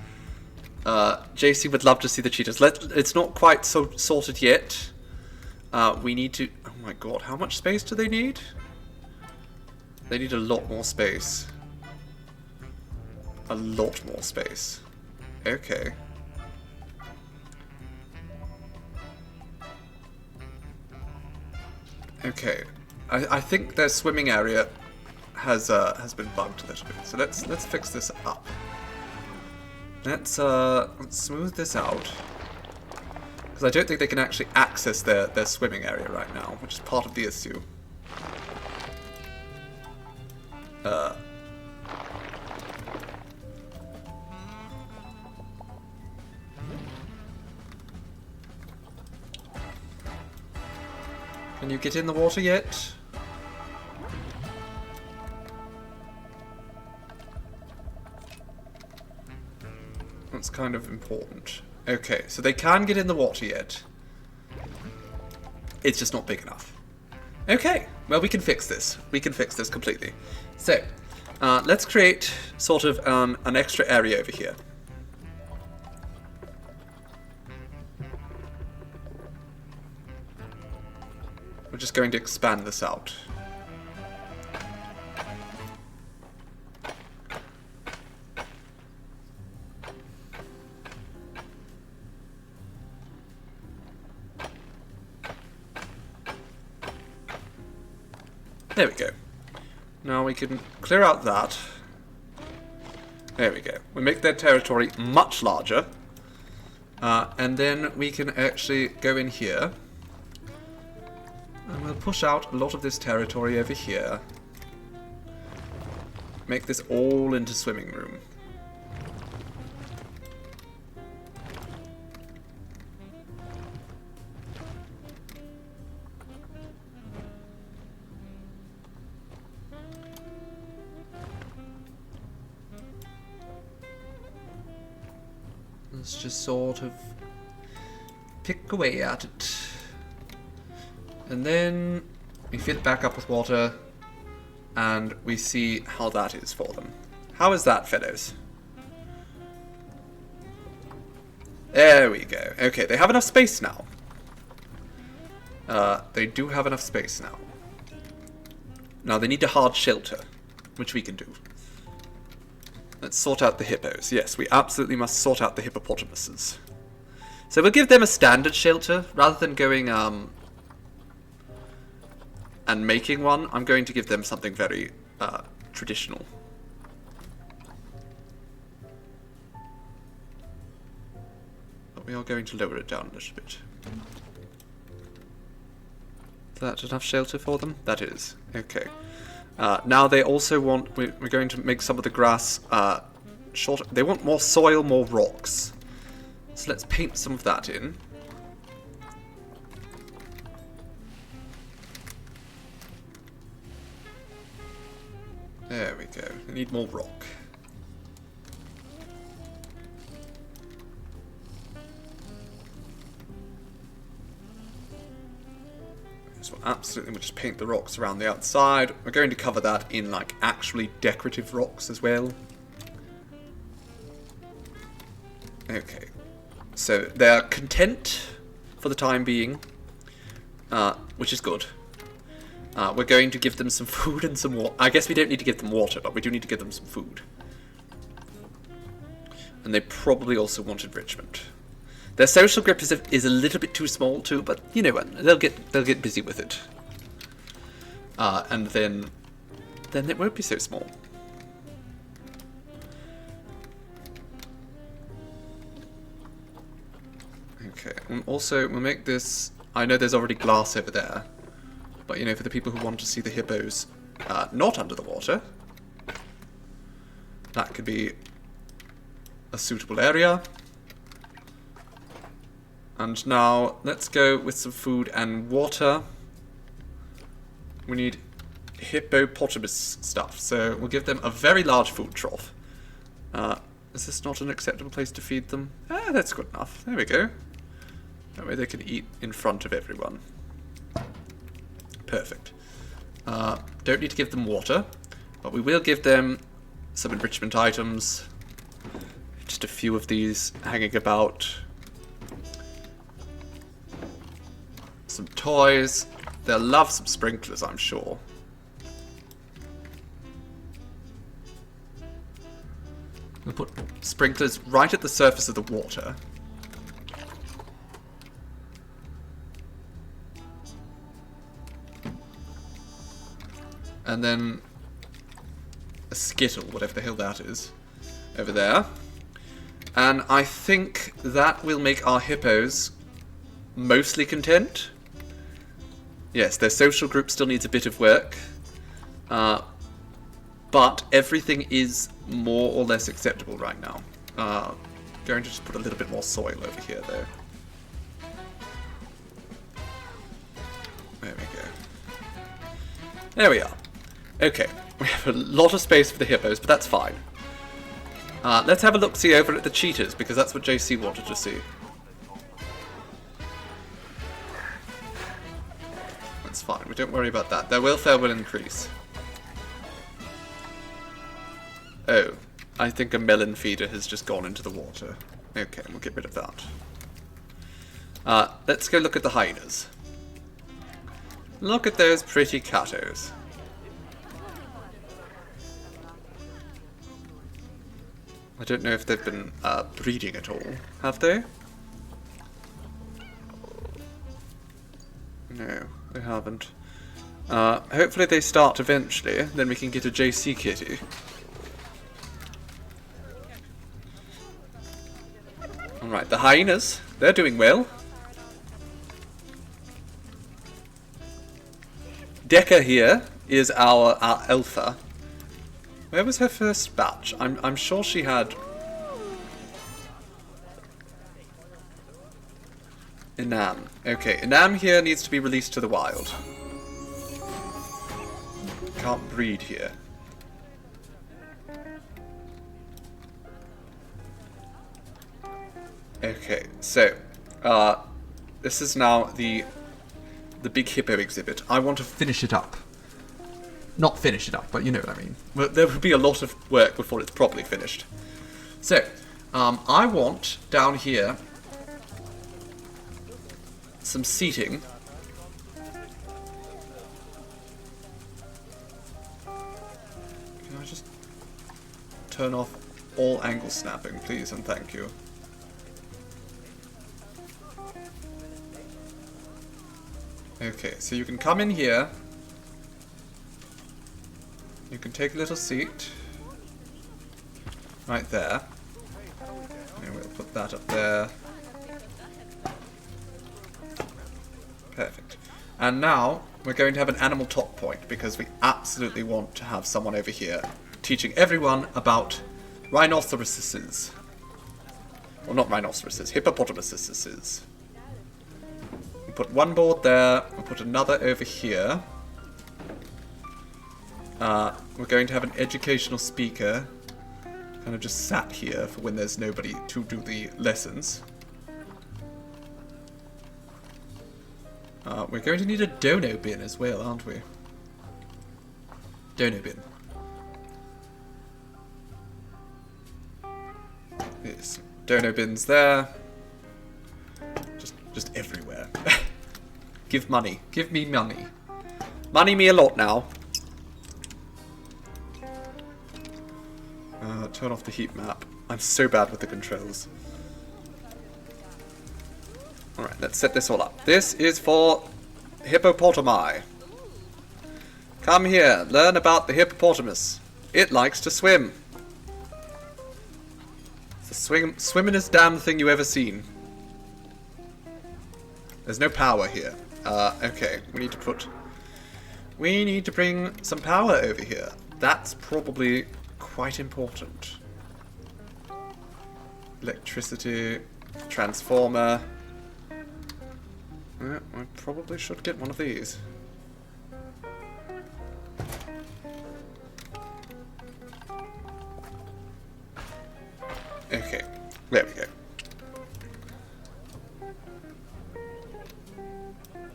JC would love to see the cheetahs. It's not quite so sorted yet. We need to... Oh my god, how much space do they need? They need a lot more space. A lot more space. Okay. Okay. I think their swimming area has been bugged a little bit. So let's fix this up. Let's smooth this out. Because I don't think they can actually access their swimming area right now, which is part of the issue. Can you get in the water yet? That's kind of important. Okay, so they can get in the water yet. It's just not big enough. Okay, well, we can fix this. We can fix this completely. So, let's create sort of an extra area over here. We're just going to expand this out. There we go. Now we can clear out that. There we go. We make their territory much larger. And then we can actually go in here. And we'll push out a lot of this territory over here. Make this all into swimming room. Let's just sort of pick away at it. And then we fill it back up with water, and we see how that is for them. How is that, fellows? There we go. Okay, they have enough space now. They do have enough space now. Now they need a hard shelter, which we can do. Let's sort out the hippos. Yes, we absolutely must sort out the hippopotamuses. So we'll give them a standard shelter, rather than going, and making one. I'm going to give them something very traditional. But we are going to lower it down a little bit. Is that enough shelter for them? That is. Okay. Now they also want... We're going to make some of the grass shorter. They want more soil, more rocks. So let's paint some of that in. There we go. We need more rock. So absolutely, we'll just paint the rocks around the outside. We're going to cover that in, like, actually decorative rocks as well. Okay. So they're content for the time being, which is good. We're going to give them some food and some water. I guess we don't need to give them water, but we do need to give them some food. And they probably also want enrichment. Their social grip is a little bit too small too, but you know what? They'll get busy with it. And then it won't be so small. Okay. And also we'll make this. I know there's already glass over there. But, you know, for the people who want to see the hippos not under the water, That could be a suitable area. And now let's go with some food and water. We need hippopotamus stuff, so we'll give them a very large food trough. Is this not an acceptable place to feed them? Ah, that's good enough. There we go. That way they can eat in front of everyone. Perfect. Don't need to give them water, but we will give them some enrichment items. Just a few of these hanging about. Some toys. They'll love some sprinklers, I'm sure. We'll put sprinklers right at the surface of the water. And then a skittle, whatever the hell that is, over there. And I think that will make our hippos mostly content. Yes, their social group still needs a bit of work. But everything is more or less acceptable right now. Going to just put a little bit more soil over here, though. There we go. There we are. Okay, we have a lot of space for the hippos, but that's fine. Let's have a look-see over at the cheetahs, because that's what JC wanted to see. That's fine, we don't worry about that. Their welfare will increase. Oh, I think a melon feeder has just gone into the water. Okay, we'll get rid of that. Let's go look at the hyenas. Look at those pretty cattos. I don't know if they've been breeding at all. Have they? No, they haven't. Hopefully they start eventually, then we can get a JC kitty. Alright, the hyenas, they're doing well. Decca here is our alpha. Where was her first batch? I'm sure she had... Inam. Okay, Inam here needs to be released to the wild. Can't breed here. Okay, so this is now the big hippo exhibit. I want to finish it up. Not finish it up, but you know what I mean. Well, there will be a lot of work before it's properly finished. So, I want down here some seating. Can I just turn off all angle snapping, please, and thank you. Okay, so you can come in here. You can take a little seat. Right there. And we'll put that up there. Perfect. And now, we're going to have an animal talk point, because we absolutely want to have someone over here teaching everyone about rhinoceroses. Well, not rhinoceroses, hippopotamuses. We'll put one board there, we'll put another over here. We're going to have an educational speaker kind of just sat here for when there's nobody to do the lessons. We're going to need a dono bin as well, aren't we? Dono bin. Yes, dono bins there. Just everywhere. Give money. Give me money. Money me a lot now. Turn off the heat map. I'm so bad with the controls. Alright, let's set this all up. This is for hippopotami. Come here, learn about the hippopotamus. It likes to swim. It's the swimmingest damn thing you ever seen. There's no power here. Okay, we need to bring some power over here. That's probably quite important. Electricity, transformer. I probably should get one of these. Okay, there we go.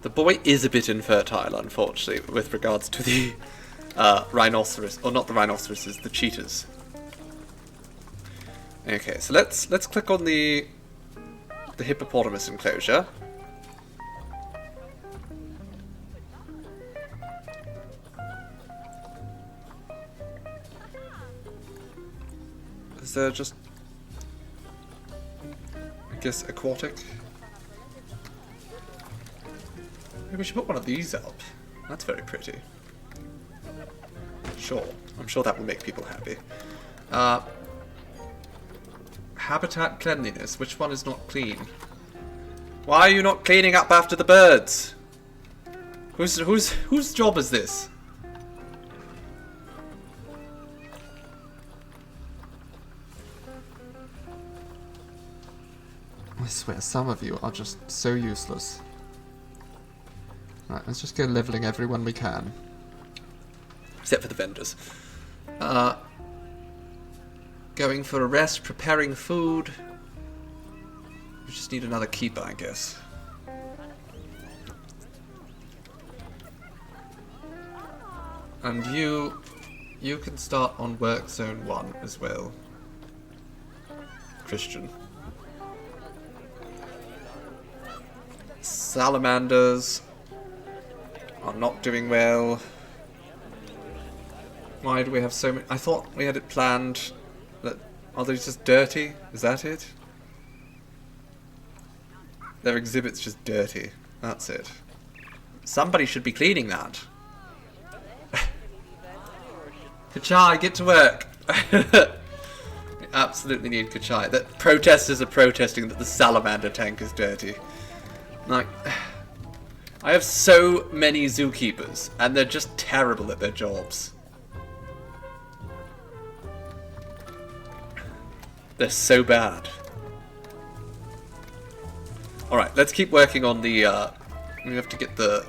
The boy is a bit infertile, unfortunately, with regards to the rhinoceros, or not the rhinoceroses, the cheetahs. Okay, so let's click on the hippopotamus enclosure. Is there just, I guess, aquatic? Maybe we should put one of these up. That's very pretty. Sure, I'm sure that will make people happy. Habitat cleanliness. Which one is not clean? Why are you not cleaning up after the birds? Whose job is this? I swear, some of you are just so useless. Right, let's just go leveling everyone we can. Except for the vendors. Going for a rest, preparing food. We just need another keeper, I guess. And you can start on work zone 1 as well. Christian. Salamanders are not doing well. Why do we have so many? I thought we had it planned. That, are they just dirty? Is that it? Their exhibit's just dirty. That's it. Somebody should be cleaning that. Kachai, get to work. We absolutely need Kachai. That protesters are protesting that the salamander tank is dirty. Like, I have so many zookeepers, and they're just terrible at their jobs. They're so bad. Alright, let's keep working on the, we have to get the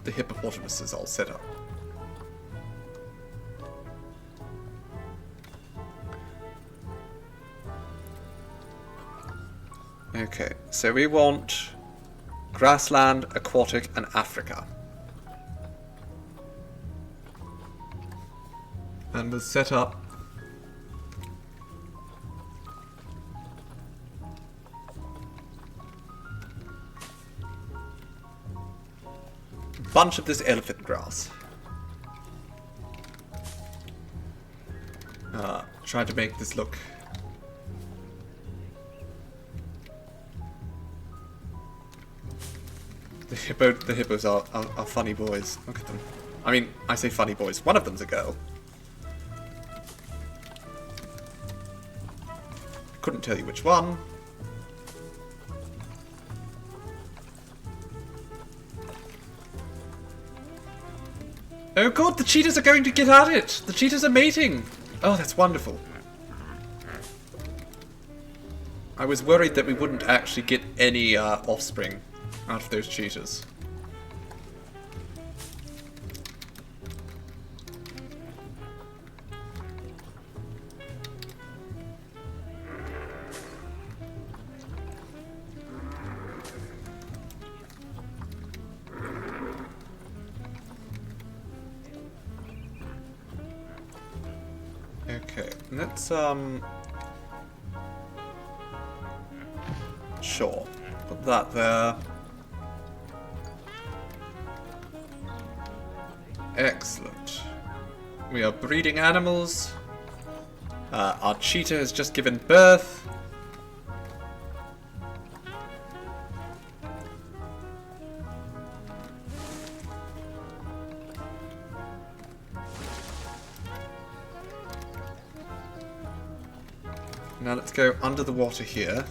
hippopotamuses all set up. Okay, so we want grassland, aquatic, and Africa. And we'll set up a bunch of this elephant grass. Trying to make this look the hippos are funny boys. Look at them. I mean, I say funny boys. One of them's a girl. Couldn't tell you which one. Oh god, the cheetahs are going to get at it! The cheetahs are mating! Oh, that's wonderful. I was worried that we wouldn't actually get any offspring out of those cheetahs. Okay, let's sure, put that there. Excellent. We are breeding animals. Our cheetah has just given birth. Now let's go under the water here.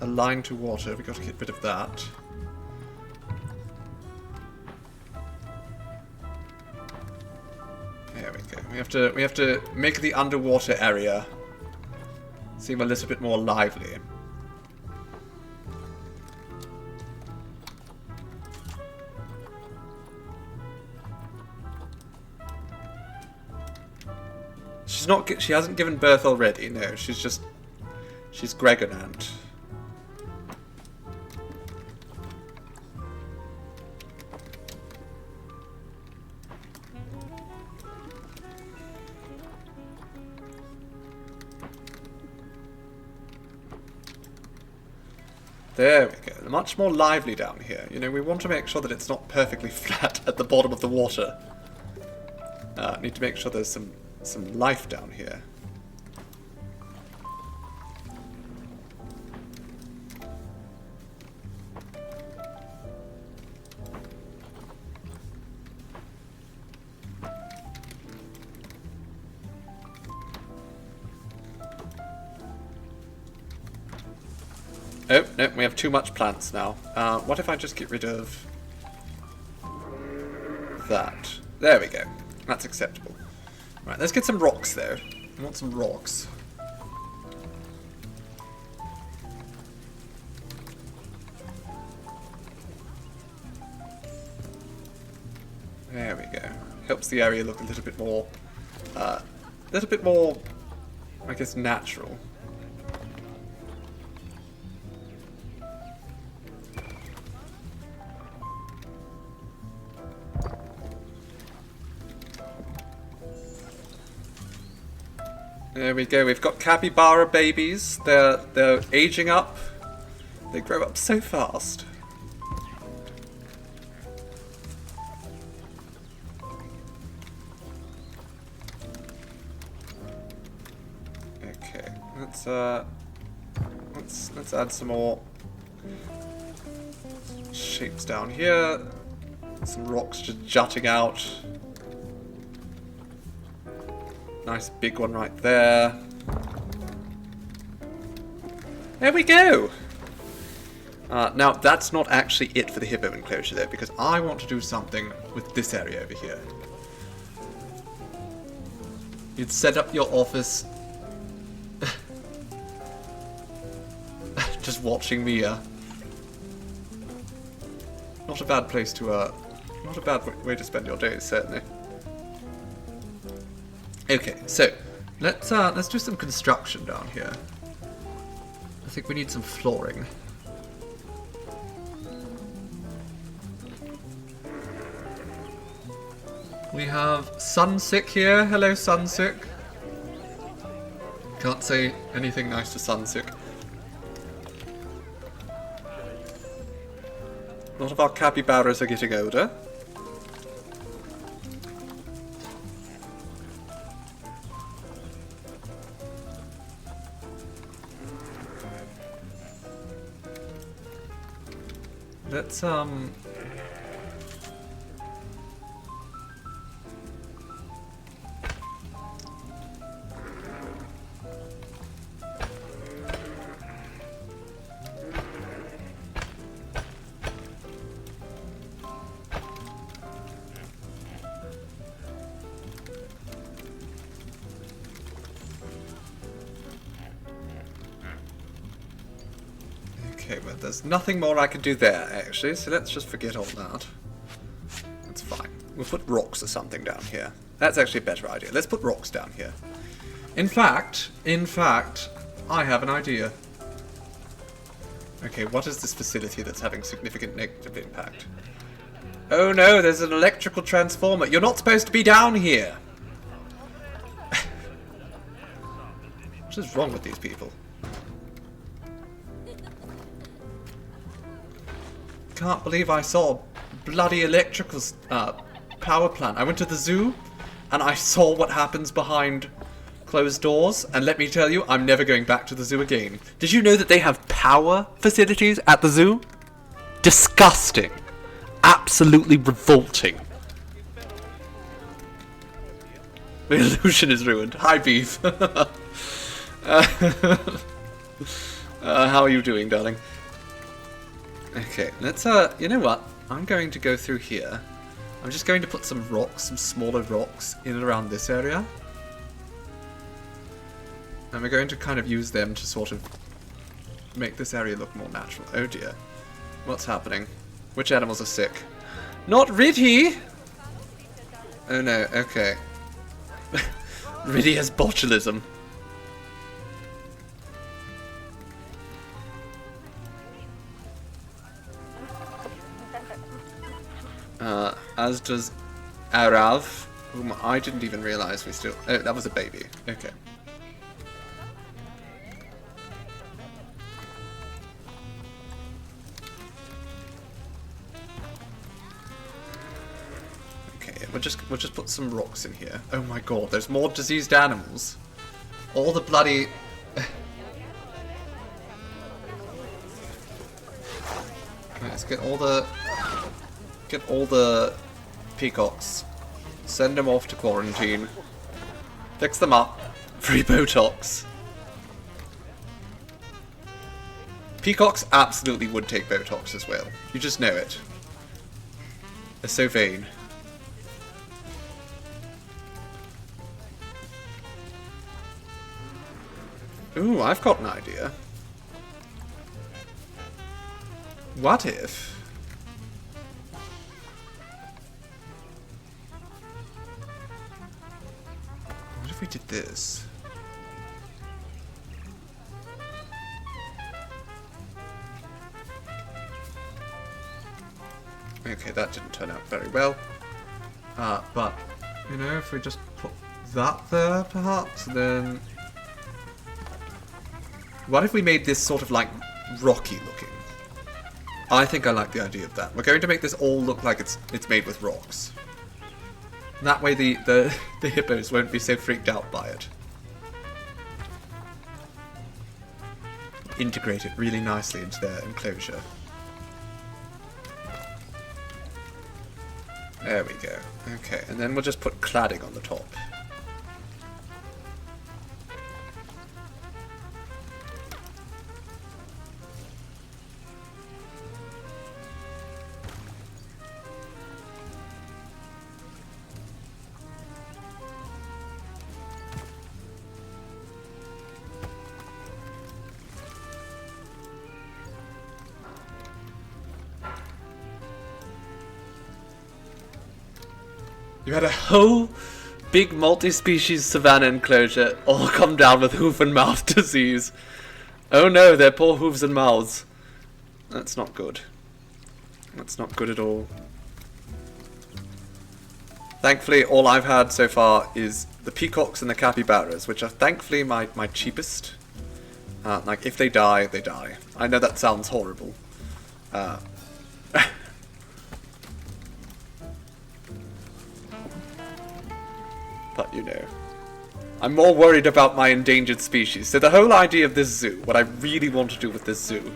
A line to water, we've got to get rid of that. There we go. We have to make the underwater area seem a little bit more lively. She hasn't given birth already. No, she's Gregonant. There we go. Much more lively down here. You know, we want to make sure that it's not perfectly flat at the bottom of the water. Need to make sure there's some life down here. Oh, no, we have too much plants now. What if I just get rid of that? There we go. That's acceptable. Right, let's get some rocks, though. I want some rocks. There we go. Helps the area look a little bit more, I guess, natural. There we go. We've got capybara babies. They're aging up. They grow up so fast. Okay, let's add some more shapes down here. Some rocks just jutting out. Nice big one right there. There we go! Now, that's not actually it for the hippo enclosure though, because I want to do something with this area over here. You'd set up your office... just watching me, not a bad place to, not a bad way to spend your days, certainly. Okay, so let's do some construction down here. I think we need some flooring. We have Sunsick here. Hello, Sunsick. Can't say anything nice to Sunsick. A lot of our capybaras are getting older. Let's okay, but there's nothing more I can do there, actually, so let's just forget all that. That's fine. We'll put rocks or something down here. That's actually a better idea. Let's put rocks down here. In fact, I have an idea. Okay, what is this facility that's having significant negative impact? Oh no, there's an electrical transformer. You're not supposed to be down here! What is wrong with these people? Can't believe I saw a bloody electrical power plant. I went to the zoo and I saw what happens behind closed doors, and let me tell you, I'm never going back to the zoo again. Did you know that they have power facilities at the zoo? Disgusting. Absolutely revolting. The illusion is ruined. Hi, Beef. How are you doing, darling? Okay, let's, you know what? I'm going to go through here. I'm just going to put some rocks, some smaller rocks in and around this area. And we're going to kind of use them to sort of make this area look more natural. Oh dear. What's happening? Which animals are sick? Not Riddy! Oh no, okay. Riddy has botulism. As does Arav, whom I didn't even realize we still... Oh, that was a baby. Okay. Okay, we'll just put some rocks in here. Oh my god, there's more diseased animals. All the bloody... Let's get all the peacocks. Send them off to quarantine. Fix them up. Free Botox. Peacocks absolutely would take Botox as well. You just know it. They're so vain. Ooh, I've got an idea. What if... What if we did this? Okay, that didn't turn out very well. But, you know, if we just put that there, perhaps, then... What if we made this sort of, like, rocky looking? I think I like the idea of that. We're going to make this all look like it's made with rocks. That way the hippos won't be so freaked out by it. Integrate it really nicely into their enclosure. There we go. Okay, and then we'll just put cladding on the top. You had a whole big multi-species savanna enclosure all come down with hoof and mouth disease. Oh no, their poor hooves and mouths. That's not good. That's not good at all. Thankfully, all I've had so far is the peacocks and the capybaras, which are thankfully my cheapest. Like, if they die, they die. I know that sounds horrible. But, you know, I'm more worried about my endangered species. So the whole idea of this zoo, what I really want to do with this zoo,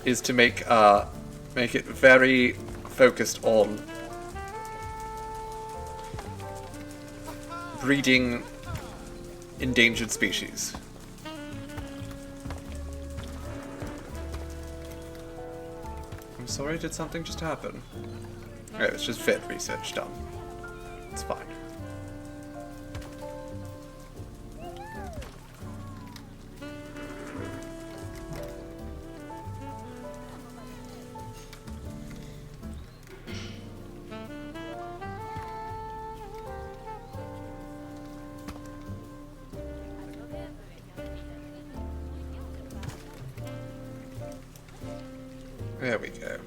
is to make it very focused on breeding endangered species. I'm sorry, did something just happen? Okay, it's just vet research done. It's fine. There we go.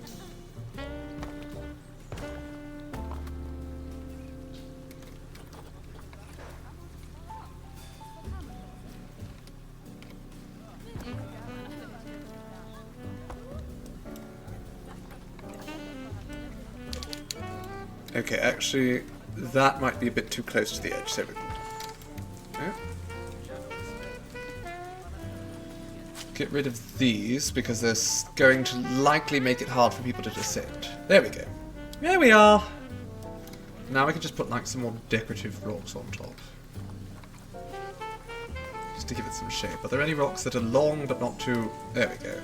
Okay, actually, that might be a bit too close to the edge, so we can... Oh. Get rid of these, because they're going to likely make it hard for people to descend. There we go. There we are! Now we can just put, like, some more decorative rocks on top. Just to give it some shape. Are there any rocks that are long, but not too... There we go.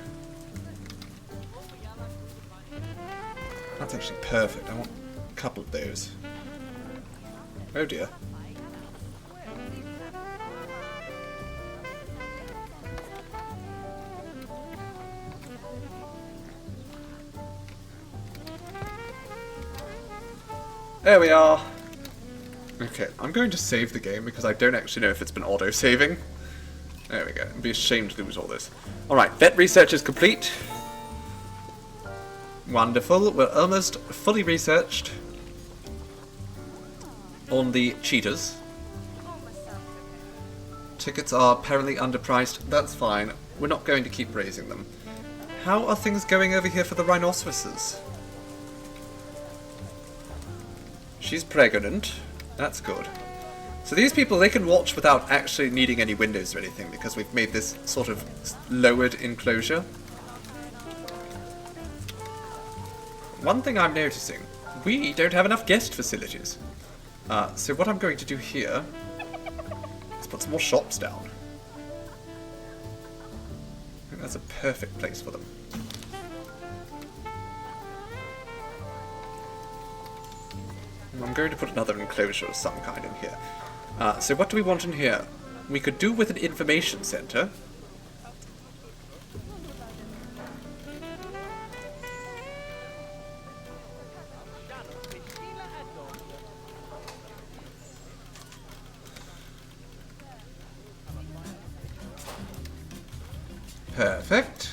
That's actually perfect. I want a couple of those. Oh dear. There we are. Okay, I'm going to save the game because I don't actually know if it's been auto-saving. There we go. I'd be ashamed to lose all this. Alright, vet research is complete. Wonderful. We're almost fully researched on the cheetahs. Tickets are apparently underpriced. That's fine. We're not going to keep raising them. How are things going over here for the rhinoceroses? She's pregnant. That's good. So these people, they can watch without actually needing any windows or anything because we've made this sort of lowered enclosure. One thing I'm noticing, we don't have enough guest facilities. So what I'm going to do here is put some more shops down. I think that's a perfect place for them. I'm going to put another enclosure of some kind in here. So what do we want in here? We could do with an information center. Perfect.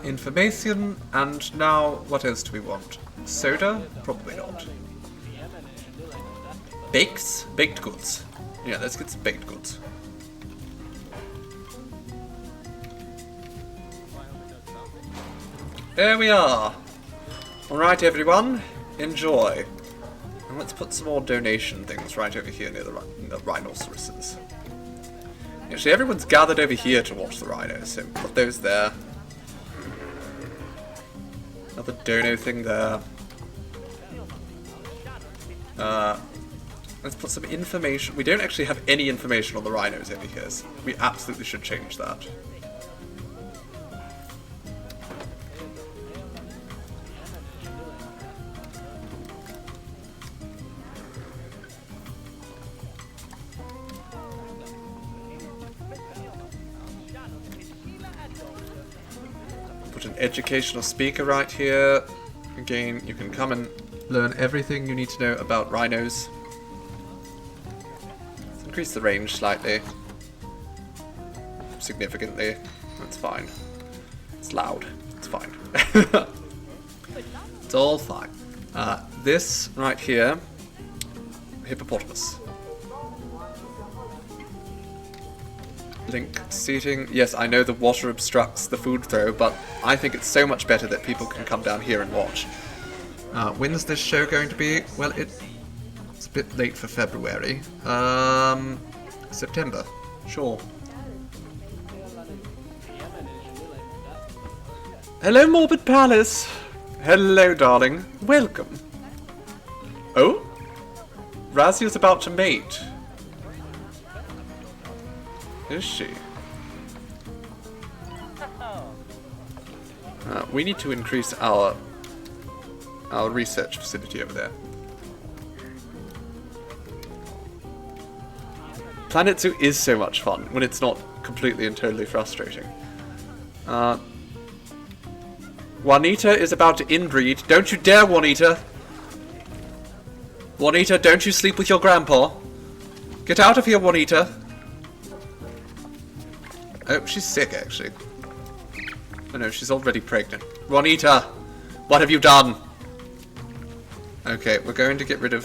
Information, and now what else do we want? Soda? Probably not. Bakes? Baked goods. Yeah, let's get some baked goods. There we are. Alright everyone, enjoy. And let's put some more donation things right over here near the rhinoceroses. Actually, everyone's gathered over here to watch the rhinos, so put those there. Another dono thing there. Let's put some information. We don't actually have any information on the rhinos over here, so we absolutely should change that. Put an educational speaker right here. Again, you can come and learn everything you need to know about rhinos. Let's increase the range slightly. Significantly. That's fine. It's loud. It's fine. It's all fine. This right here, hippopotamus. Link seating. Yes, I know the water obstructs the food throw, but I think it's so much better that people can come down here and watch. When's this show going to be? Well, it's a bit late for February. September. Sure. Hello, Morbid Palace. Hello, darling. Welcome. Oh? Razia's about to mate. Is she? We need to increase our research facility over there. Planet Zoo is so much fun when it's not completely and totally frustrating. Juanita is about to inbreed. Don't you dare, Juanita! Juanita, don't you sleep with your grandpa. Get out of here, Juanita. Oh, she's sick, actually. Oh no, she's already pregnant. Juanita! What have you done? Okay, we're going to get rid of...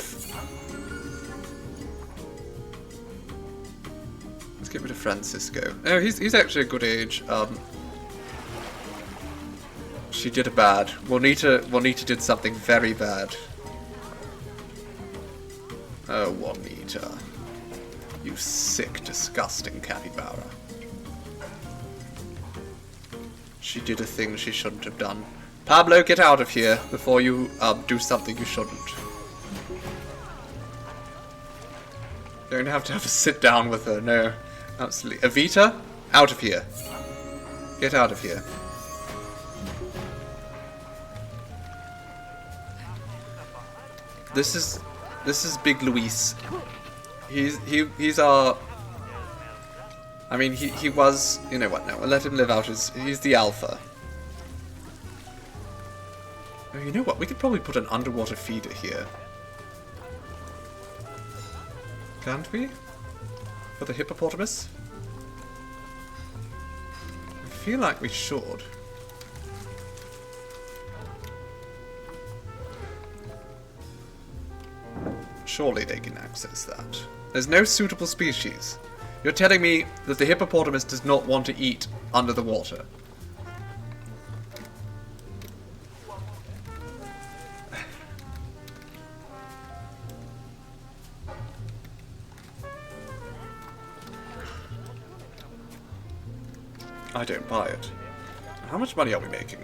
Let's get rid of Francisco. Oh, he's actually a good age. She did a bad. Juanita did something very bad. Oh, Juanita. You sick, disgusting capybara. She did a thing she shouldn't have done. Pablo, get out of here before you do something you shouldn't. Don't have to have a sit down with her, no. Absolutely. Evita, out of here. Get out of here. This is Big Luis. He's our. I mean, he was. You know what? No, we'll let him live out his. He's the alpha. Oh, you know what? We could probably put an underwater feeder here. Can't we? For the hippopotamus? I feel like we should. Surely they can access that. There's no suitable species. You're telling me that the hippopotamus does not want to eat under the water? I don't buy it. How much money are we making?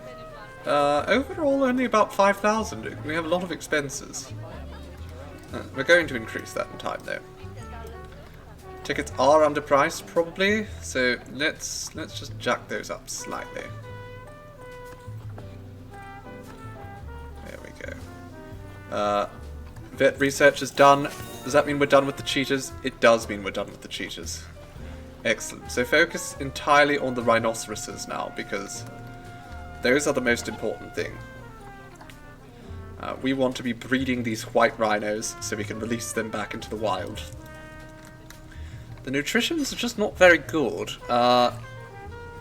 Overall only about 5,000. We have a lot of expenses. We're going to increase that in time though. Tickets are underpriced probably, so let's just jack those up slightly. There we go. Vet research is done. Does that mean we're done with the cheetahs? It does mean we're done with the cheetahs. Excellent. So focus entirely on the rhinoceroses now, because those are the most important thing. We want to be breeding these white rhinos so we can release them back into the wild. The nutrition's just not very good.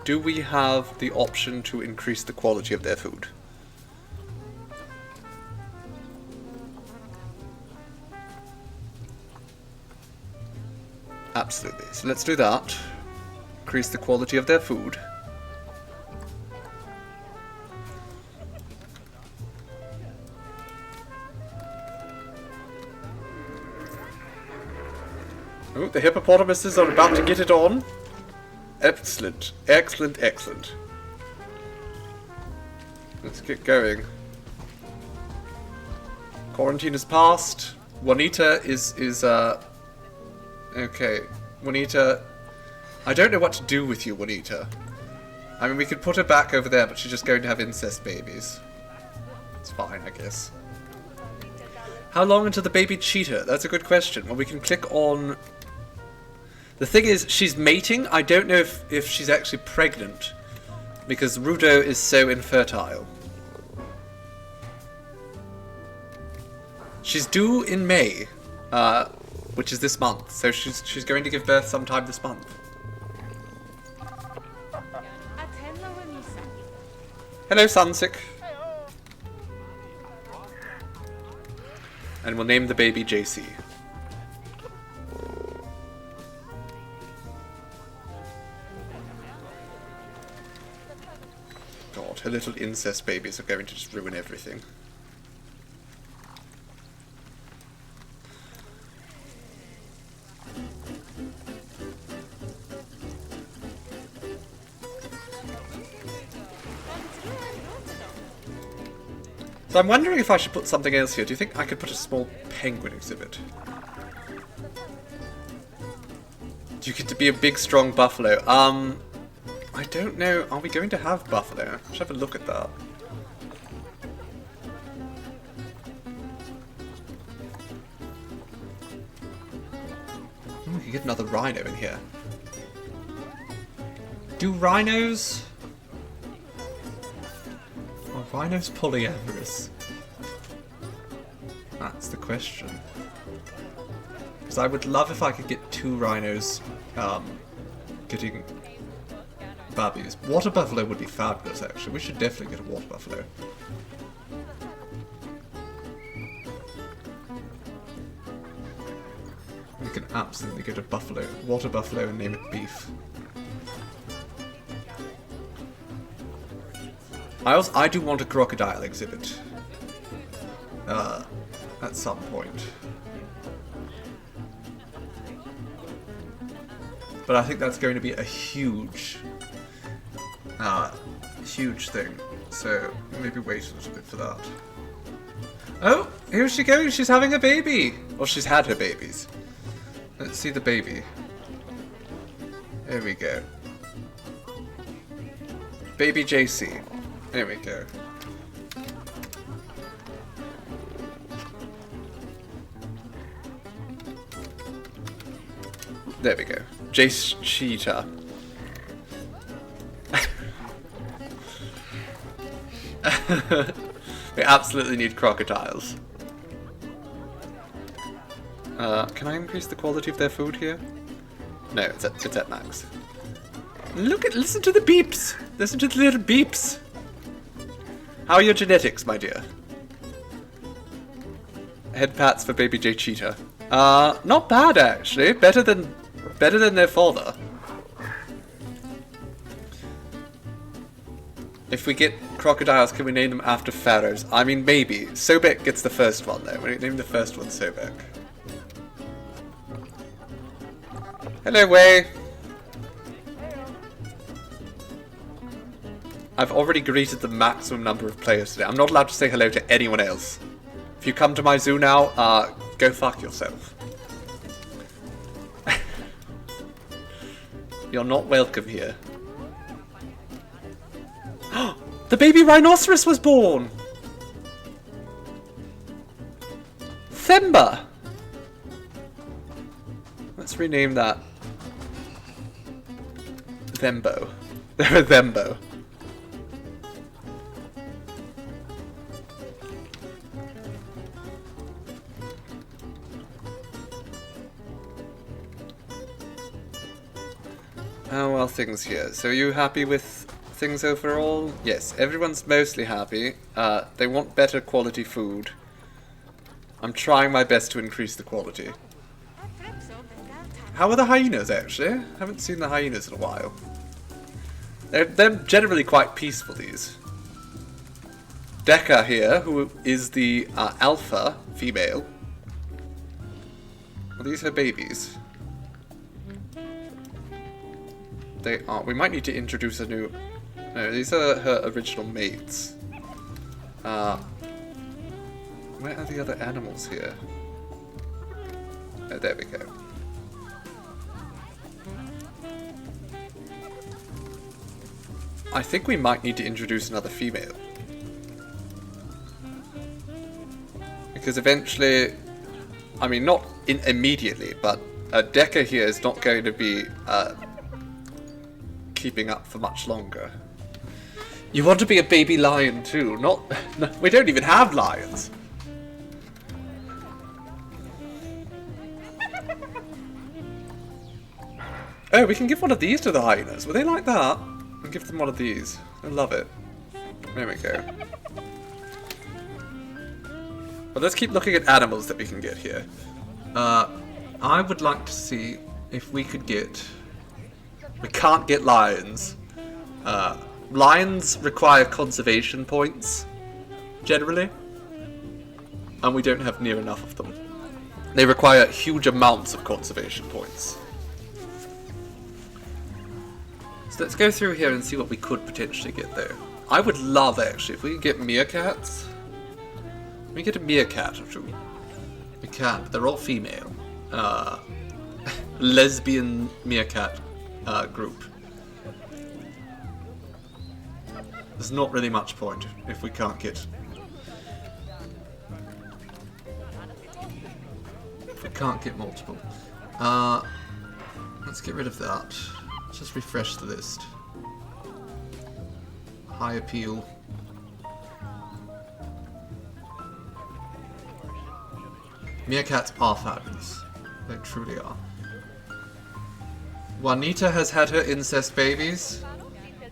Do we have the option to increase the quality of their food? Absolutely. So let's do that. Increase the quality of their food. Oh, the hippopotamuses are about to get it on. Excellent. Excellent, excellent. Let's get going. Quarantine is passed. Juanita is okay. Juanita, I don't know what to do with you, Juanita. I mean, we could put her back over there, but she's just going to have incest babies. It's fine, I guess. How long until the baby cheetah? That's a good question. Well, we can click on... The thing is, she's mating. I don't know if she's actually pregnant, because Rudo is so infertile. She's due in May, which is this month, so she's going to give birth sometime this month. Hello, Sunsick. And we'll name the baby JC. God, her little incest babies are going to just ruin everything. So I'm wondering if I should put something else here. Do you think I could put a small penguin exhibit? Do you get to be a big, strong buffalo? I don't know. Are we going to have buffalo? I should have a look at that. We could get another rhino in here. Do rhinos... Are rhinos polyamorous? That's the question. Because I would love if I could get two rhinos getting babies. Water buffalo would be fabulous, actually. We should definitely get a water buffalo. We can absolutely get a buffalo, water buffalo, and name it Beef. I do want a crocodile exhibit. At some point. But I think that's going to be a huge thing. So maybe wait a little bit for that. Oh, here's she going. She's having a baby. Or she's had her babies. Let's see the baby. There we go. Baby JC. There we go. There we go. Jace Cheetah. We absolutely need crocodiles. Can I increase the quality of their food here? No, it's at max. Listen to the beeps! Listen to the little beeps! How are your genetics, my dear? Head pats for baby J Cheetah. Not bad actually. Better than their father. If we get crocodiles, can we name them after pharaohs? I mean, maybe. Sobek gets the first one though. We name the first one Sobek. Hello, Wei. I've already greeted the maximum number of players today. I'm not allowed to say hello to anyone else. If you come to my zoo now, go fuck yourself. You're not welcome here. The baby rhinoceros was born! Themba! Let's rename that. Thembo. Thembo. How are things here? So are you happy with things overall? Yes, everyone's mostly happy. They want better quality food. I'm trying my best to increase the quality. How are the hyenas actually? I haven't seen the hyenas in a while. They're generally quite peaceful, these. Dekka here, who is the alpha female. Are these her babies? They are. We might need to introduce a new... No, these are her original mates. Where are the other animals here? Oh, there we go. I think we might need to introduce another female. Because eventually... I mean, not immediately, but Dekka here is not going to be... keeping up for much longer. You want to be a baby lion too? Not... No, we don't even have lions. Oh, we can give one of these to the hyenas. Were they like that? I'll give them one of these. I love it. There we go. But let's keep looking at animals that we can get here. I would like to see if we could get... We can't get lions. Lions require conservation points, generally. And we don't have near enough of them. They require huge amounts of conservation points. So let's go through here and see what we could potentially get there. I would love, actually, if we could get meerkats. Can we get a meerkat or two? We can, but they're all female. Lesbian meerkat group. There's not really much point if we can't get... If we can't get multiple. Let's get rid of that. Let's just refresh the list. High appeal. Meerkats are fabulous. They truly are. Juanita has had her incest babies.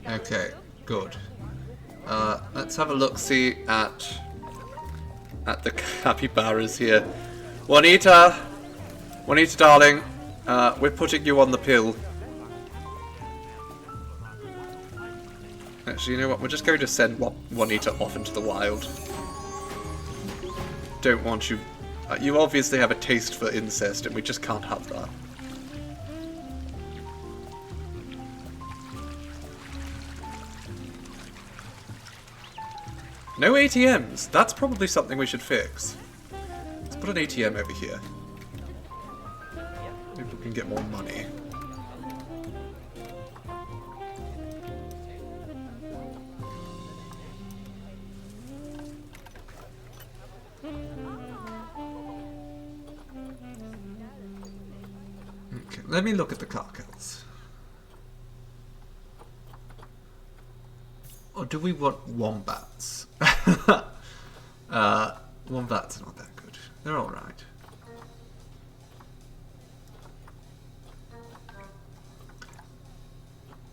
Okay, good. Let's have a look-see at the capybaras here. Juanita! Juanita, darling, we're putting you on the pill. Actually, you know what? We're just going to send Juanita off into the wild. Don't want you... you obviously have a taste for incest, and we just can't have that. No ATMs! That's probably something we should fix. Let's put an ATM over here. Maybe we can get more money. let me look at the carcels. Or do we want wombats? Wombats are not that good. They're alright.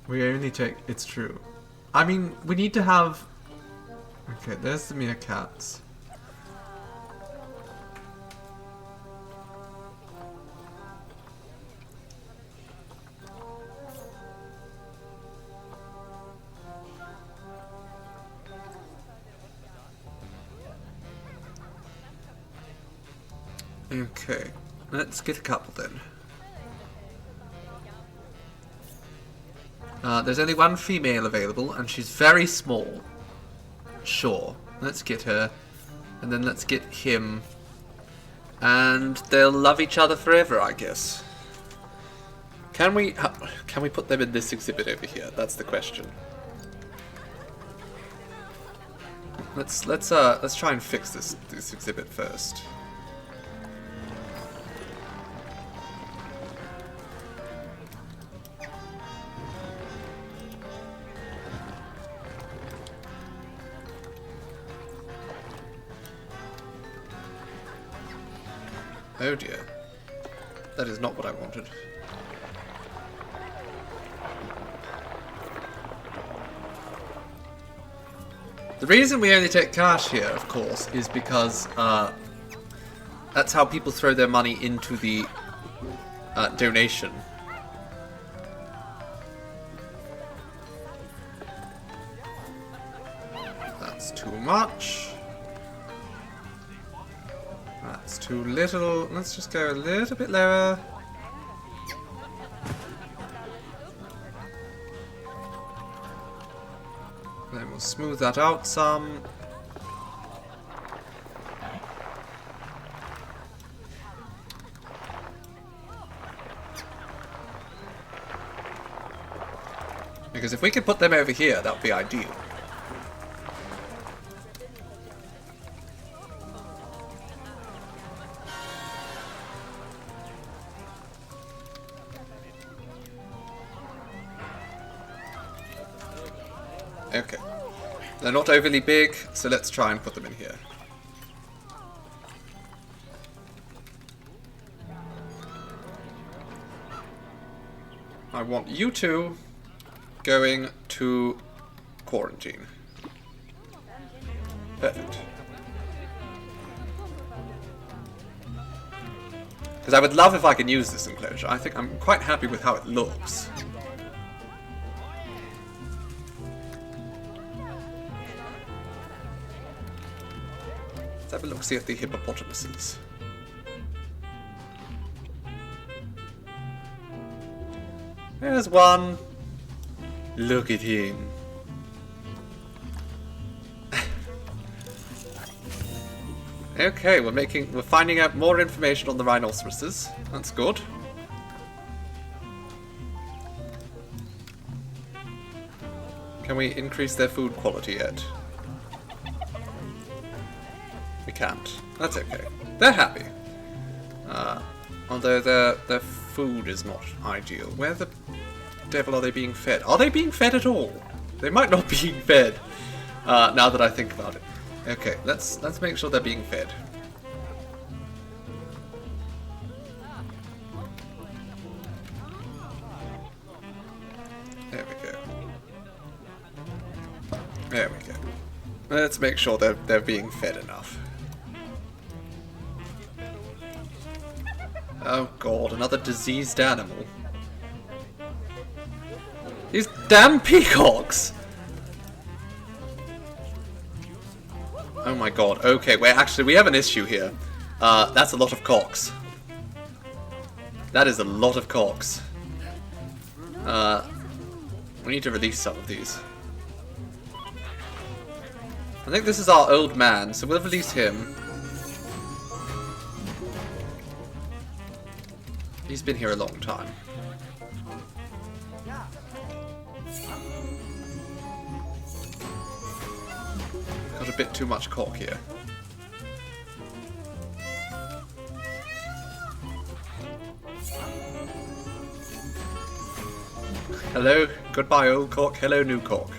We only take... It's true. I mean, we need to have... Okay, there's the meerkats. Okay, let's get a couple then. There's only one female available, and she's very small. Sure, let's get her, and then let's get him, and they'll love each other forever, I guess. Can we put them in this exhibit over here? That's the question. Let's try and fix this exhibit first. Oh dear. That is not what I wanted. The reason we only take cash here, of course, is because that's how people throw their money into the donation. That's too much. That's too little. Let's just go a little bit lower. Then we'll smooth that out some. Because if we could put them over here, that would be ideal. Okay. They're not overly big, so let's try and put them in here. I want you two going to quarantine. Perfect. Because I would love if I could use this enclosure. I think I'm quite happy with how it looks. Let's have a look, see at the hippopotamuses. There's one. Look at him. Okay, we're finding out more information on the rhinoceroses. That's good. Can we increase their food quality yet? We can't. That's okay. They're happy. Although their food is not ideal. Where the devil are they being fed? Are they being fed at all? They might not be being fed. Now that I think about it. Okay, let's make sure they're being fed. There we go. There we go. Let's make sure they're being fed enough. Oh god, another diseased animal. These damn peacocks! Oh my god, okay, we have an issue here. That's a lot of cocks. That is a lot of cocks. We need to release some of these. I think this is our old man, so we'll release him. He's been here a long time. Got a bit too much cock here. Hello, goodbye old cork, hello new cork.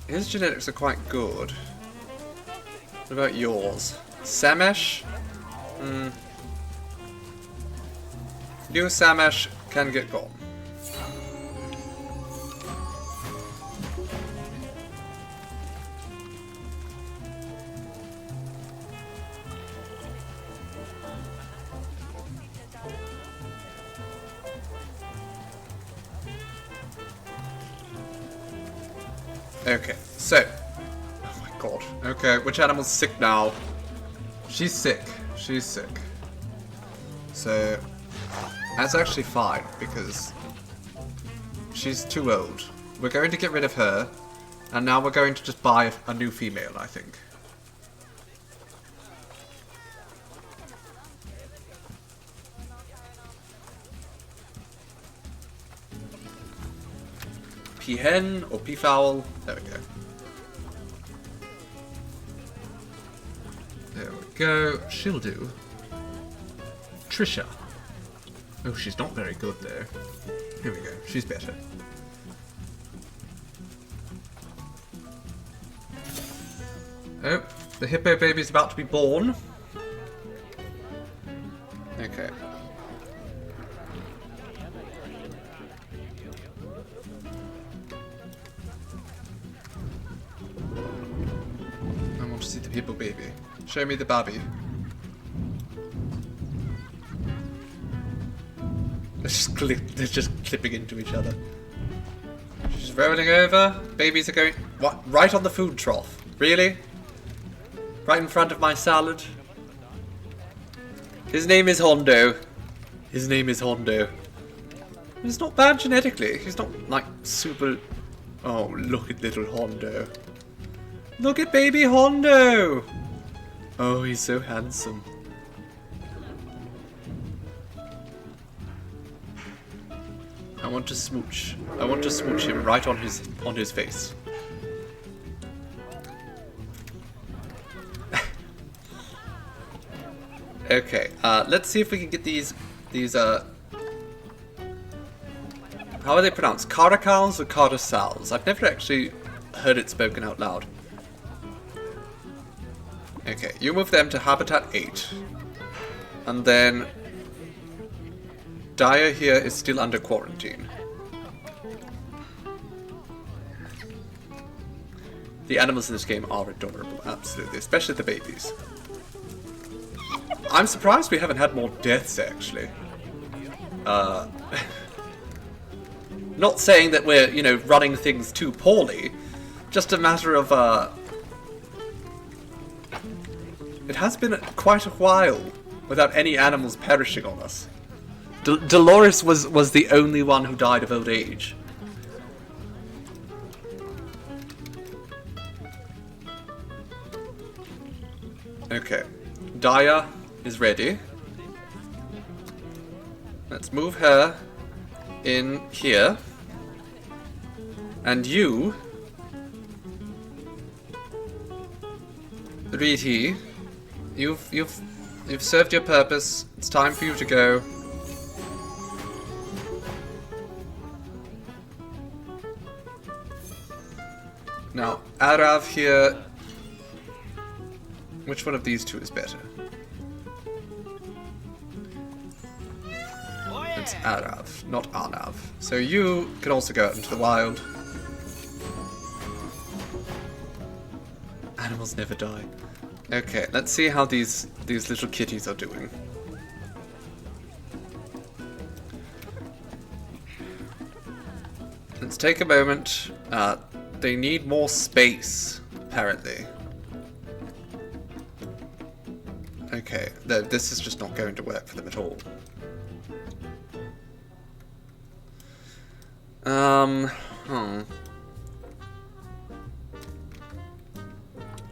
His genetics are quite good. What about yours? Samesh? New Samesh can get gone. Okay, so. Oh my god. Okay, which animal's sick now? She's sick. She's sick. So. That's actually fine, because. She's too old. We're going to get rid of her, and now we're going to just buy a new female, I think. Peahen or peafowl. There we go. There we go. She'll do. Trisha. Oh, she's not very good there. Here we go. She's better. Oh, the hippo baby's about to be born. Okay. I want to see the hippo baby. Show me the baby. They're just clipping into each other. She's rolling over. Babies are going... What? Right on the food trough. Really? Right in front of my salad? His name is Hondo. His name is Hondo. He's not bad genetically. He's not, like, super... Oh, look at little Hondo. Look at baby Hondo! Oh, he's so handsome. I want to smooch. I want to smooch him right on his face. Okay, let's see if we can get these how are they pronounced? Caracals or Caracals? I've never actually heard it spoken out loud. Okay, you move them to Habitat 8. And then Daya here is still under quarantine. The animals in this game are adorable, absolutely, especially the babies. I'm surprised we haven't had more deaths, actually. Not saying that we're, you know, running things too poorly. Just a matter of, it has been quite a while without any animals perishing on us. Dolores was the only one who died of old age. Okay. Daya is ready. Let's move her in here. And you, Riti, you've served your purpose. It's time for you to go. Now, Arav here. Which one of these two is better? It's Arav, not Arnav. So you can also go out into the wild. Animals never die. Okay, let's see how these little kitties are doing. Let's take a moment. They need more space, apparently. Okay, this is just not going to work for them at all.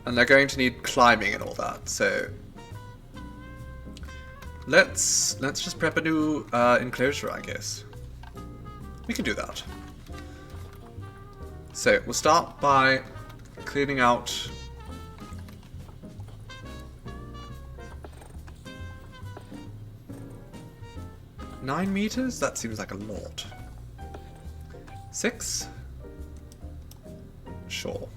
And they're going to need climbing and all that, so let's just prep a new enclosure, I guess. We can do that. So we'll start by cleaning out 9 meters? That seems like a lot. 6? Sure.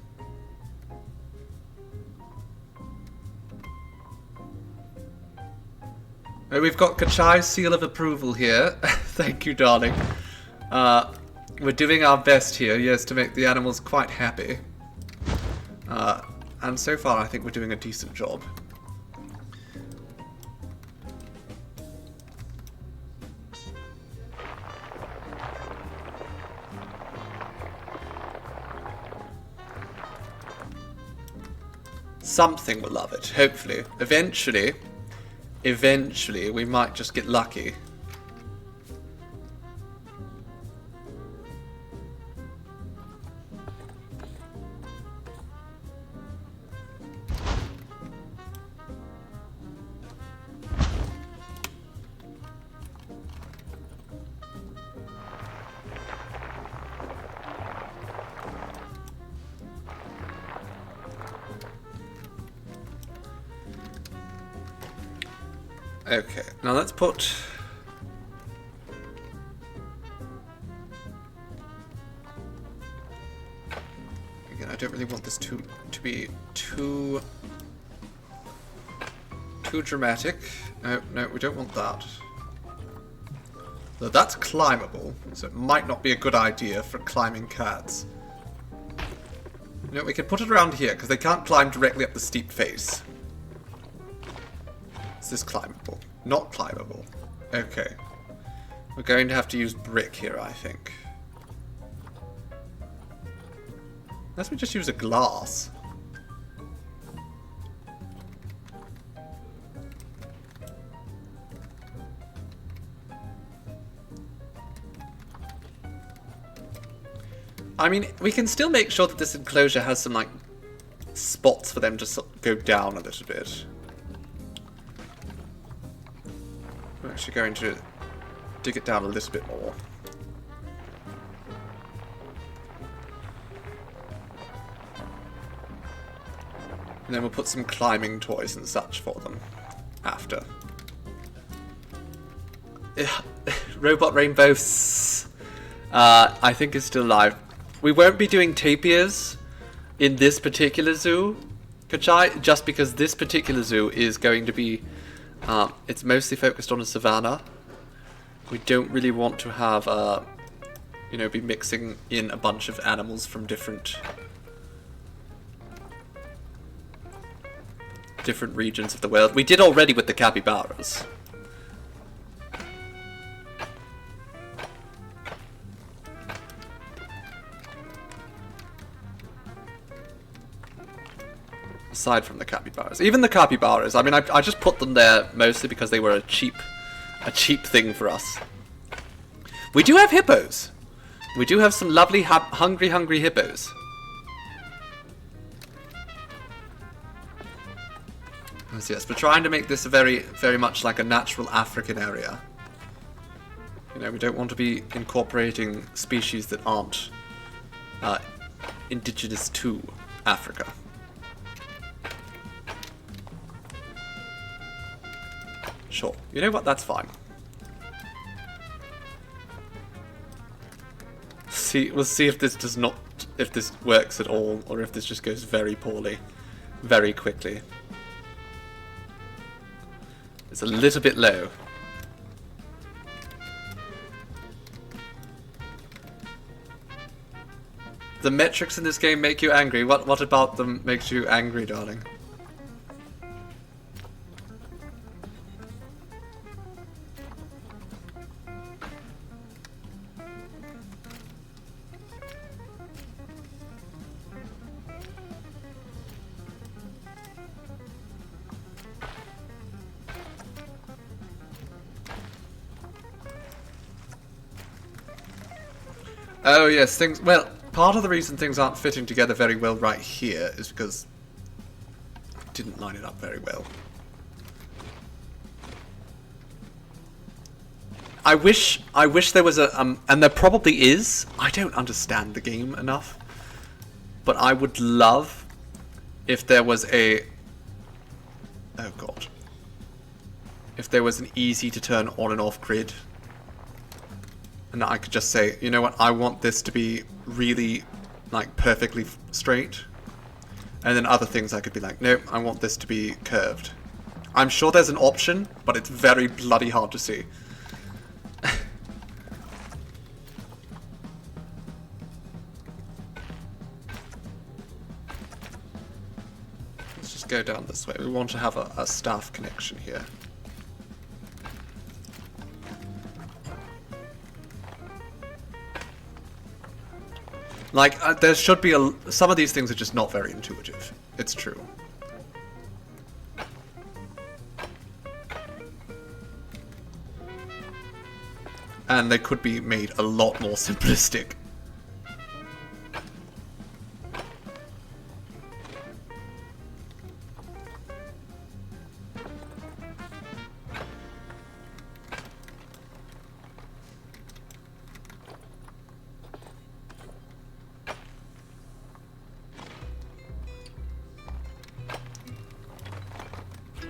We've got Kachai's seal of approval here. Thank you, darling. We're doing our best here, yes, to make the animals quite happy. And so far, I think we're doing a decent job. Something will love it, hopefully. Eventually, we might just get lucky. Okay, now let's put... Again, I don't really want this to be too dramatic. No, we don't want that. Though that's climbable, so it might not be a good idea for climbing cats. No, we can put it around here, because they can't climb directly up the steep face. Is this climbable? Not climbable. Okay. We're going to have to use brick here, I think. Unless we just use a glass. I mean, we can still make sure that this enclosure has some, like, spots for them to go down a little bit. We're actually going to dig it down a little bit more. And then we'll put some climbing toys and such for them after. Robot Rainbows, I think is still alive. We won't be doing tapirs in this particular zoo, Kachai, just because this particular zoo is going to be, it's mostly focused on a savanna. We don't really want to have, you know, be mixing in a bunch of animals from different regions of the world. We did already with the capybaras. Aside from the capybaras. Even the capybaras, I mean, I just put them there mostly because they were a cheap thing for us. We do have hippos. We do have some lovely, hungry hippos. So yes, we're trying to make this a very much like a natural African area. You know, we don't want to be incorporating species that aren't indigenous to Africa. Sure. You know what? That's fine. We'll see if this if this works at all, or if this just goes very poorly, very quickly. It's a little bit low. The metrics in this game make you angry. What about them makes you angry, darling? Oh yes, well, part of the reason things aren't fitting together very well right here is because I didn't line it up very well. I wish there was a, and there probably is, I don't understand the game enough, but I would love if there was a, oh god, if there was an easy to turn on and off grid And I could just say, you know what, I want this to be really, like, perfectly straight. And then other things I could be like, no, I want this to be curved. I'm sure there's an option, but it's very bloody hard to see. Let's just go down this way. We want to have a staff connection here. Like, there should be some of these things are just not very intuitive. It's true. And they could be made a lot more simplistic.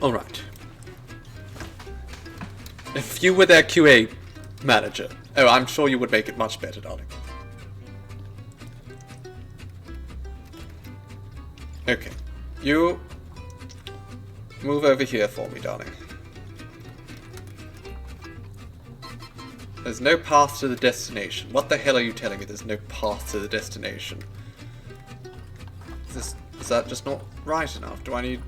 Alright. If you were their QA manager, oh, I'm sure you would make it much better, darling. Okay. You move over here for me, darling. There's no path to the destination. What the hell are you telling me there's no path to the destination? Is that just not right enough? Do I need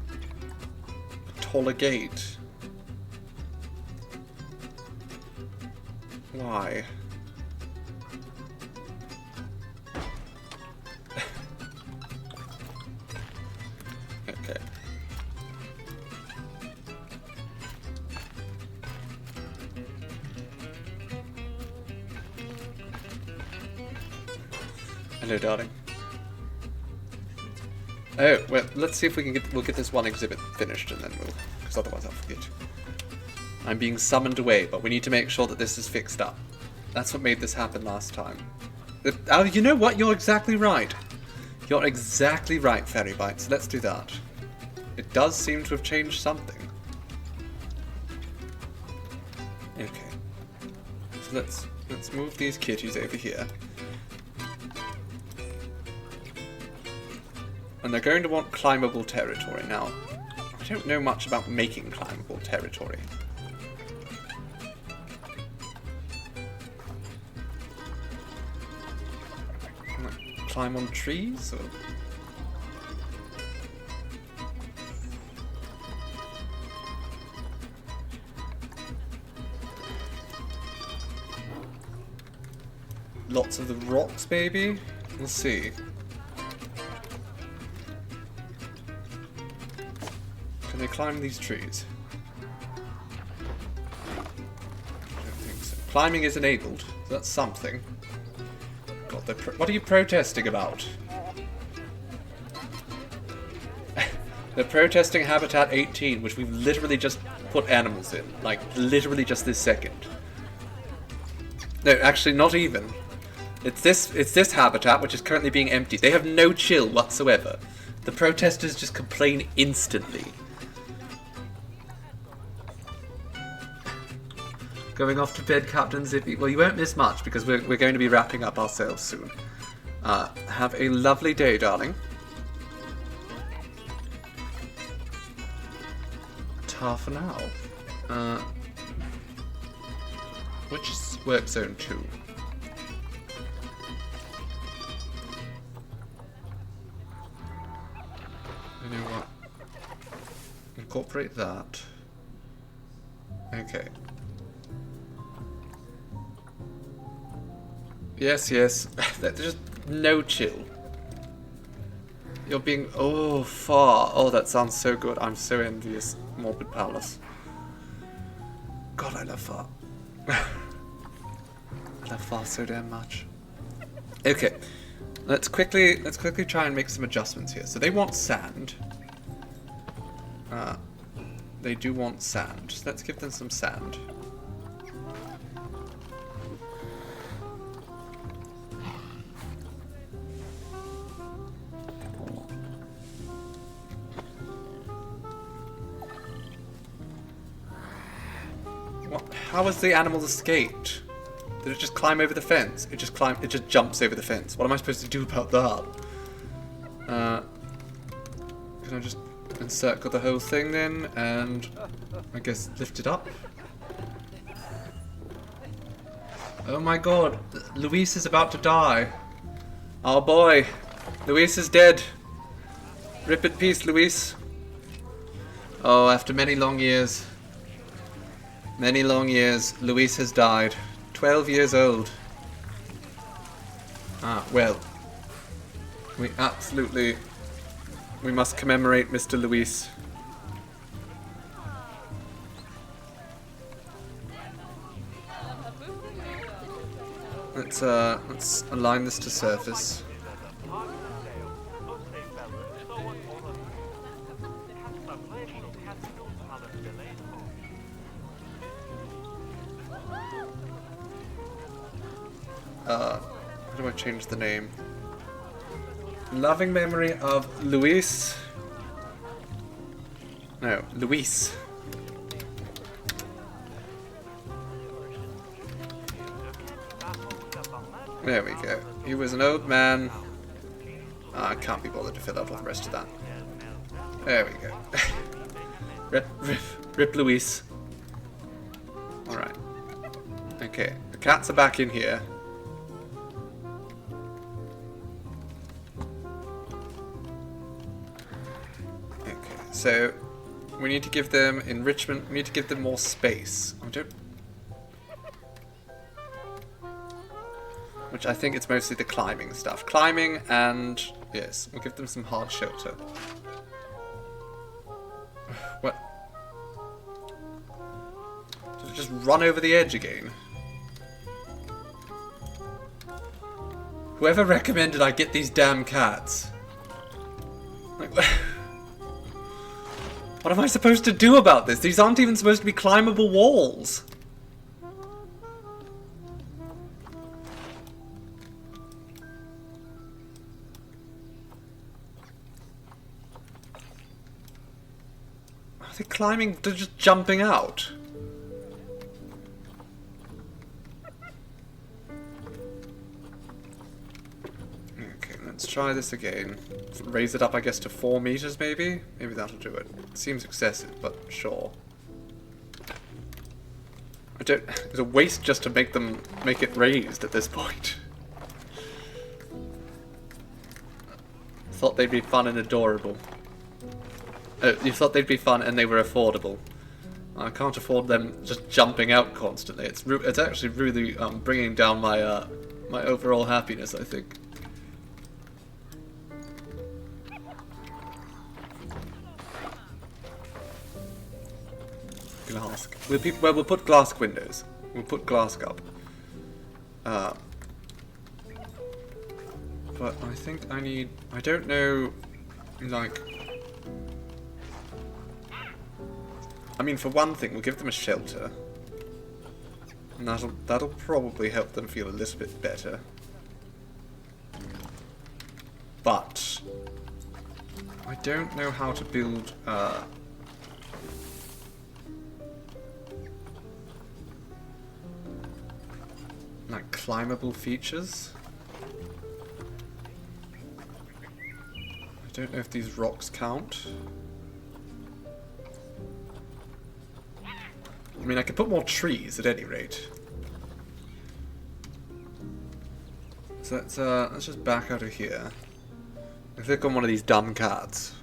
a gate? Why? Okay. Hello, darling. Oh, well, let's see if we can we'll get this one exhibit finished and then because otherwise I'll forget. I'm being summoned away, but we need to make sure that this is fixed up. That's what made this happen last time. Oh, you know what? You're exactly right. You're exactly right, Fairy Bite, so let's do that. It does seem to have changed something. Okay. So let's move these kitties over here. And they're going to want climbable territory. Now, I don't know much about making climbable territory. Like, climb on trees? Or... lots of the rocks, maybe? We'll see. Can they climb these trees? I don't think so. Climbing is enabled. So that's something. God, what are you protesting about? They're protesting Habitat 18, which we've literally just put animals in. Like, literally just this second. No, actually, not even. It's this habitat, which is currently being emptied. They have no chill whatsoever. The protesters just complain instantly. Going off to bed, Captain Zippy. Well, you won't miss much because we're going to be wrapping up ourselves soon. Have a lovely day, darling. Ta for now. Which is work zone 2? You know what? Incorporate that. Okay. Yes, yes. There's just no chill. You're being... Oh, far. Oh, that sounds so good. I'm so envious. Morbid Palace. God, I love far. I love far so damn much. Okay. Let's quickly try and make some adjustments here. So they want sand. They do want sand. So let's give them some sand. How has the animal escaped? Did it just climb over the fence? It just jumps over the fence. What am I supposed to do about that? Can I just encircle the whole thing then, and I guess lift it up? Oh my god, Luis is about to die. Oh boy, Luis is dead. Rip in peace, Luis. Oh, after many long years, Luis has died. 12 years old. Ah, well. We must commemorate Mr. Luis. Let's align this to surface. How do I change the name? Loving memory of Luis. No, Luis. There we go. He was an old man. I can't be bothered to fill out all the rest of that. There we go. Rip Luis. Alright. Okay, the cats are back in here. Okay, so we need to give them enrichment. We need to give them more space. Which I think it's mostly the climbing stuff. Climbing and, yes, we'll give them some hard shelter. What? Did it just run over the edge again? Whoever recommended I get these damn cats? Like, what am I supposed to do about this? These aren't even supposed to be climbable walls. Are they climbing? They're just jumping out. Okay, let's try this again. Raise it up, I guess, to 4 meters, maybe? Maybe that'll do it. It seems excessive, but sure. It's a waste just to make it raised at this point. Thought they'd be fun and adorable. You thought they'd be fun and they were affordable. I can't afford them just jumping out constantly. It's actually really bringing down my my overall happiness, I think. Glass. We'll put glass windows. We'll put glass up. But I think I don't know, like. I mean, for one thing, we'll give them a shelter, and that'll probably help them feel a little bit better. But I don't know how to build like climbable features. I don't know if these rocks count. I mean, I could put more trees at any rate. So let's just back out of here. I click on one of these dumb cats.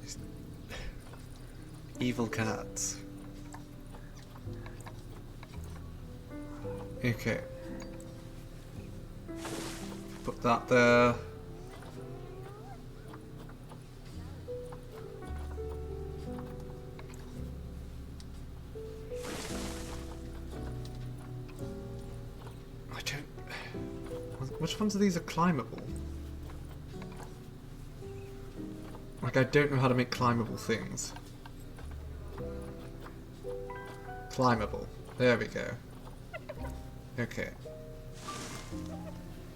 These evil cats. Okay. Put that there. Which ones of these are climbable? Like, I don't know how to make climbable things. Climbable. There we go. Okay.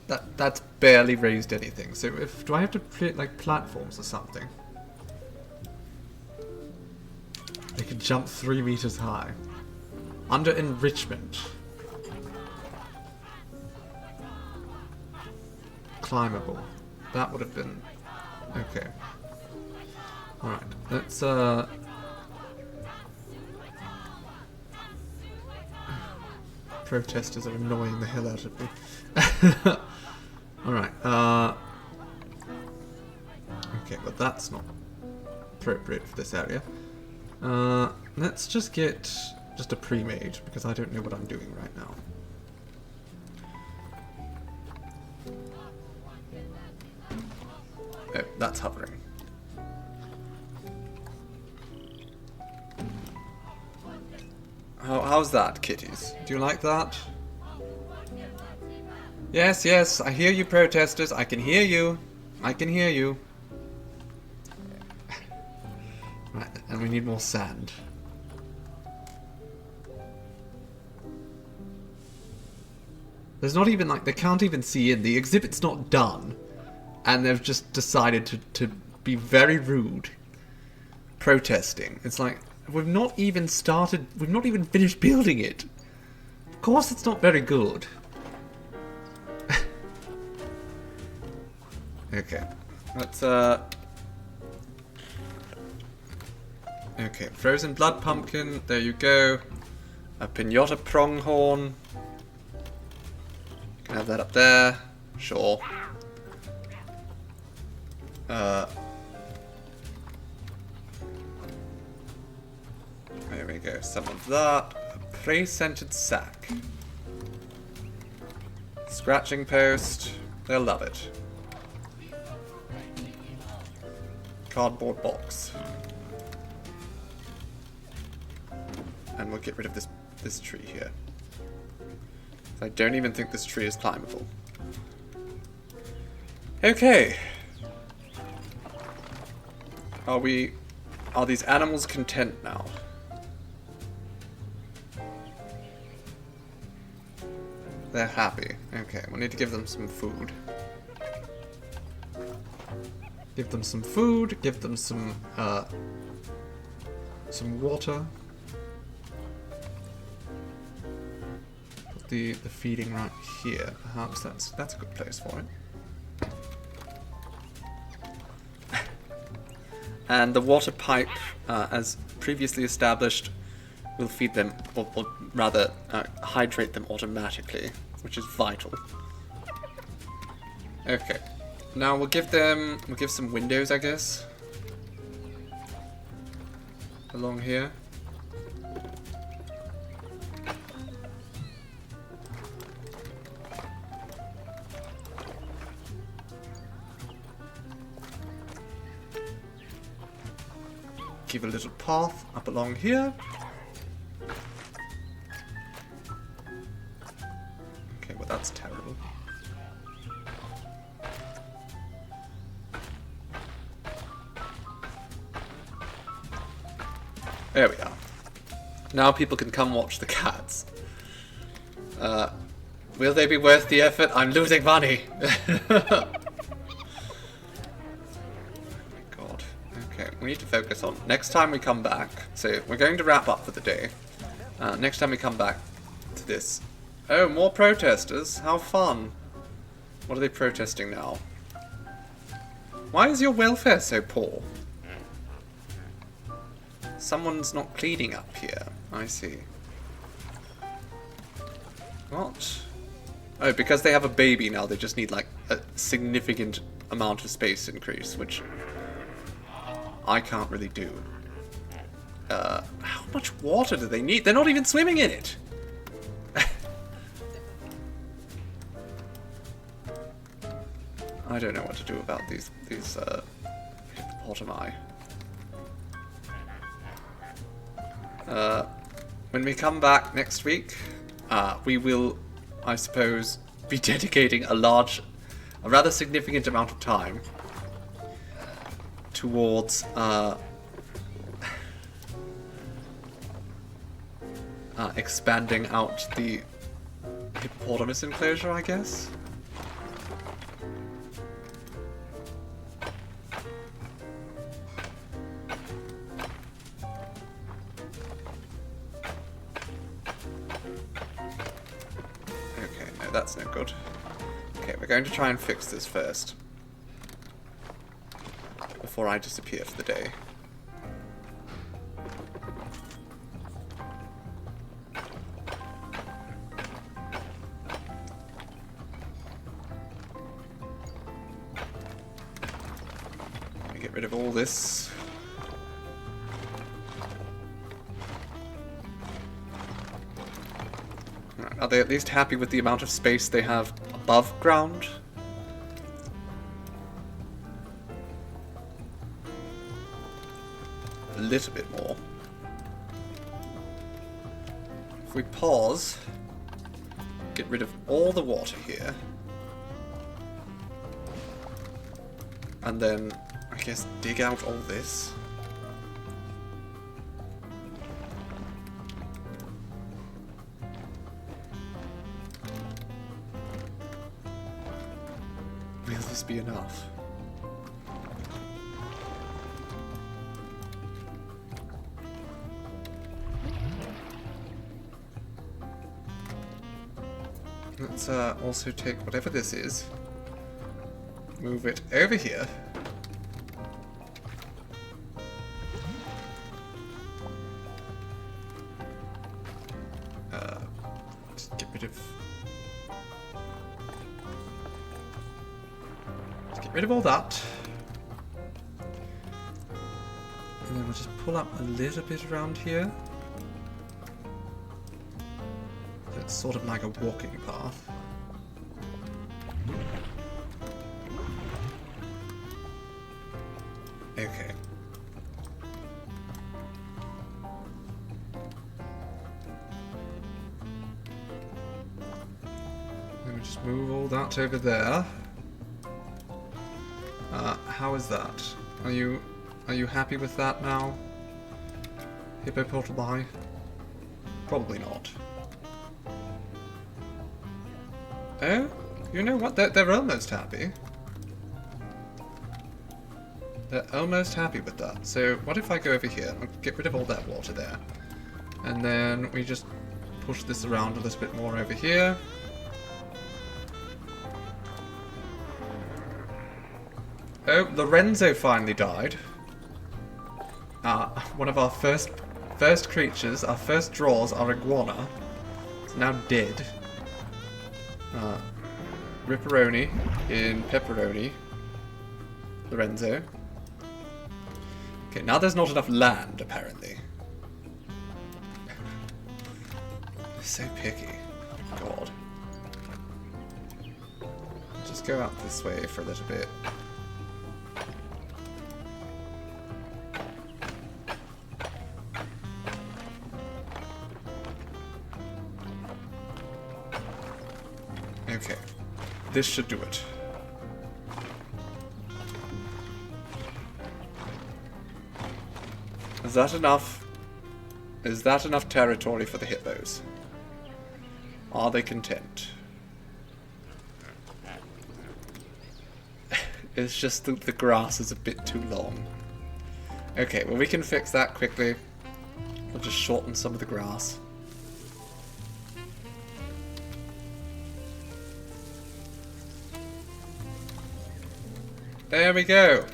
That's barely raised anything. So do I have to create like platforms or something? They could jump 3 meters high. Under enrichment. Climbable. That would have been... Okay. Alright, let's protesters are annoying the hell out of me. Alright, okay, but that's not appropriate for this area. Let's just get just a pre-made, because I don't know what I'm doing right now. Oh, that's hovering. How's that, kitties? Do you like that? Yes, yes, I hear you, protesters. I can hear you. I can hear you. Right, and we need more sand. There's not even, like, they can't even see in. The exhibit's not done. And they've just decided to be very rude. Protesting. It's like, we've not even started, we've not even finished building it. Of course it's not very good. Okay. Let's, okay, frozen blood pumpkin, there you go. A pinata pronghorn. Can have that up there. Sure. There we go, some of that. A prey-scented sack. Scratching post. They'll love it. Cardboard box. And we'll get rid of this tree here. I don't even think this tree is climbable. Okay. Are these animals content now? They're happy. Okay, we'll need to give them some food. Give them some food, give them some water. Put the feeding right here. Perhaps that's a good place for it. And the water pipe, as previously established, will feed them, or rather, hydrate them automatically, which is vital. Okay. Now we'll give some windows, I guess. Along here. Give a little path up along here. Okay, well that's terrible. There we are. Now people can come watch the cats. Will they be worth the effort? I'm losing money. We need to focus on next time we come back. So we're going to wrap up for the day. Next time we come back to this. Oh, more protesters. How fun. What are they protesting now? Why is your welfare so poor? Someone's not cleaning up here. I see. What? Oh, because they have a baby now, they just need like a significant amount of space increase, which I can't really do. How much water do they need? They're not even swimming in it! I don't know what to do about these hippopotami. When we come back next week, we will, I suppose, be dedicating a rather significant amount of time towards expanding out the hippopotamus enclosure, I guess. that's no good. Okay, we're going to try and fix this first. Before I disappear for the day. Get rid of all this. Right, are they at least happy with the amount of space they have above ground? A little bit more. If we pause, get rid of all the water here, and then I guess dig out all this. Will this be enough? Let's also take whatever this is, move it over here. Just get rid of all that. And then we'll just pull up a little bit around here. It's sort of like a walking path. Okay. Let me just move all that over there. How is that? Are you happy with that now? Hippopotami? Probably not. Oh, you know what? They're almost happy. They're almost happy with that. So what if I go over here and get rid of all that water there? And then we just push this around a little bit more over here. Oh, Lorenzo finally died. One of our first creatures, our first draws, our iguana, is now dead. Ripperoni in pepperoni. Lorenzo. Okay, now there's not enough land, apparently. So picky. God. Just go out this way for a little bit. Okay. This should do it. Is that enough? Is that enough territory for the hippos? Are they content? It's just that the grass is a bit too long. Okay, well we can fix that quickly. We'll just shorten some of the grass. There we go.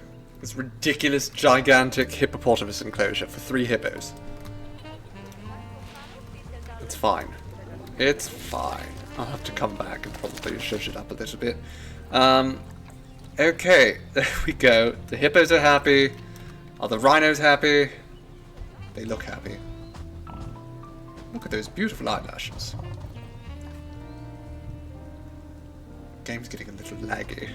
This ridiculous, gigantic hippopotamus enclosure for 3 hippos. It's fine. It's fine. I'll have to come back and probably shush it up a little bit. Okay, there we go. The hippos are happy. Are the rhinos happy? They look happy. Look at those beautiful eyelashes. Game's getting a little laggy.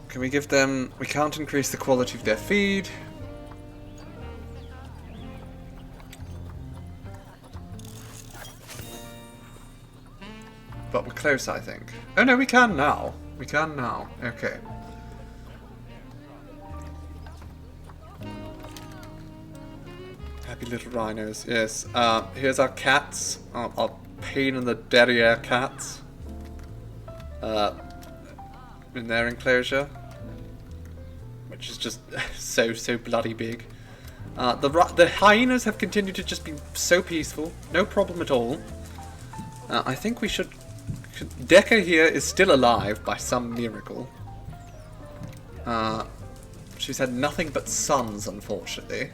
Can we give them... We can't increase the quality of their feed. But we're close, I think. Oh no, we can now. We can now. Okay. Happy little rhinos. Yes. Here's our cats. Our pain in the derriere cats. In their enclosure. which is just so bloody big. The hyenas have continued to just be so peaceful, no problem at all. I think we should... Deca here is still alive by some miracle. She's had nothing but sons, unfortunately.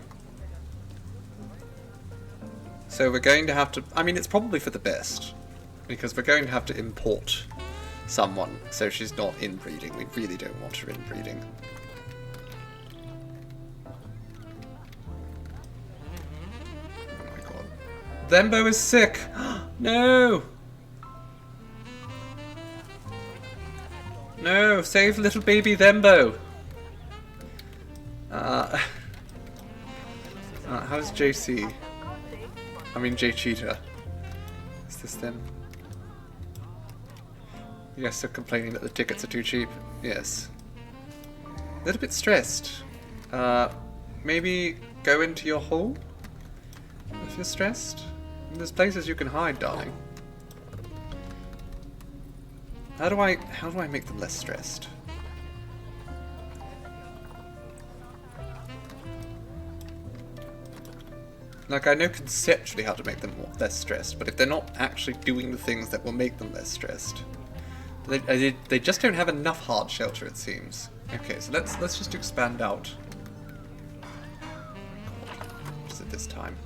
So we're going to have to... I mean, it's probably for the best. Because we're going to have to import someone so she's not inbreeding. We really don't want her inbreeding. Oh my god. Thembo is sick! No! No! Save little baby Thembo! How's JC? I mean J-Cheetah. Is this them? Yes, they're complaining that the tickets are too cheap. Yes. A little bit stressed. Maybe go into your hole? If you're stressed? There's places you can hide, darling. How do I make them less stressed? Like, I know conceptually how to make them less stressed, but if they're not actually doing the things that will make them less stressed, they just don't have enough hard shelter, it seems. Okay, so let's just expand out. What is it this time?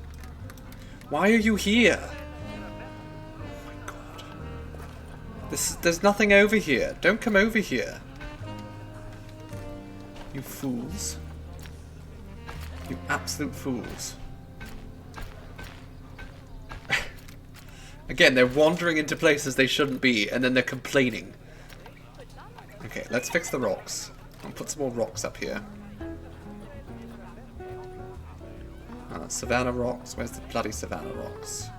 Why are you here? Oh my god. There's nothing over here. Don't come over here. You fools. You absolute fools. Again, they're wandering into places they shouldn't be, and then they're complaining. Okay, let's fix the rocks. I'll put some more rocks up here. Savannah rocks. Where's the bloody Savannah rocks?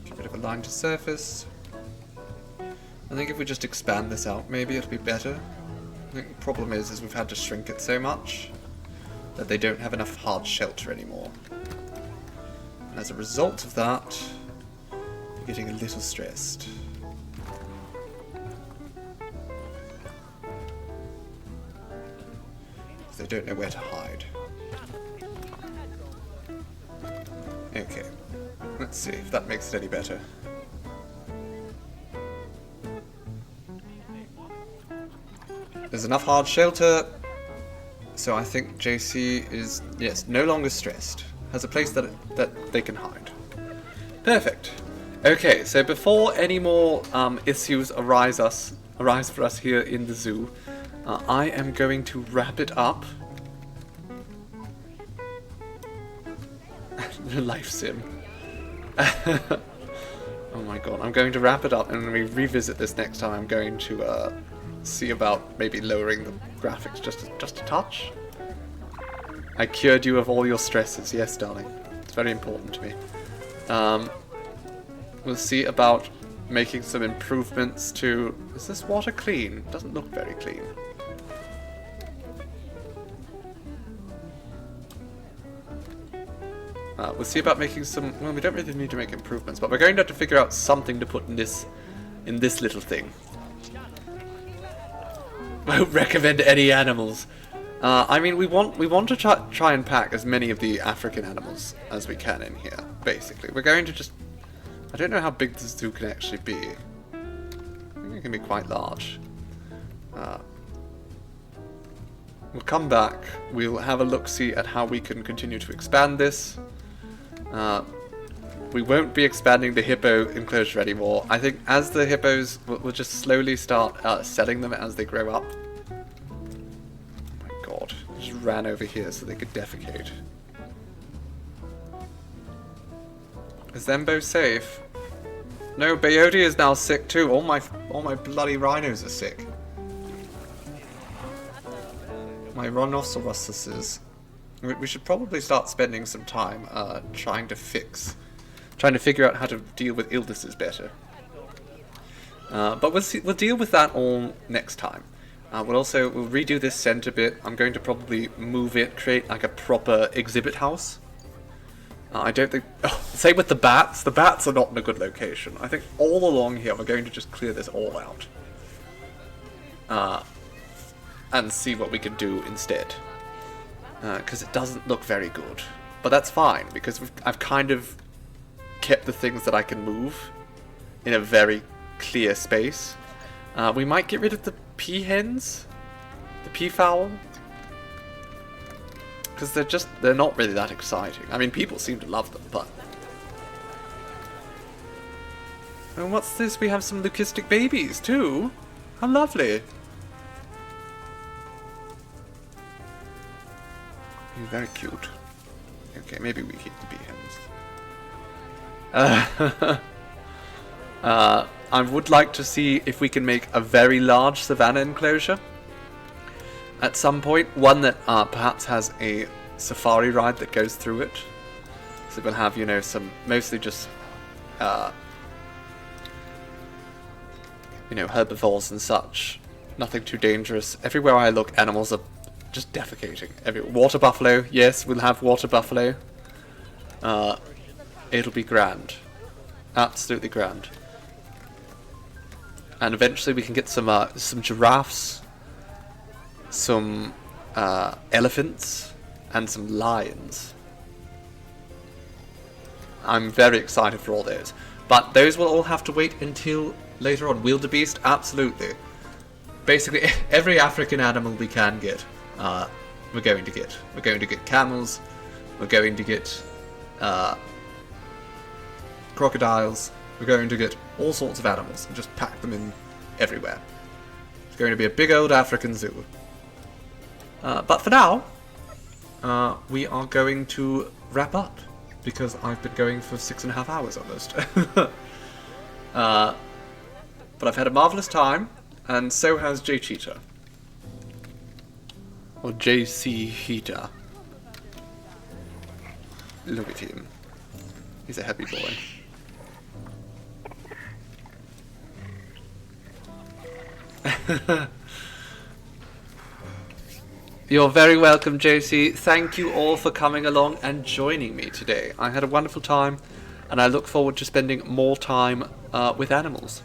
Get rid of a line to surface. I think if we just expand this out, maybe it'll be better. I think the problem is we've had to shrink it so much that they don't have enough hard shelter anymore. And as a result of that, we're getting a little stressed. Because they don't know where to hide. Okay, let's see if that makes it any better. There's enough hard shelter, so I think JC is, yes, no longer stressed. Has a place that they can hide. Perfect. Okay, so before any more issues arise for us here in the zoo, I am going to wrap it up. Life sim. Oh my god, I'm going to wrap it up, and when we revisit this next time, I'm going to see about maybe lowering the graphics just a touch. I cured you of all your stresses, yes darling. It's very important to me. We'll see about making some improvements to... Is this water clean? It doesn't look very clean. We'll see about making some... Well, we don't really need to make improvements, but we're going to have to figure out something to put in this little thing. I don't recommend any animals. I mean, we want to try and pack as many of the African animals as we can in here, basically. We're going to just... I don't know how big the zoo can actually be. I think it can be quite large. We'll come back, we'll have a look-see at how we can continue to expand this. We won't be expanding the hippo enclosure anymore. I think as the hippos, we'll just slowly start selling them as they grow up. Oh my god, I just ran over here so they could defecate. Is Zembo safe? No, Bayodi is now sick too. All my bloody rhinos are sick. My rhinoceroses. We should probably start spending some time trying to figure out how to deal with illnesses better. But we'll deal with that all next time. We'll redo this center bit. I'm going to probably move it, create like a proper exhibit house. I don't think... Oh, same with the bats. The bats are not in a good location. I think all along here we're going to just clear this all out. And see what we can do instead. Because it doesn't look very good. But that's fine, because I've kind of kept the things that I can move in a very clear space. We might get rid of the peahens, the peafowl, because they're not really that exciting. I mean, people seem to love them, but... And what's this? We have some leucistic babies, too. How lovely. He's very cute. Okay, maybe we keep the peahens. I would like to see if we can make a very large savannah enclosure at some point. One that perhaps has a safari ride that goes through it. So we'll have, you know, some mostly just, you know, herbivores and such. Nothing too dangerous. Everywhere I look, animals are just defecating. Water buffalo, yes, we'll have water buffalo. It'll be grand. Absolutely grand. And eventually we can get some giraffes, some elephants, and some lions. I'm very excited for all those. But those will all have to wait until later on. Wildebeest, absolutely. Basically, every African animal we can get, we're going to get. We're going to get camels, we're going to get crocodiles, we're going to get all sorts of animals and just pack them in everywhere. It's going to be a big old African zoo. But for now, we are going to wrap up, because I've been going for 6.5 hours almost. But I've had a marvellous time, and so has J Cheetah. Or JC Cheetah. Look at him. He's a happy boy. You're very welcome, JC. Thank you all for coming along and joining me today. I had a wonderful time, and I look forward to spending more time with animals.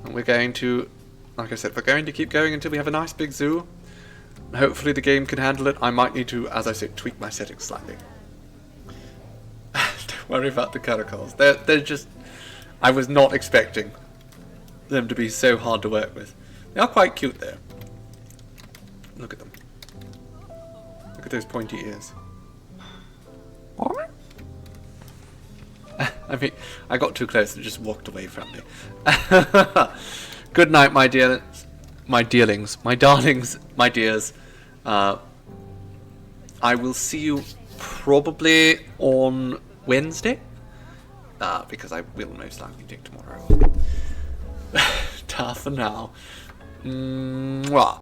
And we're going to, like I said, we're going to keep going until we have a nice big zoo. Hopefully the game can handle it. I might need to, as I said, tweak my settings slightly. Don't worry about the caracals. They're just... I was not expecting them to be so hard to work with. They are quite cute though. Look at them. Look at those pointy ears. I mean, I got too close and just walked away from me. Good night, my dearlings, my darlings, my dears. I will see you probably on Wednesday, because I will most likely take tomorrow. Ta for now. Mwah.